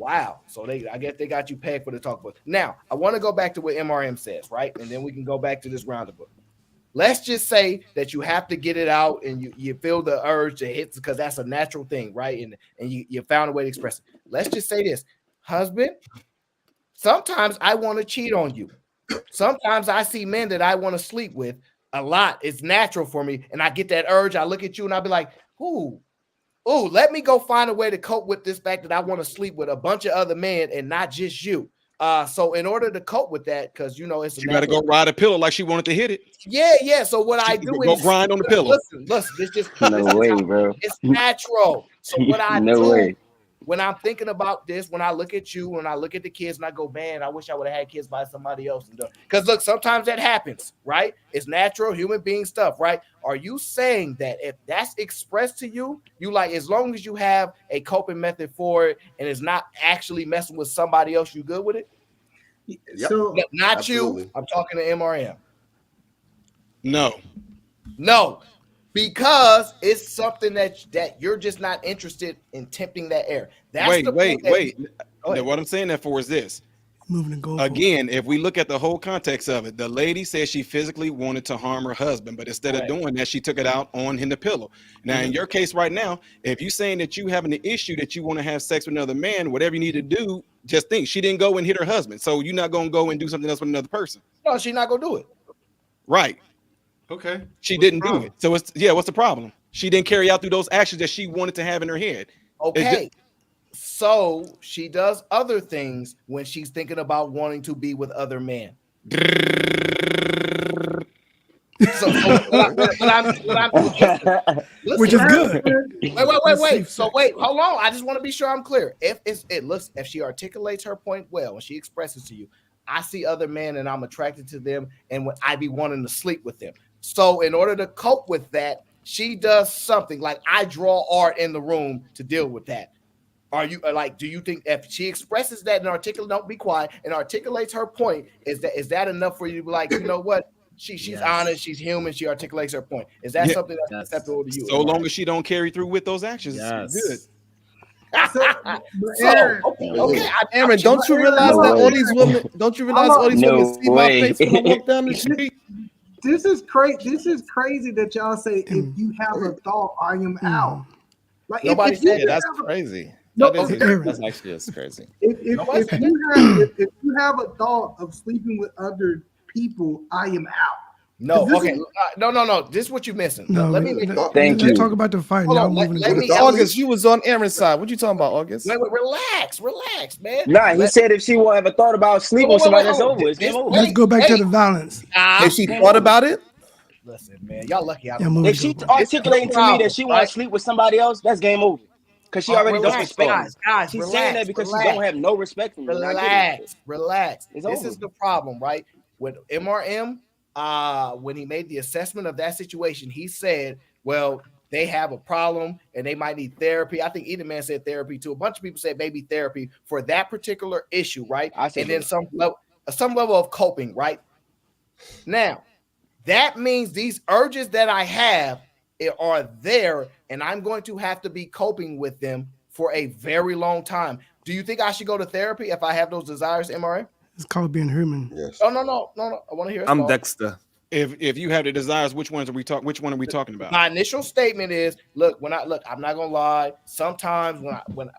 Wow. So I guess they got you pegged for the talk book. Now, I want to go back to what MRM says, right? And then we can go back to this roundabout. Let's just say that you have to get it out and you feel the urge to hit because that's a natural thing, right? And you found a way to express it. Let's just say this, husband, sometimes I want to cheat on you. Sometimes I see men that I want to sleep with a lot. It's natural for me. And I get that urge. I look at you and I'll be like, let me go find a way to cope with this fact that I want to sleep with a bunch of other men and not just you. So in order to cope with that, because it's you got to go ride a pillow like she wanted to hit it. Yeah. So what I do go is grind on the pillow. Listen. No way, bro. It's natural. So what I No do way. when I'm thinking about this, when I look at you, when I look at the kids, and I go, man, I wish I would have had kids by somebody else. Because look, sometimes that happens, right? It's natural human being stuff, right? Are you saying that if that's expressed to you, you like as long as you have a coping method for it and it's not actually messing with somebody else, you good with it? So not absolutely. you. I'm talking to MRM. No, because it's something that you're just not interested in tempting that air. That's wait. What I'm saying that for is this. Moving the goal Again, if we look at the whole context of it, the lady said she physically wanted to harm her husband, but instead of doing that, she took it out on him the pillow. Now, in your case right now, if you're saying that you having the issue that you want to have sex with another man, whatever you need to do, just think she didn't go and hit her husband. So you're not going to go and do something else with another person. No, she's not going to do it. Right. Okay. She didn't do it. So what's the problem? She didn't carry out through those actions that she wanted to have in her head. Okay. So she does other things when she's thinking about wanting to be with other men. Which is good. Wait. So wait, hold on. I just want to be sure I'm clear. If she articulates her point well and she expresses to you, I see other men and I'm attracted to them, and when I be wanting to sleep with them. So in order to cope with that, she does something like I draw art in the room to deal with that. Are you do you think if she expresses that and don't be quiet and articulates her point, is that enough for you to be like, you know what? She's honest, she's human, she articulates her point. Is that something that's acceptable to you? So long as she don't carry through with those actions, it's good. Aaron, don't you realize that all these women? Don't you realize all these women see my face when I walk down the street? This is crazy. This is crazy that y'all say if you have a thought, I am out. Like Nobody said that's crazy. That's actually just crazy. If you have a thought of sleeping with other people, I am out. No, okay, no. This is what you're missing. No, let me make let's talk about the fight. Now moving to August, you was on Aaron's side. What you talking about, August? Wait, relax, man. Nah, he said if she won't have a thought about sleeping with somebody, that's over. It's game over. Let's go back to the violence. If she thought about it, listen, man, y'all lucky. If she articulating to me that she want to sleep with somebody else, that's game over. Because she already don't respect. Guys, she's saying that because she don't have no respect for me. Relax. This over. is the problem, right? With MRM, when he made the assessment of that situation, he said, well, they have a problem and they might need therapy. I think either man said therapy too. A bunch of people said maybe therapy for that particular issue, right? And then some level of coping, right? Now, that means these urges that I have are there, and I'm going to have to be coping with them for a very long time. Do you think I should go to therapy if I have those desires, MRA? It's called being human. Yes. No. I want to hear. I'm Dexter. If you have the desires, which one are we talking about? My initial statement is, I'm not gonna lie. Sometimes when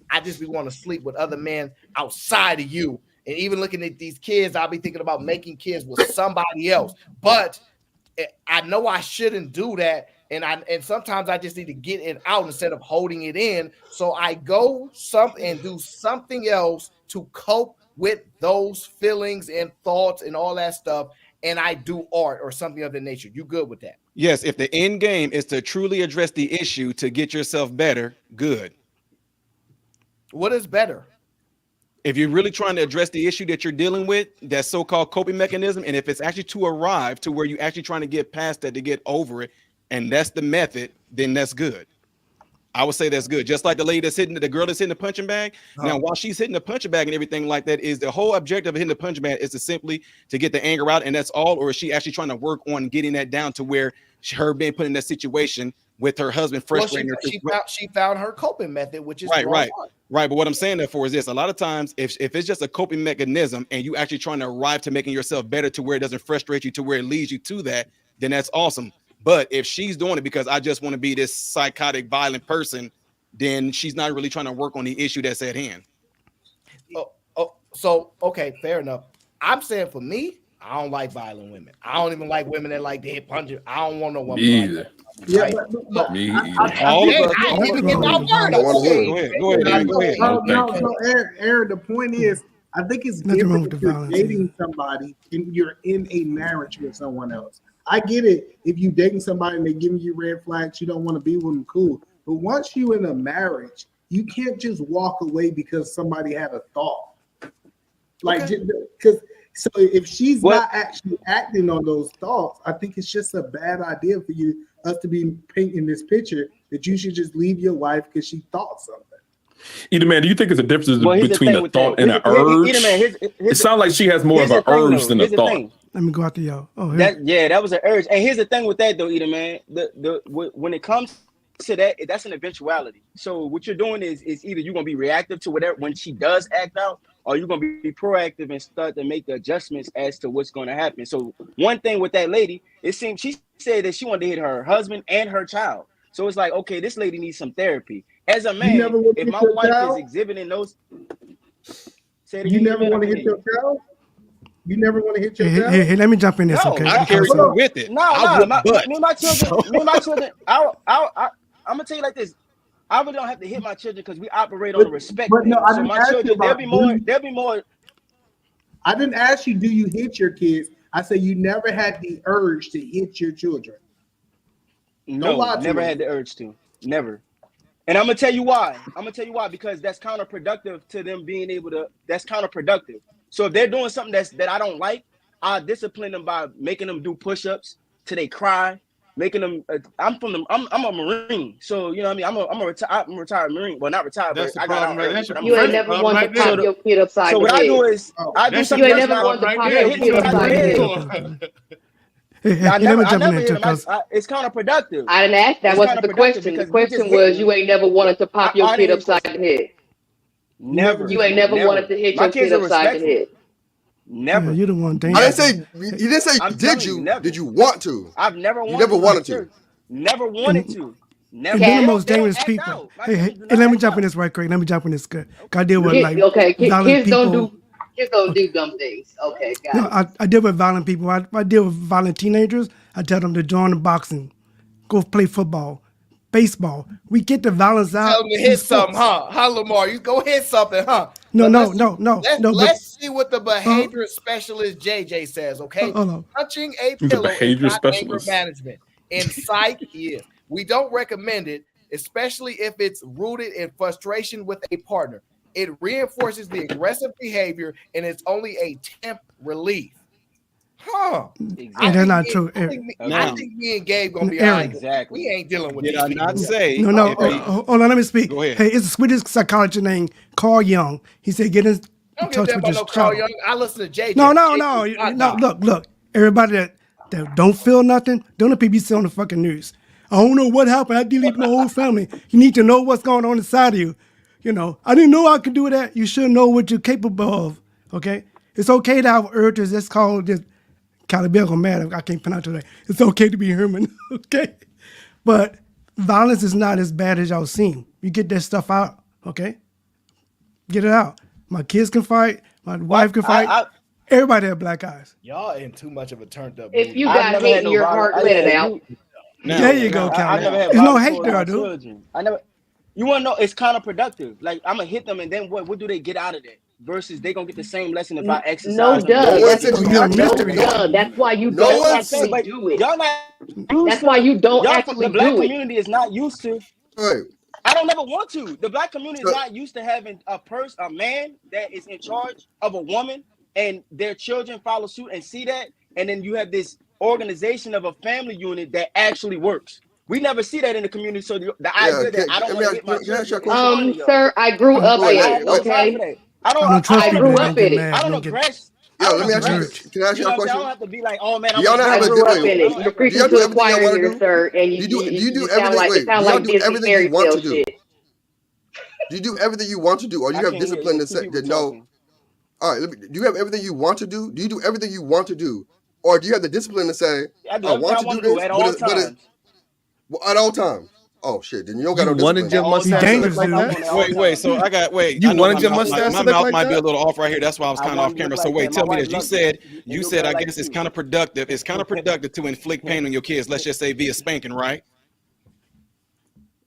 I just be want to sleep with other men outside of you, and even looking at these kids, I'll be thinking about making kids with somebody else. But I know I shouldn't do that. And sometimes I just need to get it out instead of holding it in. So I go and do something else to cope with those feelings and thoughts and all that stuff. And I do art or something of that nature. You good with that? Yes. If the end game is to truly address the issue to get yourself better, good. What is better? If you're really trying to address the issue that you're dealing with, that so-called coping mechanism, and if it's actually to arrive to where you're actually trying to get past that, to get over it, and that's the method, then that's good. I would say that's good. Just like the lady that's hitting the girl that's hitting the punching bag. Now, Uh-huh. while she's hitting the punching bag and everything like that, is the whole objective of hitting the punching bag is to simply to get the anger out, and that's all, or is she actually trying to work on getting that down to where her being put in that situation with her husband frustrating her? She found her coping method, which is Right. But what I'm saying therefore is this: a lot of times, if it's just a coping mechanism and you actually trying to arrive to making yourself better to where it doesn't frustrate you, to where it leads you to that, then that's awesome. But if she's doing it because I just want to be this psychotic, violent person, then she's not really trying to work on the issue that's at hand. So okay, fair enough. I'm saying for me, I don't like violent women. I don't even like women that like to hit punches. I don't want no woman. Me like either. that. Yeah, Right? but Me I- either. I- All of I- us. I didn't even get my word Go up. ahead. No, Aaron, the point is, I think it's Nothing wrong different with if the you're violence dating somebody and you're in a marriage with someone else. I get it. If you dating somebody and they're giving you red flags, you don't want to be with them, cool. But once you're in a marriage, you can't just walk away because somebody had a thought. Like, because so if she's not actually acting on those thoughts, I think it's just a bad idea for us to be painting this picture that you should just leave your wife because she thought something. Either man, do you think there's a difference Well, here's the between thing a with thought that. and an urge? It sounds like she has more of an urge than a thought. Let me go after y'all. Oh, That was an urge. And here's the thing with that though, Eda, man. When it comes to that, that's an eventuality. So what you're doing is either you're gonna be reactive to whatever when she does act out, or you're gonna be proactive and start to make the adjustments as to what's gonna happen. So one thing with that lady, it seemed she said that she wanted to hit her husband and her child. So it's like, okay, this lady needs some therapy. As a man, if my wife is exhibiting those, You never want to hit your child? You never want to hit your child? Hey, let me jump in this, No, okay? I Because, carry you with it. No, me and my children. I'm gonna tell you like this. I really don't have to hit my children because we operate on a respect But thing. no, I So didn't my ask you children, they'll about be more. I didn't ask you, do you hit your kids? I said you never had the urge to hit your children. No, lie to never me. had the urge to. Never. And I'm gonna tell you why. Because that's counterproductive to them being able to. That's counterproductive. So if they're doing something that I don't like, I discipline them by making them do push-ups till they cry, making them. I'm a Marine, so you know what I mean. I'm a retired Marine. Well, not retired, That's but the I got problem, out right? early. That's But I'm You a ain't Marine. never wanted to pop your kid upside So the what I head. do is I do That's something You ain't that's never not. wanted to pop Yeah, your hit kid them upside upside the the head. head. I let me jump in never there hit too, them. because It's counterproductive. I didn't ask. That It's wasn't the counterproductive question. The because we just question was hit. you ain't never wanted to pop your I kid didn't hear upside the the head. Never. You ain't never wanted to hit My your kids kid are upside the respectful. head. Never. you don't want I danger. didn't say you didn't say I'm did telling you? never. Did you want to? I've never You wanted never to. wanted to. Never wanted to. Never. And they're the They most don't dangerous act people. out. My Hey, children do and not let me act jump in out. this right quick. Let me jump in this good. I deal with like Kids violent don't people. do dumb things. Okay, got No, it. I deal with violent people. I deal with violent teenagers. I tell them to join the boxing, go play football, baseball. We get the violence out. Tell them to through hit something, sports. huh? Lamar? You go hit something, huh? No, But no, no, no, no. But let's see what the behavior specialist JJ says, okay? hold on. Touching a He's a pillow is behavior not anger specialist. management. In psych, he is. We don't recommend it, especially if it's rooted in frustration with a partner. It reinforces the aggressive behavior and it's only a temp relief. Huh. And that's not true. I think me and Gabe gonna be all Aaron. right. Exactly. We ain't dealing with Did these I not people. say? No, if they- hold on, let me speak. Go ahead. Hey, it's a Swedish psychologist named Carl Jung. He said, get in I don't give a touch damn with about your no Carl child. Young. I listen to JJ. No, look. Everybody that don't feel nothing, don't let people see on the fucking news. I don't know what happened. I deleted my whole family. You need to know what's going on inside of you. You know, I didn't know I could do that. You should know what you're capable of. Okay? It's okay to have urges. It's called this Calibico man. I can't pronounce it right. It's okay to be human. Okay? But violence is not as bad as y'all seem. You get that stuff out. Okay? Get it out. My kids can fight. My wife can fight. Everybody have black eyes. Y'all in too much of a turned up. If mood. you got hate in your heart, let it out. There you go, Calvin. I never had There's no violence hate towards there, my dude. children. I never. You want to know? It's counterproductive. Like I'm gonna hit them, and then what do they get out of that? Versus they gonna get the same lesson if I exercise. No, duh. That's That's why you No don't one actually said- do it. Y'all not. That's why you don't Y'all actually the black do it. community is not used to. Right. I don't ever want to. The black community is not used to having a man that is in charge of a woman and their children follow suit and see that. And then you have this organization of a family unit that actually works. We never see that in the community. So the idea that I don't want to hit my children. Sir, I grew up in I have it. no time for Okay, that. I don't. I don't trust I people grew that up don't get in it. mad. I You don't don't get aggress. Yo, I don't let me ask you. aggress. Can I ask You you know a what I'm saying? I question? don't have to be like, oh man, Do I'm y'all gonna not hit have my a? I grew children. up Wait, in I it. don't You're ever. do y'all preaching do to the everything y'all choir want here, to do? sir, and Do you do it sound everything? like Wait, do y'all do this is everything you fairy want tale to do? shit. Do you do everything you want to do, or do I you have can't hear. discipline It's to two say people to know? talking. All right, do you have everything you want to do? Do you do everything you want to do, or do you have the discipline to say, I do I everything want I to do want to do this, at but all it's times. at all times? Oh shit, then you don't got You no wanted discipline. your At all mustache times. to I look do like what I that? want at all Wait. So times. You I know wanted your mustache my to look mouth like might be a that? little off right here. That's why I was I kind of want off to look camera. So like wait, that. My tell me wife this. You loves that. said And you your said girl I likes guess it it's too. counterproductive. It's counterproductive to inflict pain on your kids. Let's just say via spanking, right?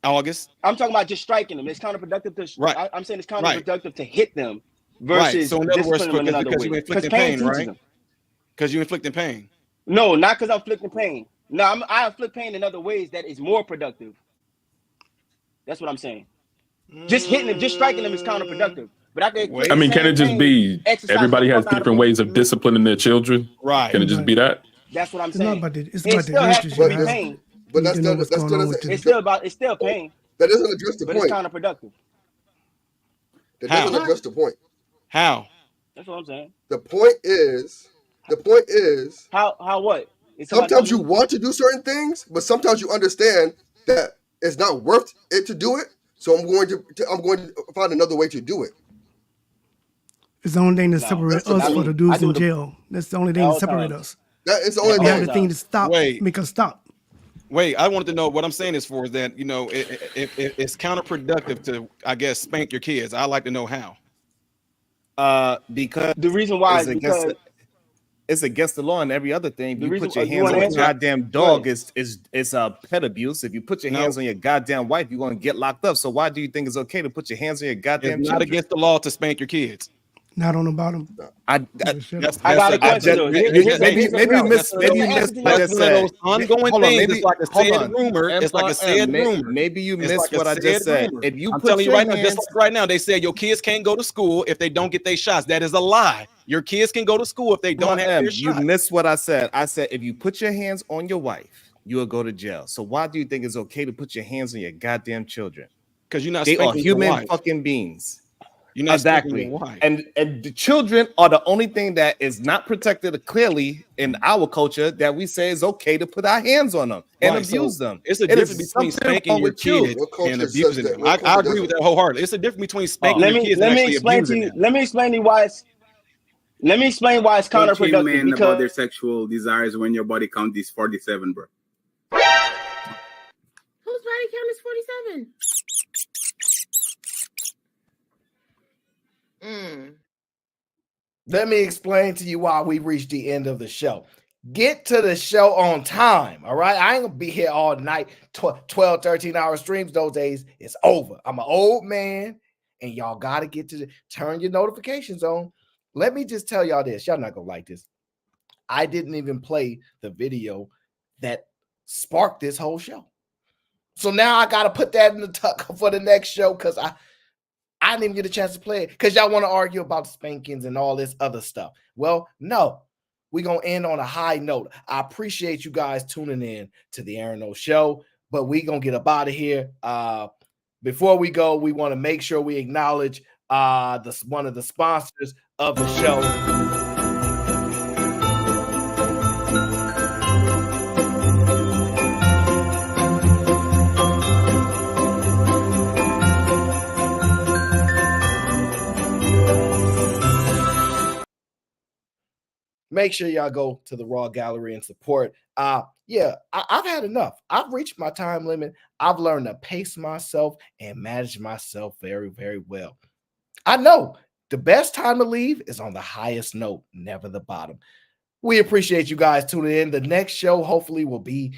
August. I'm talking about just striking them. It's counterproductive to. Right. I'm saying it's Right. counterproductive to hit them Right. versus So in other words, discipline them in another because you way. Because inflicting pain pain, teaches right? them. Because you inflicting pain. No, not because I'm inflicting pain. No, I inflict pain in other ways that is more productive. That's what I'm saying. Just hitting them, just striking them is counterproductive. But I can inflict I the mean, can same it just pain, be exercising the everybody has fuck out of different them. ways of disciplining their children? Right. Can it just be that? That's what I'm It's not saying. about the. It's It about the still has answers to you be have. pain. You need to know what's going on with It's the. still pain, That doesn't address the but it's point. counterproductive. That How? doesn't address the point. How? That's what I'm saying. The point is How what? It's about sometimes you you. want to do certain things, but sometimes you understand that it's not worth it to do it. So I'm going to find another way to do it. It's the only thing that No, separates That's us not for the me. I dudes do in it jail. That's the only at thing that all separates times. us. That is the At only all We have thing. the thing to times. stop, Wait. make us stop. Wait, I wanted to know what I'm saying is for is that if it's counterproductive to I guess spank your kids. I like to know how. Because The reason why it's is against because it's against the law and every other thing. If the you reason put your you hands want on to a answer. goddamn Go dog, ahead. it's pet abuse. If you put your No, hands on your goddamn wife, you're gonna get locked up. So why do you think it's okay to put your hands on your it's goddamn not children? against the law to spank your kids. Not on the bottom. That's I got a question though. Here's a maybe you missed what I that's just one of those said. ongoing Hold on, things. maybe It's like a hold said on. rumor. It's like a said rumor. Maybe you It's missed like a what I said just said. rumor. If you I'm put telling you your right now, hands, just like right now, they said your kids can't go to school if they don't get their shots. That is a lie. Your kids can go to school if they don't have their you shot. missed what I said. I said if you put your hands on your wife, you will go to jail. So why do you think it's okay to put your hands on your goddamn children? Because you're not They are spanking your human wife. fucking beings. You're not spanking Exactly. your wife. And the children are the only thing that is not protected clearly in our culture that we say is okay to put our hands on them and Right. abuse So them. it's a It is difference between something spanking wrong your with children. kids What and culture says abusing that? them. What I culture agree does with it? that wholeheartedly. It's a difference between spanking Let your me kids and let me actually explain to abusing you. them. Let me explain to you why it's. Let me explain why it's Don't shame counterproductive men about because their sexual desires when your body count is 47, bro. Whose body count is 47? Let me explain to you why we reached the end of the show. Get to the show on time, all right? I ain't gonna be here all night, 12, 13-hour streams those days. It's over. I'm an old man, and y'all got to get to turn your notifications on. Let me just tell y'all this. Y'all not gonna like this. I didn't even play the video that sparked this whole show. So now I got to put that in the tuck for the next show because I didn't even get a chance to play it because y'all want to argue about spankings and all this other stuff. Well, no, we're going to end on a high note. I appreciate you guys tuning in to the Aaron O Show, but we're going to get up out of here. Before we go, we want to make sure we acknowledge one of the sponsors of the show. Make sure y'all go to the Raw Gallery and support. I've had enough. I've reached my time limit. I've learned to pace myself and manage myself very, very well. I know the best time to leave is on the highest note, never the bottom. We appreciate you guys tuning in. The next show hopefully will be